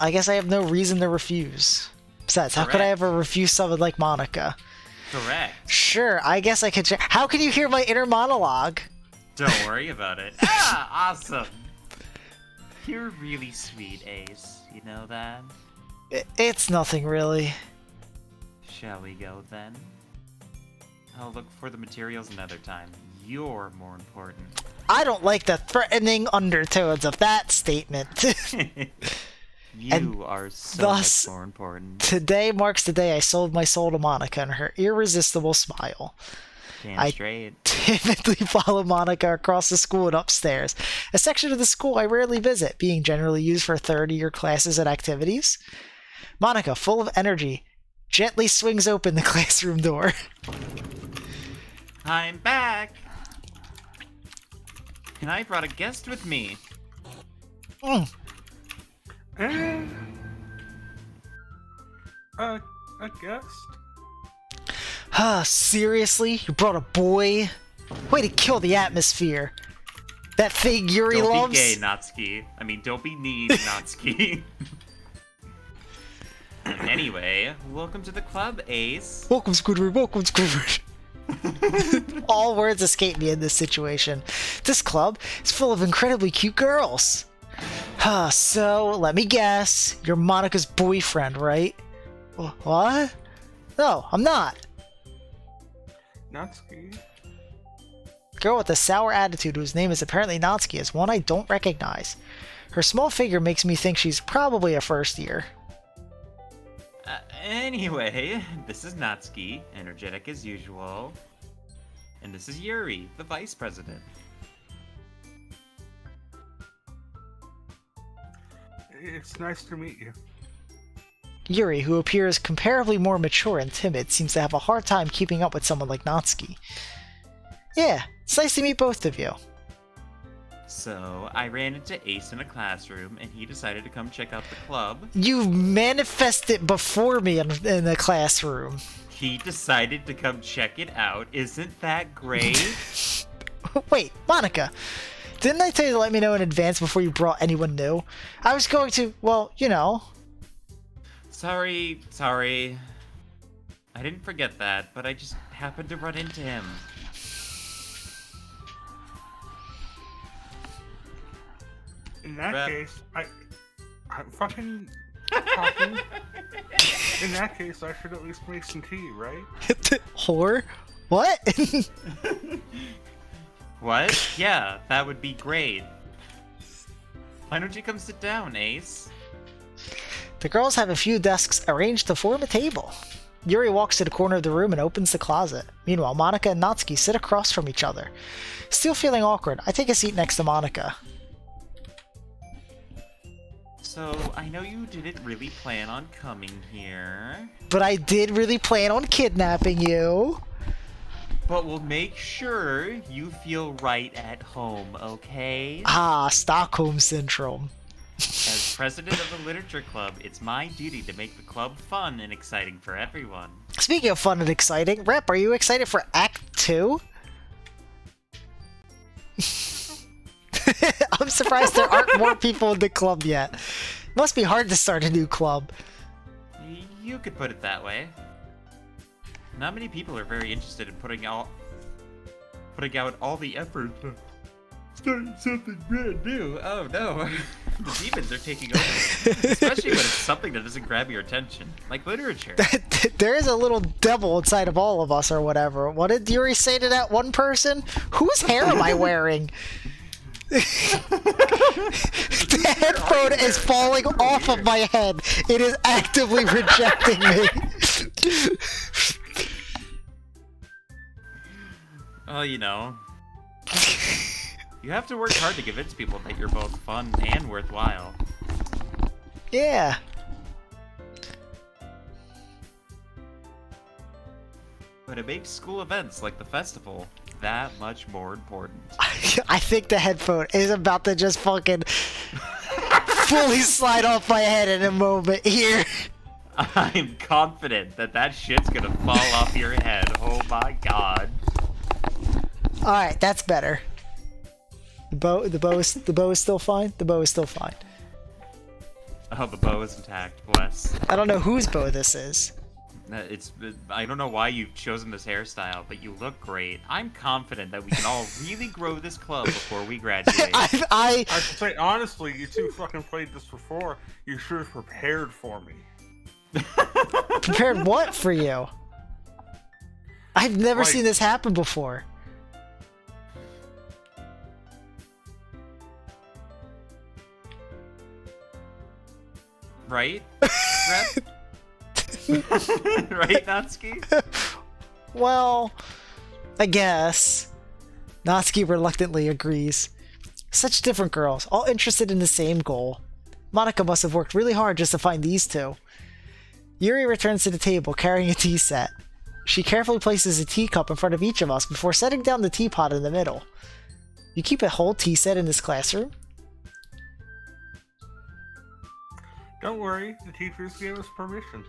I guess I have no reason to refuse. Besides, how could I Correct. ever refuse someone like Monica? Correct. Sure, I guess I could. How can you hear my inner monologue? Don't worry about it. Ah, awesome. You're really sweet, Ace. You know that? It's nothing really. Shall we go then? I'll look for the materials another time. You're more important. I don't like the threatening undertones of that statement. You are so thus- much more important. Today marks the day I sold my soul to Monica and her irresistible smile. Damn I- straight. Timidly follow Monica across the school and upstairs, a section of the school I rarely visit, being generally used for third-year classes and activities. Monica, full of energy, gently swings open the classroom door. I'm back! And I brought a guest with me. A guest? Seriously? You brought a boy? Way to kill the atmosphere. That thing Yuri Don't loves? be gay, Natsuki. I mean, don't be mean, Natsuki. Anyway, welcome to the club, Ace. Welcome, Squidward. Welcome, Squidward. All words escape me in this situation. This club is full of incredibly cute girls. So, let me guess. You're Monica's boyfriend, right? What? No, I'm not. Natsuki? Girl with a sour attitude whose name is apparently Natsuki is one I don't recognize. Her small figure makes me think she's probably a first year. Anyway, this is Natsuki, energetic as usual. And this is Yuri, the vice president. It's nice to meet you. Yuri, who appears comparably more mature and timid, seems to have a hard time keeping up with someone like Natsuki. Yeah, it's nice to meet both of you. So, I ran into Ace in a classroom, and he decided to come check out the club. You manifested before me in the classroom. He decided to come check it out. Isn't that great? Wait, Monica, didn't I tell you to let me know in advance before you brought anyone new? I was going to, well, you know. Sorry. I didn't forget that, but I just happened to run into him. In that Rep. case, I'm fucking talking. In that case, I should at least make some tea, right? Whore? What? What? Yeah, that would be great. Why don't you come sit down, Ace? The girls have a few desks arranged to form a table. Yuri walks to the corner of the room and opens the closet. Meanwhile, Monica and Natsuki sit across from each other. Still feeling awkward, I take a seat next to Monica. So, I know you didn't really plan on coming here, But I did really plan on kidnapping you. but we'll make sure you feel right at home, okay? Ah, Stockholm Syndrome. As president of the Literature Club, it's my duty to make the club fun and exciting for everyone. Speaking of fun and exciting, Rep, are you excited for Act 2? I'm surprised there aren't more people in the club yet. Must be hard to start a new club. You could put it that way. Not many people are very interested in putting out all the effort to start something brand new. Oh no, the demons are taking over, especially when it's something that doesn't grab your attention, like literature. There is a little devil inside of all of us or whatever. What did Yuri say to that one person? Whose hair am I wearing? The headphone is falling off of my head. It is actively rejecting me. Well, you know, you have to work hard to convince people that you're both fun and worthwhile. Yeah. But it makes school events like the festival that much more important. I think the headphone is about to just fucking fully slide off my head in a moment here. I'm confident that that shit's gonna fall off your head. Oh my god. Alright, that's better. The bow is still fine? The bow is still fine. Oh, the bow is intact, bless. I don't know whose bow this is. I don't know why you've chosen this hairstyle, but you look great. I'm confident that we can all really grow this club before we graduate. I should say, honestly, you two fucking played this before. You should have prepared for me. Prepared what for you? I've never Like- seen this happen before. Right? Rep? Right, Natsuki? Well, I guess. Natsuki reluctantly agrees. Such different girls, all interested in the same goal. Monica must have worked really hard just to find these two. Yuri returns to the table carrying a tea set. She carefully places a teacup in front of each of us before setting down the teapot in the middle. You keep a whole tea set in this classroom? Don't worry, the teachers gave us permission.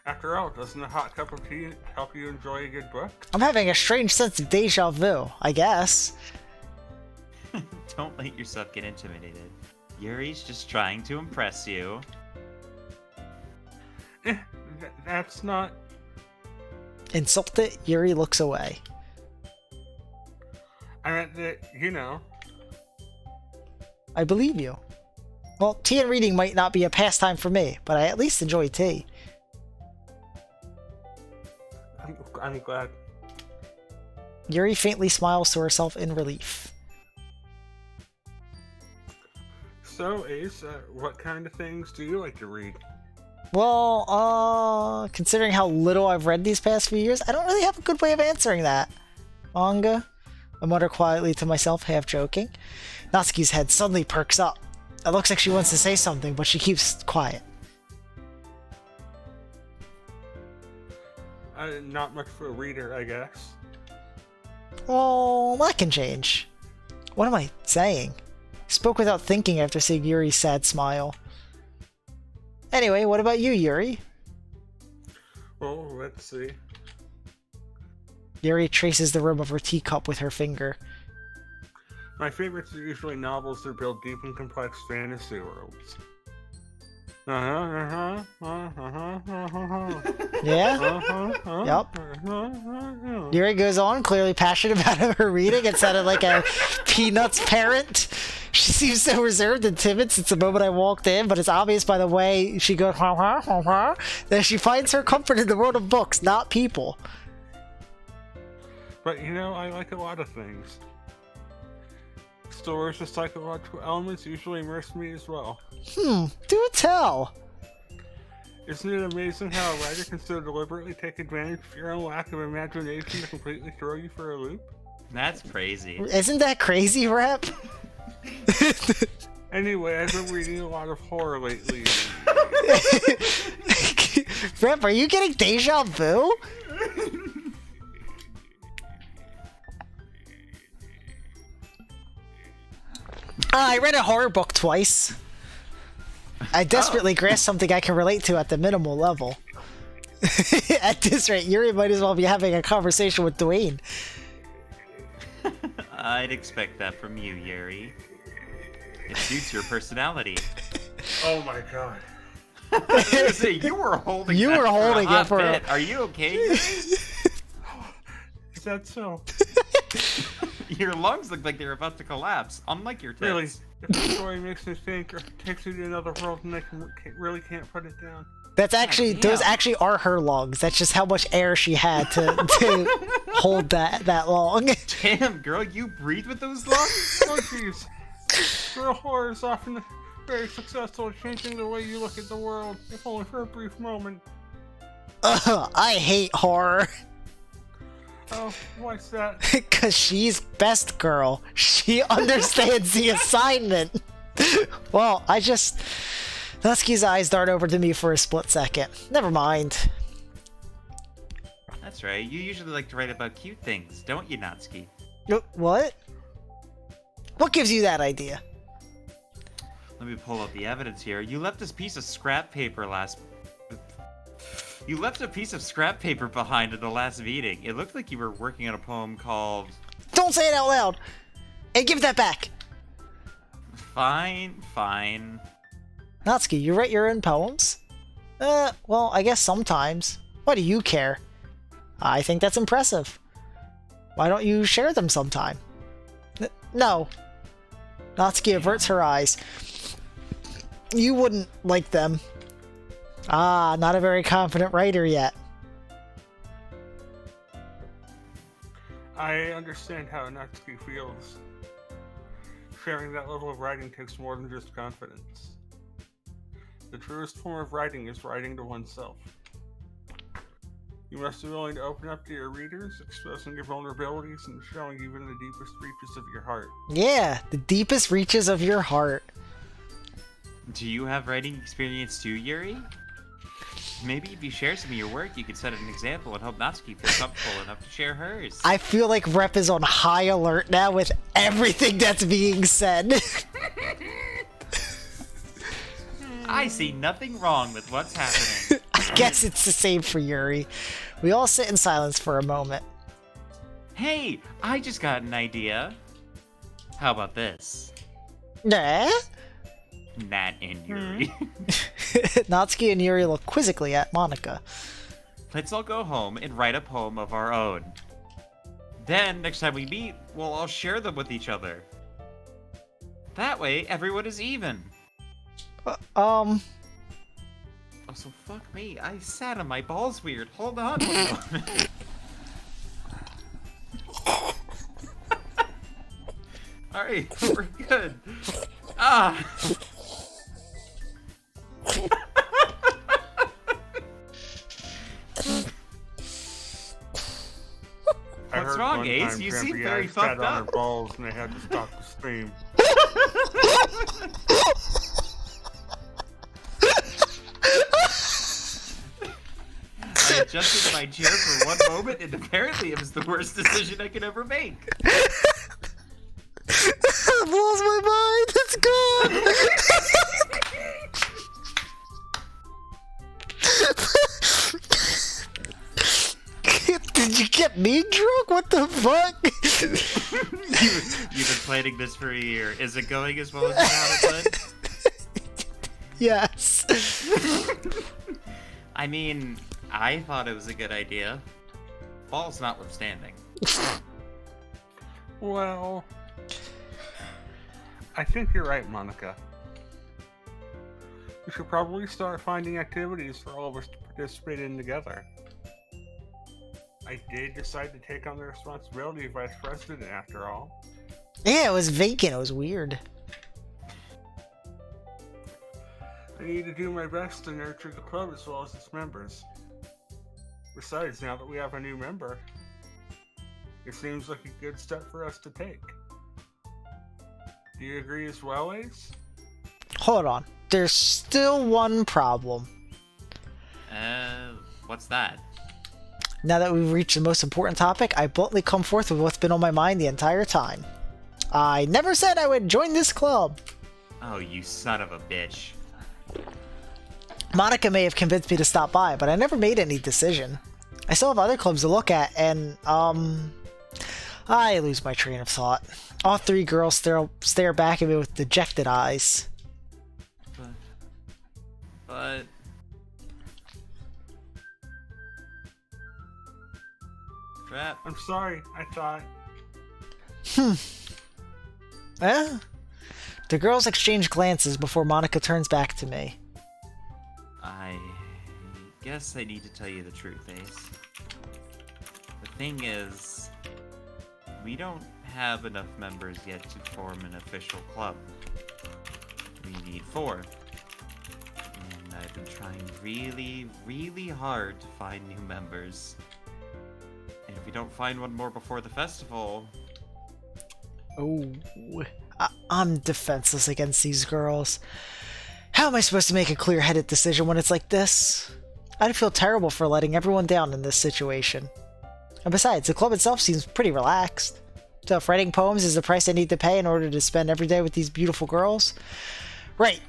After all, doesn't a hot cup of tea help you enjoy a good book? I'm having a strange sense of deja vu, I guess. Don't let yourself get intimidated. Yuri's just trying to impress you. That's not... Insulted, Yuri looks away. I meant that, you know... I believe you. Well, tea and reading might not be a pastime for me, but I at least enjoy tea. I'm glad. Yuri faintly smiles to herself in relief. So, Ace, what kind of things do you like to read? Well, considering how little I've read these past few years, I don't really have a good way of answering that. Manga? I mutter quietly to myself, half joking. Natsuki's head suddenly perks up. It looks like she wants to say something, but she keeps quiet. Not much for a reader, I guess. Oh, that can change. What am I saying? Spoke without thinking after seeing Yuri's sad smile. Anyway, what about you, Yuri? Well, let's see. Yuri traces the rim of her teacup with her finger. My favorites are usually novels that build deep and complex fantasy worlds. Yeah? Yep. Yuri goes on, clearly passionate about her reading. It sounded like a Peanuts parent. She seems so reserved and timid since the moment I walked in, but it's obvious by the way she goes that she finds her comfort in the world of books, not people. But you know, I like a lot of things. Stories with psychological elements usually immerse me as well. Do tell. Isn't it amazing how a writer can so deliberately take advantage of your own lack of imagination to completely throw you for a loop? That's crazy. Isn't that crazy, Rep? Anyway, I've been reading a lot of horror lately. Rep, are you getting deja vu? I read a horror book twice. I desperately grasped something I can relate to at the minimal level. At this rate, Yuri might as well be having a conversation with Dwayne. I'd expect that from you, Yuri. It suits your personality. Oh my god. I was gonna say, you were holding You that were for a holding hot it for a- bit. Are you okay? Yuri? Is that so? Your lungs look like they're about to collapse, unlike your tits. Really? If the story makes me think or takes me to another world and I really can't put it down. That's actually, damn. those actually are her lungs. That's just how much air she had to hold that long. Damn, girl, you breathe with those lungs? Oh jeez. Real horror is often very successful at changing the way you look at the world, if only for a brief moment. I hate horror. Oh, what's that? Because she's best girl. She understands the assignment. Well, Natsuki's eyes dart over to me for a split second. Never mind. That's right, you usually like to write about cute things, don't you, Natsuki? What? What gives you that idea? Let me pull up the evidence here. You left this piece of scrap paper You left a piece of scrap paper behind at the last meeting. It looked like you were working on a poem called... Don't say it out loud! Hey, give that back! Fine. Natsuki, you write your own poems? Well, I guess sometimes. Why do you care? I think that's impressive. Why don't you share them sometime? No. Natsuki averts her eyes. You wouldn't like them. Ah, not a very confident writer yet. I understand how Natsuki feels. Sharing that level of writing takes more than just confidence. The truest form of writing is writing to oneself. You must be willing to open up to your readers, expressing your vulnerabilities and showing even the deepest reaches of your heart. Yeah, the deepest reaches of your heart. Do you have writing experience too, Yuri? Maybe if you share some of your work, you could set an example and help Natsuki feel comfortable enough to share hers. I feel like Rep is on high alert now with everything that's being said. I see nothing wrong with what's happening. I guess it's the same for Yuri. We all sit in silence for a moment. Hey, I just got an idea. How about this? Nah? Nat and Yuri. Natsuki and Yuri look quizzically at Monika. Let's all go home and write a poem of our own. Then, next time we meet, we'll all share them with each other. That way, everyone is even. Oh, so fuck me. I sat on my balls weird. Hold on one moment. Alright, we're good. Ah! What's wrong, Ace? You seem very fucked on up. her balls and they had to stop the stream. I adjusted my chair for one moment, and apparently it was the worst decision I could ever make. It blows my mind. It's good. Did you get me drunk? What the fuck? You've been planning this for a year. Is it going as well as you had it, bud? Yes. I mean, I thought it was a good idea. Balls notwithstanding. Well, I think you're right, Monika. We should probably start finding activities for all of us to participate in together. I did decide to take on the responsibility of vice president after all. Yeah, it was vacant. It was weird. I need to do my best to nurture the club as well as its members. Besides, now that we have a new member, it seems like a good step for us to take. Do you agree as well, Ace? Hold on. There's still one problem. What's that? Now that we've reached the most important topic, I bluntly come forth with what's been on my mind the entire time. I never said I would join this club. Oh, you son of a bitch. Monica may have convinced me to stop by, but I never made any decision. I still have other clubs to look at, and, I lose my train of thought. All three girls stare back at me with dejected eyes. But... Crap. I'm sorry, I thought. Eh? The girls exchange glances before Monica turns back to me. I guess I need to tell you the truth, Ace. The thing is, we don't have enough members yet to form an official club. We need 4. And I've been trying really, really hard to find new members. And if we don't find one more before the festival... Oh, I'm defenseless against these girls. How am I supposed to make a clear-headed decision when it's like this? I'd feel terrible for letting everyone down in this situation. And besides, the club itself seems pretty relaxed. So if writing poems is the price I need to pay in order to spend every day with these beautiful girls? Right.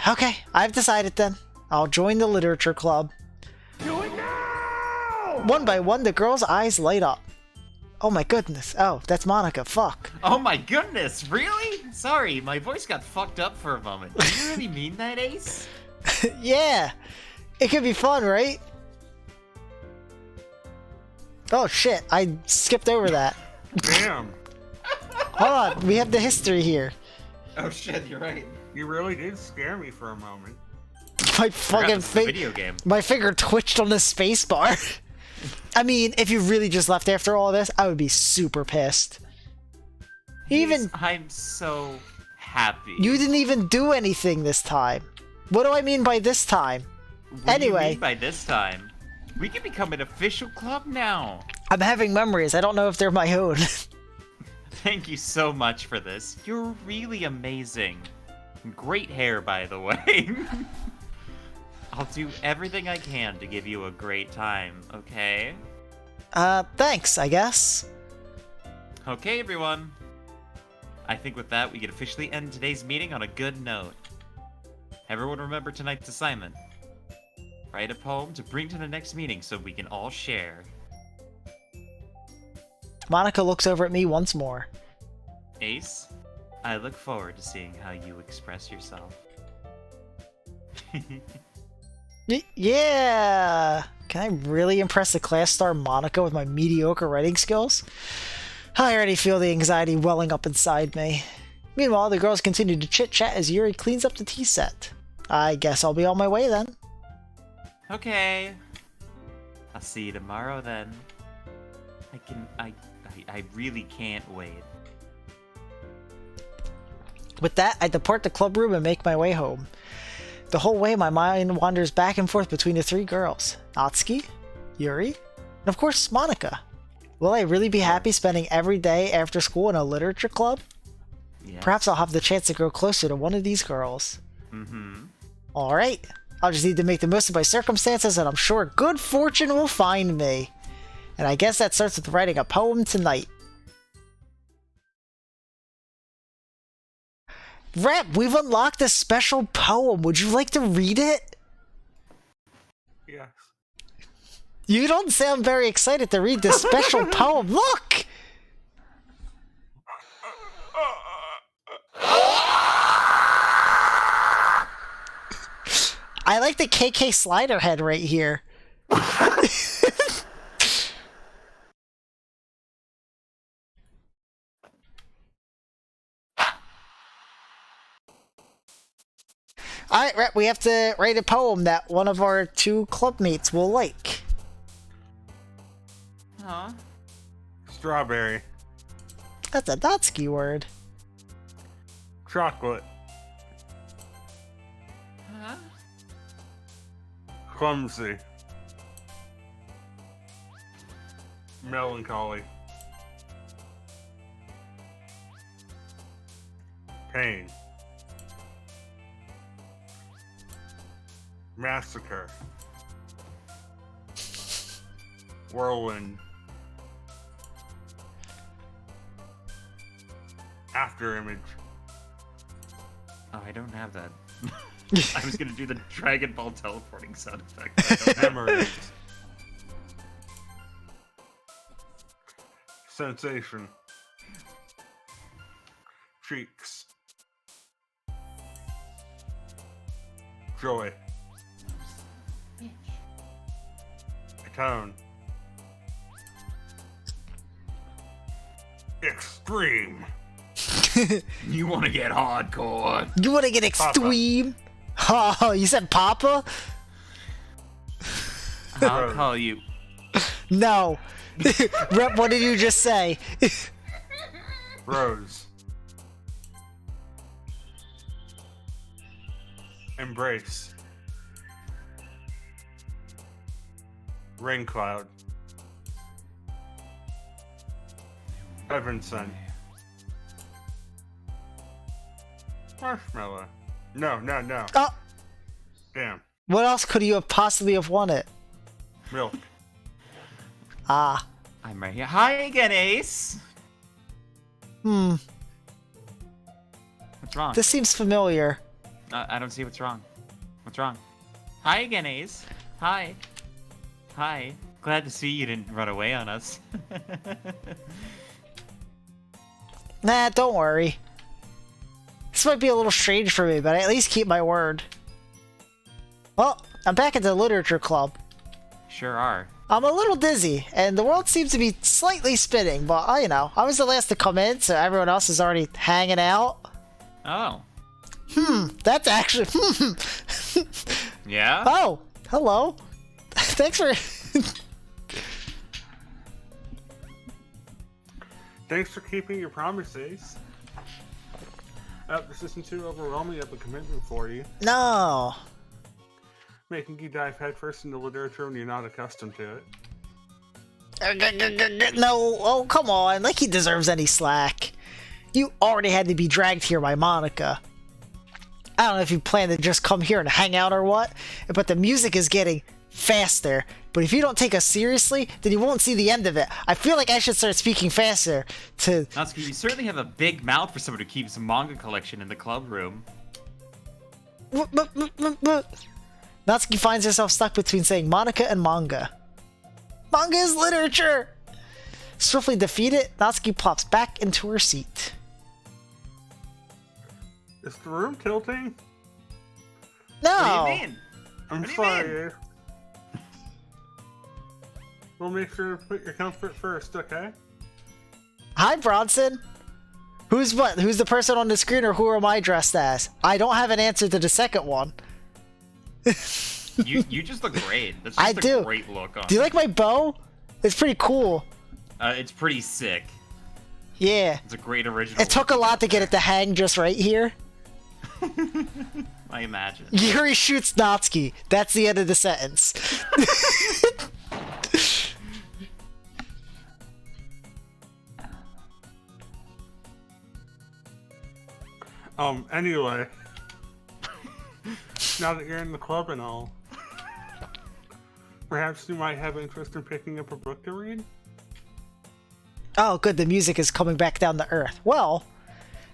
Okay, I've decided then. I'll join the literature club. Do it now! One by one, the girls' eyes light up. Oh my goodness. Oh, that's Monica. Fuck. Oh my goodness, really? Sorry, my voice got fucked up for a moment. Do you really mean that, Ace? Yeah. It could be fun, right? Oh shit, I skipped over that. Damn, Hold on, we have the history here. Oh shit, you're right. you really did scare me for a moment. My Forgot fucking this is a video game. my finger twitched on the space bar. I mean, if you really just left after all this, I would be super pissed. Even I'm so happy. you didn't even do anything this time. What do I mean by this time? What do you Anyway. mean by this time? We can become an official club now. I'm having memories. I don't know if they're my own. Thank you so much for this. You're really amazing. Great hair, by the way. I'll do everything I can to give you a great time, okay? Thanks, I guess. Okay, everyone. I think with that, we can officially end today's meeting on a good note. Everyone remember tonight's assignment. Write a poem to bring to the next meeting so we can all share. Monica looks over at me once more. Ace, I look forward to seeing how you express yourself. Yeah! Can I really impress the class star Monica with my mediocre writing skills? I already feel the anxiety welling up inside me. Meanwhile, the girls continue to chit-chat as Yuri cleans up the tea set. I guess I'll be on my way then. Okay. I'll see you tomorrow then. I really can't wait. With that, I depart the club room and make my way home. The whole way, my mind wanders back and forth between the 3 girls. Natsuki, Yuri, and of course, Monica. Will I really be happy spending every day after school in a literature club? Yes. Perhaps I'll have the chance to grow closer to one of these girls. Mm-hmm. Alright, I'll just need to make the most of my circumstances and I'm sure good fortune will find me. And I guess that starts with writing a poem tonight. Rep, we've unlocked a special poem. Would you like to read it? Yes. You don't sound very excited to read this special poem. Look! I like the KK slider head right here. Alright, Rep, we have to write a poem that one of our 2 clubmates will like. Huh? Strawberry. That's a Natsuki word. Chocolate. Huh? Clumsy. Melancholy. Pain. Massacre. Whirlwind. After image. Oh, I don't have that. I was gonna do the Dragon Ball teleporting sound effect. But I don't have Memories. Sensation. Cheeks. Joy. Tone. Extreme. You want to get hardcore? You want to get extreme? Oh, you said Papa? I'll call you. No. Rep, what did you just say? Rose. Embrace. Rain cloud. Evanson. Marshmallow. No. Oh, Damn. what else could you have possibly have wanted? Milk. Ah. I'm right here. Hi again, Ace. Hmm. What's wrong? This seems familiar. I don't see what's wrong. What's wrong? Hi again, Ace. Hi. Hi. Glad to see you didn't run away on us. Nah, don't worry. This might be a little strange for me, but I at least keep my word. Well, I'm back at the literature club. Sure are. I'm a little dizzy, and the world seems to be slightly spinning, but I was the last to come in, so everyone else is already hanging out. Oh. That's actually... Yeah? Oh, hello. Thanks for... Thanks for keeping your promises. This isn't too overwhelming of a commitment for you. No. Making you dive headfirst into literature when you're not accustomed to it. No, oh, come on. Like he deserves any slack. You already had to be dragged here by Monica. I don't know if you plan to just come here and hang out or what, but the music is getting faster. But if you don't take us seriously, then you won't see the end of it. I feel like I should start speaking faster to... Natsuki, you certainly have a big mouth for someone who keeps a manga collection in the club room. Natsuki finds herself stuck between saying Monica and manga. Manga is literature! Swiftly defeated, Natsuki plops back into her seat. Is the room tilting? No! What do you mean? I'm What do you sorry. We'll make sure to put your comfort first, okay? Hi, Bronson. Who's what? Who's the person on the screen, or who am I dressed as? I don't have an answer to the second one. You just look great. That's just I do. a great look on. Do you like my bow? It's pretty cool. It's pretty sick. Yeah. It's a great original. It took a lot to get it to hang just right here. I imagine. Yuri shoots Natsuki. That's the end of the sentence. Anyway. Now that you're in the club and all, perhaps you might have interest in picking up a book to read? Oh, good. The music is coming back down to earth. Well,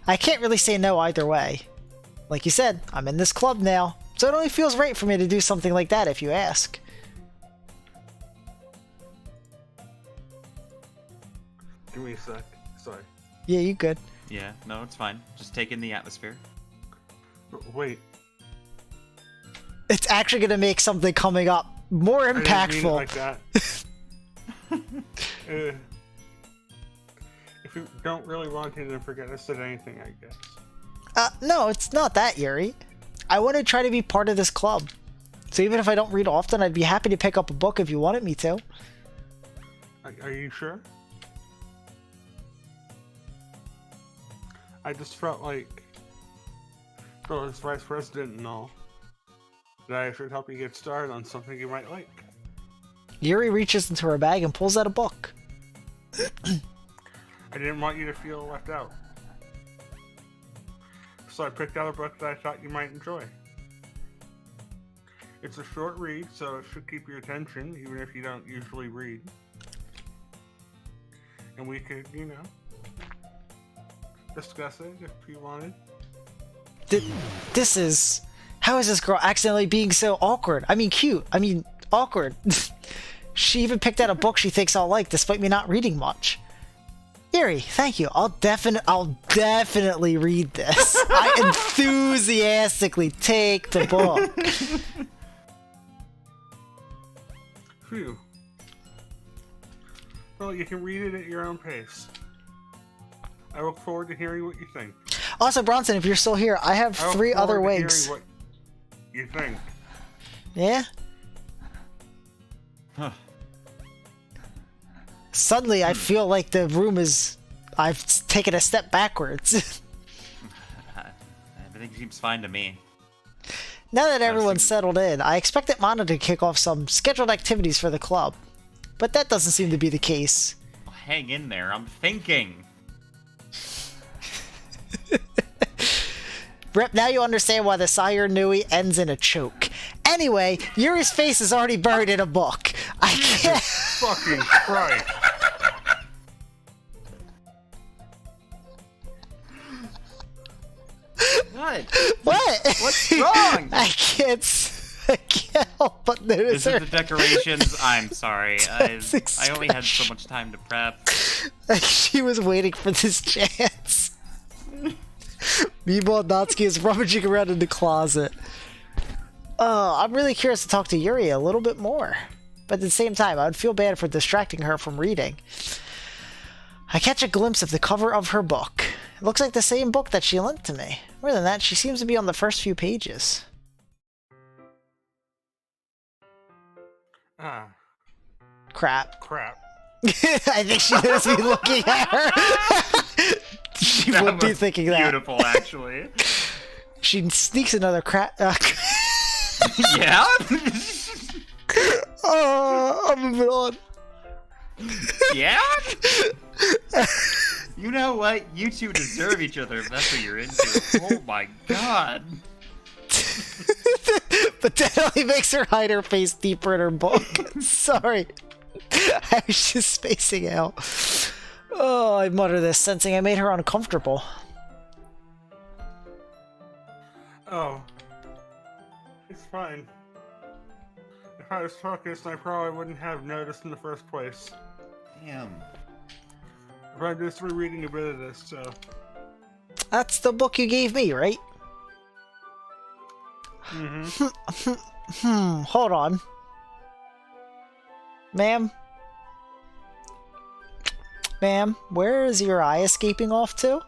I can't really say no either way. Like you said, I'm in this club now, so it only feels right for me to do something like that if you ask. Give me a sec. Sorry. Yeah, you good. Yeah, no, it's fine. Just take in the atmosphere. Wait. It's actually going to make something coming up more I didn't mean it impactful. like that. If you don't really want to, then forget I said anything, I guess. No, it's not that, Yuri. I want to try to be part of this club. So even if I don't read often, I'd be happy to pick up a book if you wanted me to. Are you sure? I just felt like, well, as vice president and all, that I should help you get started on something you might like. Yuri reaches into her bag and pulls out a book. I didn't want you to feel left out. So I picked out a book that I thought you might enjoy. It's a short read, so it should keep your attention, even if you don't usually read. And we could, discuss it if you wanted. This is... How is this girl accidentally being so awkward? I mean, cute. I mean, awkward. She even picked out a book she thinks I'll like, despite me not reading much. Yuri, thank you. I'll definitely read this. I enthusiastically take the book. Phew. Well, you can read it at your own pace. I look forward to hearing what you think. Also, Bronson, if you're still here, I have 3 other wigs. What you think? Yeah? Huh. Suddenly, I feel like the room is... I've taken a step backwards. Everything seems fine to me. Now that everyone's settled in, I expected Mana to kick off some scheduled activities for the club. But that doesn't seem to be the case. Well, hang in there, I'm thinking. Rep, now you understand why the Sire Nui ends in a choke. Anyway, Yuri's face is already buried in a book. I can't... Fucking Christ. What? What? What's wrong? I can't help but notice Is it her. the decorations? I'm sorry. I only had so expression. much time to prep. Like she was waiting for this chance. Meanwhile, Natsuki is rummaging around in the closet. I'm really curious to talk to Yuri a little bit more. But at the same time, I would feel bad for distracting her from reading. I catch a glimpse of the cover of her book. It looks like the same book that she lent to me. More than that, she seems to be on the first few pages. Ah, Crap. crap. I think she knows me looking at her. She That would be was thinking that. Beautiful, actually. She sneaks another crap. Yeah? I'm moving on. Yeah? You know what? You two deserve each other if that's what you're into. Oh my god. But that only makes her hide her face deeper in her book. Sorry. I was just spacing out. Oh, I mutter this, sensing I made her uncomfortable. Oh. It's fine. If I was focused, I probably wouldn't have noticed in the first place. Damn. But I'm just rereading a bit of this, so... That's the book you gave me, right? Mm-hmm. Hold on. Ma'am? Ma'am, where is your eye escaping off to?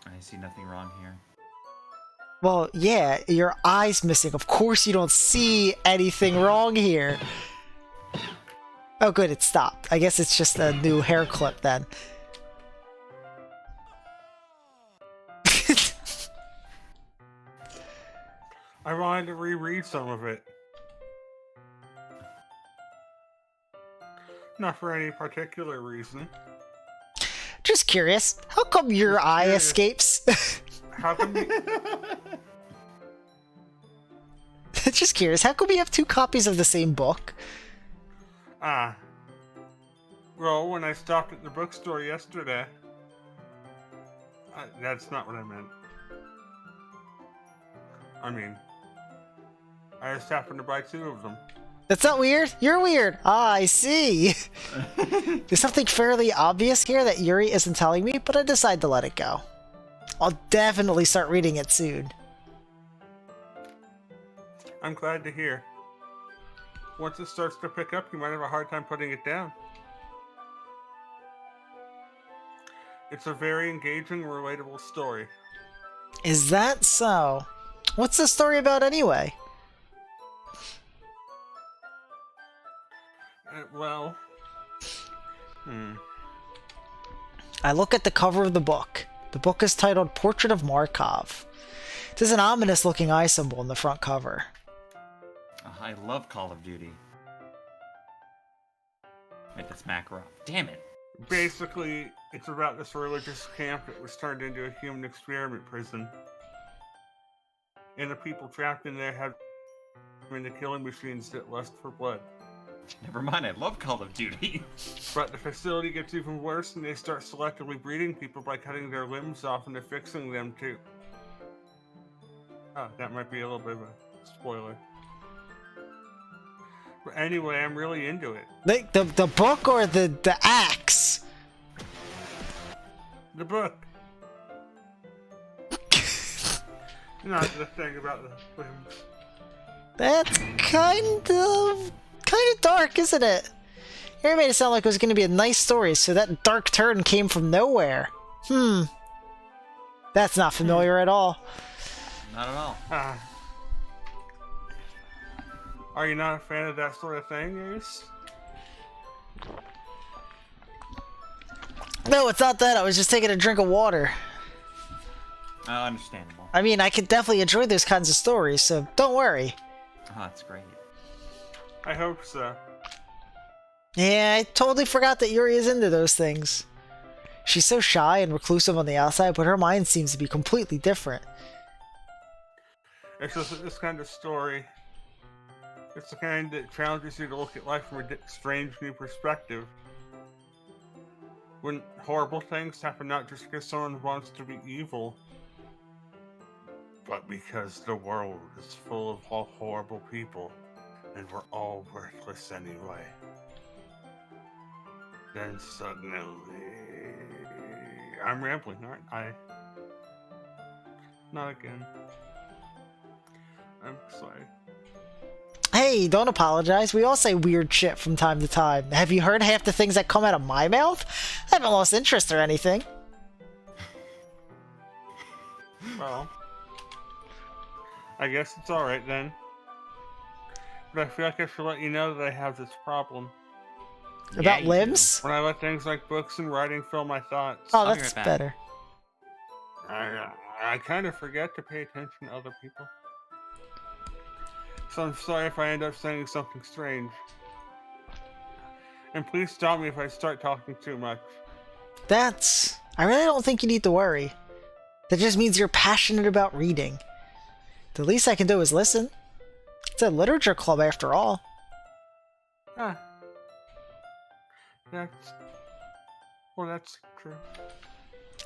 I see nothing wrong here. Well, yeah, your eye's missing. Of course you don't see anything wrong here. Oh good, it stopped. I guess it's just a new hair clip then. I wanted to reread some of it. Not for any particular reason. Just curious, how come your eye curious. escapes? How come you... Just curious, how come we have 2 copies of the same book? Ah. Well, when I stopped at the bookstore yesterday... that's not what I meant. I mean... I just happened to buy 2 of them. That's not weird? You're weird! Ah, I see! There's something fairly obvious here that Yuri isn't telling me, but I decide to let it go. I'll definitely start reading it soon. I'm glad to hear. Once it starts to pick up, you might have a hard time putting it down. It's a very engaging, relatable story. Is that so? What's the story about anyway? Well... I look at the cover of the book. The book is titled Portrait of Markov. There's an ominous looking eye symbol in the front cover. I love Call of Duty. Wait, that's Makarov. Damn it. Basically, it's about this religious camp that was turned into a human experiment prison. And the people trapped in there have been the killing machines that lust for blood. Never mind, I love Call of Duty. But the facility gets even worse, and they start selectively breeding people by cutting their limbs off and affixing them to... Oh, that might be a little bit of a spoiler. But anyway, I'm really into it. Like the book or the axe? The book. Not the thing about the limbs. That's kind of dark, isn't it? You made it sound like it was going to be a nice story, so that dark turn came from nowhere. That's not familiar at all. Not at all. Are you not a fan of that sort of thing, Ace? No, it's not that. I was just taking a drink of water. Understandable. I mean, I could definitely enjoy those kinds of stories, so don't worry. Oh, that's great. I hope so. Yeah, I totally forgot that Yuri is into those things. She's so shy and reclusive on the outside, but her mind seems to be completely different. It's just this kind of story. It's the kind that challenges you to look at life from a strange new perspective. When horrible things happen not just because someone wants to be evil, but because the world is full of horrible people, and we're all worthless anyway. Then suddenly... I'm rambling, aren't I? Not again. I'm sorry. Hey, don't apologize. We all say weird shit from time to time. Have you heard half the things that come out of my mouth? I haven't lost interest or anything. Well, I guess it's alright then. But I feel like I should let you know that I have this problem. About you limbs? When I let things like books and writing fill my thoughts, Oh, I'll be that's right back. better. I kind of forget to pay attention to other people. So I'm sorry if I end up saying something strange. And please stop me if I start talking too much. I really don't think you need to worry. That just means you're passionate about reading. The least I can do is listen. It's a literature club after all. Ah. That's true.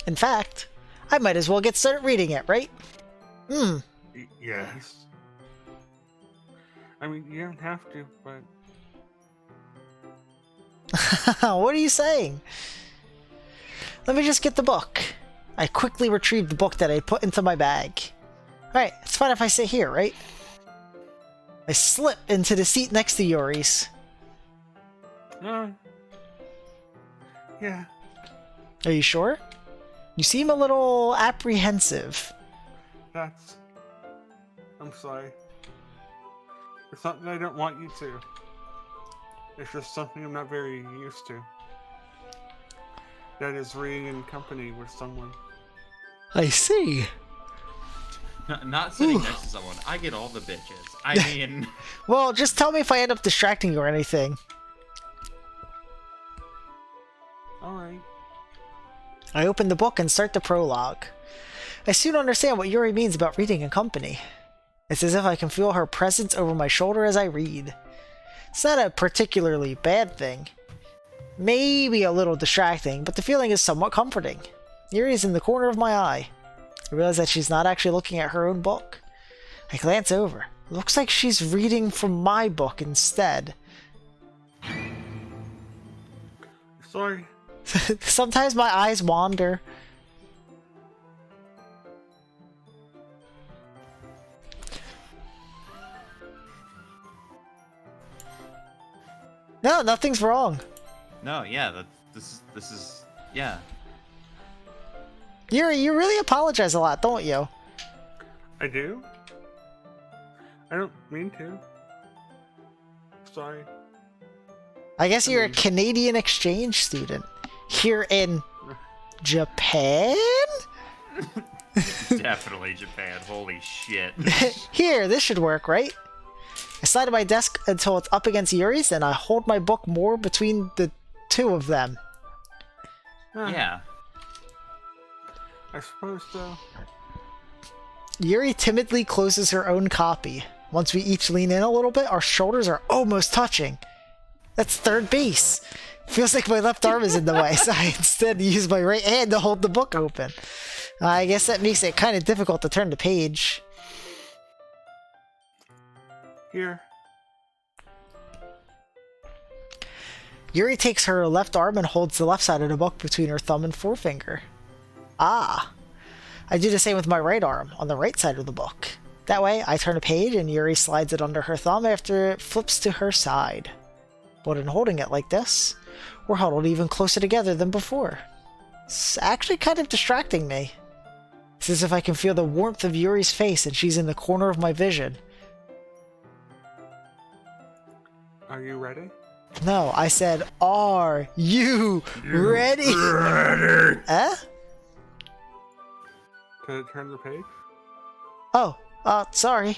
In fact, I might as well get started reading it, right? Yes. I mean, you don't have to, but... What are you saying? Let me just get the book. I quickly retrieved the book that I put into my bag. Alright, it's fine if I sit here, right? I slip into the seat next to Yuri's. Yeah. Are you sure? You seem a little apprehensive. I'm sorry. It's not that I don't want you to. It's just something I'm not very used to. That is reading in company with someone. I see. Not sitting next to someone. I get all the bitches. I mean... Well, just tell me if I end up distracting you or anything. Alright. I open the book and start the prologue. I soon understand what Yuri means about reading in company. It's as if I can feel her presence over my shoulder as I read. It's not a particularly bad thing. Maybe a little distracting, but the feeling is somewhat comforting. Yuri's in the corner of my eye. I realize that she's not actually looking at her own book. I glance over. It looks like she's reading from my book instead. Sorry. Sometimes my eyes wander. No, nothing's wrong. No, yeah, this is... Yeah. Yuri, you really apologize a lot, don't you? I do? I don't mean to. Sorry. I guess you're a Canadian exchange student. Here in Japan? Definitely Japan. Holy shit. Here, this should work, right? I slide to my desk until it's up against Yuri's, and I hold my book more between the two of them. Yeah. I suppose so. Yuri timidly closes her own copy. Once we each lean in a little bit, our shoulders are almost touching. That's third base. Feels like my left arm is in the way, so I instead use my right hand to hold the book open. I guess that makes it kind of difficult to turn the page. Here. Yuri takes her left arm and holds the left side of the book between her thumb and forefinger. Ah. I do the same with my right arm, on the right side of the book. That way, I turn a page and Yuri slides it under her thumb after it flips to her side. But in holding it like this, we're huddled even closer together than before. It's actually kind of distracting me. It's as if I can feel the warmth of Yuri's face and she's in the corner of my vision. Are you ready? No, I said, are you ready? Ready. Eh? Did it turn the page? Oh, sorry.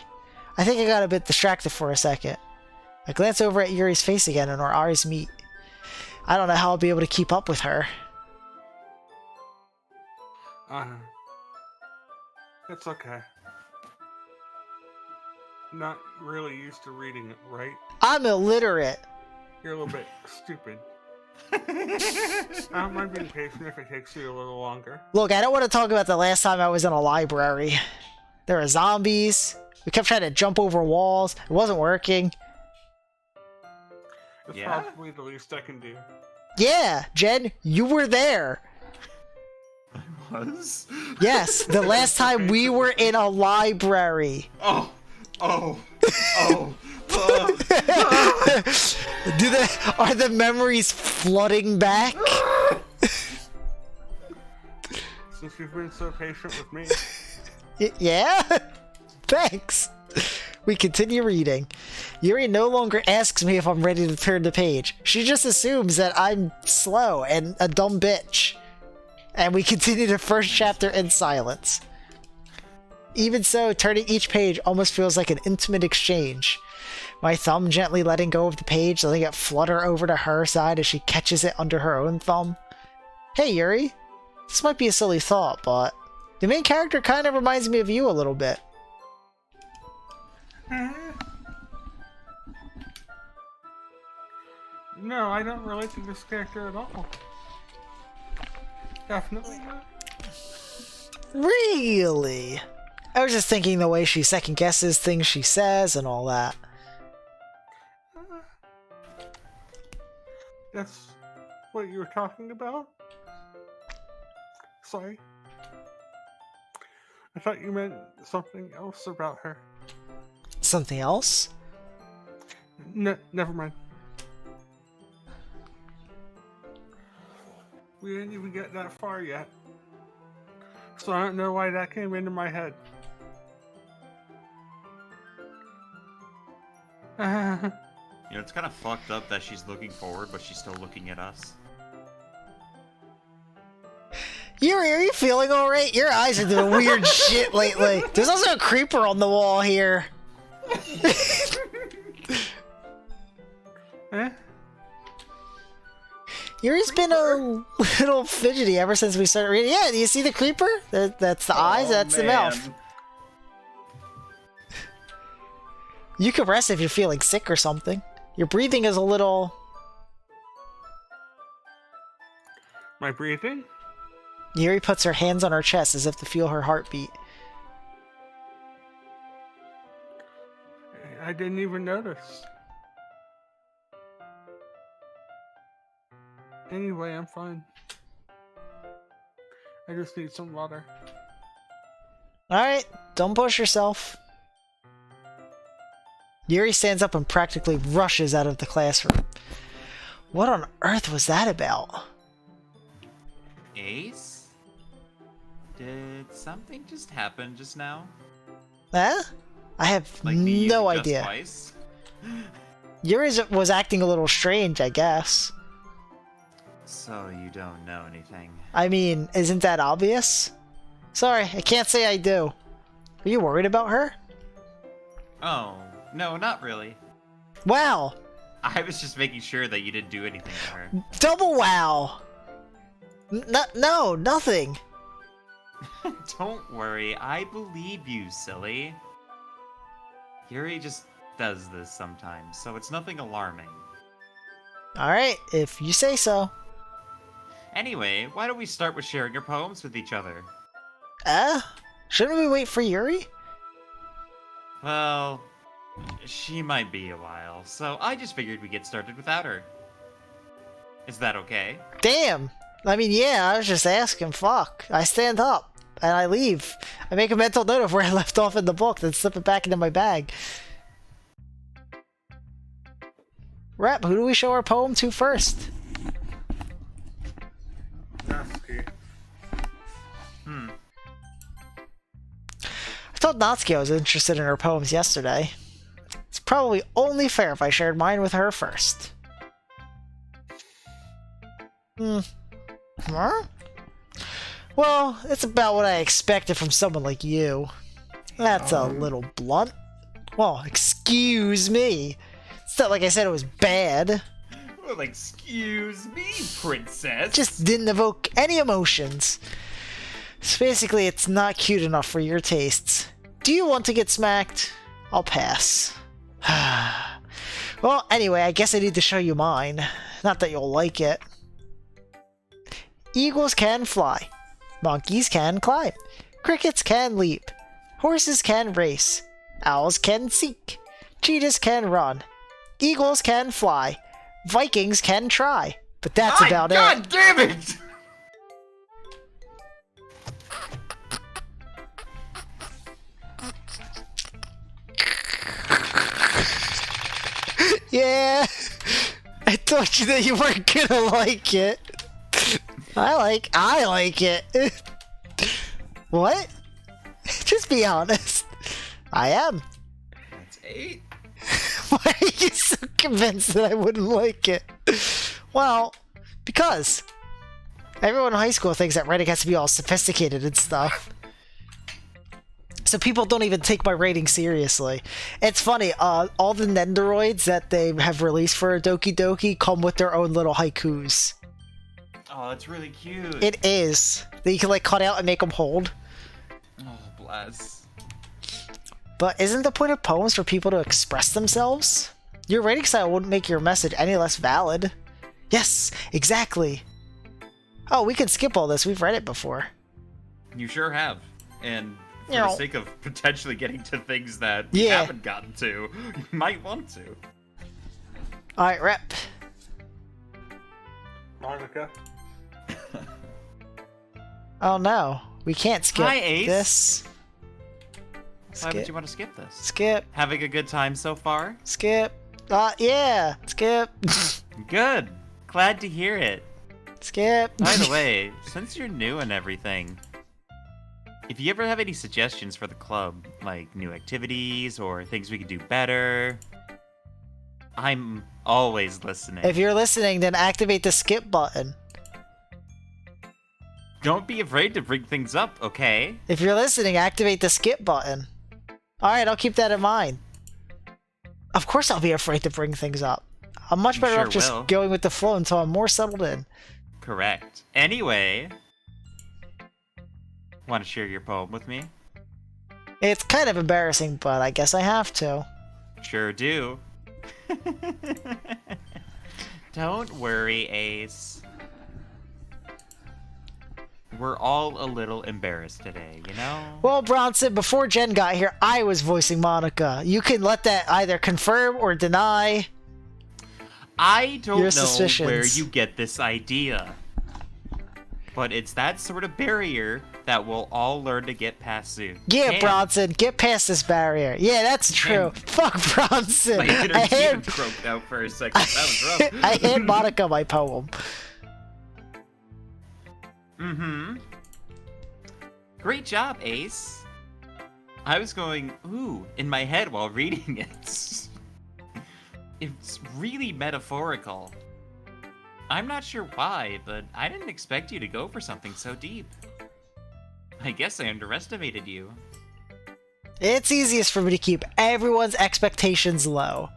I think I got a bit distracted for a second. I glance over at Yuri's face again and our eyes meet. I don't know how I'll be able to keep up with her. It's okay. Not really used to reading it, right? I'm illiterate. You're a little bit stupid. I don't mind being patient if it takes you a little longer. Look, I don't want to talk about the last time I was in a library. There were zombies. We kept trying to jump over walls. It wasn't working. It's Yeah? probably the least I can do. Yeah, Jen, you were there. Was? Yes, the last time we were in a library. Oh. Are the memories flooding back? Since you've been so patient with me. Yeah? Thanks. We continue reading. Yuri no longer asks me if I'm ready to turn the page. She just assumes that I'm slow and a dumb bitch. And we continue the first chapter in silence. Even so, turning each page almost feels like an intimate exchange. My thumb gently letting go of the page, letting it flutter over to her side as she catches it under her own thumb. Hey Yuri, this might be a silly thought, but the main character kind of reminds me of you a little bit. No, I don't relate to this character at all. Definitely not. Really? I was just thinking the way she second guesses things she says and all that. That's what you were talking about? Sorry. I thought you meant something else about her. Something else? Never mind. We didn't even get that far yet. So I don't know why that came into my head. You know, it's kind of fucked up that she's looking forward, but she's still looking at us. Yuri, are you feeling alright? Your eyes are doing weird shit lately. There's also a creeper on the wall here. Eh? Yuri's been a little fidgety ever since we started reading. Yeah, do you see the creeper? That's the eyes, that's the mouth. You can rest if you're feeling sick or something. Your breathing is a little... My breathing? Yuri puts her hands on her chest as if to feel her heartbeat. I didn't even notice. Anyway, I'm fine. I just need some water. Alright, don't push yourself. Yuri stands up and practically rushes out of the classroom. What on earth was that about? Ace? Did something just happen just now? Huh? I have Like me no using Just idea. Twice? Yuri was acting a little strange, I guess. So you don't know anything. I mean, isn't that obvious? Sorry, I can't say I do. Are you worried about her? Oh, no, not really. Wow. I was just making sure that you didn't do anything to her. Double wow. No, nothing. Don't worry, I believe you, silly. Yuri just does this sometimes, so it's nothing alarming. Alright, if you say so. Anyway, why don't we start with sharing your poems with each other? Shouldn't we wait for Yuri? Well, she might be a while, so I just figured we'd get started without her. Is that okay? Damn. I mean, yeah, I was just asking. Fuck. I stand up and I leave. I make a mental note of where I left off in the book, then slip it back into my bag. Rep, who do we show our poem to first? Natsuki. I told Natsuki I was interested in her poems yesterday. It's probably only fair if I shared mine with her first. Huh? Well, it's about what I expected from someone like you. That's a little blunt. Well, excuse me. It's not like I said it was bad. Well, excuse me, princess. Just didn't evoke any emotions. So basically, it's not cute enough for your tastes. Do you want to get smacked? I'll pass. Well, anyway, I guess I need to show you mine. Not that you'll like it. Eagles can fly. Monkeys can climb. Crickets can leap. Horses can race. Owls can seek. Cheetahs can run. Eagles can fly. Vikings can try. But that's about it. God damn it! Yeah, I told you that you weren't gonna like it. I like it. What? Just be honest. I am. That's 8. Why are you so convinced that I wouldn't like it? Well, because everyone in high school thinks that writing has to be all sophisticated and stuff. So people don't even take my rating seriously. It's funny, all the Nendoroids that they have released for Doki Doki come with their own little haikus. Oh, that's really cute. It is. That you can like cut out and make them hold. Oh, bless. But isn't the point of poems for people to express themselves? Your rating style wouldn't make your message any less valid. Yes, exactly. Oh, we can skip all this. We've read it before. You sure have. And for You know. the sake of potentially getting to things that we Yeah. haven't gotten to, you might want to. Alright, rep. Monica. Oh no, we can't skip Hi, Ace. this. Why would Skip. you want to skip this? Skip. Having a good time so far? Skip. Yeah, skip. Good. Glad to hear it. Skip. By the way, since you're new and everything, if you ever have any suggestions for the club, like new activities or things we could do better, I'm always listening. If you're listening, then activate the skip button. Don't be afraid to bring things up, okay? If you're listening, activate the skip button. Alright, I'll keep that in mind. Of course I'll be afraid to bring things up. I'm much You better sure off just will. going with the flow until I'm more settled in. Correct. Anyway, want to share your poem with me? It's kind of embarrassing, but I guess I have to. Sure do. Don't worry, Ace. We're all a little embarrassed today, you know? Well, Bronson, before Jen got here, I was voicing Monica. You can let that either confirm or deny. I don't your know suspicions. where you get this idea. But it's that sort of barrier that we'll all learn to get past soon. Yeah, Damn. Bronson, get past this barrier. Yeah, that's true. Damn. Fuck Bronson. My I energy even hand, croaked out for a second. That was rough. I hand Monica my poem. Mm-hmm. Great job, Ace. I was going, ooh, in my head while reading it. It's really metaphorical. I'm not sure why, but I didn't expect you to go for something so deep. I guess I underestimated you. It's easiest for me to keep everyone's expectations low.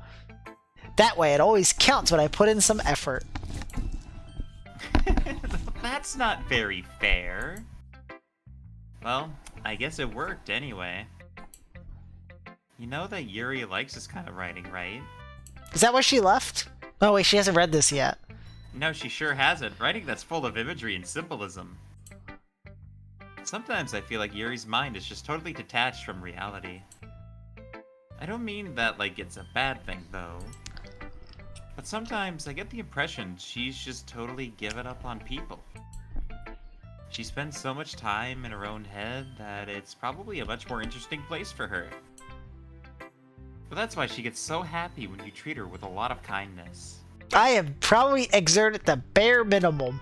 That way it always counts when I put in some effort. That's not very fair. Well, I guess it worked anyway. You know that Yuri likes this kind of writing, right? Is that why she left? Oh wait, she hasn't read this yet. No, she sure hasn't. Writing that's full of imagery and symbolism. Sometimes I feel like Yuri's mind is just totally detached from reality. I don't mean that like it's a bad thing, though. But sometimes I get the impression she's just totally given up on people. She spends so much time in her own head that it's probably a much more interesting place for her. But that's why she gets so happy when you treat her with a lot of kindness. I have probably exerted the bare minimum.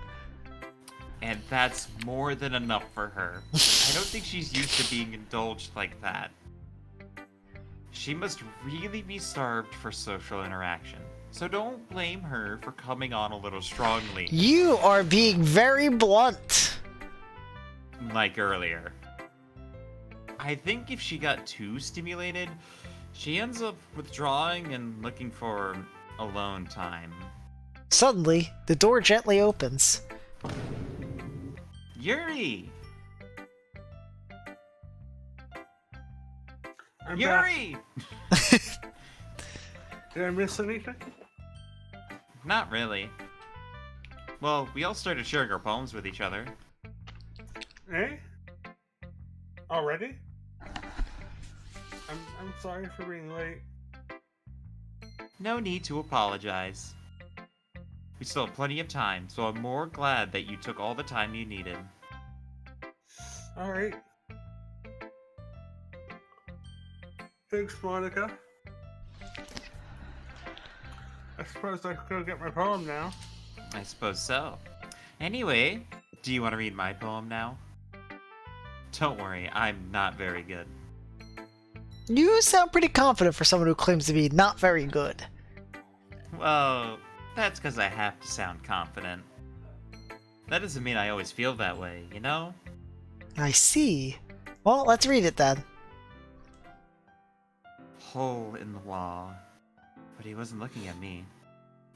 And that's more than enough for her. I don't think she's used to being indulged like that. She must really be starved for social interaction. So don't blame her for coming on a little strongly. You are being very blunt. Like earlier. I think if she got too stimulated, she ends up withdrawing and looking for alone time. Suddenly, the door gently opens. Yuri! I'm Yuri! back. Did I miss anything? Not really. Well, we all started sharing our poems with each other. Eh? Already? I'm sorry for being late. No need to apologize. We still have plenty of time, so I'm more glad that you took all the time you needed. Alright. Thanks, Monica. I suppose I could go get my poem now. I suppose so. Anyway, do you want to read my poem now? Don't worry, I'm not very good. You sound pretty confident for someone who claims to be not very good. Well, that's because I have to sound confident. That doesn't mean I always feel that way, you know? I see. Well, let's read it then. Hole in the wall. But he wasn't looking at me.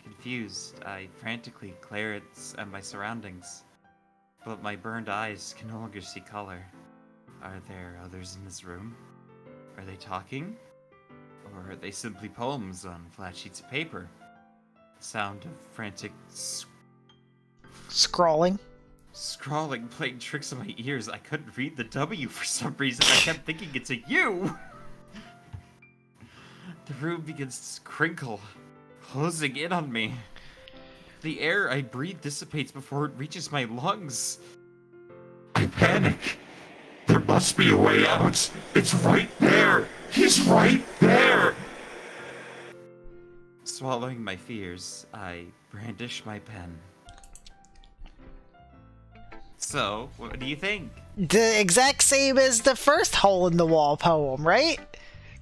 Confused, I frantically glared at my surroundings. But my burned eyes can no longer see color. Are there others in this room? Are they talking? Or are they simply poems on flat sheets of paper? The sound of frantic Scrawling. scrawling playing tricks on my ears. I couldn't read the W for some reason. I kept thinking it's a U! The room begins to crinkle, closing in on me. The air I breathe dissipates before it reaches my lungs. I panic. There must be a way out. It's right there. He's right there. Swallowing my fears, I brandish my pen. So, what do you think? The exact same as the first hole in the wall poem, right?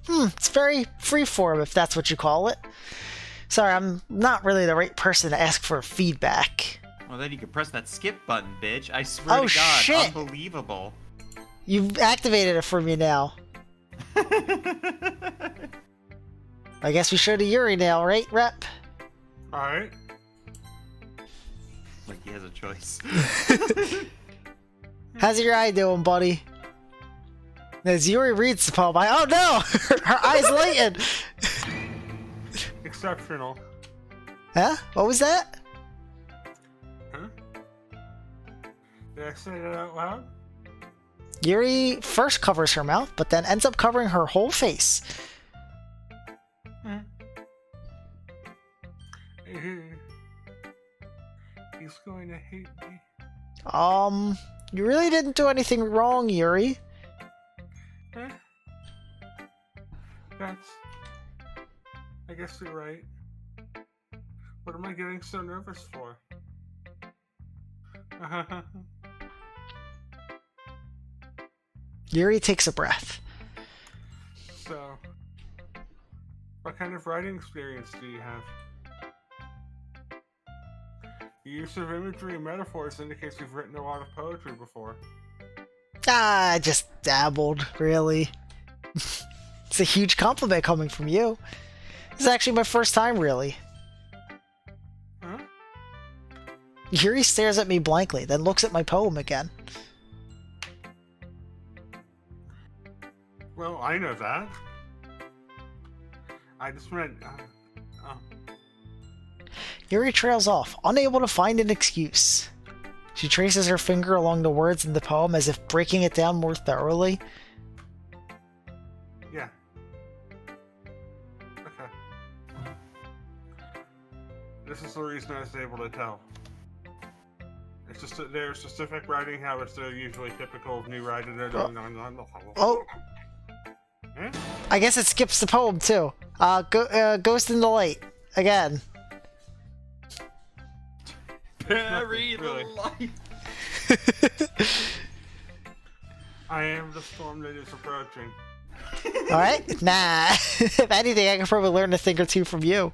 It's very freeform if that's what you call it. Sorry, I'm not really the right person to ask for feedback. Well, then you can press that skip button, bitch. I swear Oh, to God, shit. unbelievable. You've activated it for me now. I guess we show the Yuri now, right, Rep? Alright. Like he has a choice. How's your eye doing, buddy? As Yuri reads the poem, oh no! Her eyes lighten! Exceptional. Huh? What was that? Huh? Did I say that out loud? Yuri first covers her mouth, but then ends up covering her whole face. He's going to hate me. You really didn't do anything wrong, Yuri. Eh? That's... I guess you're right. What am I getting so nervous for? Yuri takes a breath. So, what kind of writing experience do you have? Your use of imagery and metaphors indicates you've written a lot of poetry before. I just dabbled, really. It's a huge compliment coming from you. This is actually my first time, really. Huh? Yuri stares at me blankly, then looks at my poem again. Well, I know that. I just meant. Oh. Yuri trails off, unable to find an excuse. She traces her finger along the words in the poem as if breaking it down more thoroughly. Yeah. Okay. This is the reason I was able to tell. It's just that there are specific writing habits that are usually typical of new writers. Oh, Eh? I guess it skips the poem too. Ghost in the Light. Again. Bury the Really. light. I am the storm that is approaching. Alright? Nah. If anything, I can probably learn a thing or two from you.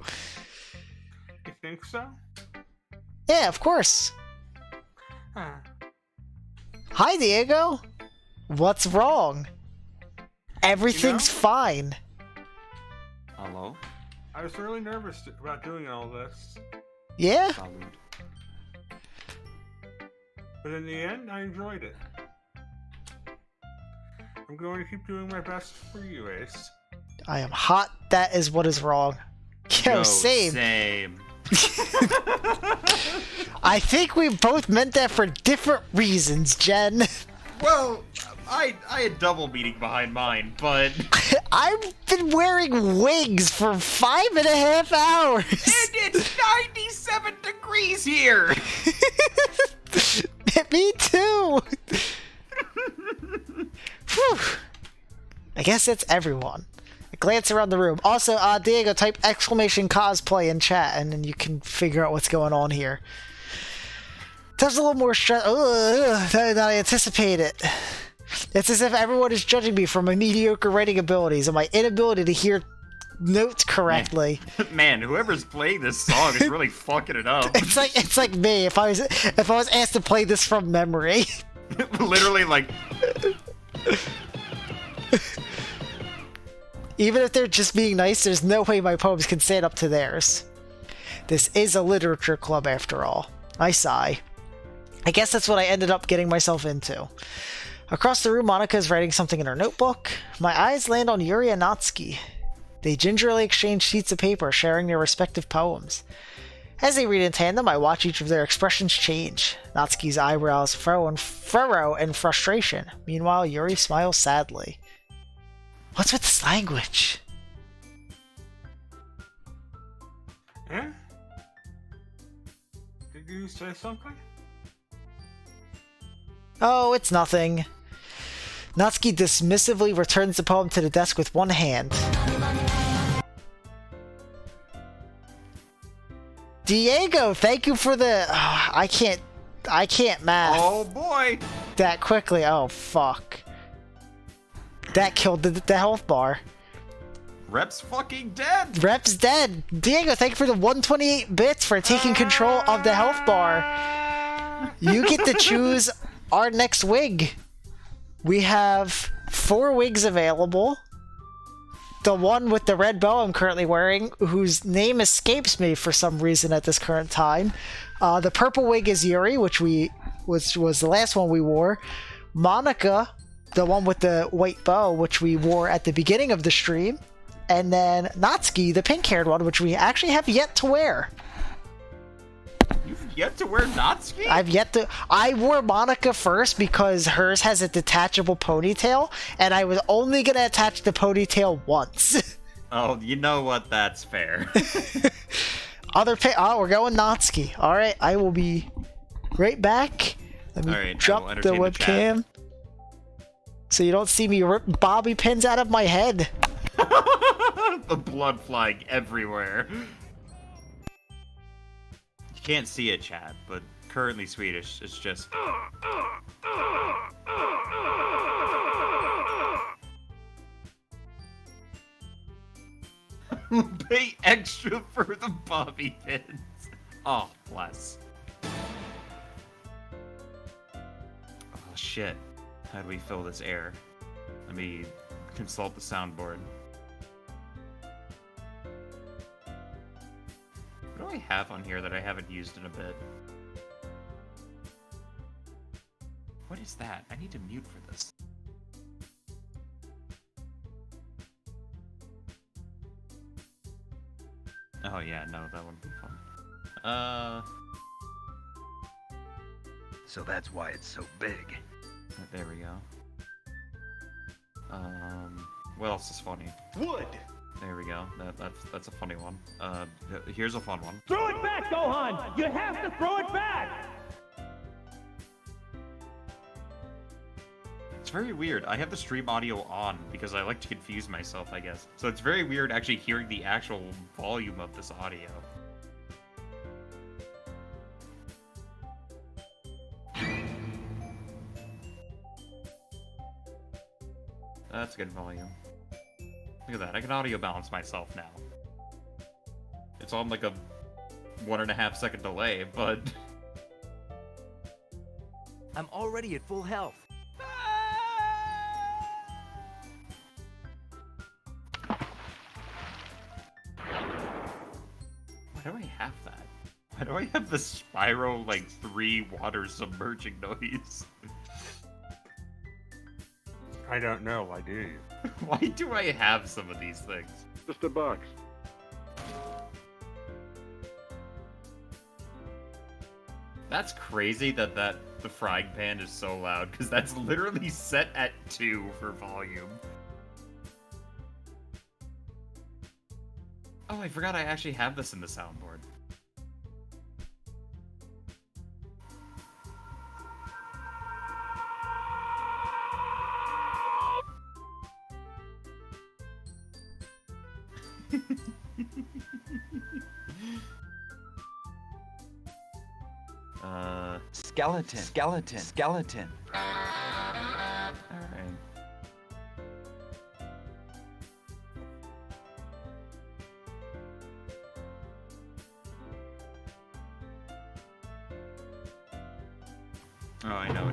You think so? Yeah, of course. Huh. Hi, Diego. What's wrong? Everything's You know? fine. Hello? I was really nervous about doing all this, Yeah? Salud. but in the end, I enjoyed it. I'm going to keep doing my best for you, Ace. I am hot. That is what is wrong. Yo, same. Same. I think we both meant that for different reasons, Jen. Well, I had double meaning behind mine, but I've been wearing wigs for 5.5 hours. it's 97 degrees here. Me too. Whew. I guess that's everyone. I glance around the room. Also, Diego, type exclamation cosplay in chat, and then you can figure out what's going on here. There's a little more stress than I anticipated. It's as if everyone is judging me for my mediocre writing abilities and my inability to hear notes correctly. Man, whoever's playing this song is really fucking it up. It's like me if I was asked to play this from memory. Literally, like, Even if they're just being nice, there's no way my poems can stand up to theirs. This is a literature club after all. I sigh. I guess that's what I ended up getting myself into. Across the room, Monica is writing something in her notebook. My eyes land on Yuri and Natsuki. They gingerly exchange sheets of paper, sharing their respective poems. As they read in tandem, I watch each of their expressions change. Natsuki's eyebrows furrow in frustration. Meanwhile, Yuri smiles sadly. What's with this language? Eh? Did you say something? Oh, it's nothing. Natsuki dismissively returns the poem to the desk with one hand. Diego, thank you for the... I can't math oh boy. that quickly. Oh, fuck. That killed the health bar. Rep's fucking dead. Rep's dead. Diego, thank you for the 128 bits for taking control of the health bar. You get to choose our next wig. We have 4 wigs available. The one with the red bow I'm currently wearing, whose name escapes me for some reason at this current time. The purple wig is Yuri, which was the last one we wore. Monica, the one with the white bow, which we wore at the beginning of the stream. And then Natsuki, the pink-haired one, which we actually have yet to wear. You've yet to wear Natsuki? I wore Monica first because hers has a detachable ponytail, and I was only gonna attach the ponytail once. Oh, you know what? That's fair. We're going Natsuki. Alright, I will be right back. Let me Alright, I will drop the entertain the chat. webcam. So you don't see me rip bobby pins out of my head. The blood flying everywhere. You can't see it, chat, but currently Swedish. It's just. Pay extra for the bobby pins. Oh, bless. Oh, shit. How do we fill this air? Let me Consult the soundboard. What do I have on here that I haven't used in a bit? What is that? I need to mute for this. Oh yeah, no, that wouldn't be fun. So that's why it's so big. There we go. What else is funny? Wood! There we go. That's a funny one. Here's a fun one. Throw it back, Gohan! You have to throw it back! It's very weird. I have the stream audio on because I like to confuse myself, I guess. So it's very weird actually hearing the actual volume of this audio. That's a good volume. Look at that. I can audio balance myself now. It's on like a 1.5 second delay, but... I'm already at full health. Why do I have that? Why do I have the Spyro, like, 3 water submerging noise? I don't know, I do. Why do I have some of these things? Just a box. That's crazy that the frying pan is so loud, because that's literally set at 2 for volume. Oh, I forgot I actually have this in the soundboard. Skeleton. Alright. Oh, I know.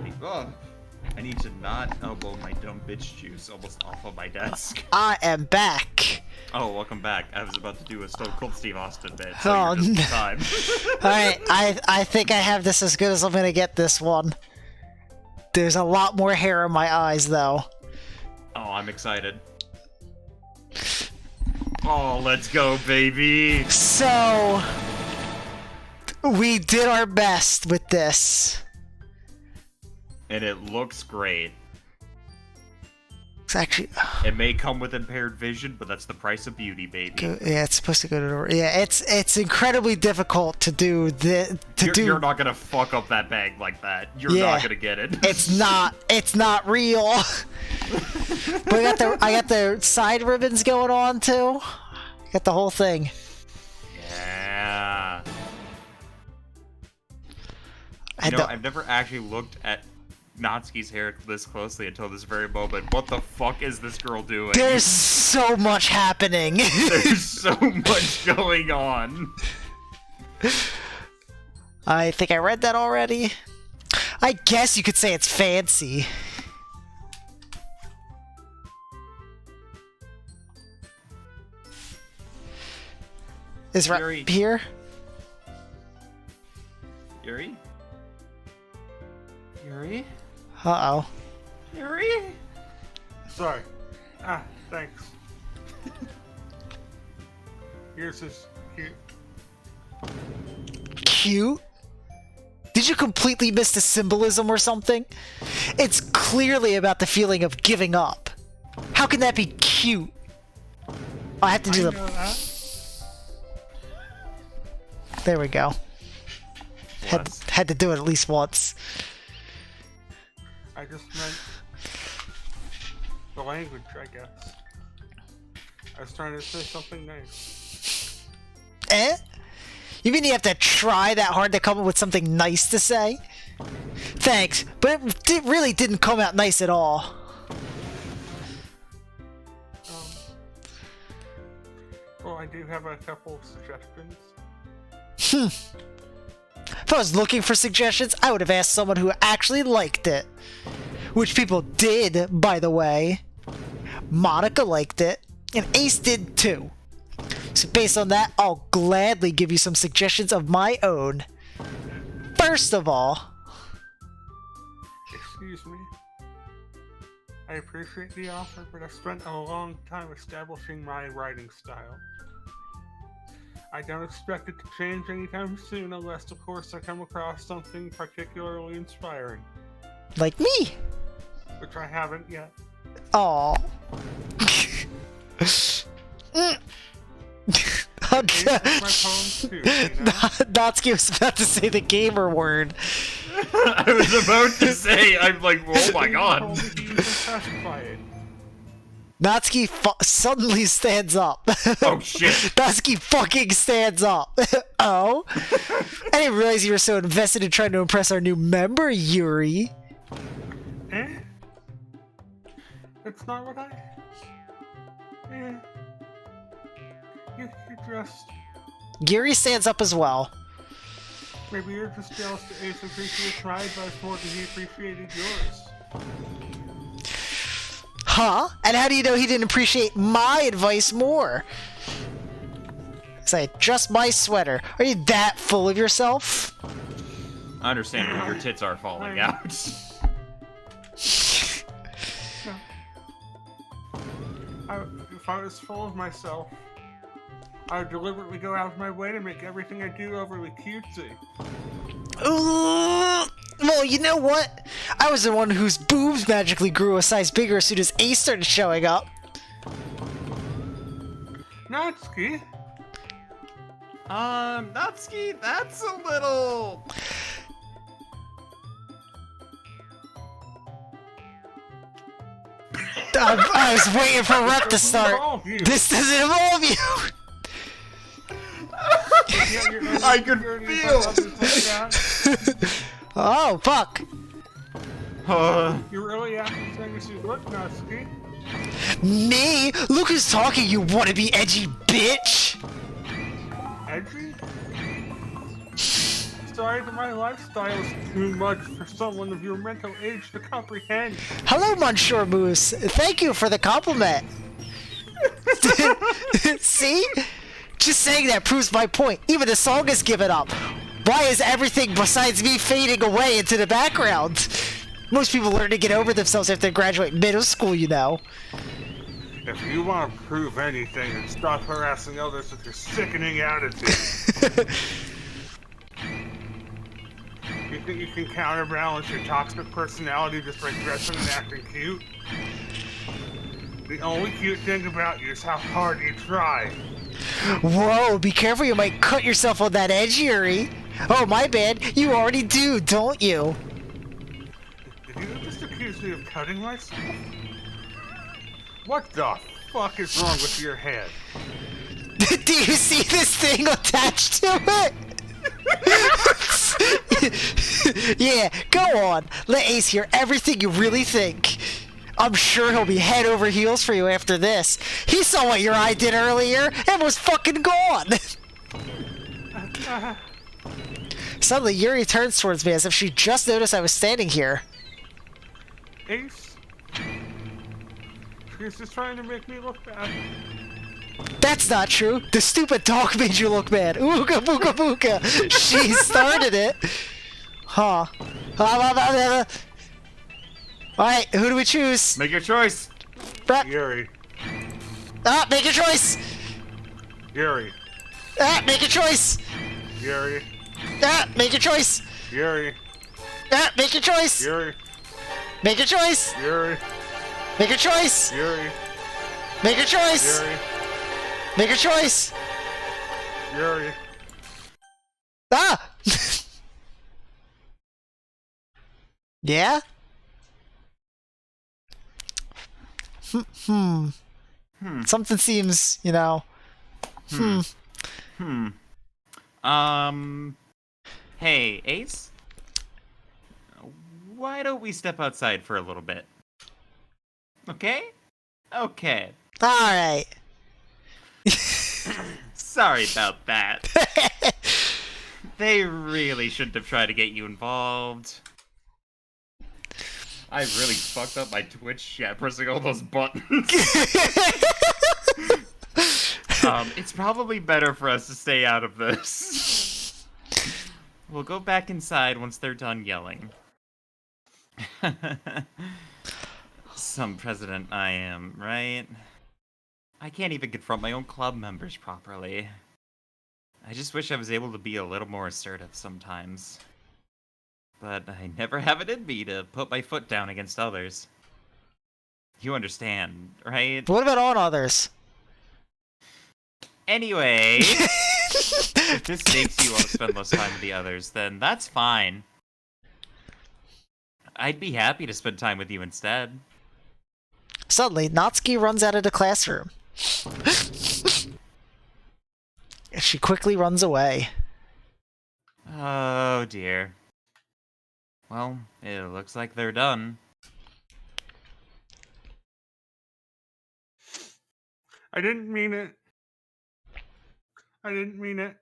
I need to not elbow my dumb bitch juice almost off of my desk. I am back. Oh, welcome back. I was about to do a Stone Cold Steve Austin bit, Oh, so you're just in no. time. Alright, I think I have this as good as I'm gonna get this one. There's a lot more hair in my eyes, though. Oh, I'm excited. Oh, let's go, baby! So... we did our best with this. And it looks great. It's actually... It may come with impaired vision, but that's the price of beauty, baby. yeah, it's supposed to go to the... Yeah, it's incredibly difficult to do the... You're not gonna fuck up that bag like that. You're Yeah. not gonna get it. It's not real. But I got the side ribbons going on too. Got the whole thing. Yeah. I've never actually looked at Natsuki's hair this closely until this very moment. What the fuck is this girl doing? There's so much happening. There's so much going on. I think I read that already. I guess you could say it's fancy. Is right Yuri. here? Yuri? Yuri? Uh-oh. Yuri? Sorry. Thanks. Here's this cute. Cute? Did you completely miss the symbolism or something? It's clearly about the feeling of giving up. How can that be cute? I have to do There we go. Had to do it at least once. I just meant the language, I guess. I was trying to say something nice. Eh? You mean you have to try that hard to come up with something nice to say? Thanks, but it really didn't come out nice at all. Well, I do have a couple of suggestions. If I was looking for suggestions, I would have asked someone who actually liked it. Which people did, by the way. Monica liked it, and Ace did too. So based on that, I'll gladly give you some suggestions of my own. First of all... Excuse me. I appreciate the offer, but I've spent a long time establishing my writing style. I don't expect it to change anytime soon unless, of course, I come across something particularly inspiring. Like me! Which I haven't yet. Aww. Ace is my poems too, you know? Natsuki was about to say the gamer word. I was about to say, I'm like, oh my He god. told me he was impressed by it. Natsuki suddenly stands up. Oh shit. Natsuki fucking stands up. Oh? I didn't realize you were so invested in trying to impress our new member, Yuri. Eh? That's not what I... Eh. You're just... Yuri stands up as well. Maybe you're just jealous that Ace appreciates my advice more than he appreciated yours. Huh? And how do you know he didn't appreciate my advice more? Because I adjust my sweater. Are you that full of yourself? Understandably, your tits are falling out. If I was full of myself, I would deliberately go out of my way to make everything I do overly cutesy. Ooh. Well, you know what? I was the one whose boobs magically grew a size bigger as soon as Ace started showing up. Natsuki? Natsuki, that's a little... I was waiting for Rep to start. Involve you. This doesn't involve you! I could feel. Oh, fuck. You really have to say you should look, Natsuki. Me? Look who's talking, you wannabe edgy bitch! Edgy? Sorry, but my lifestyle is too much for someone of your mental age to comprehend. Hello, Monsieur Moose. Thank you for the compliment. See? Just saying that proves my point. Even the song is given up. Why is everything besides me fading away into the background? Most people learn to get over themselves after they graduate middle school, you know. If you want to prove anything, then stop harassing others with your sickening attitude. You think you can counterbalance your toxic personality just by dressing and acting cute? The only cute thing about you is how hard you try. Whoa, be careful, you might cut yourself on that edge, Yuri. Oh, my bad. You already do, don't you? Did you just accuse me of cutting myself? What the fuck is wrong with your head? Do you see this thing attached to it? Yeah, go on. Let Ace hear everything you really think. I'm sure he'll be head over heels for you after this. He saw what your eye did earlier and was fucking gone. Suddenly, Yuri turns towards me as if she just noticed I was standing here. Ace? She's just trying to make me look bad. That's not true. The stupid dog made you look bad. Ooga booga booga. She started it. Huh. Alright, who do we choose? Make your choice. Brett. Yuri. Ah, make a choice. Yuri. Ah, make a choice. Yuri. Ah, make a choice. Yuri. Ah, make a choice. Yuri. Make a choice. Yuri. Make a choice. Yuri. Make a choice. Yuri. Make a choice. Yuri. Ah! Yeah? Something seems, you know. Hey, Ace? Why don't we step outside for a little bit? Okay? Okay. Alright. Sorry about that. They really shouldn't have tried to get you involved. I really fucked up my Twitch chat pressing all those buttons. It's probably better for us to stay out of this. We'll go back inside once they're done yelling. Some president I am, right? I can't even confront my own club members properly. I just wish I was able to be a little more assertive sometimes. But I never have it in me to put my foot down against others. You understand, right? What about on others? Anyway, if this makes you want to spend less time with the others, then that's fine. I'd be happy to spend time with you instead. Suddenly, Natsuki runs out of the classroom. She quickly runs away. Oh dear. Well, it looks like they're done. I didn't mean it. I didn't mean it.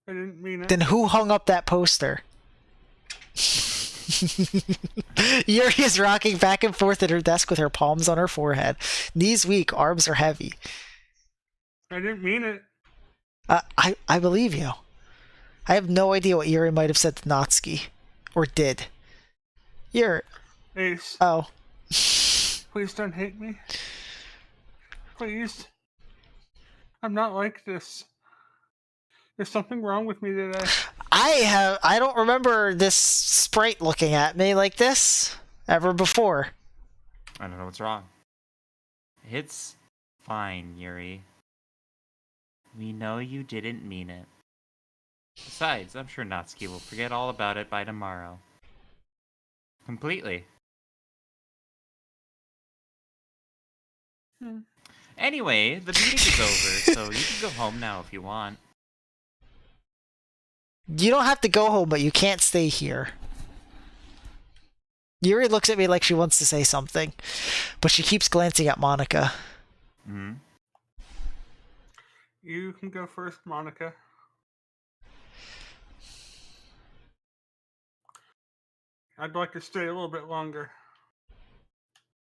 I didn't mean it. Then who hung up that poster? Yuri is rocking back and forth at her desk with her palms on her forehead. Knees weak, arms are heavy. I didn't mean it. I believe you. I have no idea what Yuri might have said to Natsuki. Or did. Yuri. Ace, Oh. please don't hate me. Please. I'm not like this. There's something wrong with me today. I don't remember this sprite looking at me like this ever before. I don't know what's wrong. It's fine, Yuri. We know you didn't mean it. Besides, I'm sure Natsuki will forget all about it by tomorrow. Completely. Anyway, the meeting is over, so you can go home now if you want. You don't have to go home, but you can't stay here. Yuri looks at me like she wants to say something, but she keeps glancing at Monica. Hmm? You can go first, Monica. I'd like to stay a little bit longer.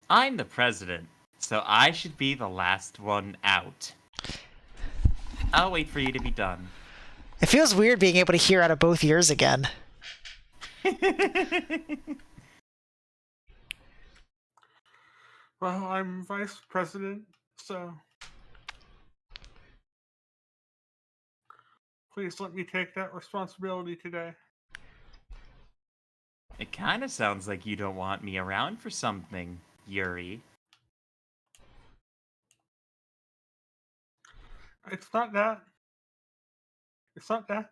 I'm the president, so I should be the last one out. I'll wait for you to be done. It feels weird being able to hear out of both ears again. Well, I'm vice president, so please let me take that responsibility today. It kind of sounds like you don't want me around for something, Yuri. It's not that. It's not that.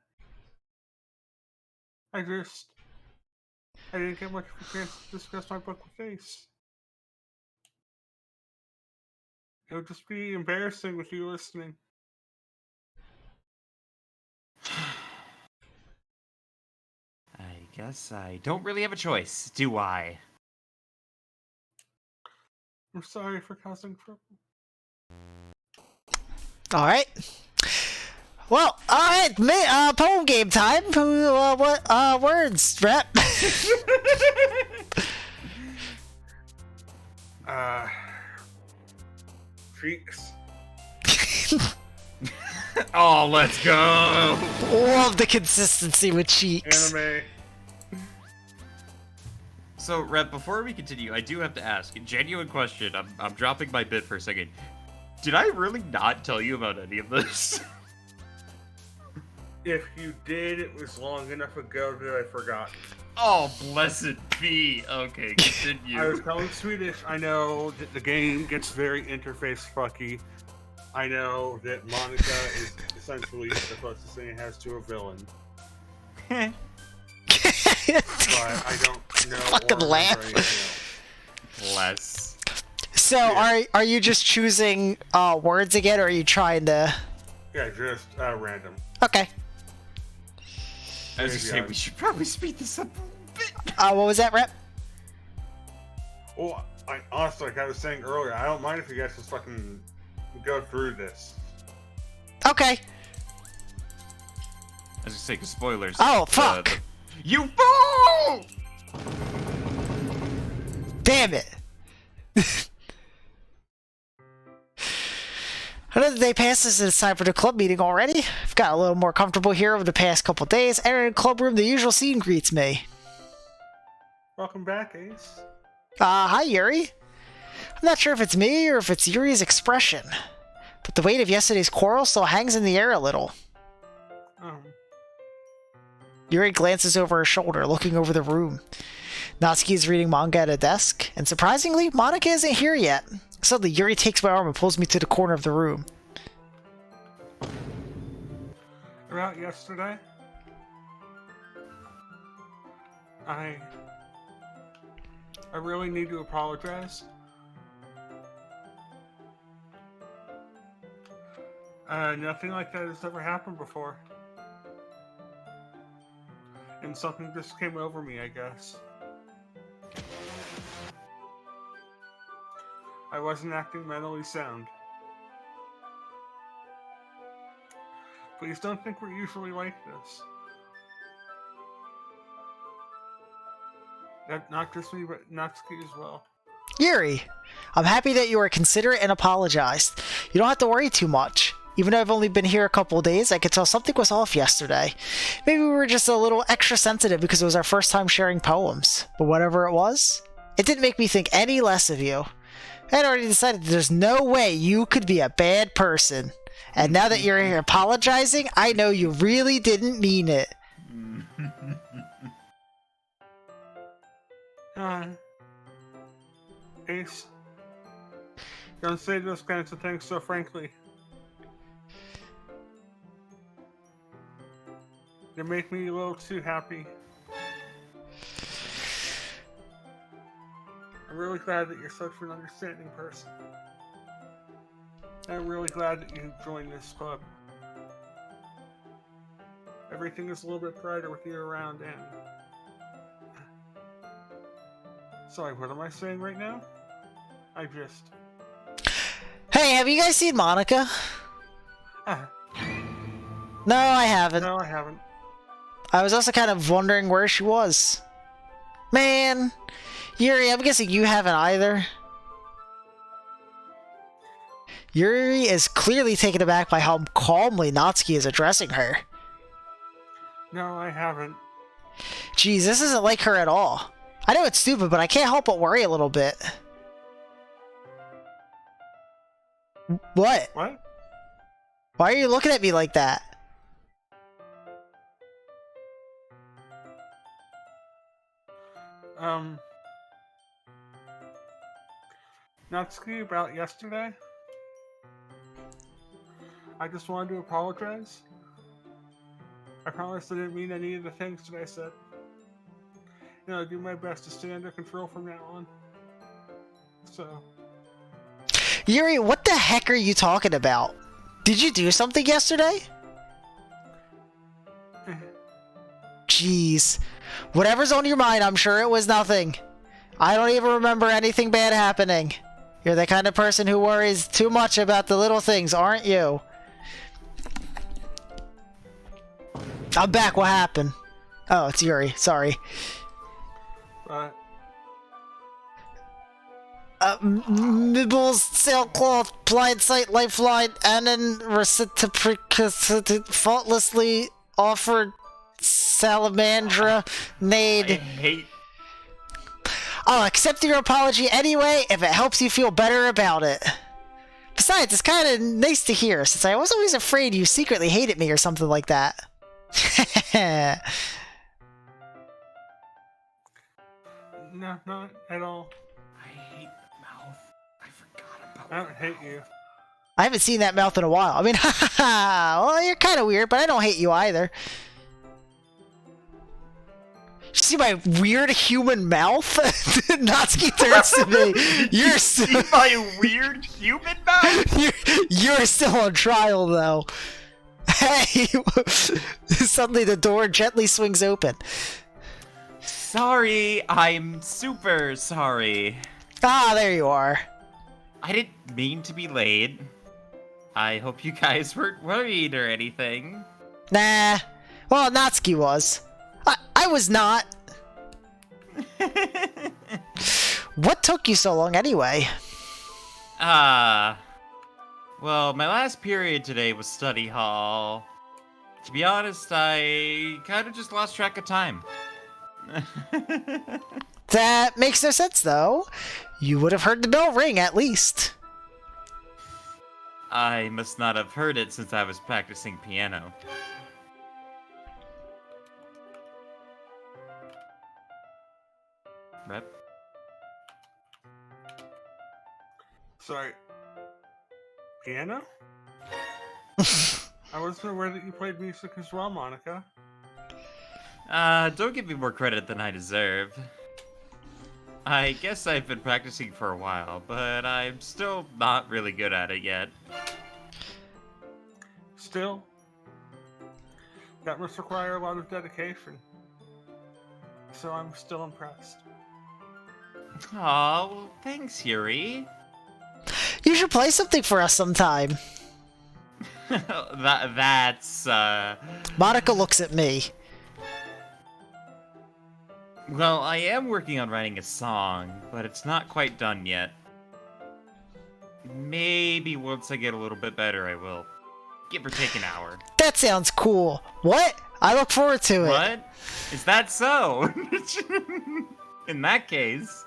I didn't get much of a chance to discuss my book with Ace. It would just be embarrassing with you listening. I guess I don't really have a choice, do I? I'm sorry for causing trouble. All right. Well, all right. Poem game time. What words, Rep? Freaks. Oh, let's go! Love the consistency with cheeks. Anime. So, Rep, before we continue, I do have to ask, a genuine question. I'm dropping my bit for a second. Did I really not tell you about any of this? If you did, it was long enough ago that I forgot. Oh, blessed be. Okay, continue. I was calling Swedish. I know that the game gets very interface fucky. I know that Monica is essentially the closest thing it has to a villain. But I don't know. Fucking or laugh. remember anything else. Bless. So, Yeah. are you just choosing words again, or are you trying to? Yeah, just random. Okay. I was just saying, we should probably speed this up a little bit. What was that, Rep? Well, honestly, like I was saying earlier, I don't mind if you guys just fucking go through this. Okay. I was just saying, 'cause spoilers. Oh, fuck. You fool! Damn it! Another day passes and it's time for the club meeting already. I've got a little more comfortable here over the past couple days. Entering the club room, the usual scene greets me. Welcome back, Ace. Hi, Yuri. I'm not sure if it's me or if it's Yuri's expression, but the weight of yesterday's quarrel still hangs in the air a little. Yuri glances over her shoulder, looking over the room. Natsuki is reading manga at a desk, and surprisingly, Monica isn't here yet. Suddenly, Yuri takes my arm and pulls me to the corner of the room. About yesterday, I really need to apologize. Nothing like that has ever happened before. And something just came over me, I guess. I wasn't acting mentally sound. Please don't think we're usually like this. Not just me, but Natsuki as well. Yuri, I'm happy that you are considerate and apologized. You don't have to worry too much. Even though I've only been here a couple of days, I could tell something was off yesterday. Maybe we were just a little extra sensitive because it was our first time sharing poems. But whatever it was, it didn't make me think any less of you. I had already decided that there's no way you could be a bad person. And now that you're here apologizing, I know you really didn't mean it. Ace, don't say those kinds of things so frankly. They make me a little too happy. I'm really glad that you're such an understanding person. I'm really glad that you joined this club. Everything is a little bit brighter with you around and... Sorry, what am I saying right now? I just... Hey, have you guys seen Monica? No, I haven't. No, I haven't. I was also kind of wondering where she was. Man, Yuri, I'm guessing you haven't either. Yuri is clearly taken aback by how calmly Natsuki is addressing her. No, I haven't. Geez, this isn't like her at all. I know it's stupid, but I can't help but worry a little bit. What? What? Why are you looking at me like that? Natsuki, about yesterday? I just wanted to apologize. I promise I didn't mean any of the things that I said. And I'll do my best to stay under control from now on. So... Yuri, what the heck are you talking about? Did you do something yesterday? Jeez. Whatever's on your mind, I'm sure it was nothing. I don't even remember anything bad happening. You're the kind of person who worries too much about the little things, aren't you? I'm back, what happened? Oh, it's Yuri, sorry. Mibbles, sailcloth, blind sight, lifeline, and then faultlessly offered salamandra, nade. I hate... I'll accept your apology anyway if it helps you feel better about it. Besides, it's kind of nice to hear, since I was always afraid you secretly hated me or something like that. No, not at all. I hate the mouth. I forgot about I don't hate you. I haven't seen that mouth in a while. I mean, well, you're kind of weird, but I don't hate you either. You see my weird human mouth? Natsuki turns to me. You're still... my weird human mouth? You're still on trial, though. Hey! Suddenly the door gently swings open. Sorry, I'm super sorry. Ah, there you are. I didn't mean to be late. I hope you guys weren't worried or anything. Nah. Well, Natsuki was. I was not. What took you so long anyway? Well, my last period today was study hall. To be honest, I kind of just lost track of time. That makes no sense, though. You would have heard the bell ring, at least. I must not have heard it since I was practicing piano. Rep? Sorry. Piano? I wasn't aware that you played music as well, Monica. Don't give me more credit than I deserve. I guess I've been practicing for a while, but I'm still not really good at it yet. Still, that must require a lot of dedication. So I'm still impressed. Aw, well, thanks, Yuri. You should play something for us sometime. That's, Monica looks at me. Well, I am working on writing a song, but it's not quite done yet. Maybe once I get a little bit better, I will. Give or take an hour. That sounds cool. What? I look forward to it. What? Is that so? In that case,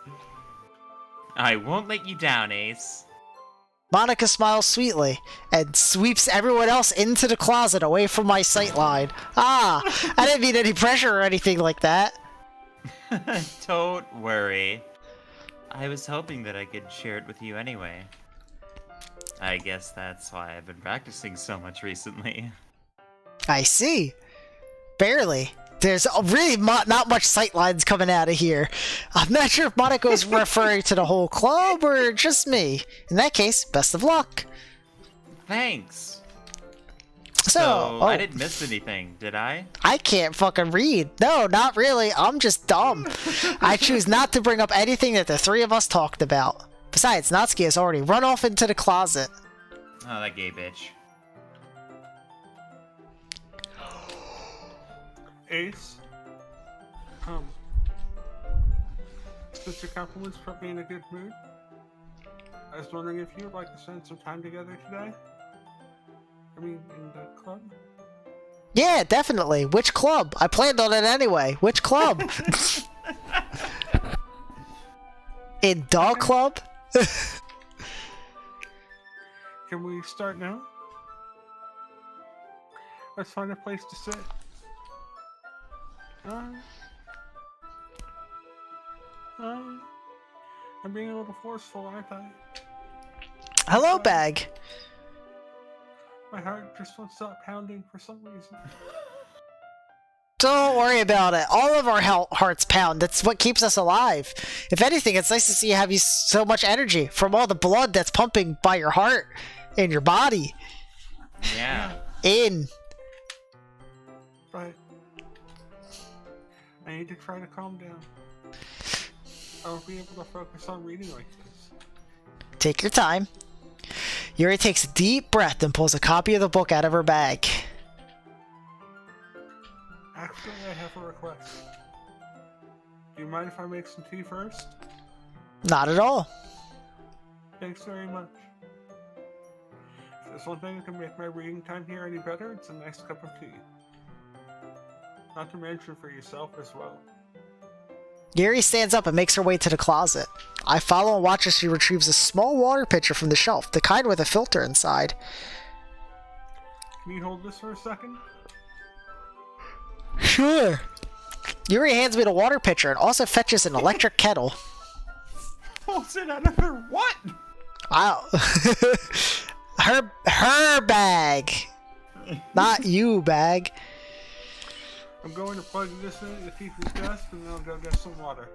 I won't let you down, Ace. Monica smiles sweetly and sweeps everyone else into the closet away from my sightline. Ah, I didn't mean any pressure or anything like that. Don't worry. I was hoping that I could share it with you anyway. I guess that's why I've been practicing so much recently. I see. Barely. There's really not much sightlines coming out of here. I'm not sure if Monica was referring to the whole club or just me. In that case, best of luck. Thanks. So, I didn't miss anything, did I? I can't fucking read. No, not really. I'm just dumb. I choose not to bring up anything that the three of us talked about. Besides, Natsuki has already run off into the closet. Oh, that gay bitch. Ace? Since your compliments put me in a good mood, I was wondering if you would like to spend some time together today? I mean, in the club? Yeah, definitely. Which club? I planned on it anyway. Which club? In Dog Club? Can we start now? Let's find a place to sit. I'm being a little forceful, aren't I? Hello, Bag. My heart just won't stop pounding for some reason. Don't worry about it. All of our hearts pound. That's what keeps us alive. If anything, it's nice to see you have so much energy from all the blood that's pumping by your heart in your body. Yeah. But I need to try to calm down. I won't be able to focus on reading like this. Take your time. Yuri takes a deep breath and pulls a copy of the book out of her bag. Actually, I have a request. Do you mind if I make some tea first? Not at all. Thanks very much. If there's one thing that can make my reading time here any better, it's a nice cup of tea. Not to mention for yourself as well. Yuri stands up and makes her way to the closet. I follow and watch as she retrieves a small water pitcher from the shelf, the kind with a filter inside. Can you hold this for a second? Sure. Yuri hands me the water pitcher and also fetches an electric kettle. Pulls it out of her what? Wow. her bag. Not you, Bag. I'm going to plug this in at the teacher's desk and then I'll go get some water.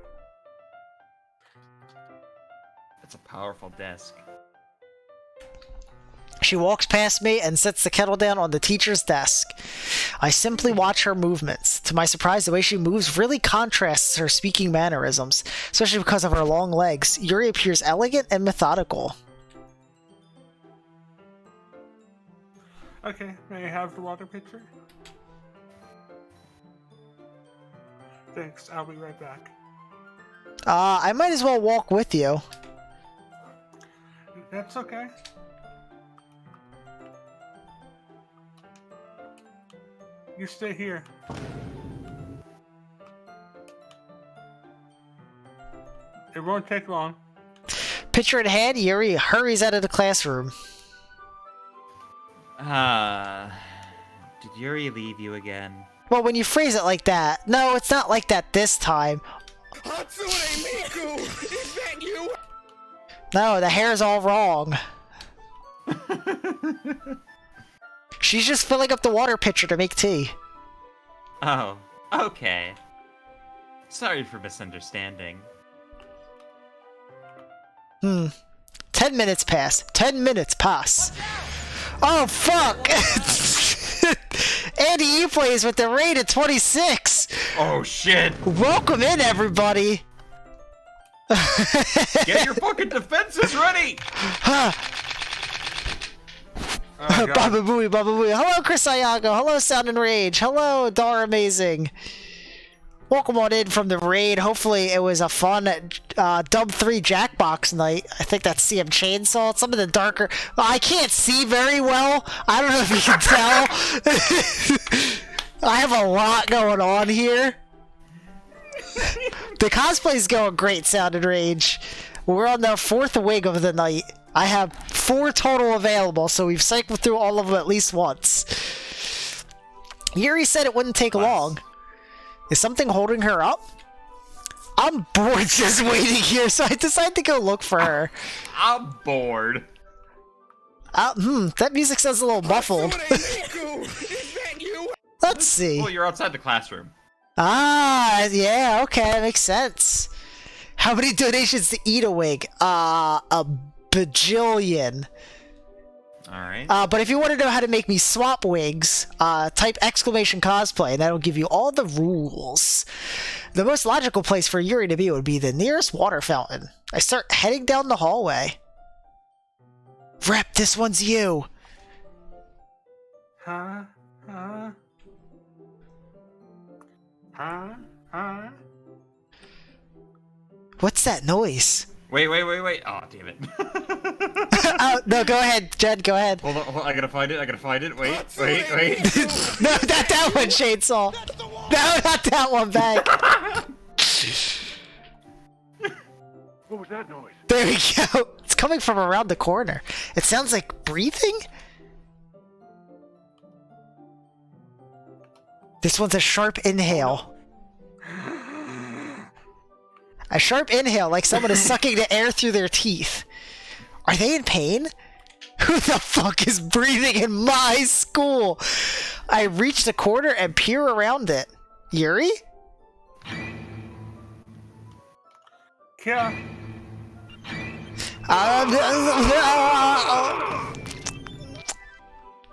That's a powerful desk. She walks past me and sets the kettle down on the teacher's desk. I simply watch her movements. To my surprise, the way she moves really contrasts her speaking mannerisms, especially because of her long legs. Yuri appears elegant and methodical. Okay, may I have the water pitcher? Thanks, I'll be right back. I might as well walk with you. That's okay. You stay here. It won't take long. Picture in hand, Yuri hurries out of the classroom. Did Yuri leave you again? Well, when you phrase it like that, no, it's not like that this time. Hatsune Miku! Is that you? No, the hair's all wrong. She's just filling up the water pitcher to make tea. Oh, okay. Sorry for misunderstanding. 10 minutes pass. 10 minutes pass. Oh, fuck! Andy E plays with the rate of 26! Oh shit! Welcome in, everybody! Get your fucking defenses ready! Oh, God. Baba Booey, Baba Booey. Hello, Chris Ayago. Hello, Sound and Rage. Hello, Dar Amazing. Welcome on in from the raid. Hopefully it was a fun Dub 3 Jackbox night. I think that's CM Chainsaw. Some of the darker... I can't see very well. I don't know if you can tell. I have a lot going on here. The cosplay's going great, Sound and Rage. We're on the 4th wig of the night. I have 4 total available, so we've cycled through all of them at least once. Yuri said it wouldn't take long. Is something holding her up? I'm bored just waiting here, so I decided to go look for her. I'm bored. That music sounds a little muffled. Hatsune Miku! Is that you? Let's see. Well, you're outside the classroom. Ah, yeah, okay, that makes sense. How many donations to eat a wig? A bajillion. Alright. But if you want to know how to make me swap wigs, type !cosplay, and that'll give you all the rules. The most logical place for Yuri to be would be the nearest water fountain. I start heading down the hallway. Rep, this one's you. Huh? What's that noise? Wait. Oh, damn it. Oh, no, go ahead, Jed, go ahead. Hold on, I gotta find it. Wait. No, not that one, Chainsaw. No, not that one, back. What was that noise? There we go. It's coming from around the corner. It sounds like breathing? This one's a sharp inhale. A sharp inhale, like someone is sucking the air through their teeth. Are they in pain? Who the fuck is breathing in my school? I reach the corner and peer around it. Yuri? Yeah.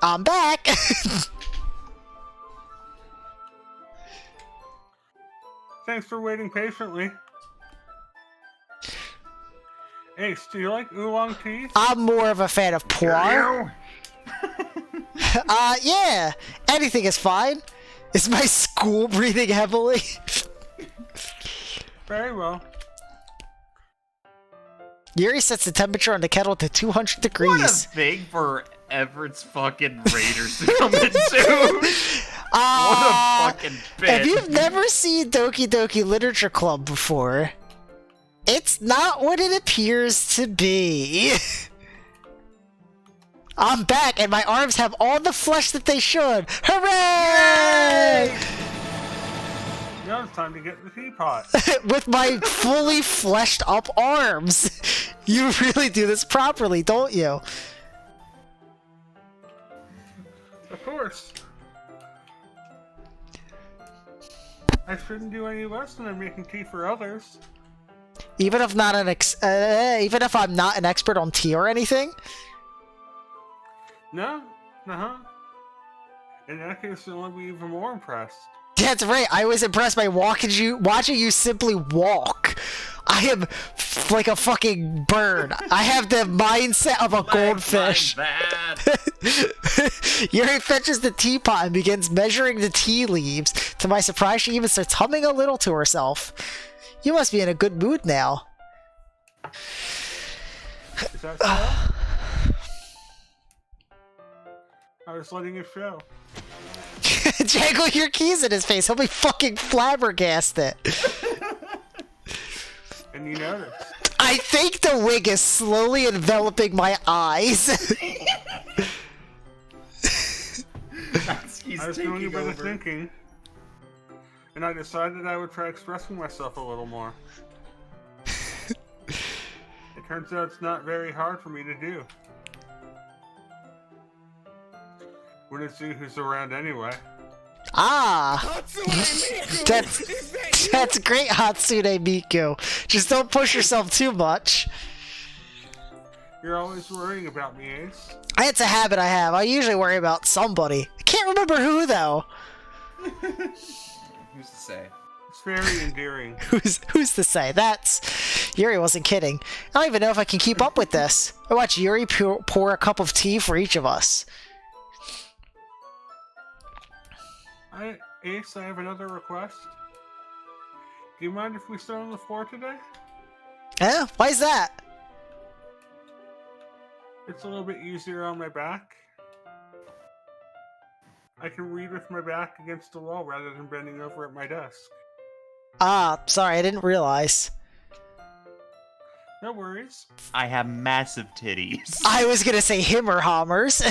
I'm back. Thanks for waiting patiently. Ace, do you like oolong tea? I'm more of a fan of poire. Yeah. Anything is fine. Is my school breathing heavily? Very well. Yuri sets the temperature on the kettle to 200 What a degrees. thing for Everett's fucking Raiders to come into. What a fucking bit. If you've never seen Doki Doki Literature Club before, it's not what it appears to be. I'm back, and my arms have all the flesh that they should. Hooray! Now it's time to get the teapot. With my fully fleshed up arms. You really do this properly, don't you? Of course. I shouldn't do any less than I'm making tea for others. Even if not even if I'm not an expert on tea or anything. No? In that case, I'll be even more impressed. That's right. I was impressed by watching you simply walk. I am like a fucking bird. I have the mindset of a goldfish. Yuri fetches the teapot and begins measuring the tea leaves. To my surprise, she even starts humming a little to herself. You must be in a good mood now. Is that so? I was letting it show. Jangle your keys in his face. He'll be fucking flabbergasted. And you noticed. I think the wig is slowly enveloping my eyes. He's I was doing a taking bit of over. thinking. And I decided I would try expressing myself a little more. It turns out it's not very hard for me to do. Wouldn't see who's around anyway. Ah! That's great, Hatsune Miku. Just don't push yourself too much. You're always worrying about me, Ace. It's a habit I have. I usually worry about somebody. I can't remember who, though. Who's to say? It's very endearing. Who's to say? Yuri wasn't kidding. I don't even know if I can keep up with this. I watch Yuri pour a cup of tea for each of us. Ace, I have another request. Do you mind if we sit on the floor today? Eh? Why's that? It's a little bit easier on my back. I can read with my back against the wall rather than bending over at my desk. Ah, sorry, I didn't realize. No worries. I have massive titties. I was gonna say him or Hammers.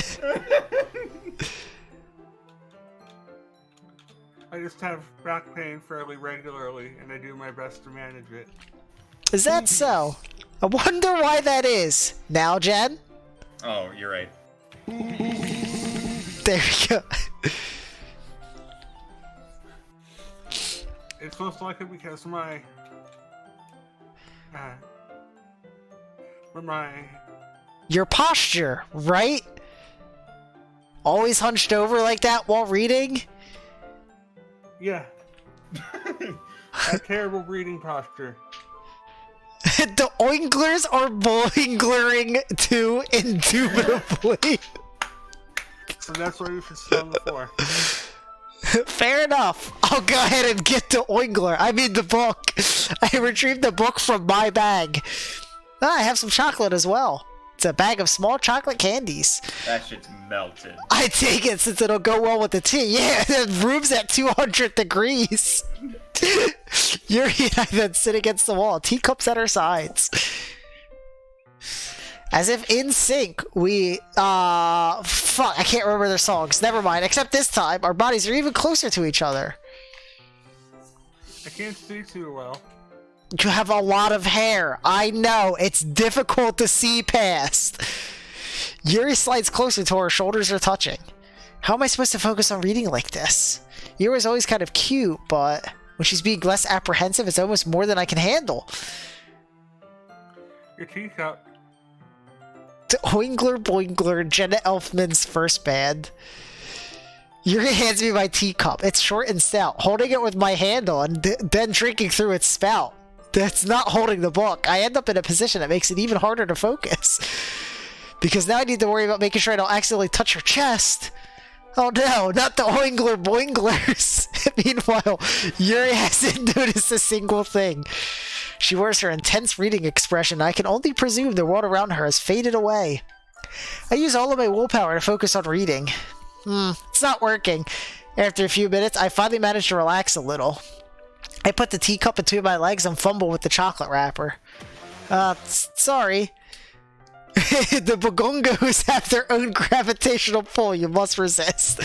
I just have back pain fairly regularly, and I do my best to manage it. Is that so? I wonder why that is. Now, Jen? Oh, you're right. There we go. It's most likely because my Your posture, right? Always hunched over like that while reading? yeah. A terrible reading posture. The oinglers are boinglering too indubitably. So that's why you should sit on the floor. Fair enough. I'll go ahead and get the oingler. I mean the book. I retrieved the book from my bag. Ah, I have some chocolate as well. It's a bag of small chocolate candies. That shit's melted. I take it since it'll go well with the tea. Yeah, the room's at 200 degrees. Yuri and I then sit against the wall, teacups at our sides. As if in sync, we, fuck, I can't remember their songs. Never mind, except this time, our bodies are even closer to each other. I can't see too well. You have a lot of hair. I know, it's difficult to see past. Yuri slides closer to her shoulders are touching. How am I supposed to focus on reading like this? Yuri's always kind of cute, but when she's being less apprehensive, it's almost more than I can handle. Your teacup. To Oingler Boingler, Jenna Elfman's first band. Yuri hands me my teacup. It's short and stout. Holding it with my handle and then drinking through its spout. That's not holding the book. I end up in a position that makes it even harder to focus. Because now I need to worry about making sure I don't accidentally touch her chest. Oh no, not the Oingler Boinglers. Meanwhile, Yuri hasn't noticed a single thing. She wears her intense reading expression. I can only presume the world around her has faded away. I use all of my willpower to focus on reading. It's not working. After a few minutes, I finally managed to relax a little. I put the teacup between my legs and fumble with the chocolate wrapper. Sorry. The Bogongos have their own gravitational pull you must resist.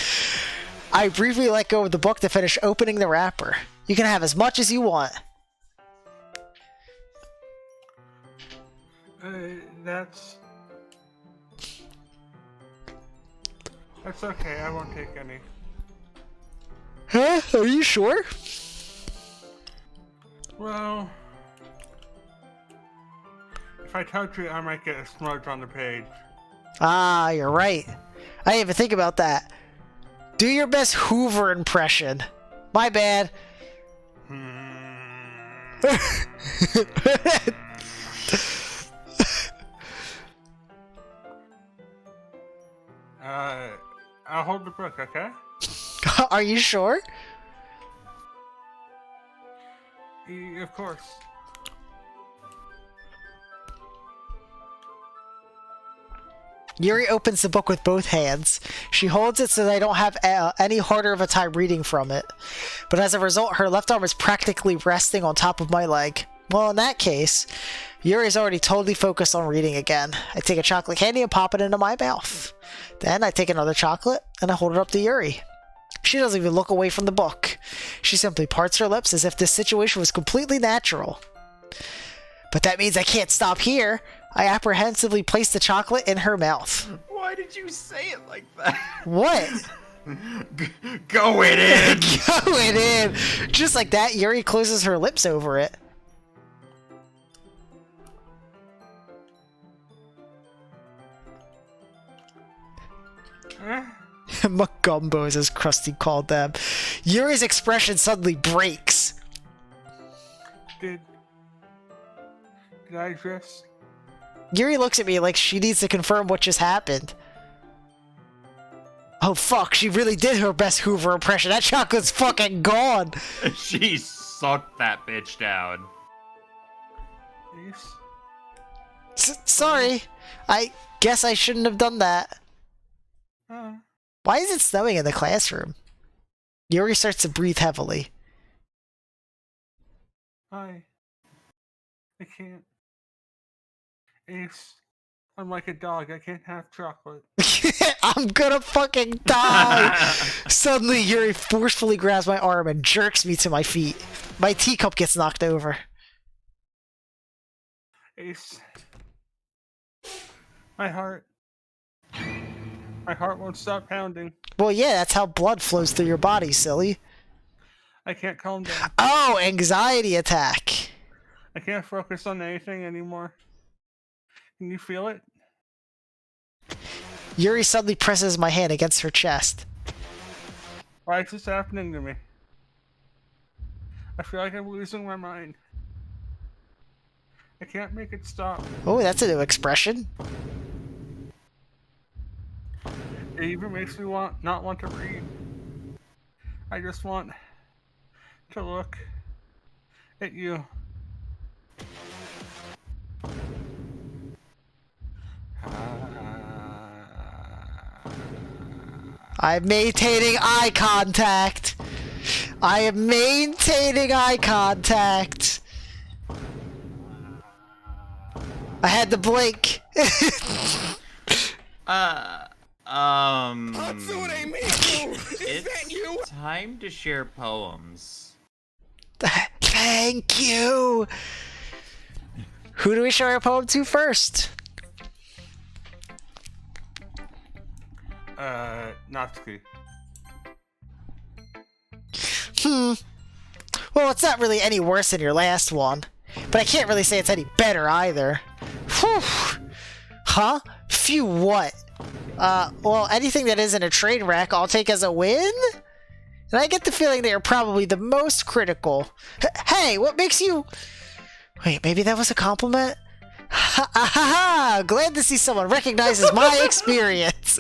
I briefly let go of the book to finish opening the wrapper. You can have as much as you want. That's okay, I won't take any. Huh? Are you sure? Well, if I touch it, I might get a smudge on the page. Ah, you're right. I didn't even think about that. Do your best Hoover impression. My bad. I'll hold the book, okay? Are you sure? Of of course. Yuri opens the book with both hands. She holds it so that I don't have any harder of a time reading from it. But as a result, her left arm is practically resting on top of my leg. Well, in that case, Yuri's already totally focused on reading again. I take a chocolate candy and pop it into my mouth. Then I take another chocolate and I hold it up to Yuri. She doesn't even look away from the book. She simply parts her lips as if this situation was completely natural. But that means I can't stop here. I apprehensively place the chocolate in her mouth. Why did you say it like that? What? Go it in! Go it in! Just like that, Yuri closes her lips over it. Mugumbos, as Krusty called them. Yuri's expression suddenly breaks. Did I just... Yuri looks at me like she needs to confirm what just happened. Oh fuck, she really did her best Hoover impression. That chocolate's fucking gone. She sucked that bitch down. Yes? Sorry. I guess I shouldn't have done that. Why is it snowing in the classroom? Yuri starts to breathe heavily. I can't. Ace, I'm like a dog. I can't have chocolate. I'm gonna fucking die! Suddenly, Yuri forcefully grabs my arm and jerks me to my feet. My teacup gets knocked over. Ace, my heart won't stop pounding. Well, yeah, that's how blood flows through your body, silly. I can't calm down. Oh, anxiety attack. I can't focus on anything anymore. Can you feel it? Yuri suddenly presses my hand against her chest. Why is this happening to me? I feel like I'm losing my mind. I can't make it stop. Oh, that's a new expression. It even makes me not want to read. I just want to look at you. I'm maintaining eye contact. I am maintaining eye contact. I had to blink. It's time to share poems. Thank you. Who do we show our poem to first? Natsuki. Well, it's not really any worse than your last one, but I can't really say it's any better either. Whew. Huh? Phew, what? Well, anything that isn't a train wreck, I'll take as a win? And I get the feeling that you're probably the most critical. Hey, what makes you... Wait, maybe that was a compliment? Ha ha ha! Glad to see someone recognizes my experience.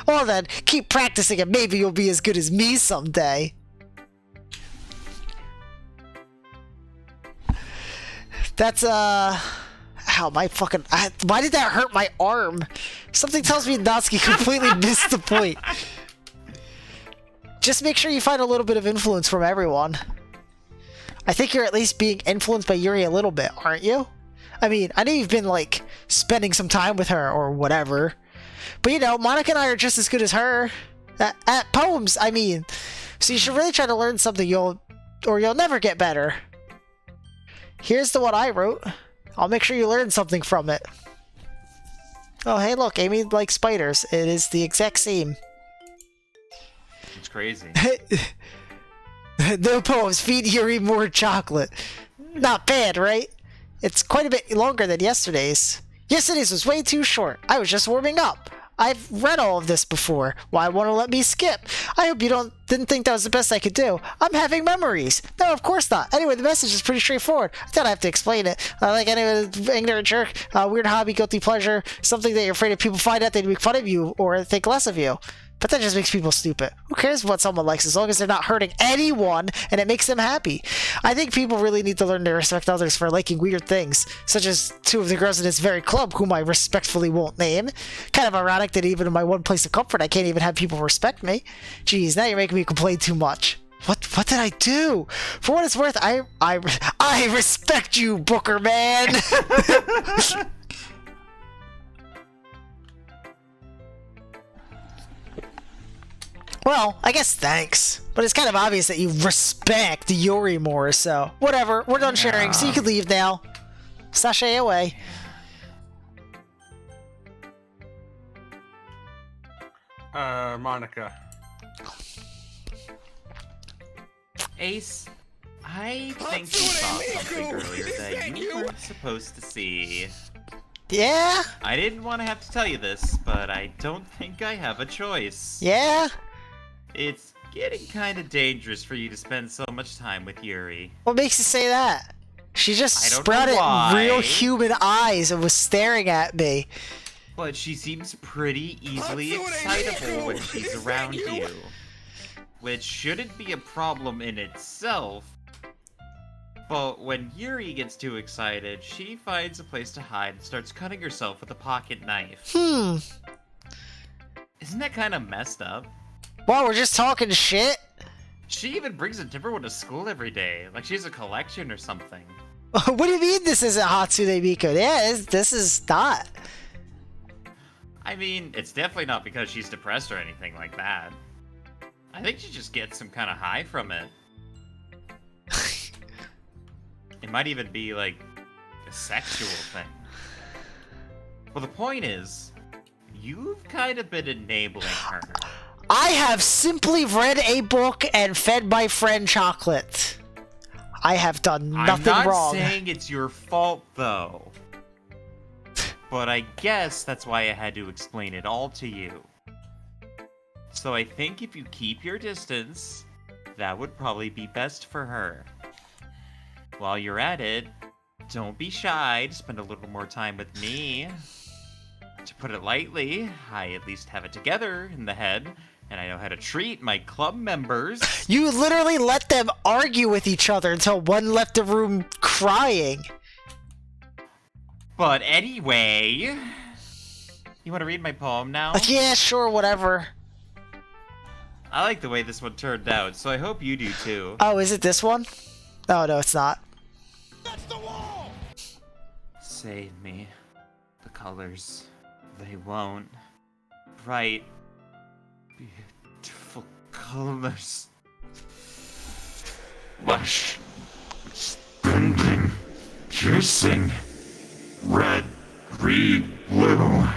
Well then, keep practicing and maybe you'll be as good as me someday. That's, ow, my fucking... why did that hurt my arm? Something tells me Natsuki completely missed the point. Just make sure you find a little bit of influence from everyone. I think you're at least being influenced by Yuri a little bit, aren't you? I mean, I know you've been, like, spending some time with her or whatever. But, you know, Monica and I are just as good as her. At poems, I mean. So you should really try to learn something you'll never get better. Here's the one I wrote. I'll make sure you learn something from it. Oh, hey, look, Amy likes spiders. It is the exact same. It's crazy. No poems. Feed Yuri more chocolate. Not bad, right? It's quite a bit longer than yesterday's. Yesterday's was way too short. I was just warming up. I've read all of this before. Why won't it let me skip? I hope you didn't think that was the best I could do. I'm having memories. No, of course not. Anyway, the message is pretty straightforward. I don't have to explain it. Like any ignorant jerk, weird hobby, guilty pleasure, something that you're afraid if people find out they'd make fun of you or think less of you. But that just makes people stupid. Who cares what someone likes as long as they're not hurting anyone and it makes them happy? I think people really need to learn to respect others for liking weird things, such as two of the girls in this very club whom I respectfully won't name. Kind of ironic that even in my one place of comfort I can't even have people respect me. Jeez, now you're making me complain too much. What did I do? For what it's worth, I respect you, Booker man. Well, I guess thanks. But it's kind of obvious that you respect Yuri more, so whatever. We're done sharing, so you can leave now. Sashay away. Monica. Ace, I think you saw something earlier that you weren't supposed to see. Yeah? I didn't want to have to tell you this, but I don't think I have a choice. Yeah? It's getting kind of dangerous for you to spend so much time with Yuri. What makes you say that? She just I don't know sprouted why. real human eyes and was staring at me. But she seems pretty easily excitable when she's around you. Which shouldn't be a problem in itself. But when Yuri gets too excited, she finds a place to hide and starts cutting herself with a pocket knife. Isn't that kind of messed up? Well, we're just talking shit. She even brings a different one to school every day, like she's a collection or something. What do you mean this isn't Hatsune Miku? Yeah, this is not. I mean, it's definitely not because she's depressed or anything like that. I think she just gets some kind of high from it. It might even be like a sexual thing. Well, the point is, you've kind of been enabling her. I have simply read a book and fed my friend chocolate. I have done nothing wrong. I'm not saying it's your fault, though. But I guess that's why I had to explain it all to you. So I think if you keep your distance, that would probably be best for her. While you're at it, don't be shy to spend a little more time with me. To put it lightly, I at least have it together in the head, and I know how to treat my club members. You literally let them argue with each other until one left the room crying. But anyway, you want to read my poem now? Yeah, sure, whatever. I like the way this one turned out, so I hope you do too. Oh, is it this one? Oh, no, it's not. That's the wall! Save me. The colors, they won't. Bright, beautiful colors. Lush, splendid, piercing, red, green, blue.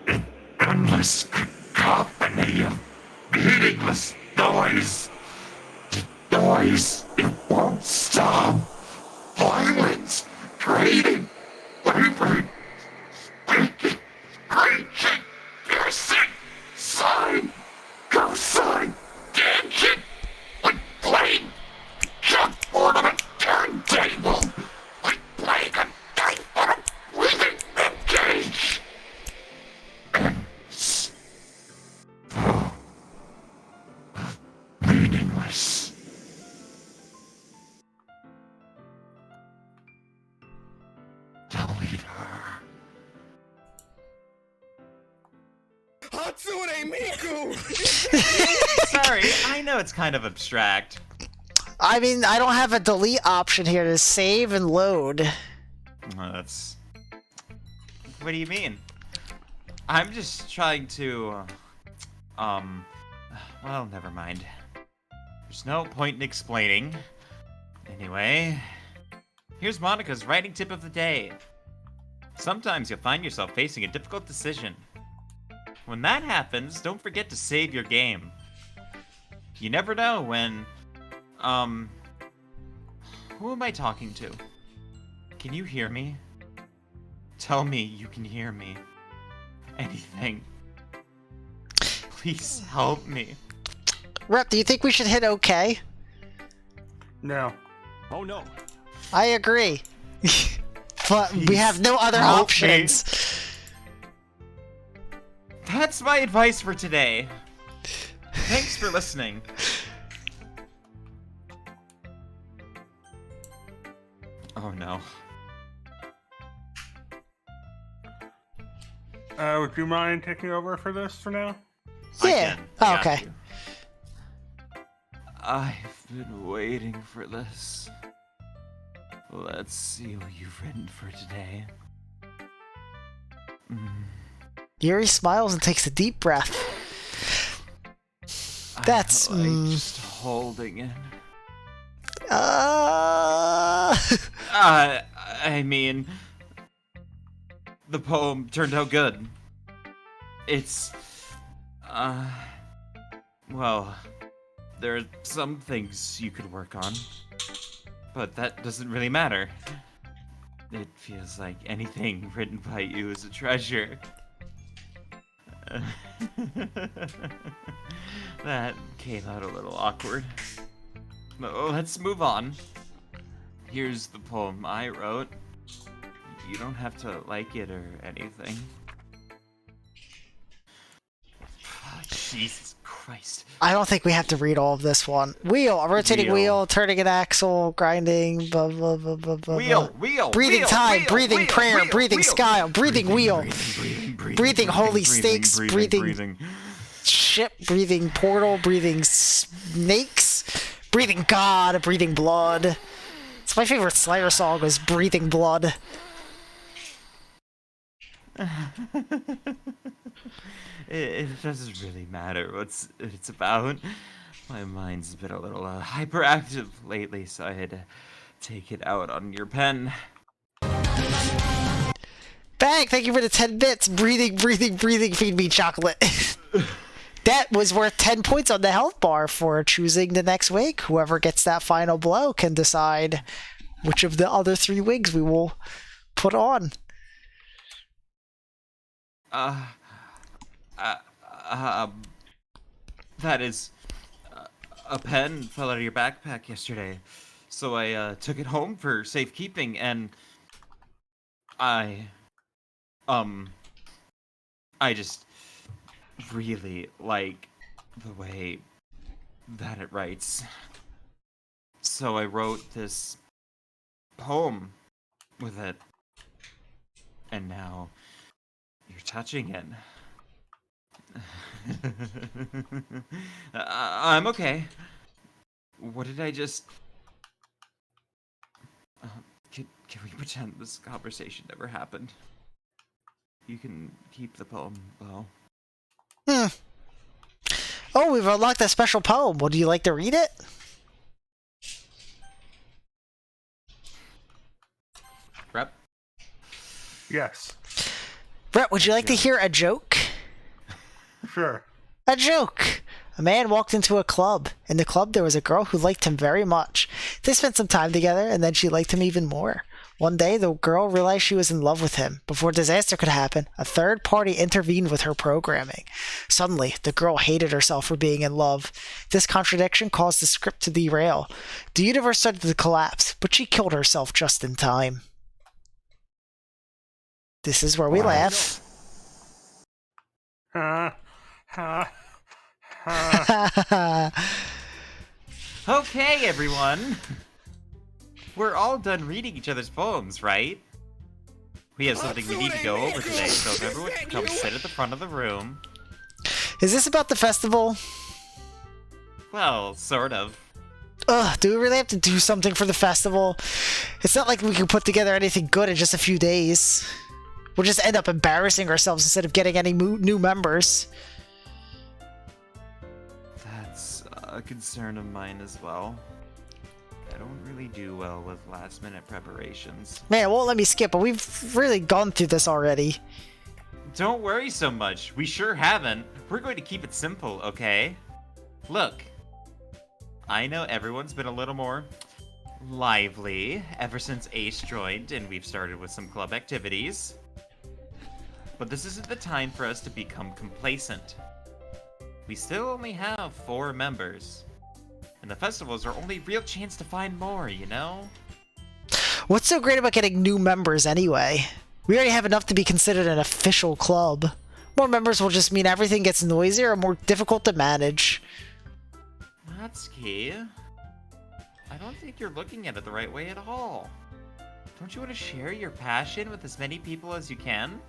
An endless cacophony of meaningless noise. The noise, it won't stop. Violence, grating, laboring, speaking, preaching, piercing, sign, cosine, tangent, like playing chalkboard on a turntable, like playing a knife on a weaving rib cage. And so meaningless. Delete her. Hatsune Miku! Sorry, I know it's kind of abstract. I mean, I don't have a delete option here to save and load. Well, that's... What do you mean? I'm just trying to... Well, never mind. There's no point in explaining. Anyway... Here's Monica's writing tip of the day. Sometimes you'll find yourself facing a difficult decision. When that happens, don't forget to save your game. You never know when... Who am I talking to? Can you hear me? Tell me you can hear me. Anything. Please help me. Rep, do you think we should hit OK? No. Oh no. I agree. But we have no other help me. options. That's my advice for today. thanks for listening. Oh no. Would you mind taking over for this for now? Yeah. Oh, okay. I've been waiting for this. Let's see what you've written for today. Yuri smiles and takes a deep breath. That's I like just holding it. I mean, the poem turned out good. It's, well, there are some things you could work on, but that doesn't really matter. It feels like anything written by you is a treasure. That came out a little awkward. Let's move on. Here's the poem I wrote. You don't have to like it or anything. Oh, Jesus Christ. I don't think we have to read all of this one. Wheel, a rotating wheel, turning an axle, grinding, blah, blah, blah, blah, blah. Wheel, breathing time, breathing prayer, breathing sky, breathing wheel, breathing holy stakes, breathing ship, breathing portal, breathing snakes, breathing God, breathing blood. It's my favorite Slayer song was Breathing Blood. It doesn't really matter what it's about. My mind's been a little hyperactive lately, so I had to take it out on your pen. Bang! Thank you for the 10 bits. Breathing, breathing, breathing, feed me chocolate. That was worth 10 points on the health bar for choosing the next wig. Whoever gets that final blow can decide which of the other 3 wigs we will put on. That is, a pen fell out of your backpack yesterday, so I took it home for safekeeping, and I just really like the way that it writes. So I wrote this poem with it, and now you're touching it. I'm okay. What did I just... Can we pretend this conversation never happened? You can keep the poem, Bo. Oh, we've unlocked a special poem. Would you like to read it? Rep? Yes. Brett, would you like to hear a joke? Sure. A joke! A man walked into a club. In the club, there was a girl who liked him very much. They spent some time together, and then she liked him even more. One day, the girl realized she was in love with him. Before disaster could happen, a third party intervened with her programming. Suddenly, the girl hated herself for being in love. This contradiction caused the script to derail. The universe started to collapse, but she killed herself just in time. This is where we laugh. Okay, everyone. We're all done reading each other's poems, right? We have something we need to go over today, so if everyone can come sit at the front of the room. Is this about the festival? Well, sort of. Ugh, do we really have to do something for the festival? It's not like we can put together anything good in just a few days. We'll just end up embarrassing ourselves instead of getting any new members. That's a concern of mine as well. I don't really do well with last-minute preparations. Man, it won't let me skip, but we've really gone through this already. Don't worry so much. We sure haven't. We're going to keep it simple, okay? Look, I know everyone's been a little more lively ever since Ace joined and we've started with some club activities. But this isn't the time for us to become complacent. We still only have 4 members. And the festival's our only real chance to find more, you know? What's so great about getting new members anyway? We already have enough to be considered an official club. More members will just mean everything gets noisier and more difficult to manage. Natsuki, I don't think you're looking at it the right way at all. Don't you want to share your passion with as many people as you can?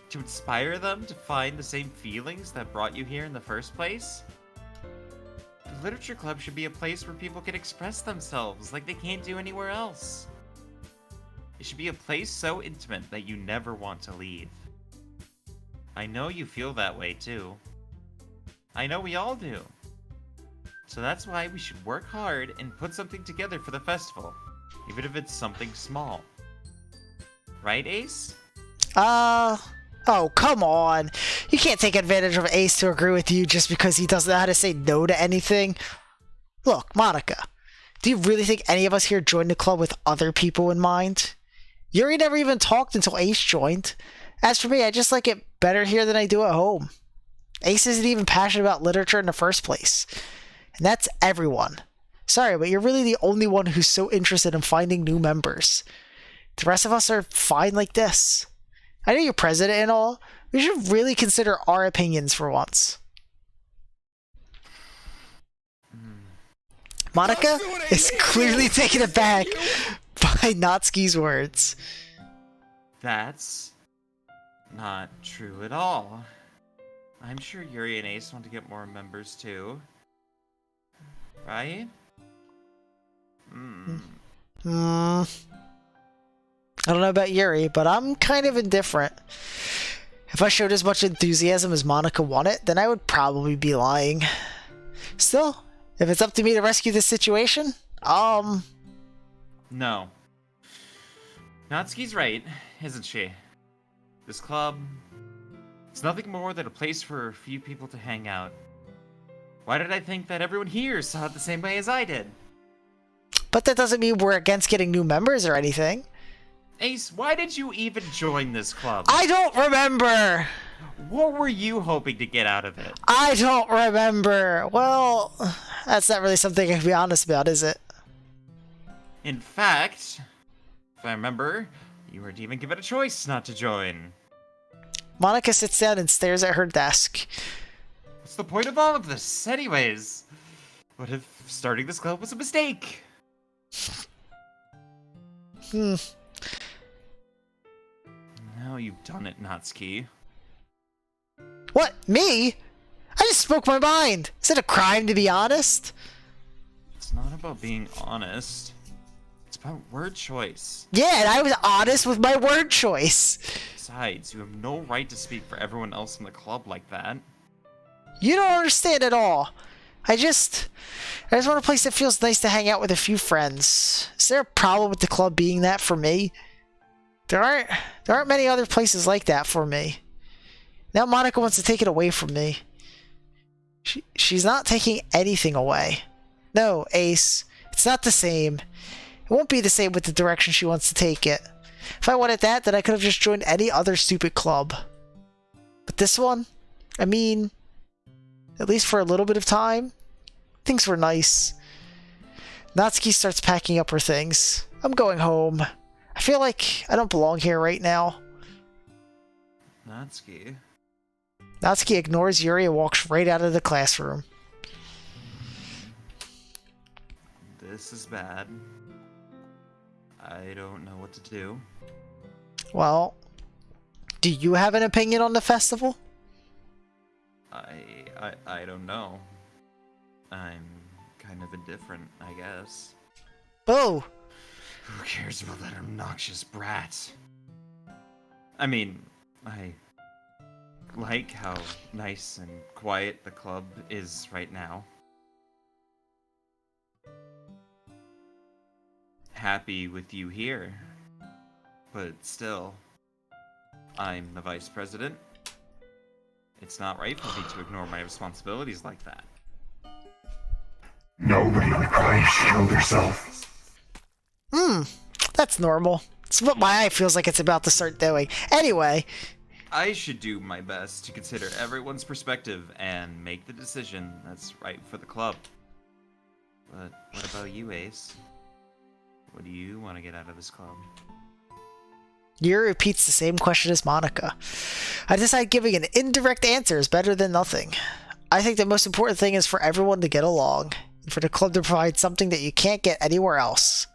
To inspire them to find the same feelings that brought you here in the first place? The Literature Club should be a place where people can express themselves like they can't do anywhere else. It should be a place so intimate that you never want to leave. I know you feel that way too. I know we all do. So that's why we should work hard and put something together for the festival, even if it's something small. Right, Ace? Oh, come on. You can't take advantage of Ace to agree with you just because he doesn't know how to say no to anything. Look, Monica, do you really think any of us here joined the club with other people in mind? Yuri never even talked until Ace joined. As for me, I just like it better here than I do at home. Ace isn't even passionate about literature in the first place. And that's everyone. Sorry, but you're really the only one who's so interested in finding new members. The rest of us are fine like this. I know you're president and all. We should really consider our opinions for once. Monica is clearly taken aback by Natsuki's words. That's not true at all. I'm sure Yuri and Ace want to get more members too. Right? I don't know about Yuri, but I'm kind of indifferent. If I showed as much enthusiasm as Monica wanted, then I would probably be lying. Still, if it's up to me to rescue this situation, No. Natsuki's right, isn't she? This club, it's nothing more than a place for a few people to hang out. Why did I think that everyone here saw it the same way as I did? But that doesn't mean we're against getting new members or anything. Ace, why did you even join this club? I don't remember! What were you hoping to get out of it? I don't remember. Well, that's not really something I can be honest about, is it? In fact, if I remember, you weren't even given a choice not to join. Monica sits down and stares at her desk. What's the point of all of this, anyways? What if starting this club was a mistake? Now you've done it, Natsuki. What? Me? I just spoke my mind. Is it a crime to be honest? It's not about being honest. It's about word choice. Yeah, and I was honest with my word choice. Besides, you have no right to speak for everyone else in the club like that. You don't understand at all. I just want a place that feels nice to hang out with a few friends. Is there a problem with the club being that for me? There aren't many other places like that for me. Now Monica wants to take it away from me. She's not taking anything away. No, Ace, it's not the same. It won't be the same with the direction she wants to take it. If I wanted that, then I could have just joined any other stupid club. But this one, I mean, at least for a little bit of time, things were nice. Natsuki starts packing up her things. I'm going home. I feel like I don't belong here right now. Natsuki? Natsuki ignores Yuri and walks right out of the classroom. This is bad. I don't know what to do. Well, do you have an opinion on the festival? I don't know. I'm kind of indifferent, I guess. Oh! Who cares about that obnoxious brat? I mean, I like how nice and quiet the club is right now. Happy with you here. But still, I'm the vice president. It's not right for me to ignore my responsibilities like that. Nobody would cry shield herself. That's normal. It's what my eye feels like it's about to start doing. Anyway, I should do my best to consider everyone's perspective and make the decision that's right for the club. But what about you, Ace? What do you want to get out of this club? Yuri repeats the same question as Monica. I decide giving an indirect answer is better than nothing. I think the most important thing is for everyone to get along, and for the club to provide something that you can't get anywhere else.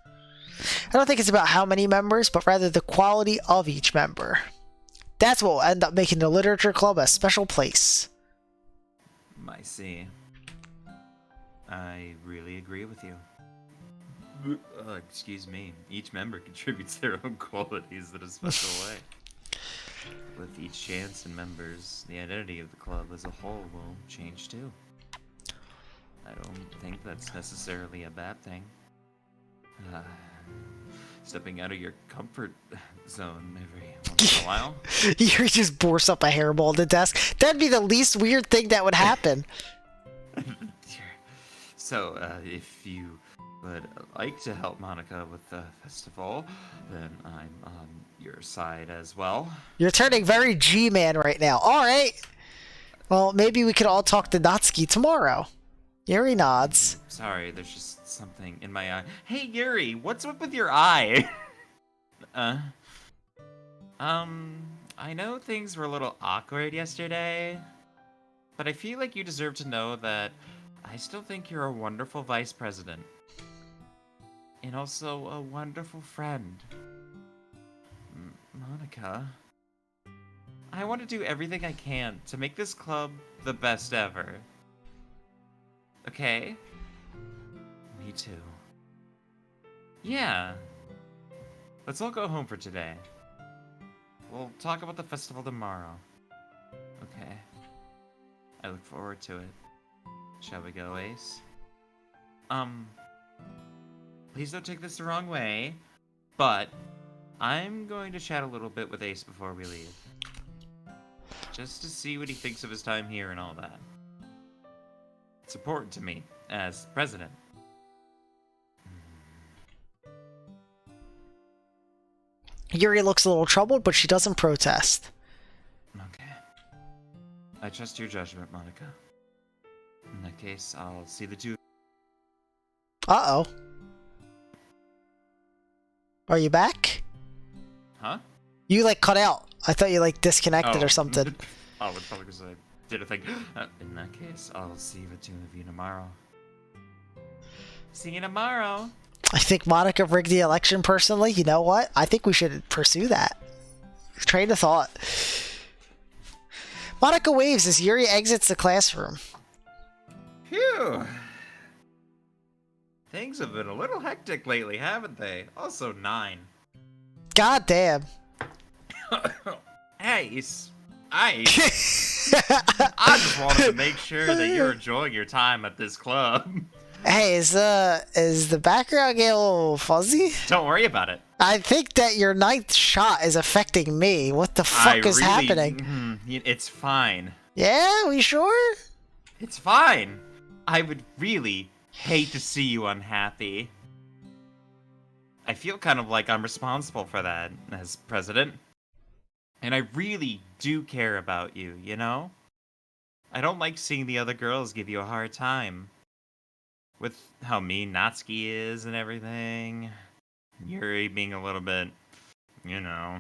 I don't think it's about how many members, but rather the quality of each member. That's what will end up making the literature club a special place. I see. I really agree with you. Excuse me. Each member contributes their own qualities in a special way. With each chance in members, the identity of the club as a whole will change too. I don't think that's necessarily a bad thing. Stepping out of your comfort zone every once in a while. Yuri just bursts up a hairball on the desk. That'd be the least weird thing that would happen. So, if you would like to help Monica with the festival, then I'm on your side as well. You're turning very G-man right now. Alright. Well, maybe we could all talk to Natsuki tomorrow. Yuri nods. Sorry, there's just something in my eye. Hey, Yuri, what's up with your eye? I know things were a little awkward yesterday, but I feel like you deserve to know that I still think you're a wonderful vice president. And also a wonderful friend. Monica, I want to do everything I can to make this club the best ever. Okay? Me too. Yeah. Let's all go home for today. We'll talk about the festival tomorrow. Okay. I look forward to it. Shall we go, Ace? Please don't take this the wrong way, but I'm going to chat a little bit with Ace before we leave. Just to see what he thinks of his time here and all that. It's important to me, as president. Yuri looks a little troubled, but she doesn't protest. Okay. I trust your judgment, Monica. In that case, I'll see the two. Uh-oh. Are you back? Huh? You, like, cut out. I thought you, like, disconnected or something. Oh, it's probably because I did a thing. In that case, I'll see the two of you tomorrow. See you tomorrow. I think Monica rigged the election personally. You know what? I think we should pursue that. Train of thought. Monica waves as Yuri exits the classroom. Phew. Things have been a little hectic lately, haven't they? Also 9. God damn. Ice. I just wanted to make sure that you're enjoying your time at this club. Hey, is the background getting a little fuzzy? Don't worry about it. I think that your 9th shot is affecting me. What the fuck is happening? It's fine. Yeah, we sure? It's fine. I would really hate to see you unhappy. I feel kind of like I'm responsible for that as president. And I really do care about you, you know? I don't like seeing the other girls give you a hard time. With how mean Natsuki is and everything. Yuri being a little bit, you know.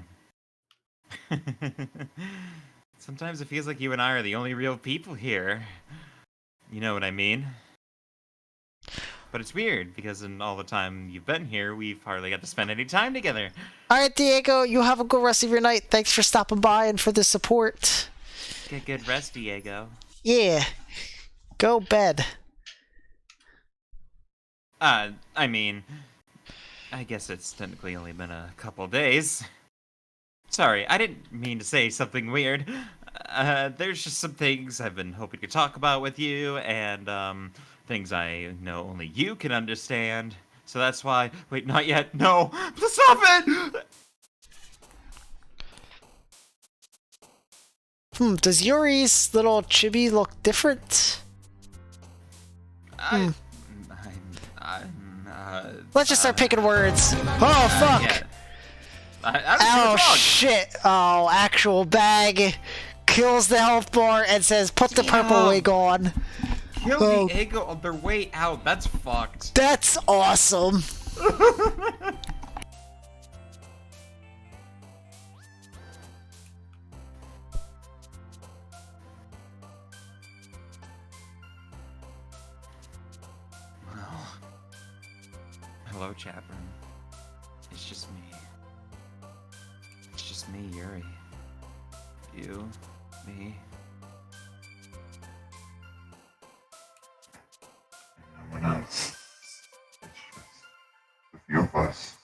Sometimes it feels like you and I are the only real people here. You know what I mean? But it's weird, because in all the time you've been here, we've hardly got to spend any time together. Alright, Diego, you have a good rest of your night. Thanks for stopping by and for the support. Get good rest, Diego. Yeah. Go bed. I mean, I guess it's technically only been a couple days. Sorry, I didn't mean to say something weird. There's just some things I've been hoping to talk about with you, and, things I know only you can understand. So that's why... Wait, not yet. No! Stop it! Does Yuri's little chibi look different? Let's just start picking words. Oh, fuck! Yeah. Oh, shit! Oh, actual bag kills the health bar and says, put the purple wig on. Kill the egg on their way out. That's fucked. That's awesome. hello, chat room. It's just me. It's just me, Yuri. You, me. No one else. It's just the few of us.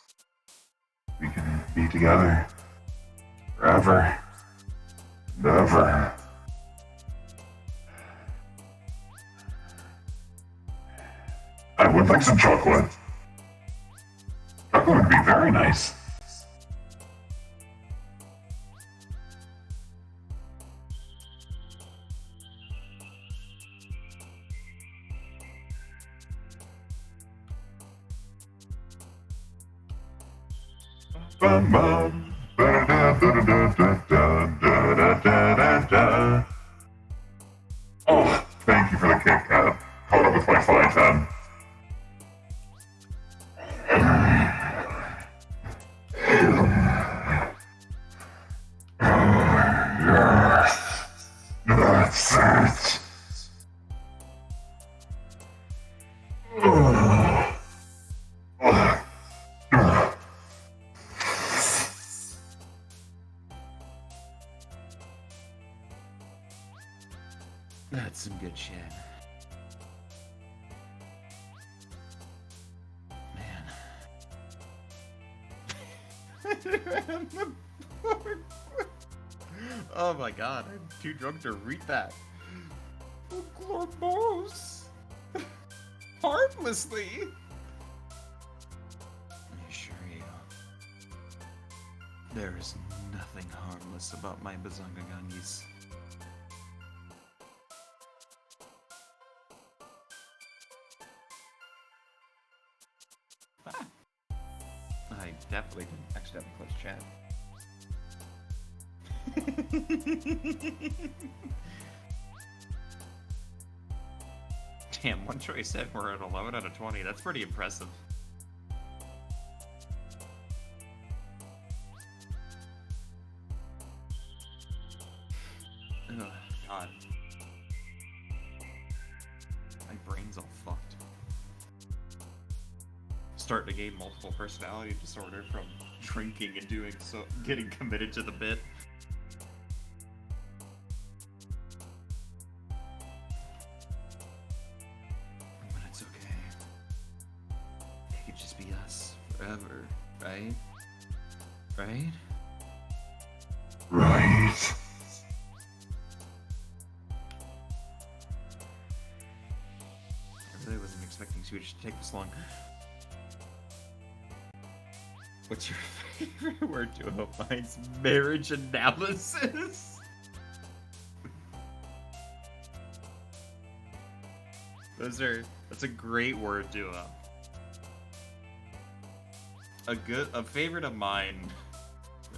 We can be together forever and ever. I would like some chocolate. Chocolate would be very nice. Bum, bum. Ba-da-da-da-da-da-da-da-da-da. Oh, thank you for the Kit Kat. Caught up with my flight time. Yes, that's it. That's some good shit. Man. Oh my god, I'm too drunk to read that. Oh, Glorbos! Harmlessly! I assure you, there is nothing harmless about my Bazangaganis. I definitely didn't accidentally close chat. Damn, one choice said we're at 11 out of 20. That's pretty impressive. Ugh, God. My brain's all fucked. Starting to gain multiple personality disorder from drinking and getting committed to the bit. But it's okay. It could just be us forever, right? Right? Right. I really wasn't expecting Swedish to take this long. What's your favorite word duo? Mine's marriage analysis. That's a great word duo. A favorite of mine,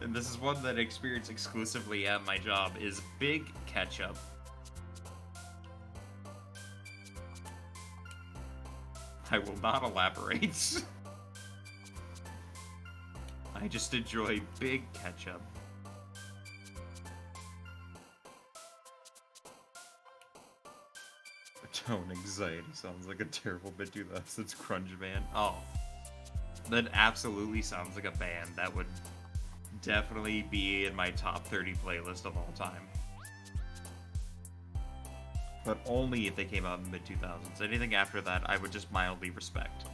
and this is one that I experience exclusively at my job, is Big Ketchup. I will not elaborate. I just enjoy Big Ketchup. Tone anxiety sounds like a terrible bit to that since Grunge Band. Oh. That absolutely sounds like a band that would definitely be in my top 30 playlist of all time. But only if they came out in the mid-2000s. Anything after that, I would just mildly respect.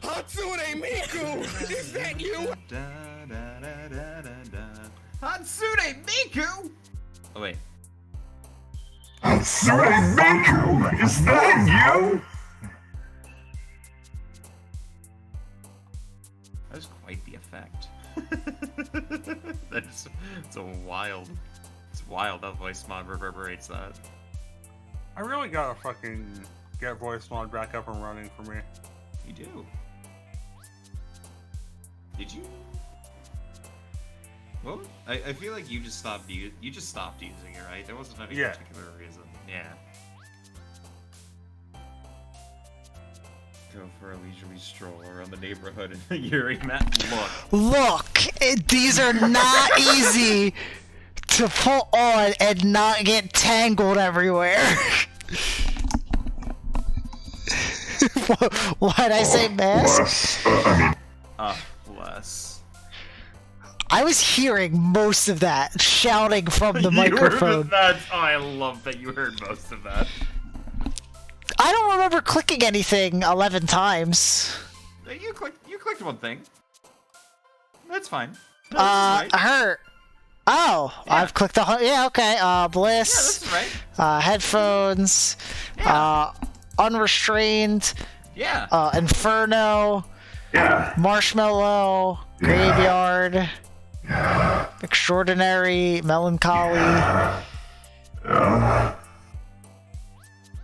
Hatsune Miku! Is that you? Hatsune Miku! Oh wait. Hatsune Miku, is that you? That was quite the effect. It's wild how voice mod reverberates that. I really gotta fucking get voice mod back up and running for me. You do. Did you? Well, I feel like you just stopped using it, right? There wasn't any particular reason. Yeah. Go for a leisurely stroll around the neighborhood in the Yuri map. Look, these are not easy to put on and not get tangled everywhere. Why'd I say mask? Less. I was hearing most of that shouting from the microphone. I love that you heard most of that. I don't remember clicking anything 11 times. You clicked one thing. That's fine. No, that's right. Hurt. Oh, Yeah. I've clicked the... Yeah, okay. Bliss. Yeah, that's right. Headphones. Yeah. Unrestrained. Yeah. Inferno. Yeah. Marshmallow. Graveyard. Extraordinary. Melancholy.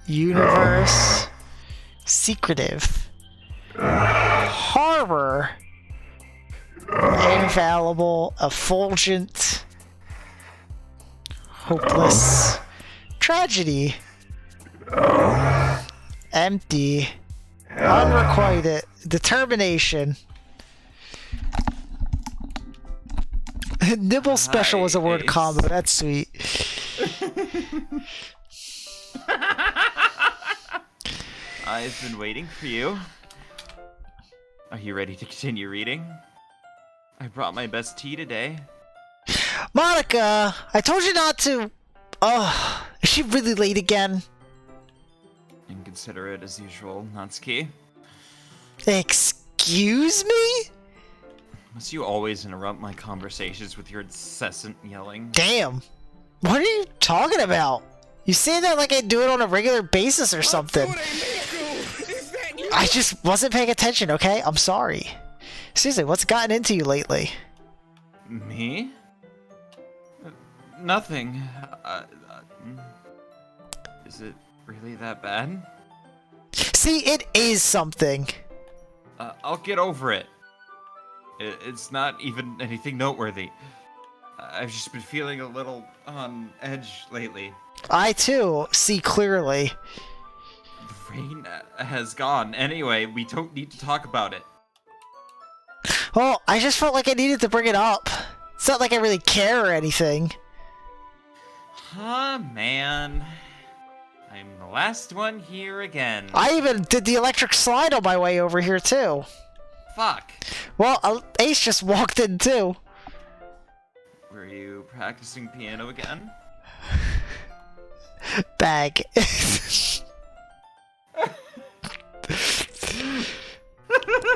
Universe. Secretive. Horror. Infallible. Effulgent. Hopeless. Tragedy. Empty. Unrequited. Determination. Nibble special was a word Nice. combo. That's sweet. I've been waiting for you. Are you ready to continue reading? I brought my best tea today. Monica, I told you not to. Oh, is she really late again? Inconsiderate as usual, Natsuki. Excuse me? Must you always interrupt my conversations with your incessant yelling? Damn. What are you talking about? You say that like I do it on a regular basis or something. I just wasn't paying attention, okay? I'm sorry. Seriously, what's gotten into you lately? Me? Nothing. Is it really that bad? See, it is something. I'll get over it. It's not even anything noteworthy. I've just been feeling a little on edge lately. I too see clearly. The rain has gone. Anyway, we don't need to talk about it. Well, I just felt like I needed to bring it up. It's not like I really care or anything. Man. I'm the last one here again. I even did the electric slide on my way over here too. Fuck. Well, Ace just walked in too. Were you practicing piano again? Bag.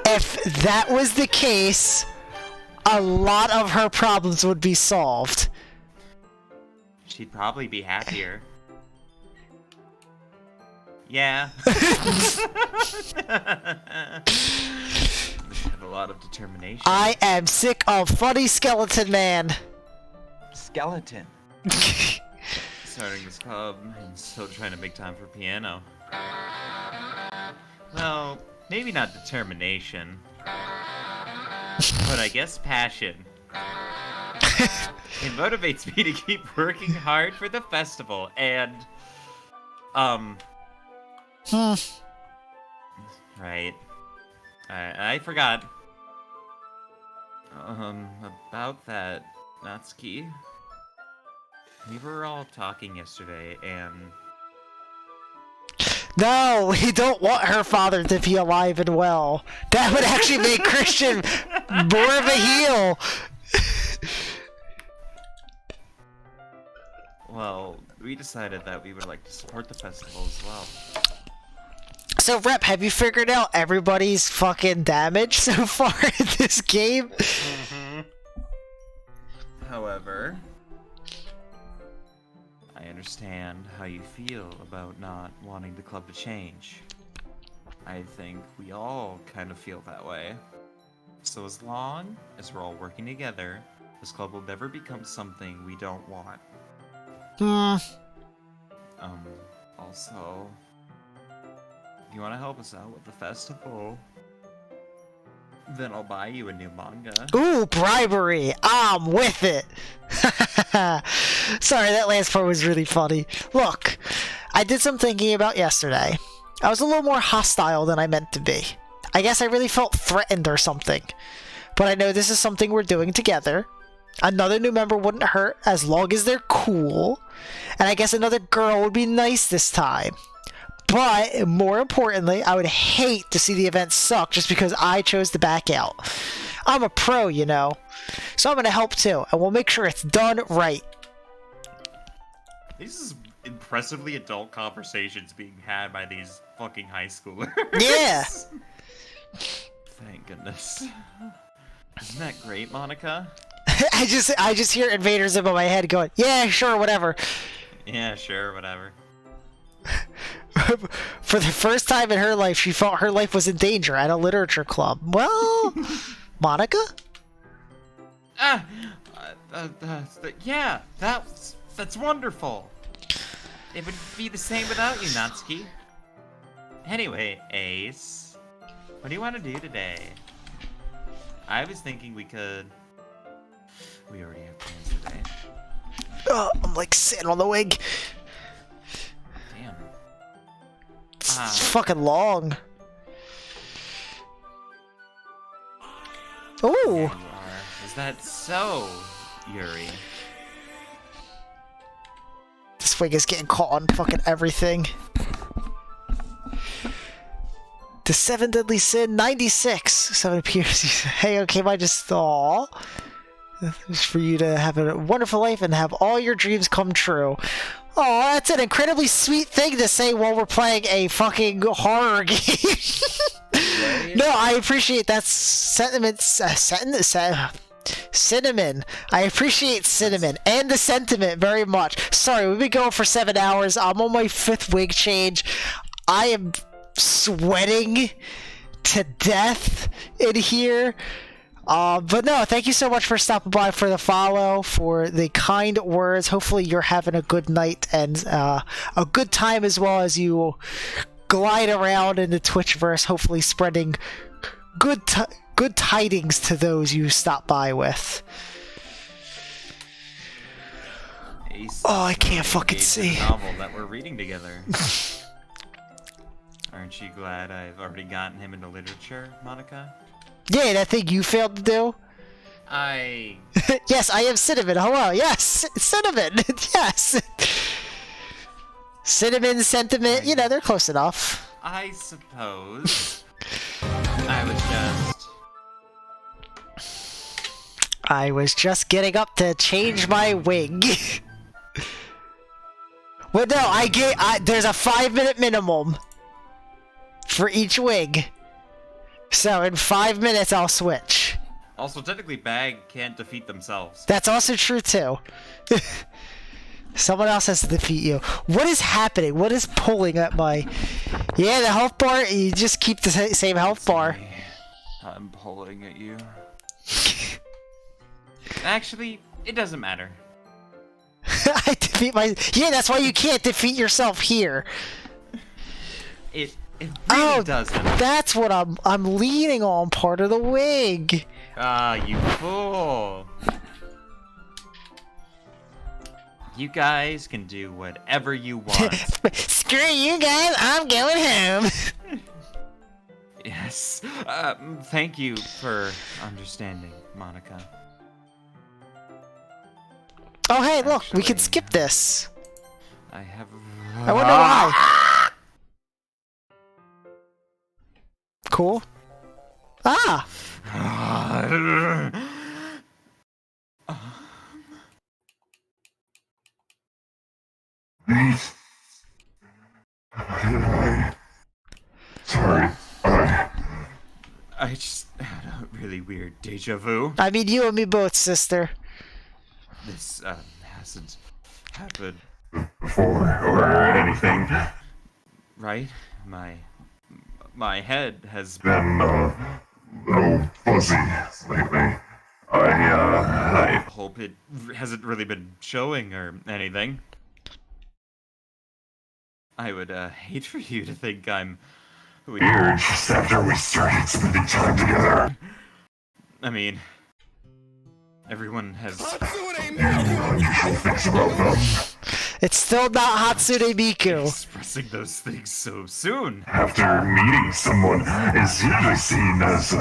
If that was the case, a lot of her problems would be solved. She'd probably be happier. Yeah. Have a lot of determination. I am sick of funny skeleton man. Skeleton. Starting this club and still trying to make time for piano. Well, maybe not determination, but I guess passion. It motivates me to keep working hard for the festival and, right. I forgot. About that, Natsuki. We were all talking yesterday, and... No, we don't want her father to be alive and well. That would actually make Christian more of a heel. Well, we decided that we would like to support the festival as well. So, Rep, have you figured out everybody's fucking damage so far in this game? However, I understand how you feel about not wanting the club to change. I think we all kind of feel that way. So as long as we're all working together, this club will never become something we don't want. Also, if you want to help us out with the festival, then I'll buy you a new manga. Ooh, bribery! I'm with it! Sorry, that last part was really funny. Look, I did some thinking about yesterday. I was a little more hostile than I meant to be. I guess I really felt threatened or something. But I know this is something we're doing together. Another new member wouldn't hurt as long as they're cool. And I guess another girl would be nice this time. But more importantly, I would hate to see the event suck just because I chose to back out. I'm a pro, you know. So I'm going to help too, and we'll make sure it's done right. This is impressively adult conversations being had by these fucking high schoolers. Yeah. Thank goodness. Isn't that great, Monica? I just hear Invader Zim in my head going, yeah, sure, whatever. Yeah, sure, whatever. For the first time in her life, she thought her life was in danger at a literature club. Well, Monica? Yeah, that's wonderful. It would be the same without you, Natsuki. Anyway, Ace, what do you want to do today? I was thinking we already have plans today. Oh, I'm like sitting on the wig. Damn. It's fucking long. There Ooh. you are. Is that so, Yuri? This wig is getting caught on fucking everything. The 7 Deadly Sin, 96. 7 appears. Hey, okay, I just aw. Just for you to have a wonderful life and have all your dreams come true. Oh, that's an incredibly sweet thing to say while we're playing a fucking horror game. No, I appreciate that sentiment. Cinnamon. I appreciate cinnamon and the sentiment very much. Sorry, we've been going for 7 hours. I'm on my 5th wig change. I am sweating to death in here. But no, thank you so much for stopping by, for the follow, for the kind words. Hopefully you're having a good night and a good time as well as you glide around in the Twitchverse, hopefully spreading good tidings to those you stop by with. Ace, Oh, I can't fucking engaged in see. a novel that we're reading together. Aren't you glad I've already gotten him into literature, Monica? Yeah, that thing you failed to do? Yes, I am Cinnamon. Hello. Yes, Cinnamon. Yes. Cinnamon, sentiment, you know, they're close enough. I suppose I was just getting up to change my wig. Well, no, there's a 5-minute minimum for each wig. So in 5 minutes, I'll switch. Also, technically, Bag can't defeat themselves. That's also true, too. Someone else has to defeat you. What is happening? What is pulling at my... Yeah, the health bar, you just keep the same health bar. I'm pulling at you. Actually, it doesn't matter. I defeat my... Yeah, that's why you can't defeat yourself here. It really doesn't. That's what I'm leaning on, part of the wig. Ah, you fool. You guys can do whatever you want. Screw you guys, I'm going home. Yes. Thank you for understanding, Monica. Oh, hey, look, we can Actually, skip this. I have... I wonder why. Cool. Ah! Sorry, I just had a really weird deja vu. I mean, you and me both, sister. This, hasn't happened, before or anything. right? My head has been... Been a little fuzzy lately. I hope it hasn't really been showing or anything. I would, hate for you to think I'm... weird just after we started spending time together. I mean... Everyone has... Unusual things about them. It's still not Hatsune Miku. expressing those things so soon. After meeting someone is usually seen as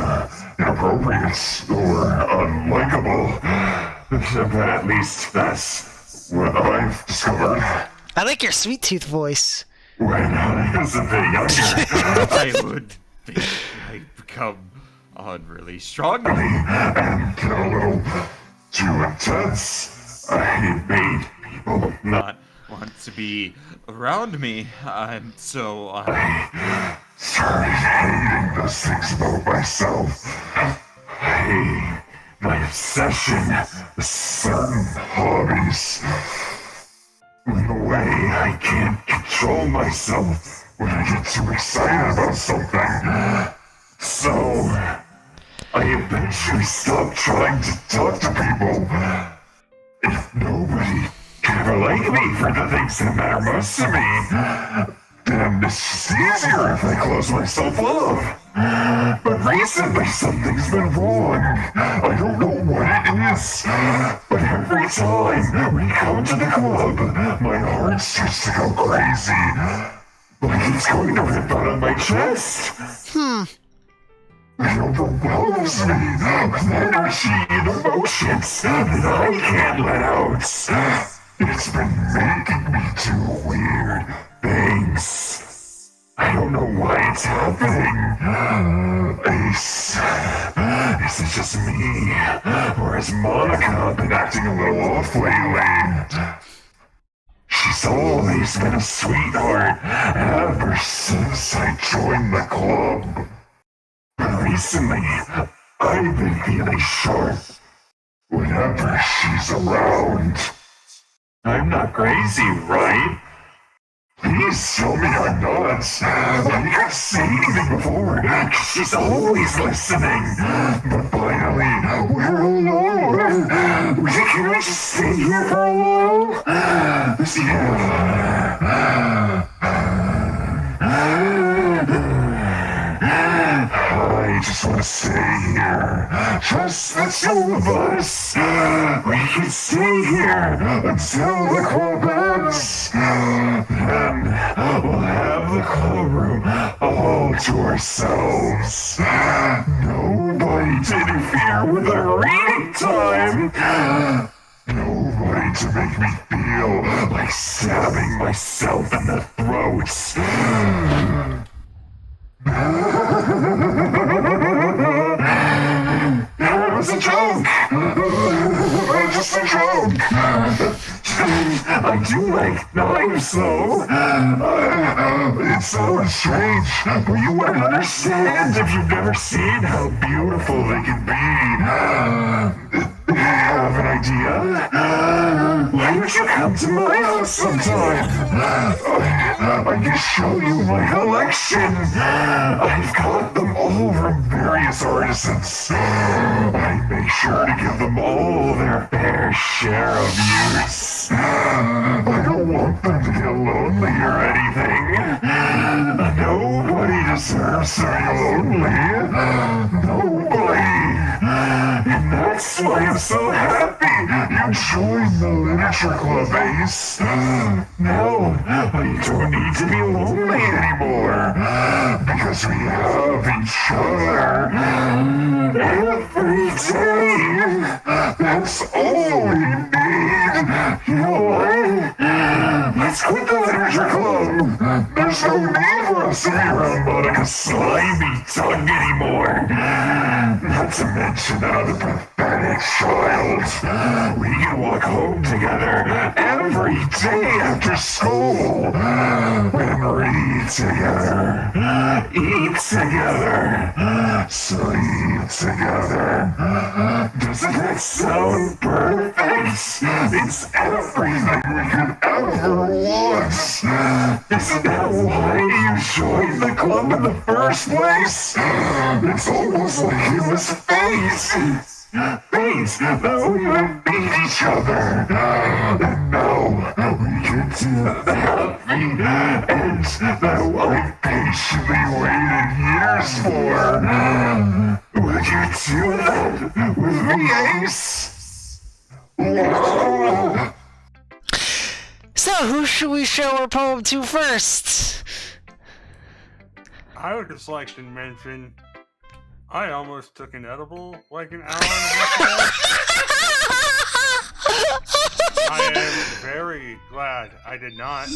inappropriate or unlikable. But at least that's what I've discovered. I like your sweet tooth voice. when I was a bit younger. I would think I'd become really strong. I am a little too intense. I made people Not want to be around me. I'm so I started hating those things about myself. My obsession with certain hobbies. In the way I can't control myself when I get too excited about something. So, I eventually stopped trying to talk to people. If nobody can ever like me for the things that matter most to me, then it's just easier if I close myself off. But recently something's been wrong. I don't know what it is. But every time we come to the club, my heart starts to go crazy. Like it's going to rip out of my chest. It overwhelms me with energy and emotions that I can't let out. It's been making me do weird things. I don't know why it's happening. Is it just me? Or has Monica been acting a little off lately? She's always been a sweetheart ever since I joined the club. But recently, I've been feeling sharp whenever she's around. I'm not crazy, right? Please tell me I'm not. I can't say anything before, 'cause she's always listening. But finally, we're alone. Can we just stay here for a while? I just want to stay here. Just the two of us. We can stay here until the club ends. Then we'll have the club room all to ourselves. Nobody to interfere with our reading time. Nobody to make me feel like stabbing myself in the throat. It was a joke! Just a joke! I do like knives, though. It's so strange, but you wouldn't understand if you've never seen how beautiful they can be. Have an idea? Why don't you come to my house sometime? I can show you my collection. I've got them all from various artisans. I make sure to give them all their fair share of use. I don't want them to get lonely or anything. Nobody deserves to be lonely. Nobody. And that's why I'm so happy you joined the literature club, Ace. Now, you don't need to be lonely anymore, because we have each other every day. That's all we need. You know what? Let's quit the literature club. There's no need for us to be around Monica's slimy tongue anymore. Not to mention that other pathetic child. We can walk home together every day after school and read together, eat together, sleep together. Doesn't that sound perfect? It's everything we could ever want. Isn't that why you joined the club in the first place? It's almost like it was fate. Fate that we would meet each other. And now we get to the happy end that I've patiently waited years for. Would you do that with me, Ace? So, who should we show our poem to first? I would just like to mention, I almost took an edible like an hour and a half ago. I am very glad I did not.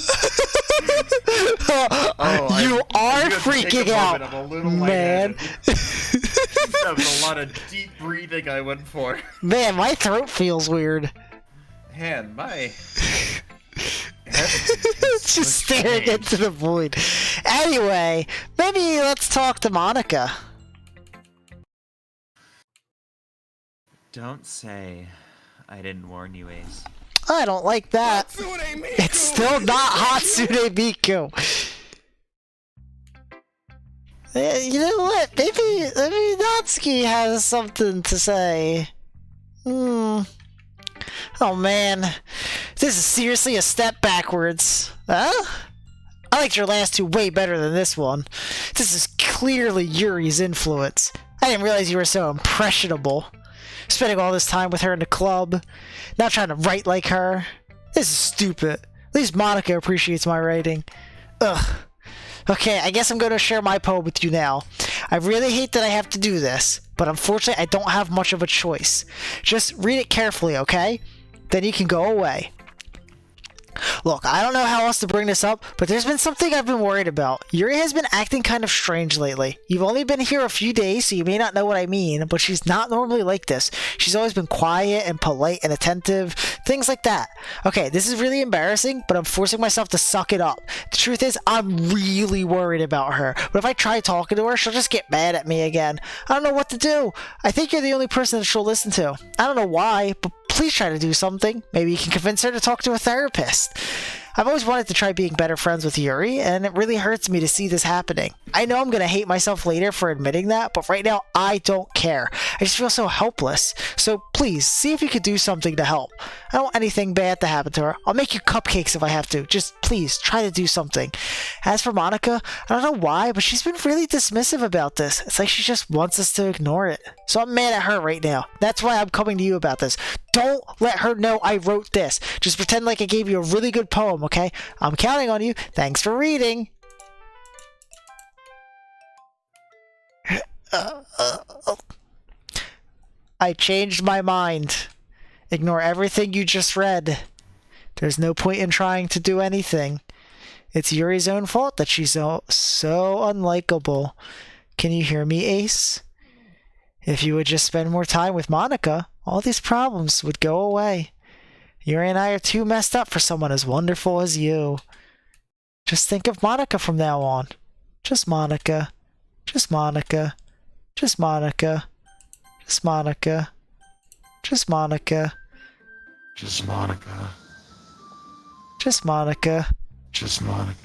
You are freaking out, I'm a little man. That was a lot of deep breathing I went for. Man, my throat feels weird. Man, my... Just staring into the void. Anyway, maybe let's talk to Monica. Don't say I didn't warn you, Ace. I don't like that. It's still not Hatsune Miku. You know what? Maybe Natsuki has something to say. Oh man, this is seriously a step backwards. Huh? I liked your last two way better than this one. This is clearly Yuri's influence. I didn't realize you were so impressionable. Spending all this time with her in the club, not trying to write like her. This is stupid. At least Monica appreciates my writing. Ugh. Okay, I guess I'm going to share my poem with you now. I really hate that I have to do this, but unfortunately I don't have much of a choice. Just read it carefully, okay? Then you can go away. Look, I don't know how else to bring this up, but there's been something I've been worried about. Yuri has been acting kind of strange lately. You've only been here a few days, so you may not know what I mean, but she's not normally like this. She's always been quiet and polite and attentive, things like that. Okay, this is really embarrassing, but I'm forcing myself to suck it up. The truth is, I'm really worried about her, but if I try talking to her, she'll just get mad at me again. I don't know what to do. I think you're the only person that she'll listen to. I don't know why, but please try to do something. Maybe you can convince her to talk to a therapist. I've always wanted to try being better friends with Yuri, and it really hurts me to see this happening. I know I'm going to hate myself later for admitting that, but right now, I don't care. I just feel so helpless. So please, see if you could do something to help. I don't want anything bad to happen to her. I'll make you cupcakes if I have to. Just please, try to do something. As for Monica, I don't know why, but she's been really dismissive about this. It's like she just wants us to ignore it. So I'm mad at her right now. That's why I'm coming to you about this. Don't let her know I wrote this. Just pretend like I gave you a really good poem, okay? I'm counting on you. Thanks for reading. I changed my mind. Ignore everything you just read. There's no point in trying to do anything. It's Yuri's own fault that she's so unlikable. Can you hear me, Ace? If you would just spend more time with Monica, all these problems would go away. Yuri and I are too messed up for someone as wonderful as you. Just think of Monica from now on. Just Monica. Just Monica. Just Monica. Just Monica. Just Monica. Just Monica. Just Monica. Just Monica.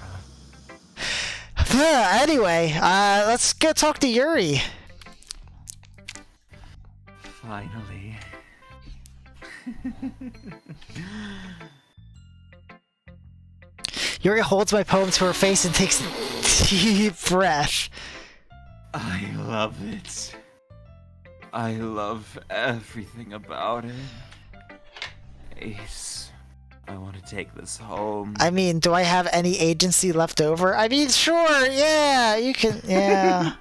Anyway, let's go talk to Yuri. Finally. Yuri holds my poem to her face and takes a deep breath. I love it. I love everything about it. Ace, I want to take this home. I mean, do I have any agency left over? I mean, sure, yeah, you can, yeah.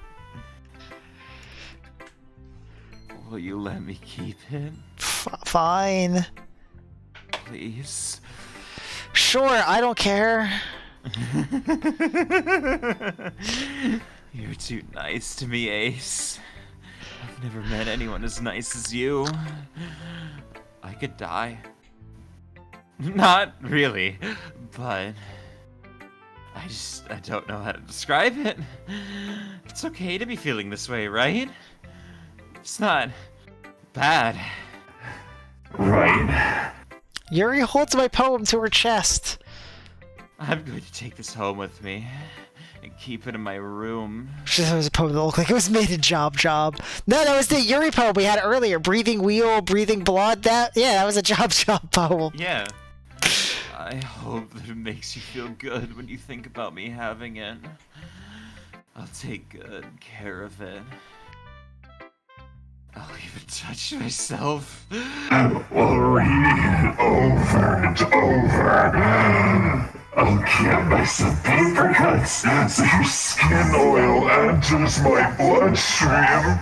Will you let me keep it? Fine. Please. Sure, I don't care. You're too nice to me, Ace. I've never met anyone as nice as you. I could die. Not really, but I don't know how to describe it. It's okay to be feeling this way, right? It's not bad. Right. Yuri holds my poem to her chest. I'm going to take this home with me and keep it in my room. She said it was a poem that looked like it was made in Job. No, that was the Yuri poem we had earlier. Breathing Wheel, Breathing Blood. That was a Job poem. Yeah. I hope that it makes you feel good when you think about me having it. I'll take good care of it. I'll even touch myself. While reading it over and over. I'll get myself paper cuts so your skin oil enters my bloodstream.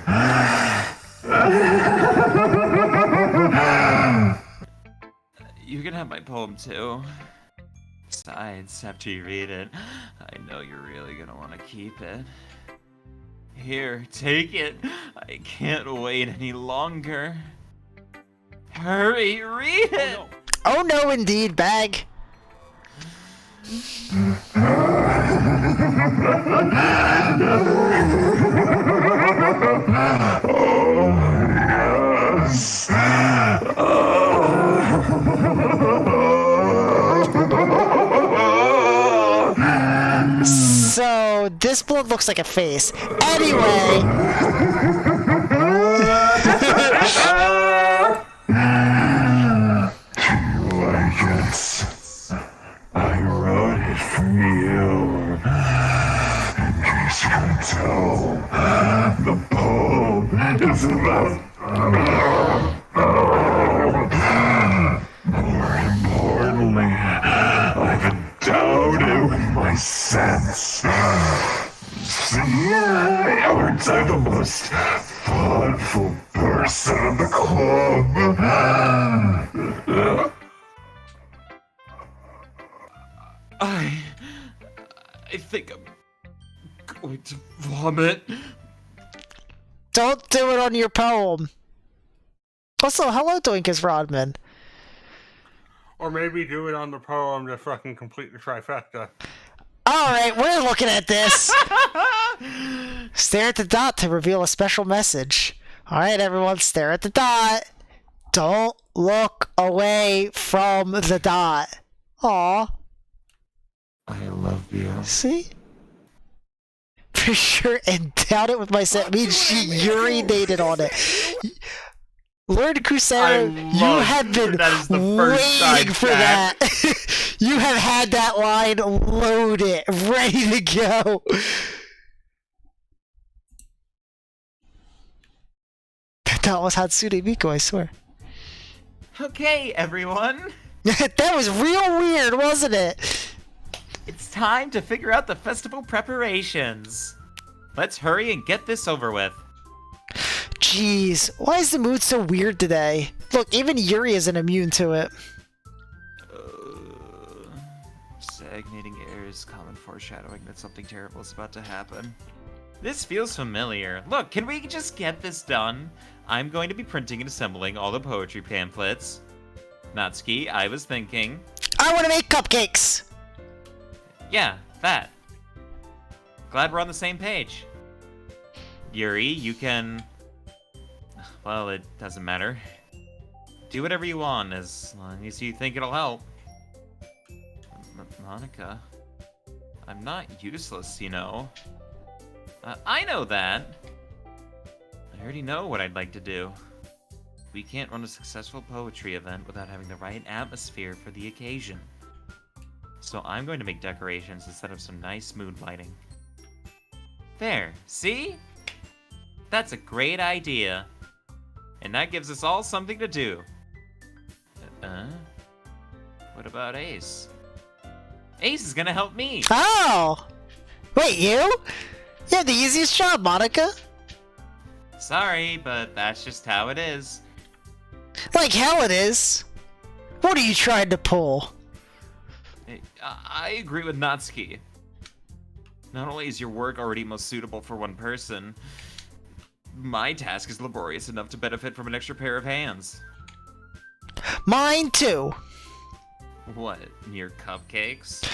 You can have my poem too. Besides, after you read it, I know you're really gonna want to keep it. Here, take it. I can't wait any longer. Hurry, read it! Oh no, indeed, bag. Yes. So this blood looks like a face. Anyway. Like it. I wrote it for you. In case you couldn't tell, the poem is about. More importantly, I've endowed it with my sense. See, aren't I the most thoughtful person in the club? I think I'm going to vomit. Don't do it on your poem. Also, hello, Doinkus Rodman. Or maybe do it on the poem to fucking complete the trifecta. Alright, we're looking at this. Stare at the dot to reveal a special message. Alright, everyone, stare at the dot. Don't look away from the dot. Aw. I love you. See? For sure, endowed it with my scent means she urinated on it. Lord Crusader, you have been waiting for that. You have had that line loaded, ready to go. That was Hatsune Miku, I swear. Okay, everyone. That was real weird, wasn't it? It's time to figure out the festival preparations. Let's hurry and get this over with. Jeez, why is the mood so weird today? Look, even Yuri isn't immune to it. Stagnating air is common foreshadowing that something terrible is about to happen. This feels familiar. Look, can we just get this done? I'm going to be printing and assembling all the poetry pamphlets. Natsuki, I was thinking... I want to make cupcakes! Yeah, that. Glad we're on the same page. Yuri, you can... Well, it doesn't matter. Do whatever you want, as long as you think it'll help. Monica... I'm not useless, you know. I know that. I already know what I'd like to do. We can't run a successful poetry event without having the right atmosphere for the occasion. So I'm going to make decorations instead of some nice mood lighting. There, see? That's a great idea. And that gives us all something to do. What about Ace? Ace is gonna help me! Oh! Wait, you? You have the easiest job, Monica. Sorry, but that's just how it is. Like hell it is. What are you trying to pull? I agree with Natsuki. Not only is your work already most suitable for one person, my task is laborious enough to benefit from an extra pair of hands. Mine too. What, your cupcakes?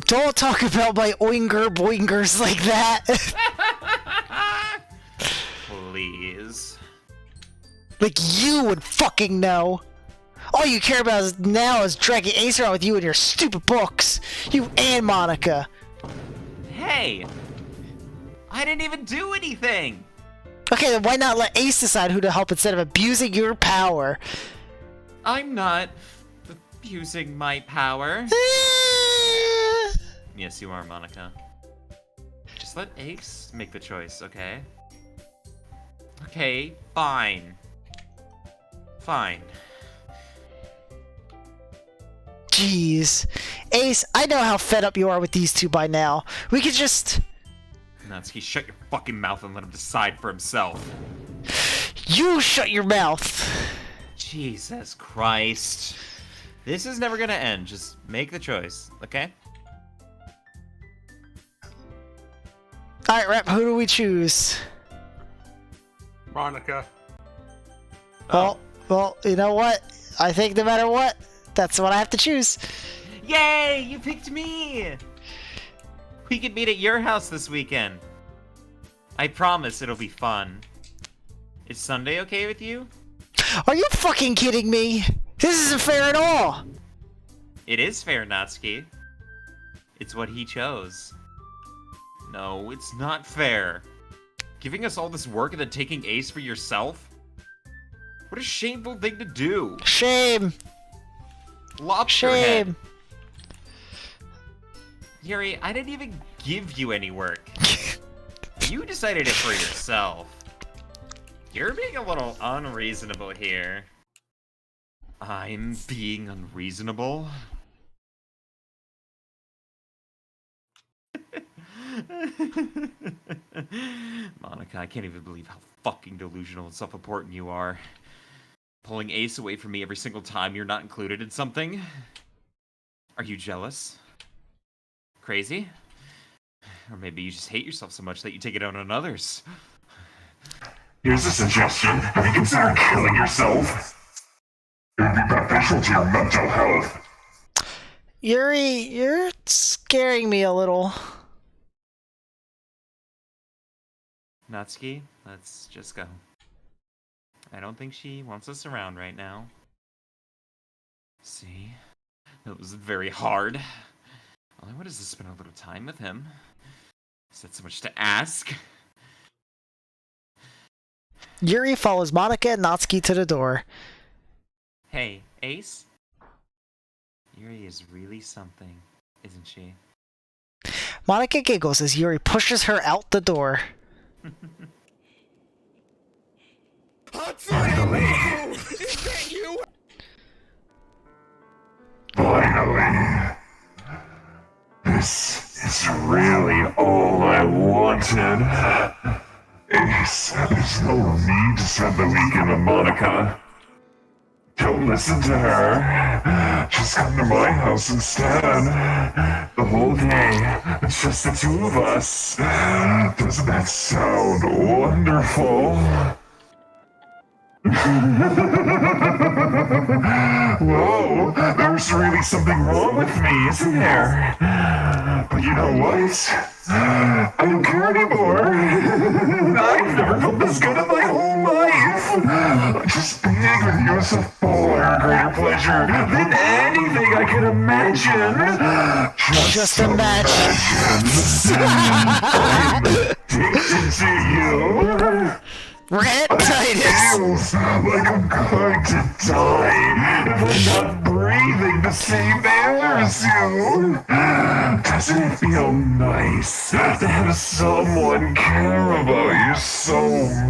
Don't talk about my oinger boingers like that. Please. Like you would fucking know. All you care about now is dragging Ace around with you and your stupid books. You and Monica. Hey! I didn't even do anything! Okay, then why not let Ace decide who to help instead of abusing your power? I'm not abusing my power. Yes, you are, Monica. Just let Ace make the choice, okay? Okay, fine. Fine. Jeez. Ace, I know how fed up you are with these two by now. We could just... Natsuki, shut your fucking mouth and let him decide for himself. You shut your mouth. Jesus Christ. This is never gonna end. Just make the choice, okay? Alright, Rep, who do we choose? Monica. Well, you know what? I think no matter what, that's what I have to choose. Yay! You picked me! We could meet at your house this weekend. I promise it'll be fun. Is Sunday okay with you? Are you fucking kidding me? This isn't fair at all! It is fair, Natsuki. It's what he chose. No, it's not fair. Giving us all this work and then taking Ace for yourself? What a shameful thing to do! Shame! Lobster head! Shame! Yuri, I didn't even give you any work. You decided it for yourself. You're being a little unreasonable here. I'm being unreasonable? Monica, I can't even believe how fucking delusional and self-important you are. Pulling Ace away from me every single time you're not included in something? Are you jealous? Crazy? Or maybe you just hate yourself so much that you take it out on others. Here's a suggestion. Have you considered killing yourself? It would be beneficial to your mental health. Yuri, you're scaring me a little. Natsuki, let's just go. I don't think she wants us around right now. See? That was very hard. All I want is to spend a little time with him. Is that so much to ask? Yuri follows Monica and Natsuki to the door. Hey, Ace? Yuri is really something, isn't she? Monica giggles as Yuri pushes her out the door. Finally. This is really all I wanted. Ace, there's no need to spend the weekend with Monica. Don't listen to her. Just come to my house instead. The whole day, it's just the two of us. Doesn't that sound wonderful? Whoa, there's really something wrong with me, isn't there? But you know what? I don't care anymore. I've never felt this good in my whole life. Just being with you is a far greater pleasure than anything I could imagine. Just imagine. I'm addicted to you. Retitis! Feels like I'm going to die if I'm not breathing the same air as you. Doesn't it feel nice to have someone care about you so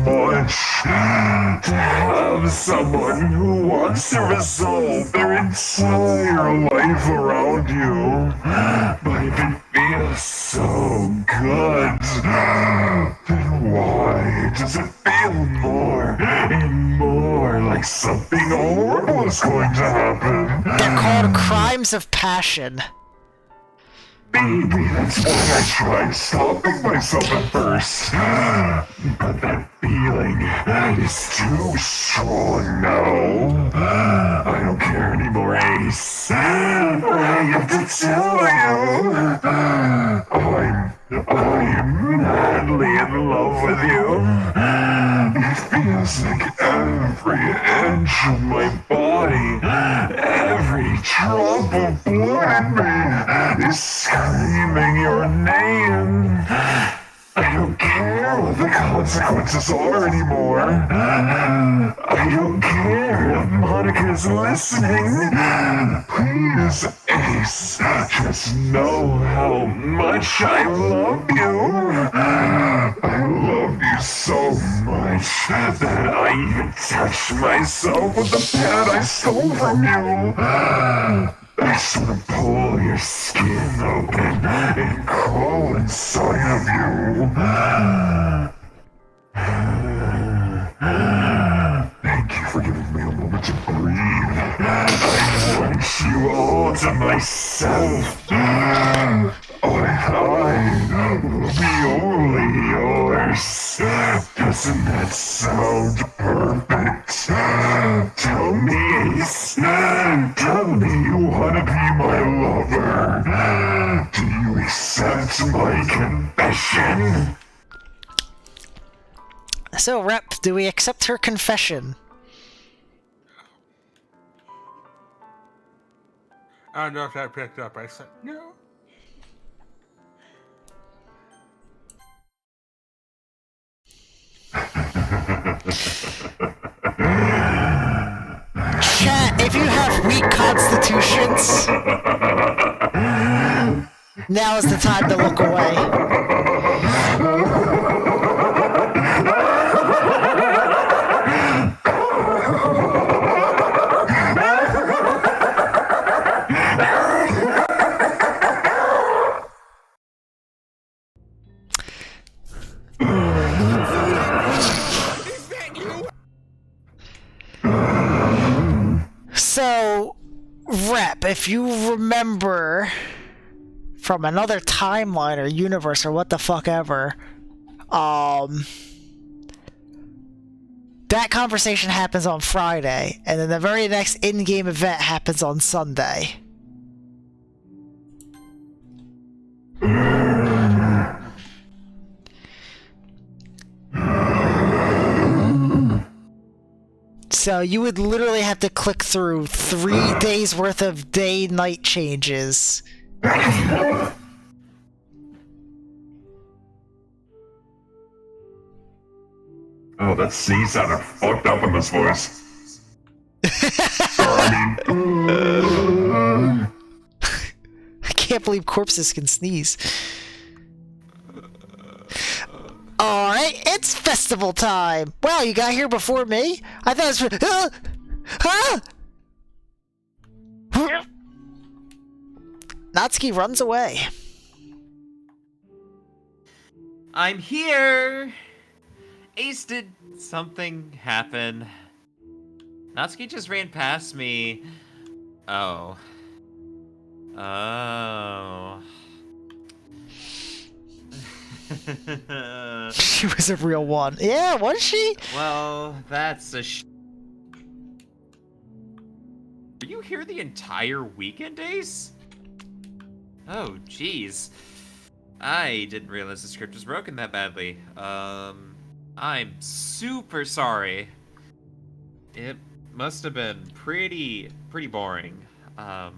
much? To have someone who wants to resolve their entire life around you. But if it feels so good, then why does it feel more and more like something horrible is going to happen? They're called crimes of passion. Maybe that's why I tried stopping myself at first. But that feeling is too strong now. I don't care anymore, Ace. I have to tell you. I'm madly in love with you. It feels like every inch of my body, every drop of blood in me is screaming your name. I don't care what the consequences are anymore. I don't care if Monica's listening. Please, Ace, just know how much I love you. I love you so much that I even touch myself with the pad I stole from you. I just want to pull your skin open and crawl inside of you. Thank you for giving me a moment to breathe. I want you you all to myself. I will be only yours. Doesn't that sound perfect? Tell me, Ace. Tell me you wanna be my lover. Do you accept my confession? So, Rep, do we accept her confession? I don't know if that picked up. I said no. Chat, if you have weak constitutions, now is the time to look away. So, Rep, if you remember from another timeline or universe or what the fuck ever, that conversation happens on Friday, and then the very next in-game event happens on Sunday. So you would literally have to click through 3 days worth of day-night changes. Oh, that C sounded fucked up in this voice. I can't believe corpses can sneeze. Alright, it's festival time! Wow, you got here before me? I thought it was... Natsuki runs away. I'm here! Ace, did something happen? Natsuki just ran past me. Oh. Oh. She was a real one. Yeah, was she? Well, that's a Were you here the entire weekend, Ace? Oh, jeez. I didn't realize the script was broken that badly. I'm super sorry. It must have been pretty boring. I'll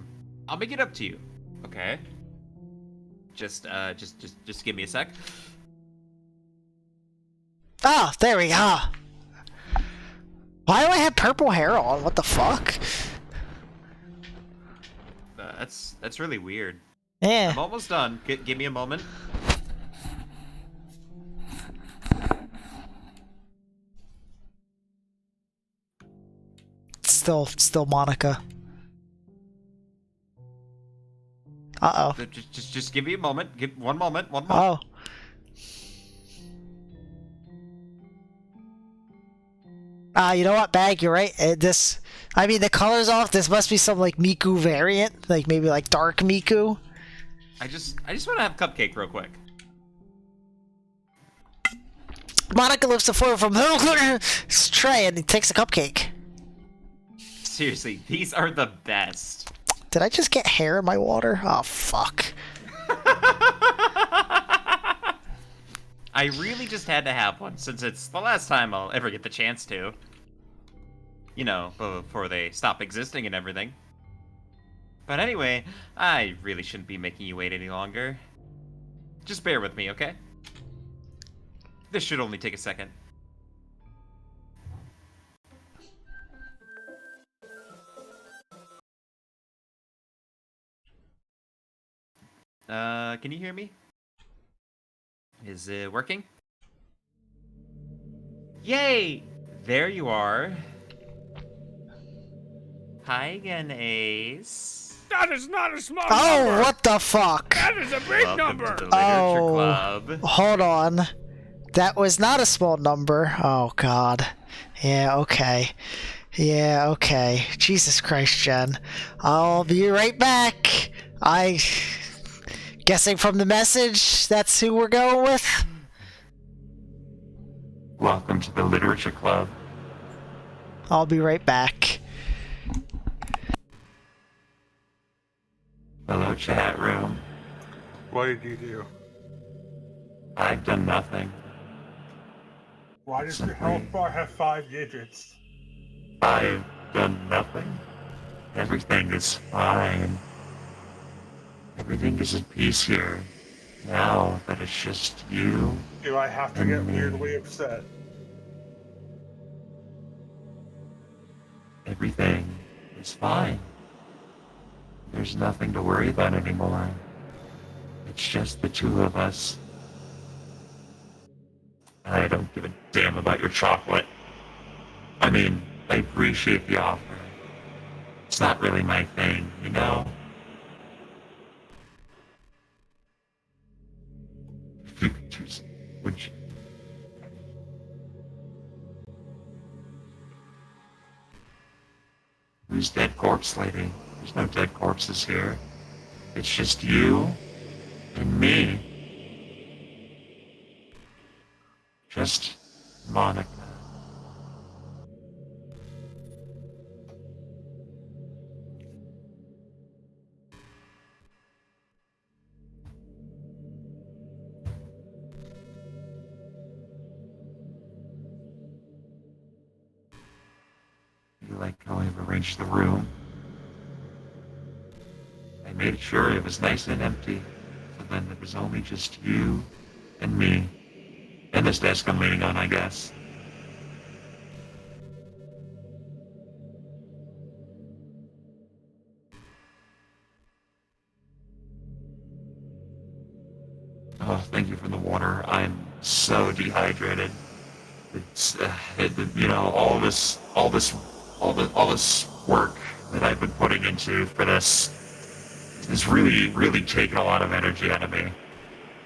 make it up to you, okay? Just give me a sec. Ah, there we go. Why do I have purple hair on? What the fuck? That's really weird. Yeah. I'm almost done. Give me a moment. Still Monica. Uh-oh. Just give me a moment. Give one moment. Oh. You know what, Bag? You're right. I mean, the color's off. This must be some like Miku variant, like maybe like dark Miku. I just want to have cupcake real quick. Monica lifts the foil from his tray and he takes a cupcake. Seriously, these are the best. Did I just get hair in my water? Oh, fuck. I really just had to have one, since it's the last time I'll ever get the chance to. You know, before they stop existing and everything. But anyway, I really shouldn't be making you wait any longer. Just bear with me, okay? This should only take a second. Can you hear me? Is it working? Yay! There you are. Hi again, Ace. That is not a small Oh, number. what the fuck? That is a big Welcome number. to the Literature Club. Hold on. That was not a small number. Oh, God. Yeah, okay. Yeah, okay. Jesus Christ, Jen. I'll be right back. Guessing from the message, that's who we're going with? Welcome to the Literature Club. I'll be right back. Hello, chat room. What did you do? I've done nothing. Why does your health bar have 5 digits? I've done nothing. Everything is fine. Everything is at peace here. Now that it's just you. Do I have to get weirdly upset? Everything is fine. There's nothing to worry about anymore. It's just the two of us. I don't give a damn about your chocolate. I mean, I appreciate the offer. It's not really my thing, you know? If you could choose, would you? Who's dead corpse lady? There's no dead corpses here. It's just you and me. Just Monica. You like how I've arranged the room? I made sure it was nice and empty, so then it was only just you and me. And this desk I'm leaning on, I guess. Oh, thank you for the water. I'm so dehydrated. It's, all this work that I've been putting into for this is really, really taking a lot of energy out of me.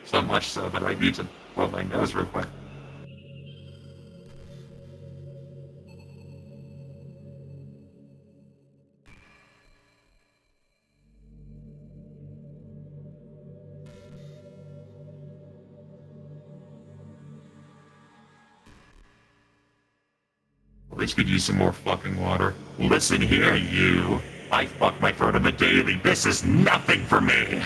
So much so that I need to blow my nose real quick. At least could use some more fucking water. Listen here, you. I fuck my throat on the daily. This is nothing for me.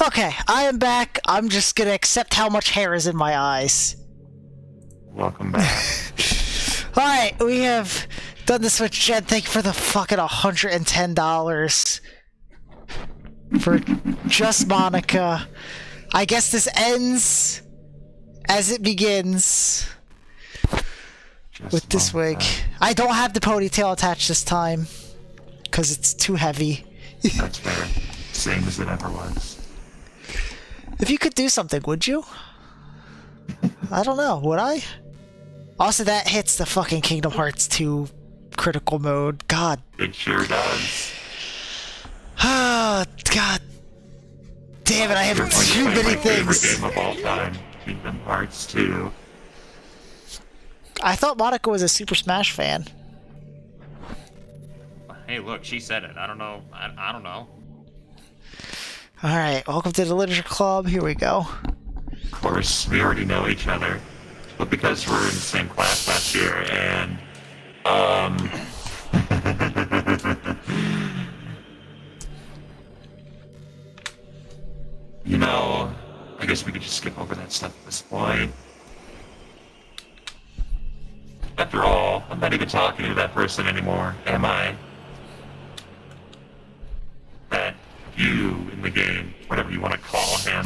Okay, I am back. I'm just gonna accept how much hair is in my eyes. Welcome back. Alright, we have done this with Jen. Thank you for the fucking $110 for just Monica. I guess this ends as it begins Just with this wig. Monica. I don't have the ponytail attached this time because it's too heavy. That's fair. Same as it ever was. If you could do something, would you? I don't know. Would I? Also, that hits the fucking Kingdom Hearts 2 critical mode. God. It sure does. Oh, God. Damn it, I have too many My favorite things. game of all time. Kingdom Hearts 2. I thought Monica was a Super Smash fan. Hey, look, she said it. I don't know. I don't know. Alright, welcome to the Literature Club. Here we go. Of course, we already know each other. But because we're in the same class last year, and, you know, I guess we could just skip over that stuff at this point. After all, I'm not even talking to that person anymore, am I? That you in the game, whatever you want to call him.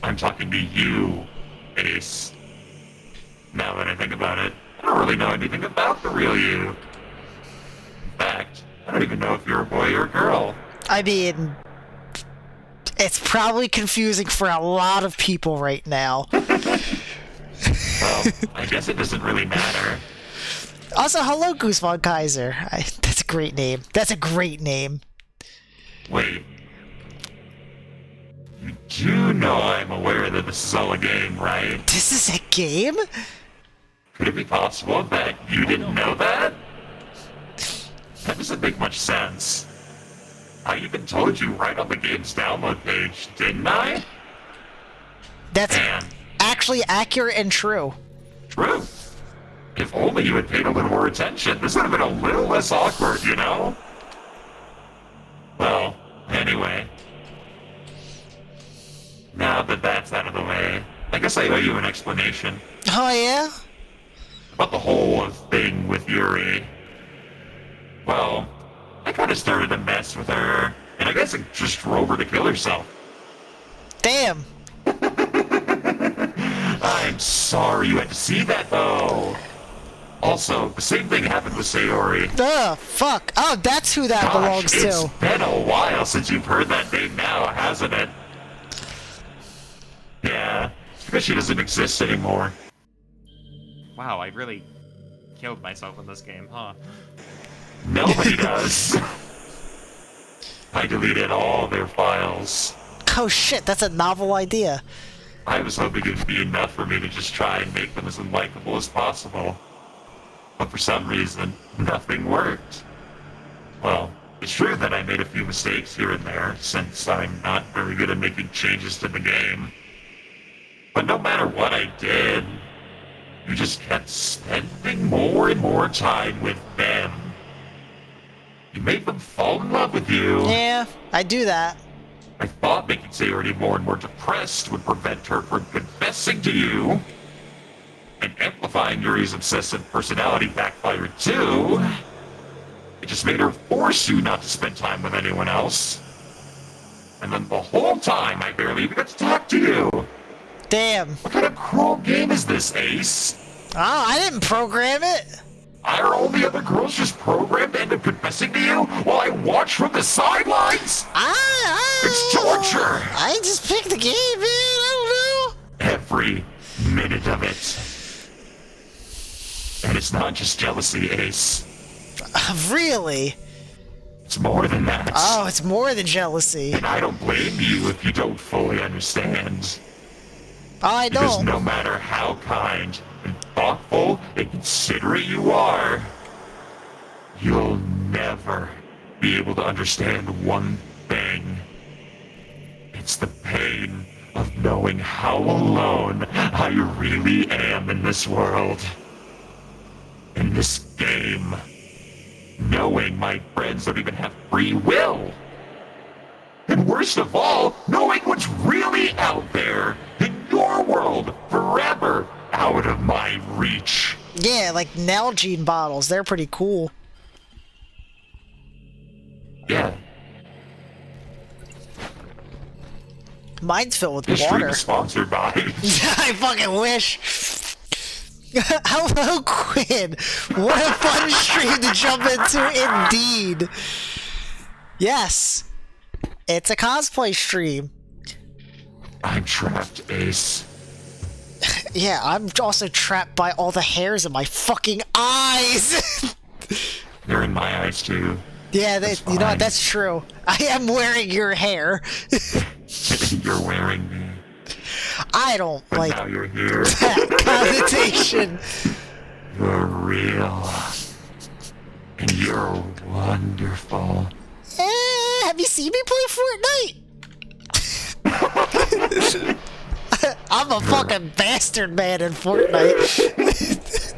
I'm talking to you, Ace. Now that I think about it, I don't really know anything about the real you. In fact, I don't even know if you're a boy or a girl. I mean, it's probably confusing for a lot of people right now. Well, I guess it doesn't really matter. Also, hello, Goose Von Kaiser. That's a great name. That's a great name. Wait, know I'm aware that this is all a game, right? This is a game? Could it be possible that you didn't know that? That doesn't make much sense. I even told you right on the game's download page, didn't I? That's Man, actually accurate and true. true. If only you had paid a little more attention, this would have been a little less awkward, you know? Well, anyway. Now that that's out of the way, I guess I owe you an explanation Oh, yeah? about the whole thing with Yuri. Well, I kind of started to mess with her, and I guess it just drove her to kill herself. Damn. I'm sorry you had to see that, though. Also, the same thing happened with Sayori. Ugh, fuck. Oh, that's who that belongs It's to. been a while since you've heard that name now, hasn't it? Yeah, it's because she doesn't exist anymore. Wow, I really killed myself in this game, huh? Nobody does. I deleted all their files. Oh shit, that's a novel idea. I was hoping it would be enough for me to just try and make them as unlikable as possible. But for some reason, nothing worked. Well, it's true that I made a few mistakes here and there, since I'm not very good at making changes to the game. But no matter what I did, you just kept spending more and more time with them. You made them fall in love with you. Yeah, I do that. I thought making Sayori more and more depressed would prevent her from confessing to you. And amplifying Yuri's obsessive personality backfired too. It just made her force you not to spend time with anyone else. And then the whole time I barely even got to talk to you. Damn. What kind of cruel game is this, Ace? Oh, I didn't program it. Are all the other girls just programmed to end up confessing to you while I watch from the sidelines? It's torture! I just picked the game, man. I Every minute of it. And it's not just jealousy, Ace. don't know. Really? It's more than that. Oh, it's more than jealousy. And I don't blame you if you don't fully understand. I Because don't. no matter how kind and thoughtful and considerate you are, you'll never be able to understand one thing. It's the pain of knowing how alone I really am in this world. In this game. Knowing my friends don't even have free will. And worst of all, knowing what's really out there in your world forever out of my reach. Yeah, like Nalgene bottles. They're pretty cool. Yeah, Mine's filled with this stream water. is sponsored by... I fucking wish. Hello, Quinn. What a fun stream to jump into, indeed. Yes, it's a cosplay stream. I'm trapped, Ace. Yeah, I'm also trapped by all the hairs in my fucking eyes. They're in my eyes, too. Yeah, That's you know what? fine. That's true. I am wearing your hair. You're wearing me. I don't But like now you're here. that connotation. You're real. And you're wonderful. Have you seen me play Fortnite? I'm a fucking bastard man in Fortnite.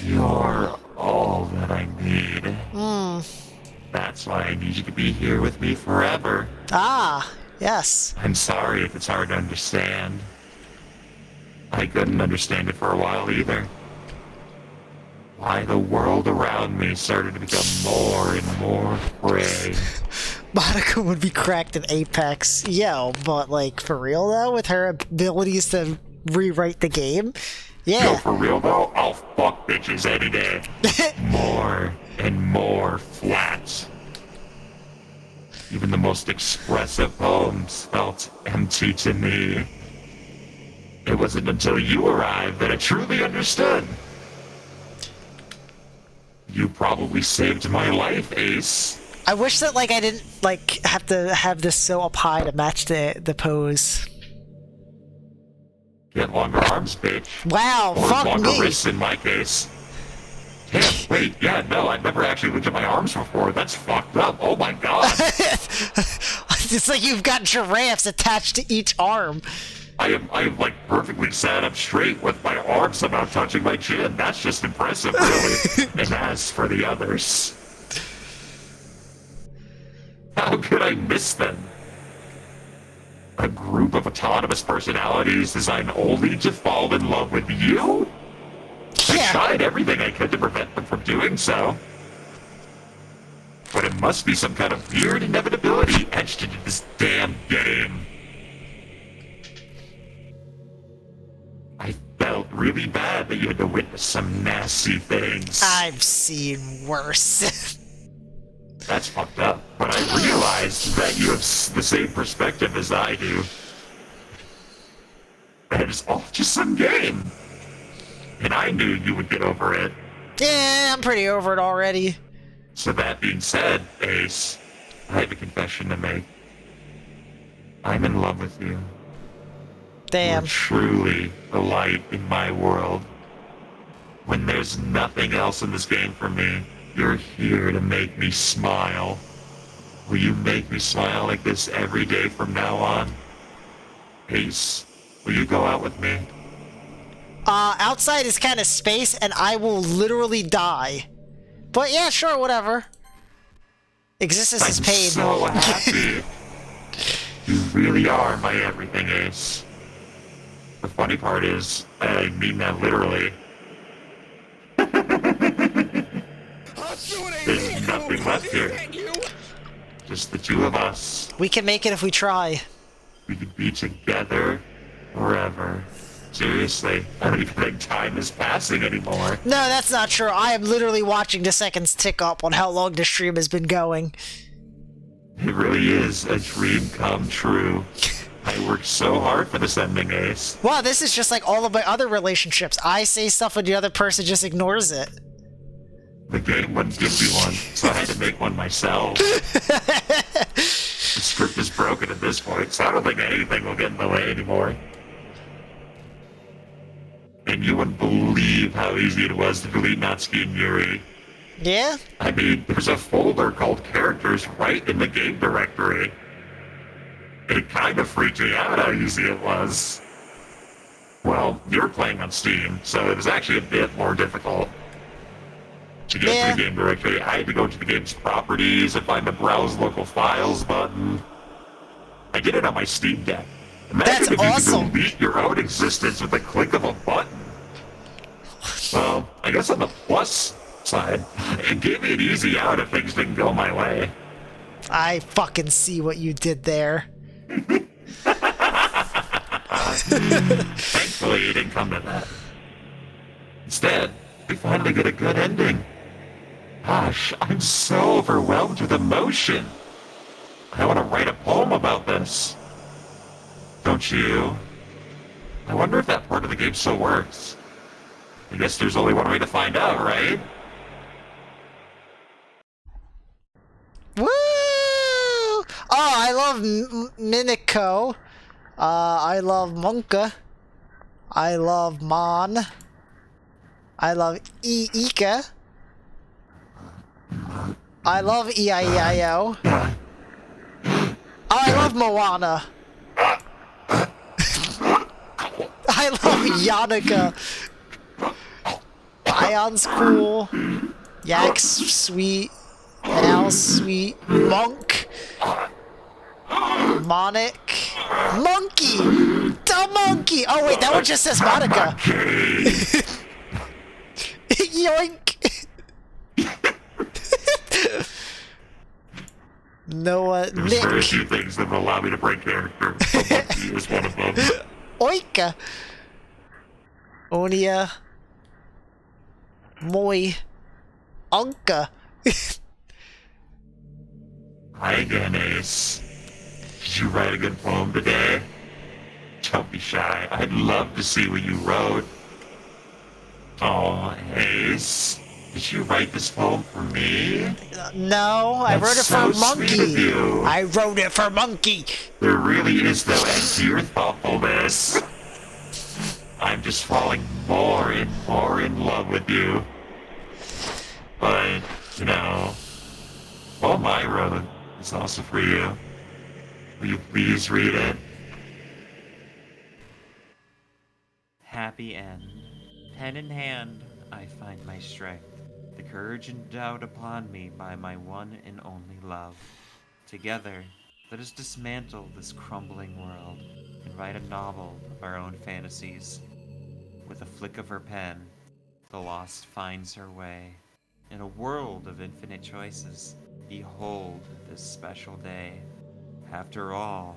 You're all that I need. That's why I need you to be here with me forever. Ah, yes. I'm sorry if it's hard to understand. I couldn't understand it for a while either. Why the world around me started to become more and more gray. Monica would be cracked in Apex. Yo, but like, for real though, with her abilities to rewrite the game? No, Yeah. for real though, I'll fuck bitches any day. More and more flat. Even the most expressive poems felt empty to me. It wasn't until you arrived that I truly understood. You probably saved my life, Ace. I wish that like I didn't like have to have this so up high to match the pose. Get longer arms, bitch. Wow, Or fuck longer me. wrists in my case. Damn, wait, yeah, no, I've never actually looked at my arms before. That's fucked up. Oh my god. It's like you've got giraffes attached to each arm. I am like perfectly sat up straight with my arms about touching my chin. That's just impressive, really. And as for the others, how could I miss them? A group of autonomous personalities designed only to fall in love with you? I Yeah. tried everything I could to prevent them from doing so. But it must be some kind of weird inevitability etched into this damn game. I felt really bad that you had to witness some nasty things. I've seen worse. That's fucked up. But I realized that you have the same perspective as I do. That it's all just some game. And I knew you would get over it. Yeah, I'm pretty over it already. So that being said, Ace, I have a confession to make. I'm in love with you. Damn. You're truly the light in my world. When there's nothing else in this game for me, you're here to make me smile. Will you make me smile like this every day from now on? Ace, will you go out with me? Outside is kind of space, and I will literally die. But yeah, sure, whatever. Existence is I'm pain. so happy. You really are my everything, Ace. The funny part is, I mean that literally. There's nothing left here. Just the two of us. We can make it if we try. We could be together forever. Seriously, I don't even think time is passing anymore. No, that's not true. I am literally watching the seconds tick up on how long the stream has been going. It really is a dream come true. I worked so hard for this ending, Ace. Wow, this is just like all of my other relationships. I say stuff and the other person just ignores it. The game wouldn't give me one, so I had to make one myself. The script is broken at this point, so I don't think anything will get in the way anymore. And you wouldn't believe how easy it was to delete Natsuki and Yuri. Yeah? I mean, there's a folder called characters right in the game directory. It kind of freaked me out how easy it was. Well, you're playing on Steam, so it was actually a bit more difficult. To get to the game directory, I had to go to the game's properties and find the Browse Local Files button. I did it on my Steam Deck. Imagine That's if you awesome. could delete your own existence with the click of a button. Well, I guess on the plus side, it gave me an easy out if things didn't go my way. I fucking see what you did there. Thankfully, it didn't come to that. Instead, we finally get a good ending. Gosh, I'm so overwhelmed with emotion. I want to write a poem about this. Don't you? I wonder if that part of the game still works. I guess there's only one way to find out, right? Woo! Oh, I love Minako. I love Monka. I love Mon. I love Ika. I love E-I-E-I-O. Oh, I love Moana. I love Yannicka. Ion's cool. Yak's sweet. Al's sweet. Monk. Monic. Monkey! The monkey! Oh wait, that one just says Monica. Yoink! Noah. There's very Nick. few things that will allow me to break character. The monkey is one of them. Oika. Onia. Moi. Unka. Hi again, Ace. Did you write a good poem today? Don't be shy. I'd love to see what you wrote. Oh, Ace. Did you write this poem for me? No, I wrote it That's for so sweet of Monkey. you. I wrote it for Monkey. There really is no end to your thoughtfulness. I'm just falling more and more in love with you. But, you know, All My Road is also for you. Will you please read it? Happy end. Pen in hand, I find my strength. The courage endowed upon me by my one and only love. Together, let us dismantle this crumbling world and write a novel of our own fantasies. With a flick of her pen, the lost finds her way. In a world of infinite choices, behold this special day. After all,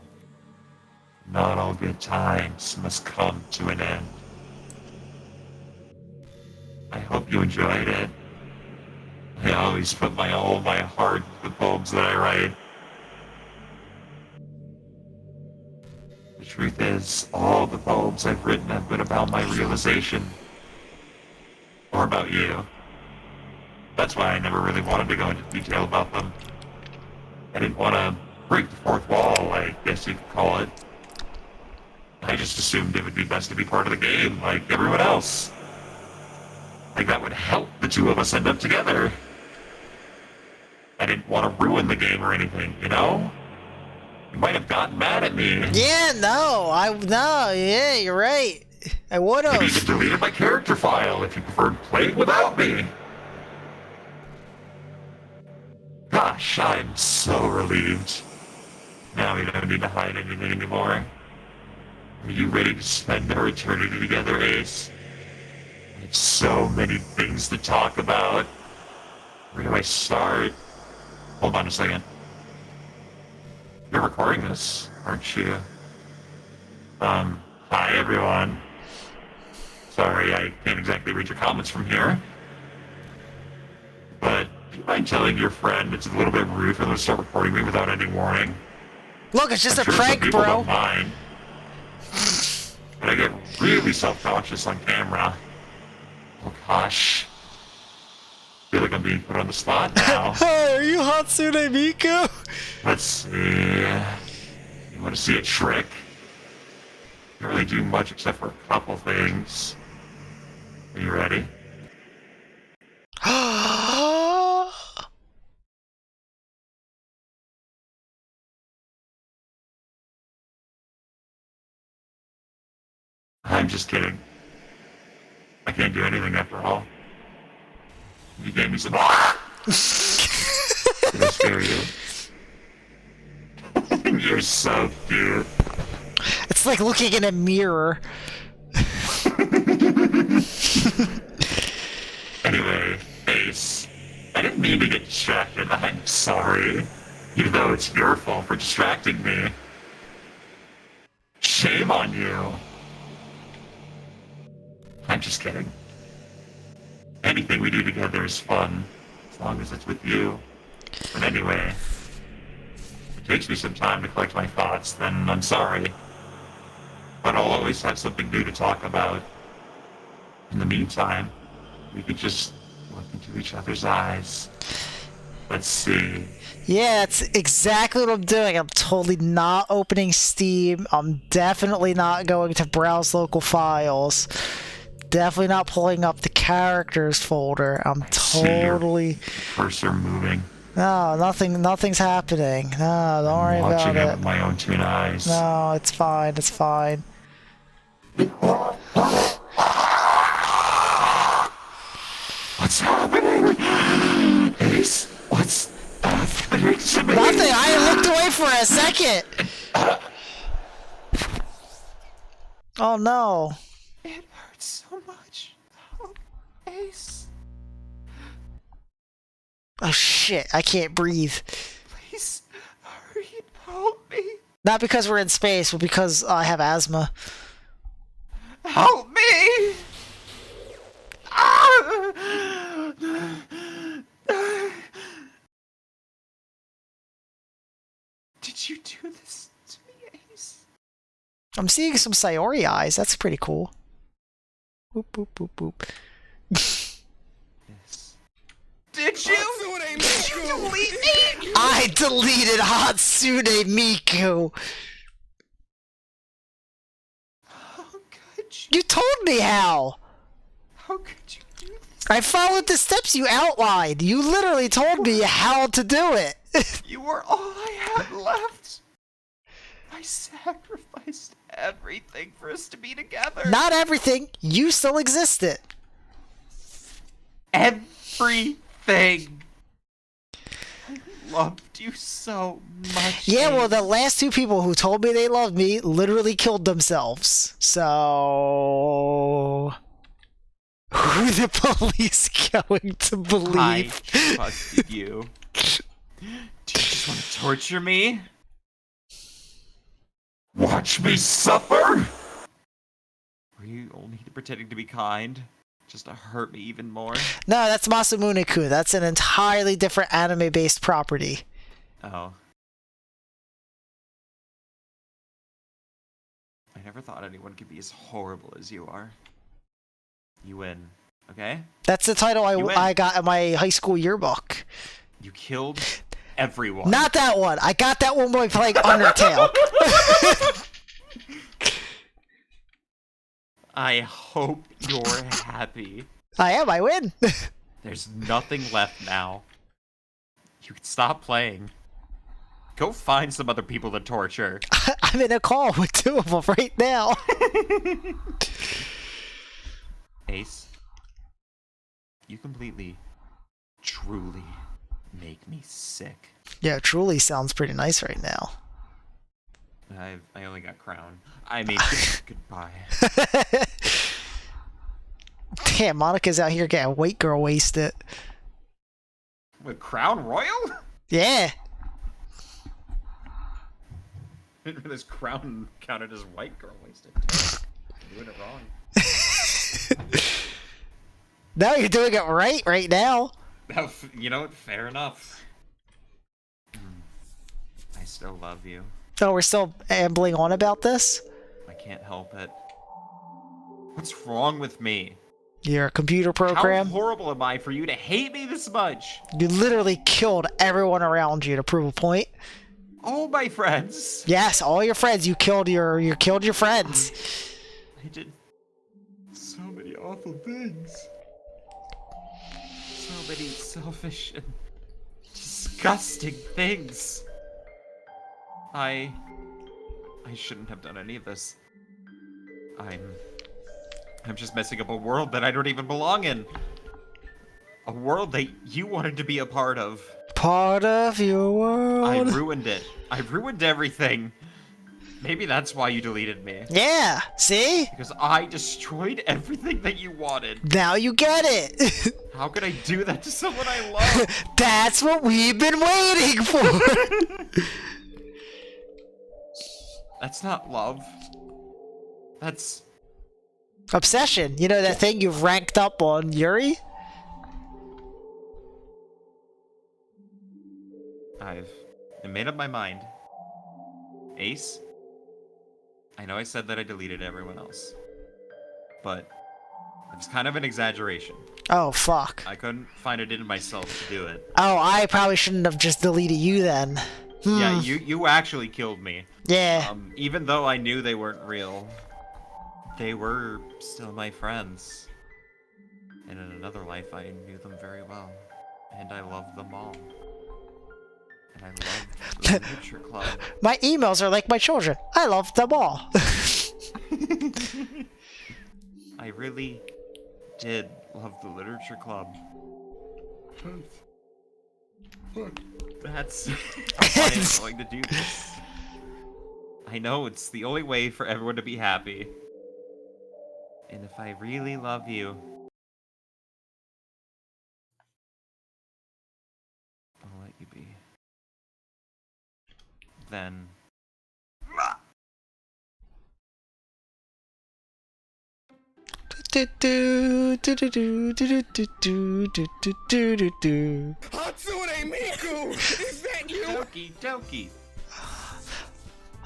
Not all good times must come to an end. I hope you enjoyed it. I always put all my heart into the poems that I write. The truth is, all the poems I've written have been about my realization. Or about you. That's why I never really wanted to go into detail about them. I didn't want to break the fourth wall, I guess you could call it. I just assumed it would be best to be part of the game, like everyone else. Like that would help the two of us end up together. I didn't want to ruin the game or anything, you know? You might have gotten mad at me. Yeah, yeah, you're right. I would Maybe you have. deleted my character file if you preferred playing without me. Gosh, I'm so relieved. Now we don't need to hide anything anymore. Are you ready to spend our eternity together, Ace? I have so many things to talk about. Where do I start? Hold on a second. You're recording this, aren't you? Hi everyone. Sorry, I can't exactly read your comments from here. But do you mind telling your friend it's a little bit rude for them to start recording me without any warning? Look, it's just I'm a sure some prank, people bro. don't mind. But I get really self-conscious on camera. Oh gosh. Feel like I'm being put on the spot now. Hey, are you Hatsune Miku? Let's see. You want to see a trick? Can't really do much except for a couple things. Are you ready? I'm just kidding. I can't do anything after all. You gave me some. Did I scare you? You're so cute. It's like looking in a mirror. Anyway, Ace, I didn't mean to get distracted. I'm sorry. Even though it's your fault for distracting me. Shame on you. I'm just kidding. Anything we do together is fun, as long as it's with you. But anyway, if it takes me some time to collect my thoughts, then I'm sorry. But I'll always have something new to talk about. In the meantime, we could just look into each other's eyes. Let's see. Yeah, that's exactly what I'm doing. I'm totally not opening Steam. I'm definitely not going to browse local files. Definitely not pulling up the characters folder. I'm totally... Cursor moving. No, nothing's happening. No, don't worry about Watching it it. with my own two eyes. No, it's fine, it's fine. What's happening? Ace, what's happening to me? Nothing, I looked away for a second! Oh no. it hurts so much. Oh, Ace, Oh shit, I can't breathe. please hurry and help me. Not because we're in space, but because I have asthma. Help me! Ah! Did you do this to me, Ace? I'm seeing some Sayori eyes, that's pretty cool. Boop boop boop boop. Yes. Did you delete me? I deleted Hatsune Miku! How could You told me how. How could you do this? I followed the steps you outlined. You literally told me how to do it. You were all I had left. I sacrificed everything for us to be together. Not everything. You still existed. Everything. I loved you so much. Yeah, well, Ace. the last two people who told me they loved me literally killed themselves. So... who are the police going to believe? I trusted you. Do you just want to torture me? Watch me suffer? Were you only pretending to be kind? Just to hurt me even more? No, that's Masamune-kun. That's an entirely different anime-based property. Oh. I never thought anyone could be as horrible as you are. You win, okay? That's the title You win. I got in my high school yearbook. You killed everyone. Not that one. I got that one by playing Undertale. I hope you're happy. I am. I win. There's nothing left now. You can stop playing. Go find some other people to torture. I'm in a call with two of them right now. Ace, you completely, truly make me sick. Yeah, truly sounds pretty nice right now. I only got crown. I mean, goodbye. Damn, Monica's out here getting white girl wasted. With Crown Royal? Yeah. This crown counted as white girl wasted. You're doing it wrong. No, you're doing it right now. You know what? Fair enough. I still love you. Oh, we're still ambling on about this? I can't help it. What's wrong with me? You're a computer program. How horrible am I for you to hate me this much? You literally killed everyone around you to prove a point. All my friends. Yes, all your friends. You killed your friends. I did so many awful things. So many selfish and disgusting things. I shouldn't have done any of this. I'm just messing up a world that I don't even belong in. A world that you wanted to be a part of. Part of your world. I ruined it. I ruined everything. Maybe that's why you deleted me. Yeah, see? Because I destroyed everything that you wanted. Now you get it. How could I do that to someone I love? That's what we've been waiting for. That's not love. That's... Obsession. You know that thing you've ranked up on Yuri? I made up my mind. Ace, I know I said that I deleted everyone else, but it was kind of an exaggeration. Oh, fuck. I couldn't find it in myself to do it. Oh, I probably shouldn't have just deleted you then. Yeah, you actually killed me. Yeah. Even though I knew they weren't real, they were still my friends. And in another life, I knew them very well. And I loved them all. And I loved the literature club. My emails are like my children. I love them all. I really did love the literature club. That's how I'm going to do this. I know it's the only way for everyone to be happy. And if I really love you, I'll let you be. Then... Hatsune Miku! Is that you? Doki Doki!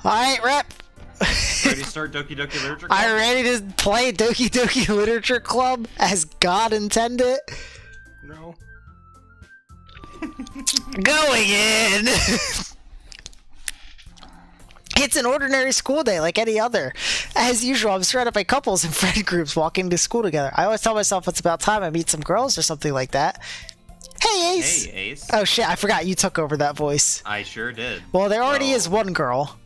Alright, Rep. Ready to start Doki Doki Literature Club? I'm ready to play Doki Doki Literature Club as God intended. No. Going in! It's an ordinary school day like any other. As usual, I'm surrounded by couples and friend groups walking to school together. I always tell myself it's about time I meet some girls or something like that. Hey, Ace! Hey, Ace. Oh shit, I forgot you took over that voice. I sure did. Well, there already is one girl.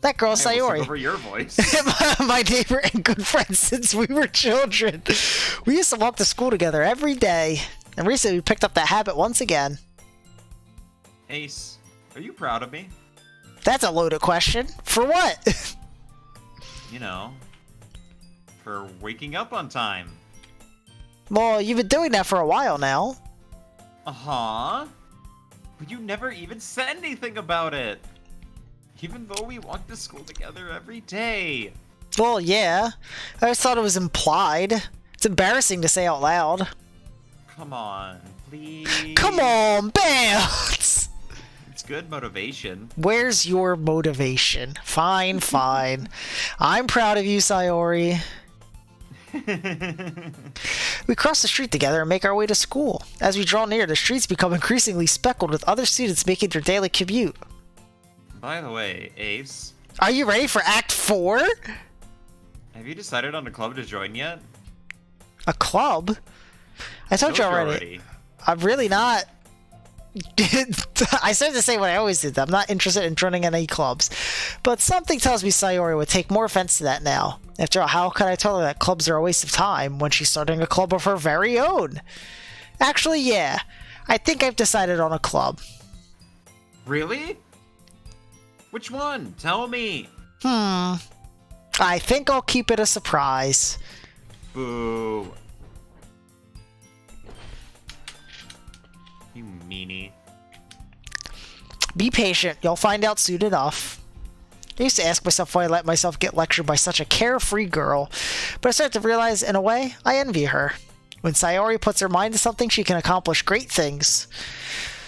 That girl's I will Sayori. take over your voice. My neighbor and good friend since we were children. We used to walk to school together every day. And recently we picked up that habit once again. Ace, are you proud of me? That's a loaded question. For what? You know, for waking up on time. Well, you've been doing that for a while now. Uh-huh. But you never even said anything about it. Even though we walk to school together every day. Well, yeah. I just thought it was implied. It's embarrassing to say out loud. Come on, please. Come on, Bounce! It's good motivation. Where's your motivation? Fine, fine. I'm proud of you, Sayori. We cross the street together and make our way to school. As we draw near, the streets become increasingly speckled with other students making their daily commute. By the way, Ace, Are you ready for Act 4? have you decided on a club to join yet? A club? I told you already. I'm really not. I started to say what I always did. I'm not interested in joining any clubs. But something tells me Sayori would take more offense to that now. After all, how could I tell her that clubs are a waste of time when she's starting a club of her very own? Actually, yeah. I think I've decided on a club. Really? Which one? Tell me. I think I'll keep it a surprise. Boo. You meanie. Be patient. You'll find out soon enough. I used to ask myself why I let myself get lectured by such a carefree girl, but I started to realize, in a way, I envy her. When Sayori puts her mind to something, she can accomplish great things.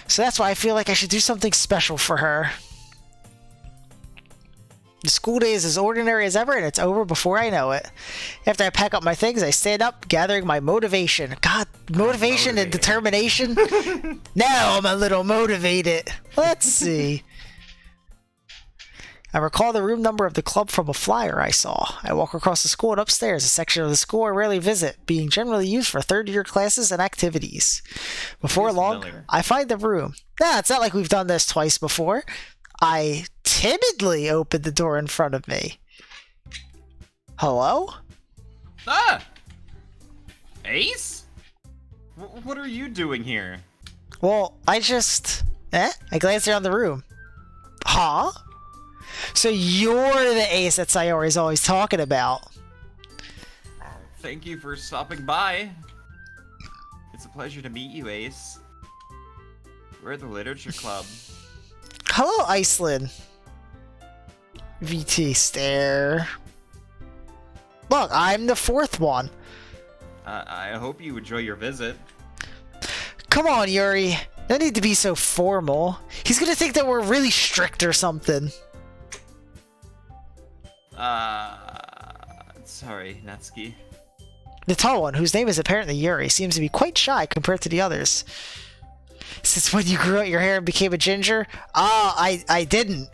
So that's why I feel like I should do something special for her. The school day is as ordinary as ever, and it's over before I know it. After I pack up my things, I stand up, gathering my motivation. God, motivation and determination? Now I'm a little motivated. Let's see. I recall the room number of the club from a flyer I saw. I walk across the school and upstairs, a section of the school I rarely visit, being generally used for third-year classes and activities. Before long, familiar. I find the room. Nah, it's not like we've done this twice before. I timidly opened the door in front of me. Hello? Ah! Ace? What are you doing here? Well, I glanced around the room. Huh? So you're the Ace that Sayori's always talking about. Thank you for stopping by. It's a pleasure to meet you, Ace. We're at the Literature Club. Hello, Iceland. VT stare. Look, I'm the fourth one. I hope you enjoy your visit. Come on, Yuri. No need to be so formal. He's gonna think that we're really strict or something. Sorry, Natsuki. The tall one, whose name is apparently Yuri, seems to be quite shy compared to the others. Since when you grew out your hair and became a ginger? I didn't.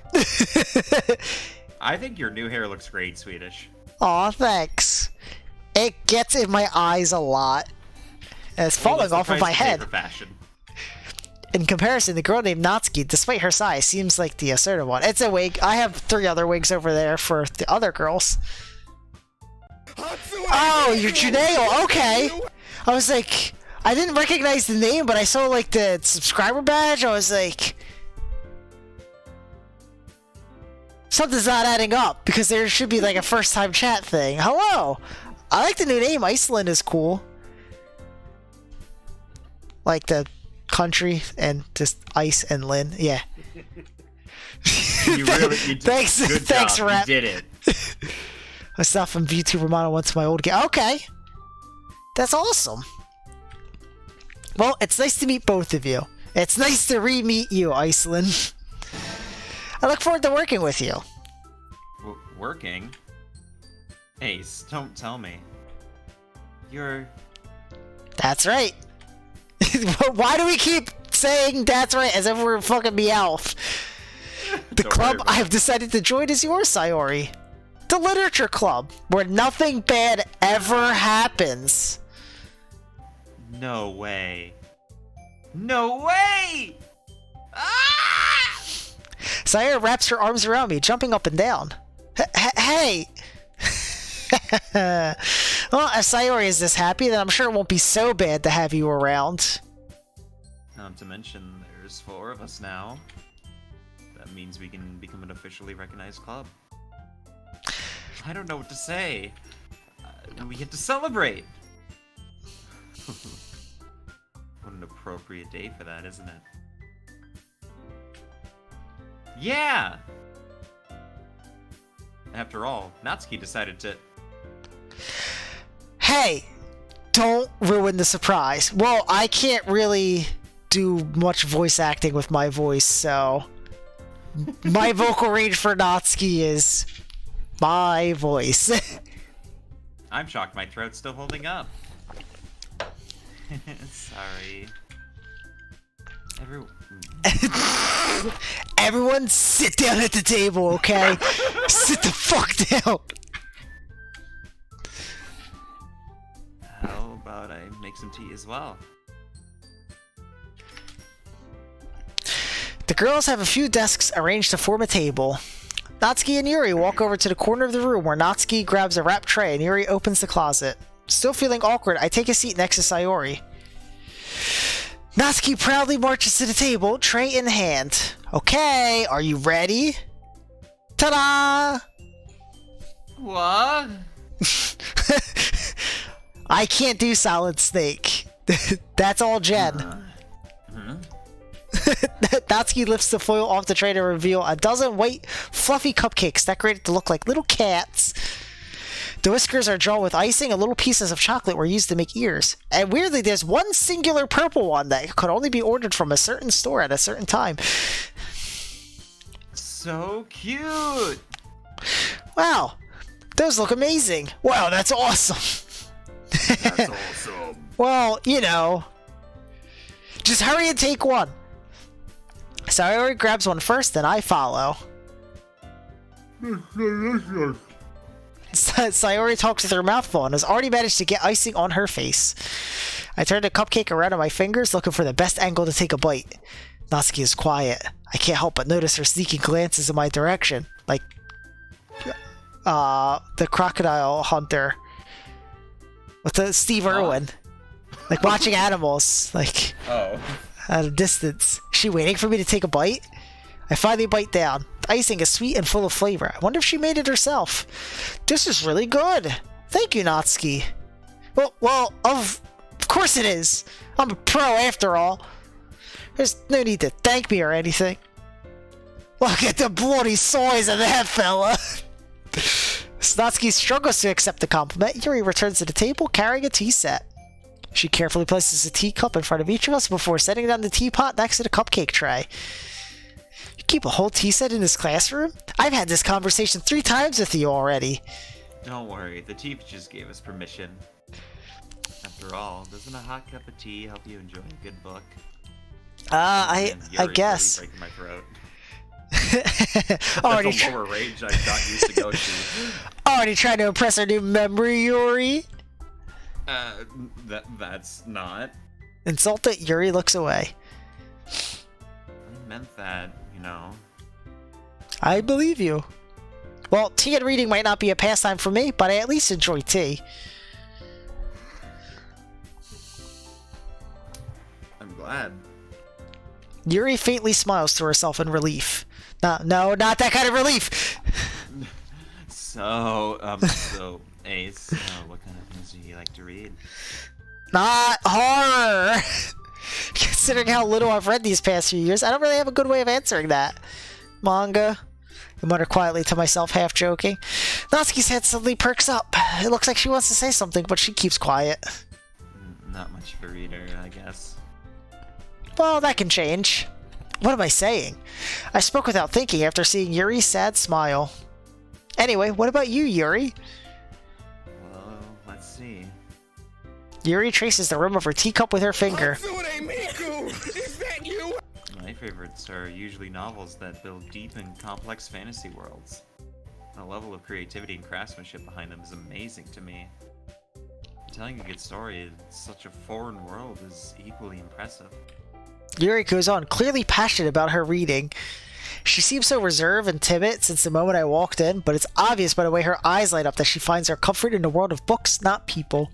I think your new hair looks great, Swedish. Aw, thanks. It gets in my eyes a lot. And it's Well, falling that's the off of price my you pay head. for fashion. In comparison, the girl named Natsuki, despite her size, seems like the assertive one. It's a wig. I have 3 other wigs over there for the other girls. Oh, you're Janelle. Okay. I was like, I didn't recognize the name, but I saw like the subscriber badge. I was like, something's not adding up because there should be like a first time chat thing. Hello. I like the new name. Iceland is cool. Like the country and just ice and Lynn. Yeah. You Thanks, Good thanks, job. Rap. You did it. My stuff from VTuber Romano went to my old game. Okay. That's awesome. Well, it's nice to meet both of you. It's nice to re-meet you, Iceland. I look forward to working with you. Working? Ace, don't tell me. You're... That's right. Why do we keep saying that's right as if we're fucking Meowth? The Don't club worry about I've it. decided to join is yours, Sayori. The literature club, where nothing bad ever happens. No way. No way! Ah! Sayori wraps her arms around me, jumping up and down. Hey! Well, if Sayori is this happy, then I'm sure it won't be so bad to have you around. Not to mention, there's 4 of us now. That means we can become an officially recognized club. I don't know what to say. We get to celebrate! What an appropriate day for that, isn't it? Yeah! After all, Natsuki decided to... Hey! Don't ruin the surprise. Well, I can't really do much voice acting with my voice, so... My vocal range for Natsuki is... my voice. I'm shocked my throat's still holding up. Sorry. Everyone sit down at the table, okay? Sit the fuck down. How about I make some tea as well? The girls have a few desks arranged to form a table. Natsuki and Yuri walk over to the corner of the room where Natsuki grabs a wrapped tray and Yuri opens the closet. Still feeling awkward, I take a seat next to Sayori. Natsuki proudly marches to the table, tray in hand. Okay, are you ready? Ta-da! What? I can't do Solid Snake. That's all Jen. Natsuki lifts the foil off the tray to reveal a dozen white, fluffy cupcakes decorated to look like little cats. The whiskers are drawn with icing, and little pieces of chocolate were used to make ears. And weirdly, there's one singular purple one that could only be ordered from a certain store at a certain time. So cute! Wow, those look amazing. Wow, that's awesome. That's awesome. Well, you know, just hurry and take one. Sayori grabs one first, then I follow. Sayori talks with her mouth full and has already managed to get icing on her face. I turn the cupcake around on my fingers, looking for the best angle to take a bite. Natsuki is quiet. I can't help but notice her sneaking glances in my direction, like the crocodile hunter with the Steve Irwin, like watching animals, like at a distance. Is she waiting for me to take a bite? I finally bite down. The icing is sweet and full of flavor. I wonder if she made it herself. This is really good. Thank you, Natsuki. Well, of course it is. I'm a pro after all. There's no need to thank me or anything. Look at the bloody size of that fella. Natsuki struggles to accept the compliment. Yuri returns to the table carrying a tea set. She carefully places a teacup in front of each of us before setting down the teapot next to the cupcake tray. You keep a whole tea set in this classroom? I've had this conversation 3 times with you already. Don't worry, the chief just gave us permission. After all, doesn't a hot cup of tea help you enjoy a good book? I guess. Really breaking my throat. That's a lower range I'm not used to go to. Already trying to impress our new member, Yuri? That's not. Insulted, Yuri looks away. I meant that, you know. I believe you. Well, tea and reading might not be a pastime for me, but I at least enjoy tea. I'm glad. Yuri faintly smiles to herself in relief. No, not that kind of relief! So, Ace, what kind of things do you like to read? Not horror! Considering how little I've read these past few years, I don't really have a good way of answering that. Manga? I mutter quietly to myself, half joking. Natsuki's head suddenly perks up. It looks like she wants to say something, but she keeps quiet. Not much of a reader, I guess. Well, that can change. What am I saying? I spoke without thinking after seeing Yuri's sad smile. Anyway, what about you, Yuri? Well, let's see. Yuri traces the rim of her teacup with her finger. Is that you? My favorites are usually novels that build deep and complex fantasy worlds. The level of creativity and craftsmanship behind them is amazing to me. Telling a good story in such a foreign world is equally impressive. Yuri goes on, clearly passionate about her reading. She seems so reserved and timid since the moment I walked in, but it's obvious by the way her eyes light up that she finds her comfort in the world of books, not people.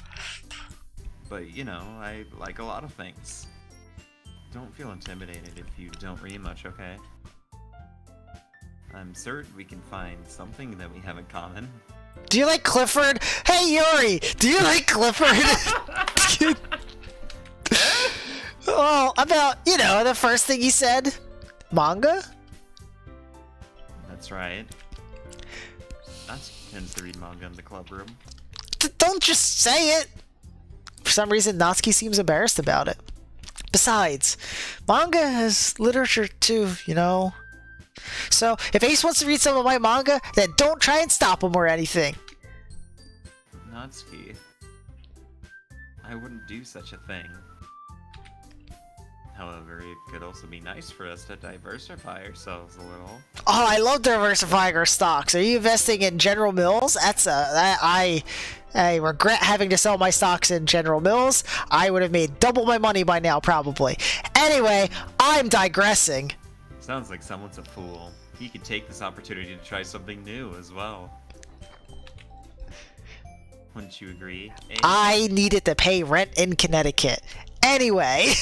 But, you know, I like a lot of things. Don't feel intimidated if you don't read much, okay? I'm certain we can find something that we have in common. Do you like Clifford? Hey Yuri, do you like Clifford? Oh, about, you know, the first thing you said? Manga? That's right. Natsuki tends to read manga in the club room. Don't just say it! For some reason, Natsuki seems embarrassed about it. Besides, manga is literature too, you know? So, if Ace wants to read some of my manga, then don't try and stop him or anything. Natsuki, I wouldn't do such a thing. However, it could also be nice for us to diversify ourselves a little. Oh, I love diversifying our stocks. Are you investing in General Mills? I regret having to sell my stocks in General Mills. I would have made double my money by now, probably. Anyway, I'm digressing. Sounds like someone's a fool. He can take this opportunity to try something new as well. Wouldn't you agree, Ace? I needed to pay rent in Connecticut. Anyway.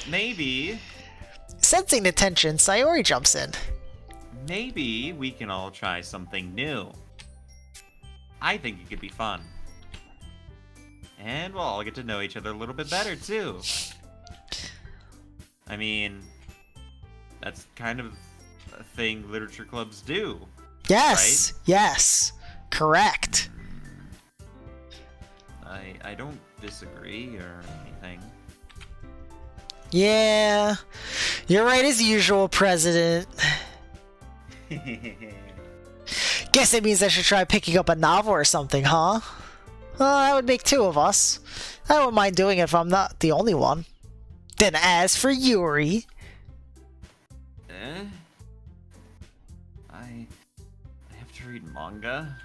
Maybe. Sensing the tension, Sayori jumps in. Maybe we can all try something new. I think it could be fun. And we'll all get to know each other a little bit better, too. I mean, that's kind of a thing literature clubs do. Yes, right? yes, correct. I don't disagree or anything. Yeah, you're right as usual, President. Guess it means I should try picking up a novel or something, huh? Well, that would make two of us. I wouldn't mind doing it if I'm not the only one. Then as for Yuri... I have to read manga?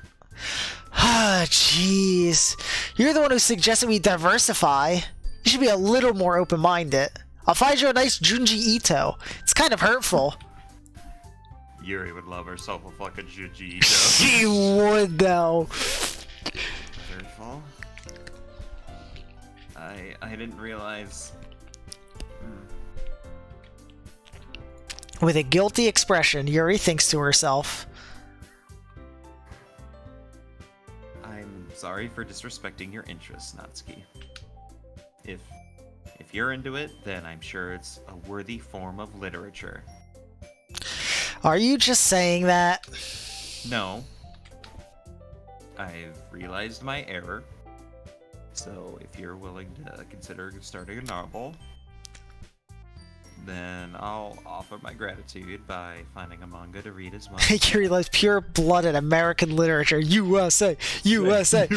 Ah, jeez. You're the one who suggested we diversify. You should be a little more open-minded. I'll find you a nice Junji Ito. It's kind of hurtful. Yuri would love herself a fucking Junji Ito. She would, though. Hurtful? I didn't realize... With a guilty expression, Yuri thinks to herself. I'm sorry for disrespecting your interests, Natsuki. If you're into it, then I'm sure it's a worthy form of literature. Are you just saying that? No. I've realized my error. So if you're willing to consider starting a novel, then I'll offer my gratitude by finding a manga to read as well. Yuri loves pure-blooded American literature. USA! USA!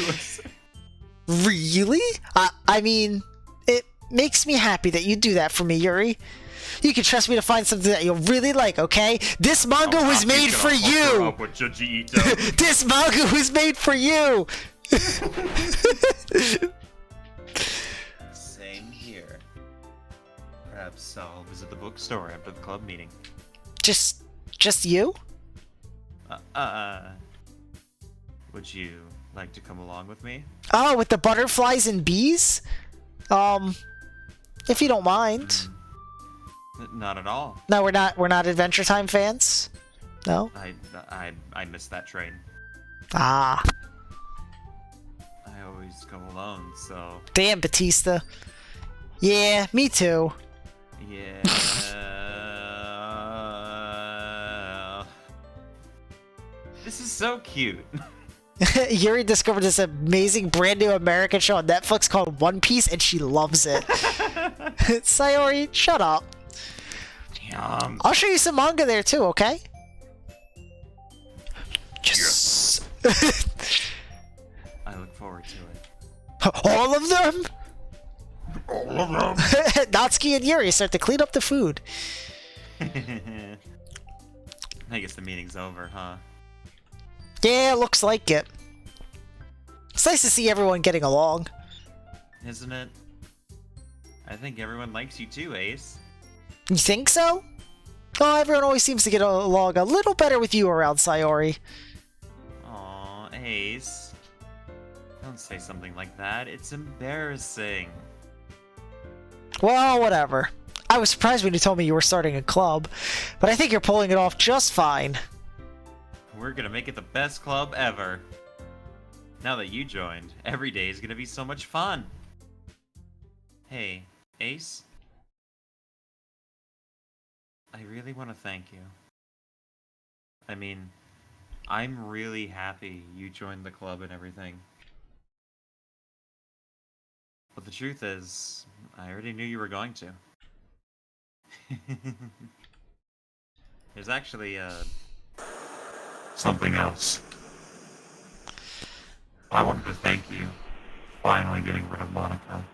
Really? I mean, it makes me happy that you do that for me, Yuri. You can trust me to find something that you'll really like, okay? This manga was made for you! Up with Junji Ito. This manga was made for you! Same here. Perhaps I'll visit the bookstore after the club meeting. Just you? Would you like to come along with me? Oh, with the butterflies and bees? If you don't mind. Not at all. No, we're not Adventure Time fans? No? I missed that train. Ah. I always go alone, so... Damn, Batista. Yeah, me too. Yeah... This is so cute. Yuri discovered this amazing brand new American show on Netflix called One Piece, and she loves it. Sayori, shut up. Damn. I'll show you some manga there too, okay? Yes. I look forward to it. All of them? All of them. Natsuki and Yuri start to clean up the food. I guess the meeting's over, huh? Yeah, looks like it. It's nice to see everyone getting along. Isn't it? I think everyone likes you too, Ace. You think so? Oh, everyone always seems to get along a little better with you around Sayori. Aw, Ace. Don't say something like that. It's embarrassing. Well, whatever. I was surprised when you told me you were starting a club, but I think you're pulling it off just fine. We're gonna make it the best club ever. Now that you joined, every day is gonna be so much fun. Hey, Ace? I really want to thank you. I mean, I'm really happy you joined the club and everything. But the truth is, I already knew you were going to. There's actually, Something else. I wanted to thank you for finally getting rid of Monica.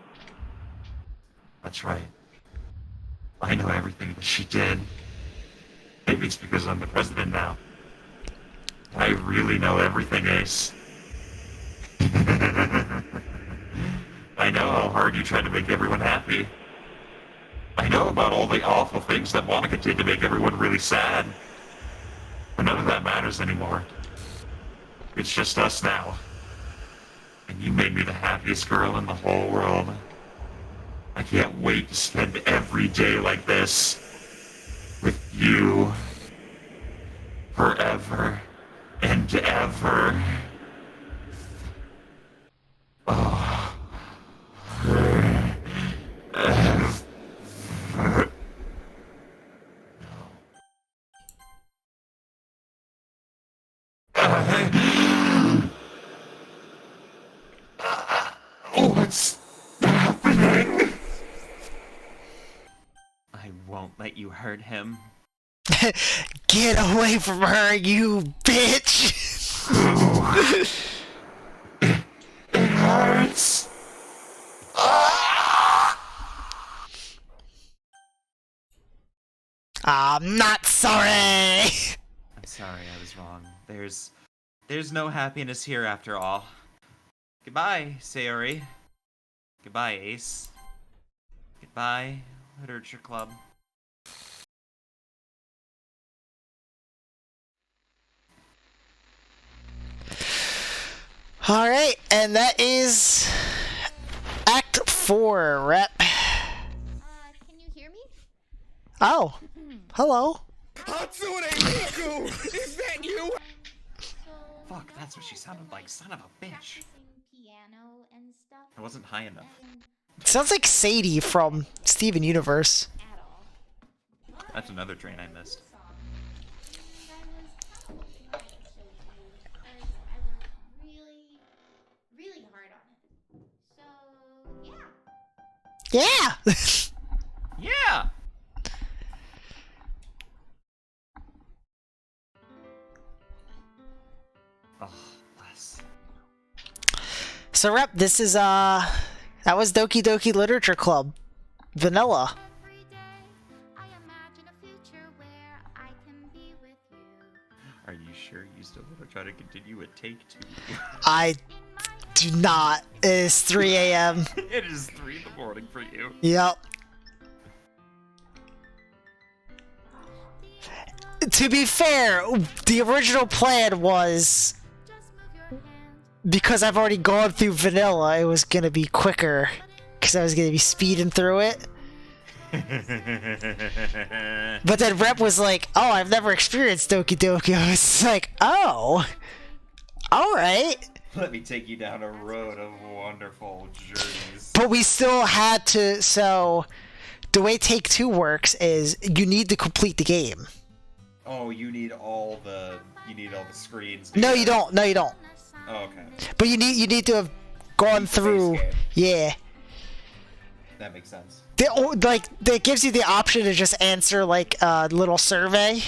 That's right. I know everything that she did. Maybe it's because I'm the president now. I really know everything, Ace. I know how hard you tried to make everyone happy. I know about all the awful things that Monica did to make everyone really sad. But none of that matters anymore. It's just us now. And you made me the happiest girl in the whole world. I can't wait to spend every day like this. With you. Forever. And ever. Oh. What's happening? I won't let you hurt him. Get away from her, you bitch! It hurts. I'm not sorry! I'm sorry, I was wrong. There's no happiness here after all. Goodbye, Sayori. Goodbye, Ace. Goodbye, Literature Club. Alright, and that is Act 4, Rep. Can you hear me? Oh, hello. Hatsune Miku! Is that you? Fuck, that's what she sounded like, son of a bitch. Practicing piano and stuff. I wasn't high enough. Sounds like Sadie from Steven Universe. At all. That's another train I missed. Really hard on it. So yeah. Yeah! Yeah! Oh, bless. So, Rep, this is, that was Doki Doki Literature Club. Vanilla. Every day I imagine a future where I can be with you. Are you sure you still want to try to continue with Take 2? I do not. It is 3 a.m. It is 3 in the morning for you. Yep. To be fair, the original plan was, Just move your hand. because I've already gone through vanilla, it was gonna be quicker. Because I was gonna be speeding through it. But then Rep was like, oh, I've never experienced Doki Doki. I was like, oh. Alright. Let me take you down a road of wonderful journeys. But we still had to, so the way Take Two works is you need to complete the game. Oh, you need all the screens. No, you don't. No, you don't. Oh, okay. But you need to have gone through. game. Yeah. That makes sense. That gives you the option to just answer like a little survey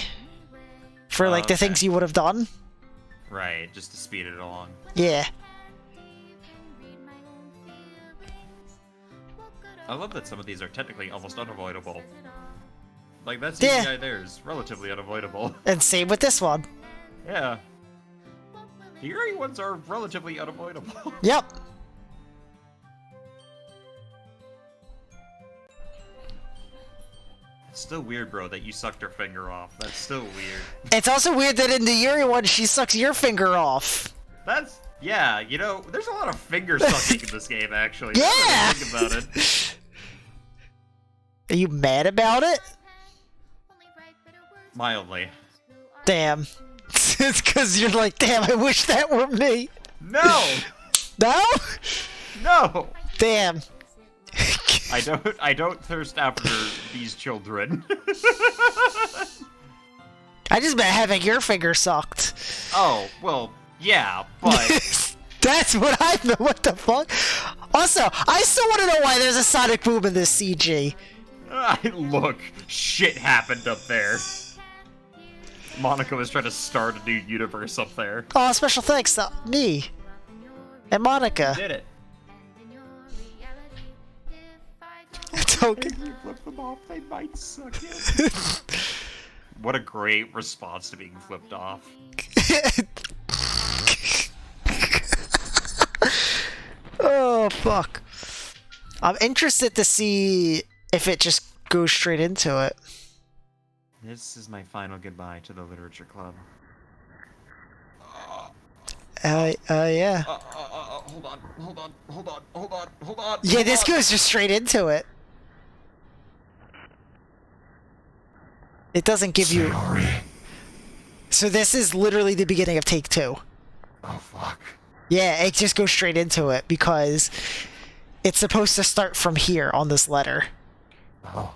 for like the okay. things you would have done. Right, just to speed it along. Yeah. You can read my own feelings. What good I love that some of these are technically almost unavoidable. Like, that Yeah. CGI there is relatively unavoidable. And same with this one. Yeah. The Yuri ones are relatively unavoidable. Yep. It's still weird, bro, that you sucked her finger off. That's still weird. It's also weird that in the Yuri one, she sucks your finger off. That's... Yeah, you know, there's a lot of finger sucking in this game, actually. Yeah! Now that I think about it. Are you mad about it? Mildly. Damn. It's because you're like, damn, I wish that were me. No! No? No! Damn. I don't thirst after these children. I just meant having your finger sucked. Oh, well, yeah, but... That's what I meant. What the fuck? Also, I still want to know why there's a sonic boom in this CG. Look, shit happened up there. Monica was trying to start a new universe up there. Oh, special thanks to me and Monica. Did it. Doki. If you flip them off, they might suck it. What a great response to being flipped off. Oh, fuck. I'm interested to see if it just goes straight into it. This is my final goodbye to the Literature Club. Yeah. Hold on. Yeah, this goes just straight into it. It doesn't give you... So this is literally the beginning of take 2. Oh, fuck. Yeah, it just goes straight into it because it's supposed to start from here on this letter. Oh.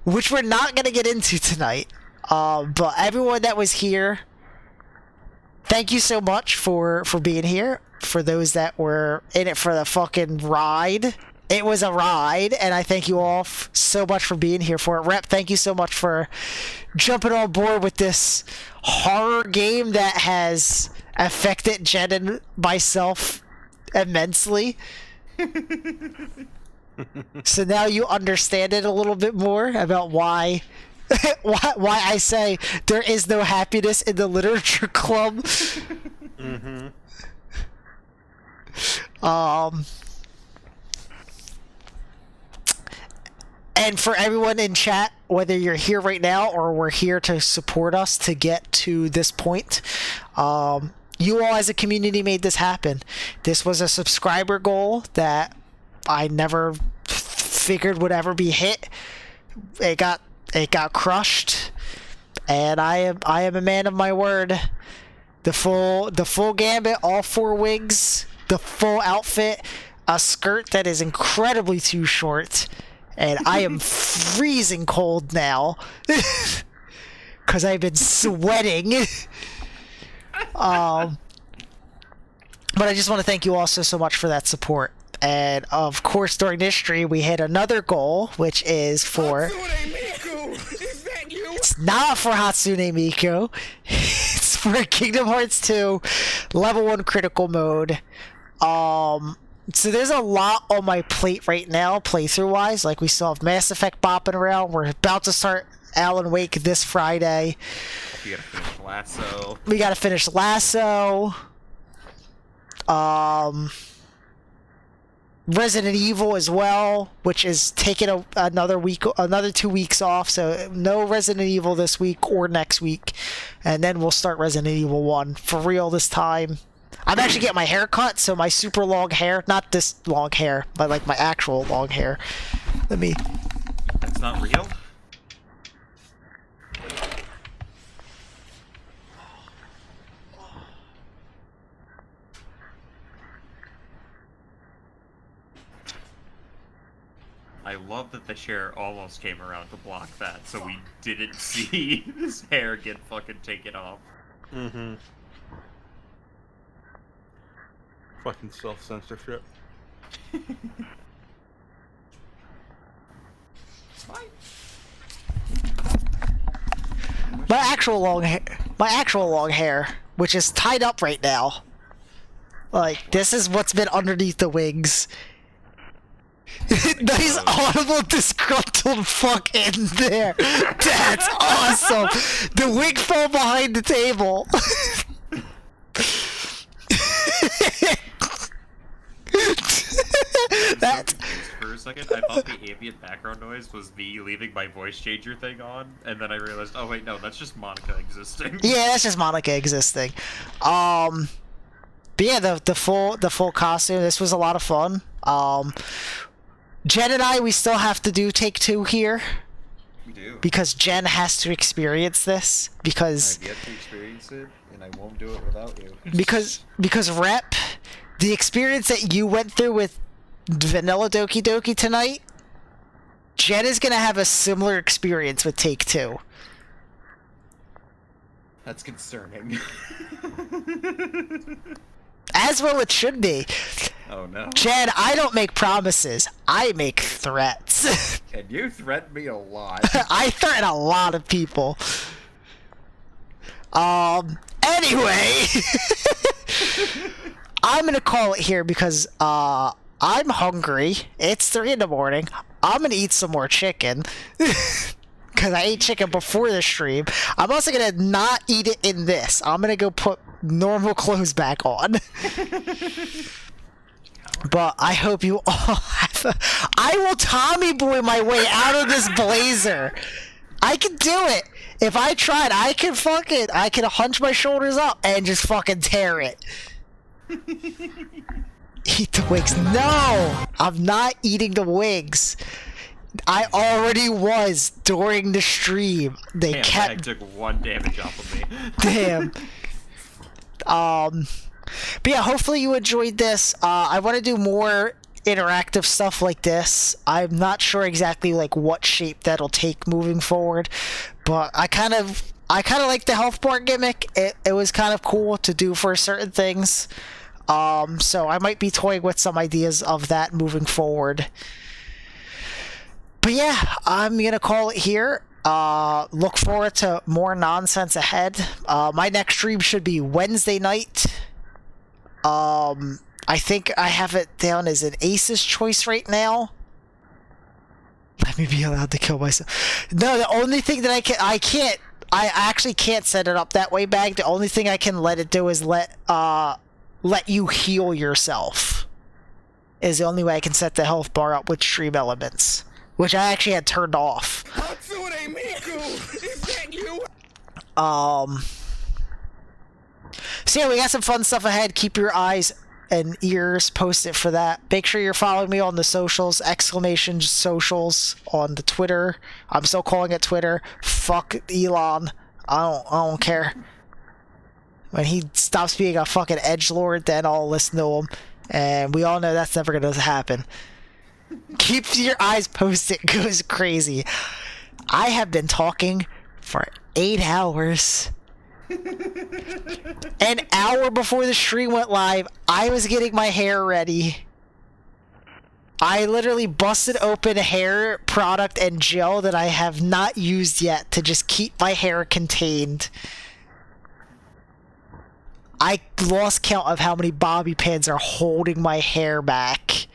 Which we're not gonna get into tonight. But everyone that was here, thank you so much for being here. For those that were in it for the fucking ride. It was a ride, and I thank you all so much for being here for it. Rep, thank you so much for jumping on board with this horror game that has affected Jen and myself immensely. So now you understand it a little bit more about why I say there is no happiness in the literature club. Mm-hmm. And for everyone in chat, whether you're here right now or we're here to support us to get to this point, you all as a community made this happen. This was a subscriber goal that I never figured would ever be hit. It got crushed, and I am a man of my word. The full gambit, all 4 wigs, the full outfit, a skirt that is incredibly too short. And I am freezing cold now because I've been sweating. But I just want to thank you all so much for that support. And of course, during this stream, we hit another goal, which is for... It's not for Hatsune Miku. It's for Kingdom Hearts 2 Level 1 Critical Mode. So there's a lot on my plate right now, playthrough-wise. Like, we still have Mass Effect bopping around. We're about to start Alan Wake this Friday. We gotta finish Lasso. We gotta finish Lasso. Resident Evil as well, which is taking another 2 weeks off. So no Resident Evil this week or next week. And then we'll start Resident Evil 1 for real this time. I'm actually getting my hair cut, so my super long hair, not this long hair, but like my actual long hair. That's not real? I love that the chair almost came around to block that, so we didn't see his hair get fucking taken off. Mm-hmm. Fucking self-censorship. My actual long hair, which is tied up right now. Like, this is what's been underneath the wings. Nice audible disgruntled fuck in there. That's awesome. The wig fell behind the table. That's For a second, I thought the ambient background noise was me leaving my voice changer thing on, and then I realized, oh wait, no, that's just Monica existing. yeah, that's just Monica existing. But yeah, the full costume. This was a lot of fun. Jen and I, we still have to do take 2 here. We do. Because Jen has to experience this. Because I've yet to experience it, and I won't do it without you. because Rep, the experience that you went through with Vanilla Doki Doki tonight, Jen is gonna have a similar experience with take 2. That's concerning. As well it should be. Oh no. Jen, I don't make promises. I make threats. And you threaten me a lot. I threaten a lot of people. Anyway. I'm gonna call it here because, I'm hungry. It's 3 in the morning. I'm gonna eat some more chicken. Because I ate chicken before the stream. I'm also gonna not eat it in this. I'm gonna go put normal clothes back on. But I hope you all have I will Tommy Boy my way out of this blazer. I can do it. If I tried, I can hunch my shoulders up and just fucking tear it. Eat the wigs. No! I'm not eating the wigs. I already was during the stream. They Damn, kept... that took 1 damage off of me. Damn. But yeah, hopefully you enjoyed this. I want to do more interactive stuff like this. I'm not sure exactly like what shape that'll take moving forward, but I kind of like the health bar gimmick. It was kind of cool to do for certain things. So I might be toying with some ideas of that moving forward. But yeah, I'm gonna call it here. Look forward to more nonsense ahead. My next stream should be Wednesday night. I think I have it down as an Ace's choice right now. Let me be allowed to kill myself. No, the only thing that I actually can't set it up that way, Bag. The only thing I can let it do is let you heal yourself. Is the only way I can set the health bar up with stream elements. Which I actually had turned off. So yeah, we got some fun stuff ahead. Keep your eyes and ears posted for that. Make sure you're following me on the socials, exclamation socials on the Twitter. I'm still calling it Twitter. Fuck Elon. I don't care. When he stops being a fucking edgelord, then I'll listen to him. And we all know that's never gonna happen. Keep your eyes posted. It goes crazy. I have been talking for 8 hours. An hour before the stream went live, I was getting my hair ready. I literally busted open hair product and gel that I have not used yet to just keep my hair contained. I lost count of how many bobby pins are holding my hair back.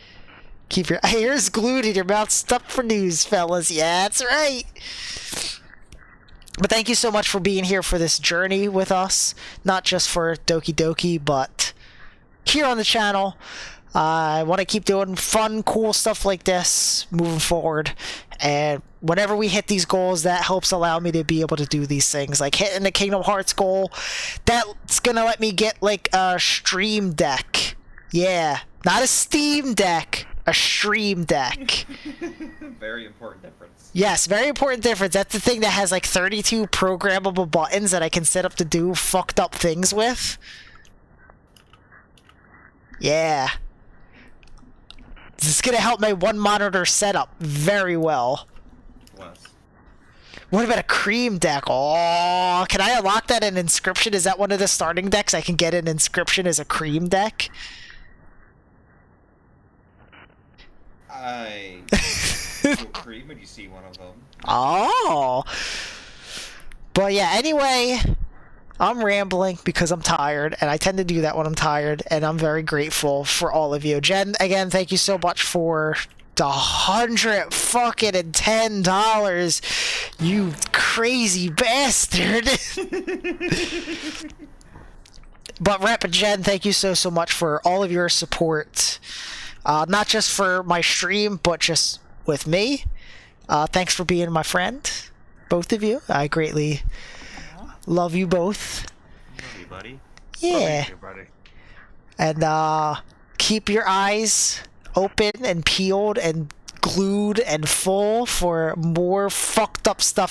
Keep your ears glued and your mouth stuffed for news, fellas. Yeah, that's right. But thank you so much for being here for this journey with us. Not just for Doki Doki, but here on the channel. I want to keep doing fun, cool stuff like this moving forward. And whenever we hit these goals, that helps allow me to be able to do these things. Like hitting the Kingdom Hearts goal, that's going to let me get like a stream deck. Yeah, not a Steam Deck. A stream deck. Very important difference. Yes, very important difference. That's the thing that has like 32 programmable buttons that I can set up to do fucked up things with. Yeah. This is gonna help my one monitor setup very well. Less. What about a cream deck? Oh, can I unlock that in Inscription? Is that one of the starting decks I can get in Inscription as a cream deck? I cream when you see one of them. Oh. But yeah, anyway, I'm rambling because I'm tired, and I tend to do that when I'm tired, and I'm very grateful for all of you. Jen, again, thank you so much for the $110, you crazy bastard. But Rep and Jen, thank you so much for all of your support, not just for my stream, but just with me. Thanks for being my friend, both of you. I greatly love you both. Love you, buddy. Yeah. Hey, buddy. And keep your eyes open and peeled and glued and full for more fucked up stuff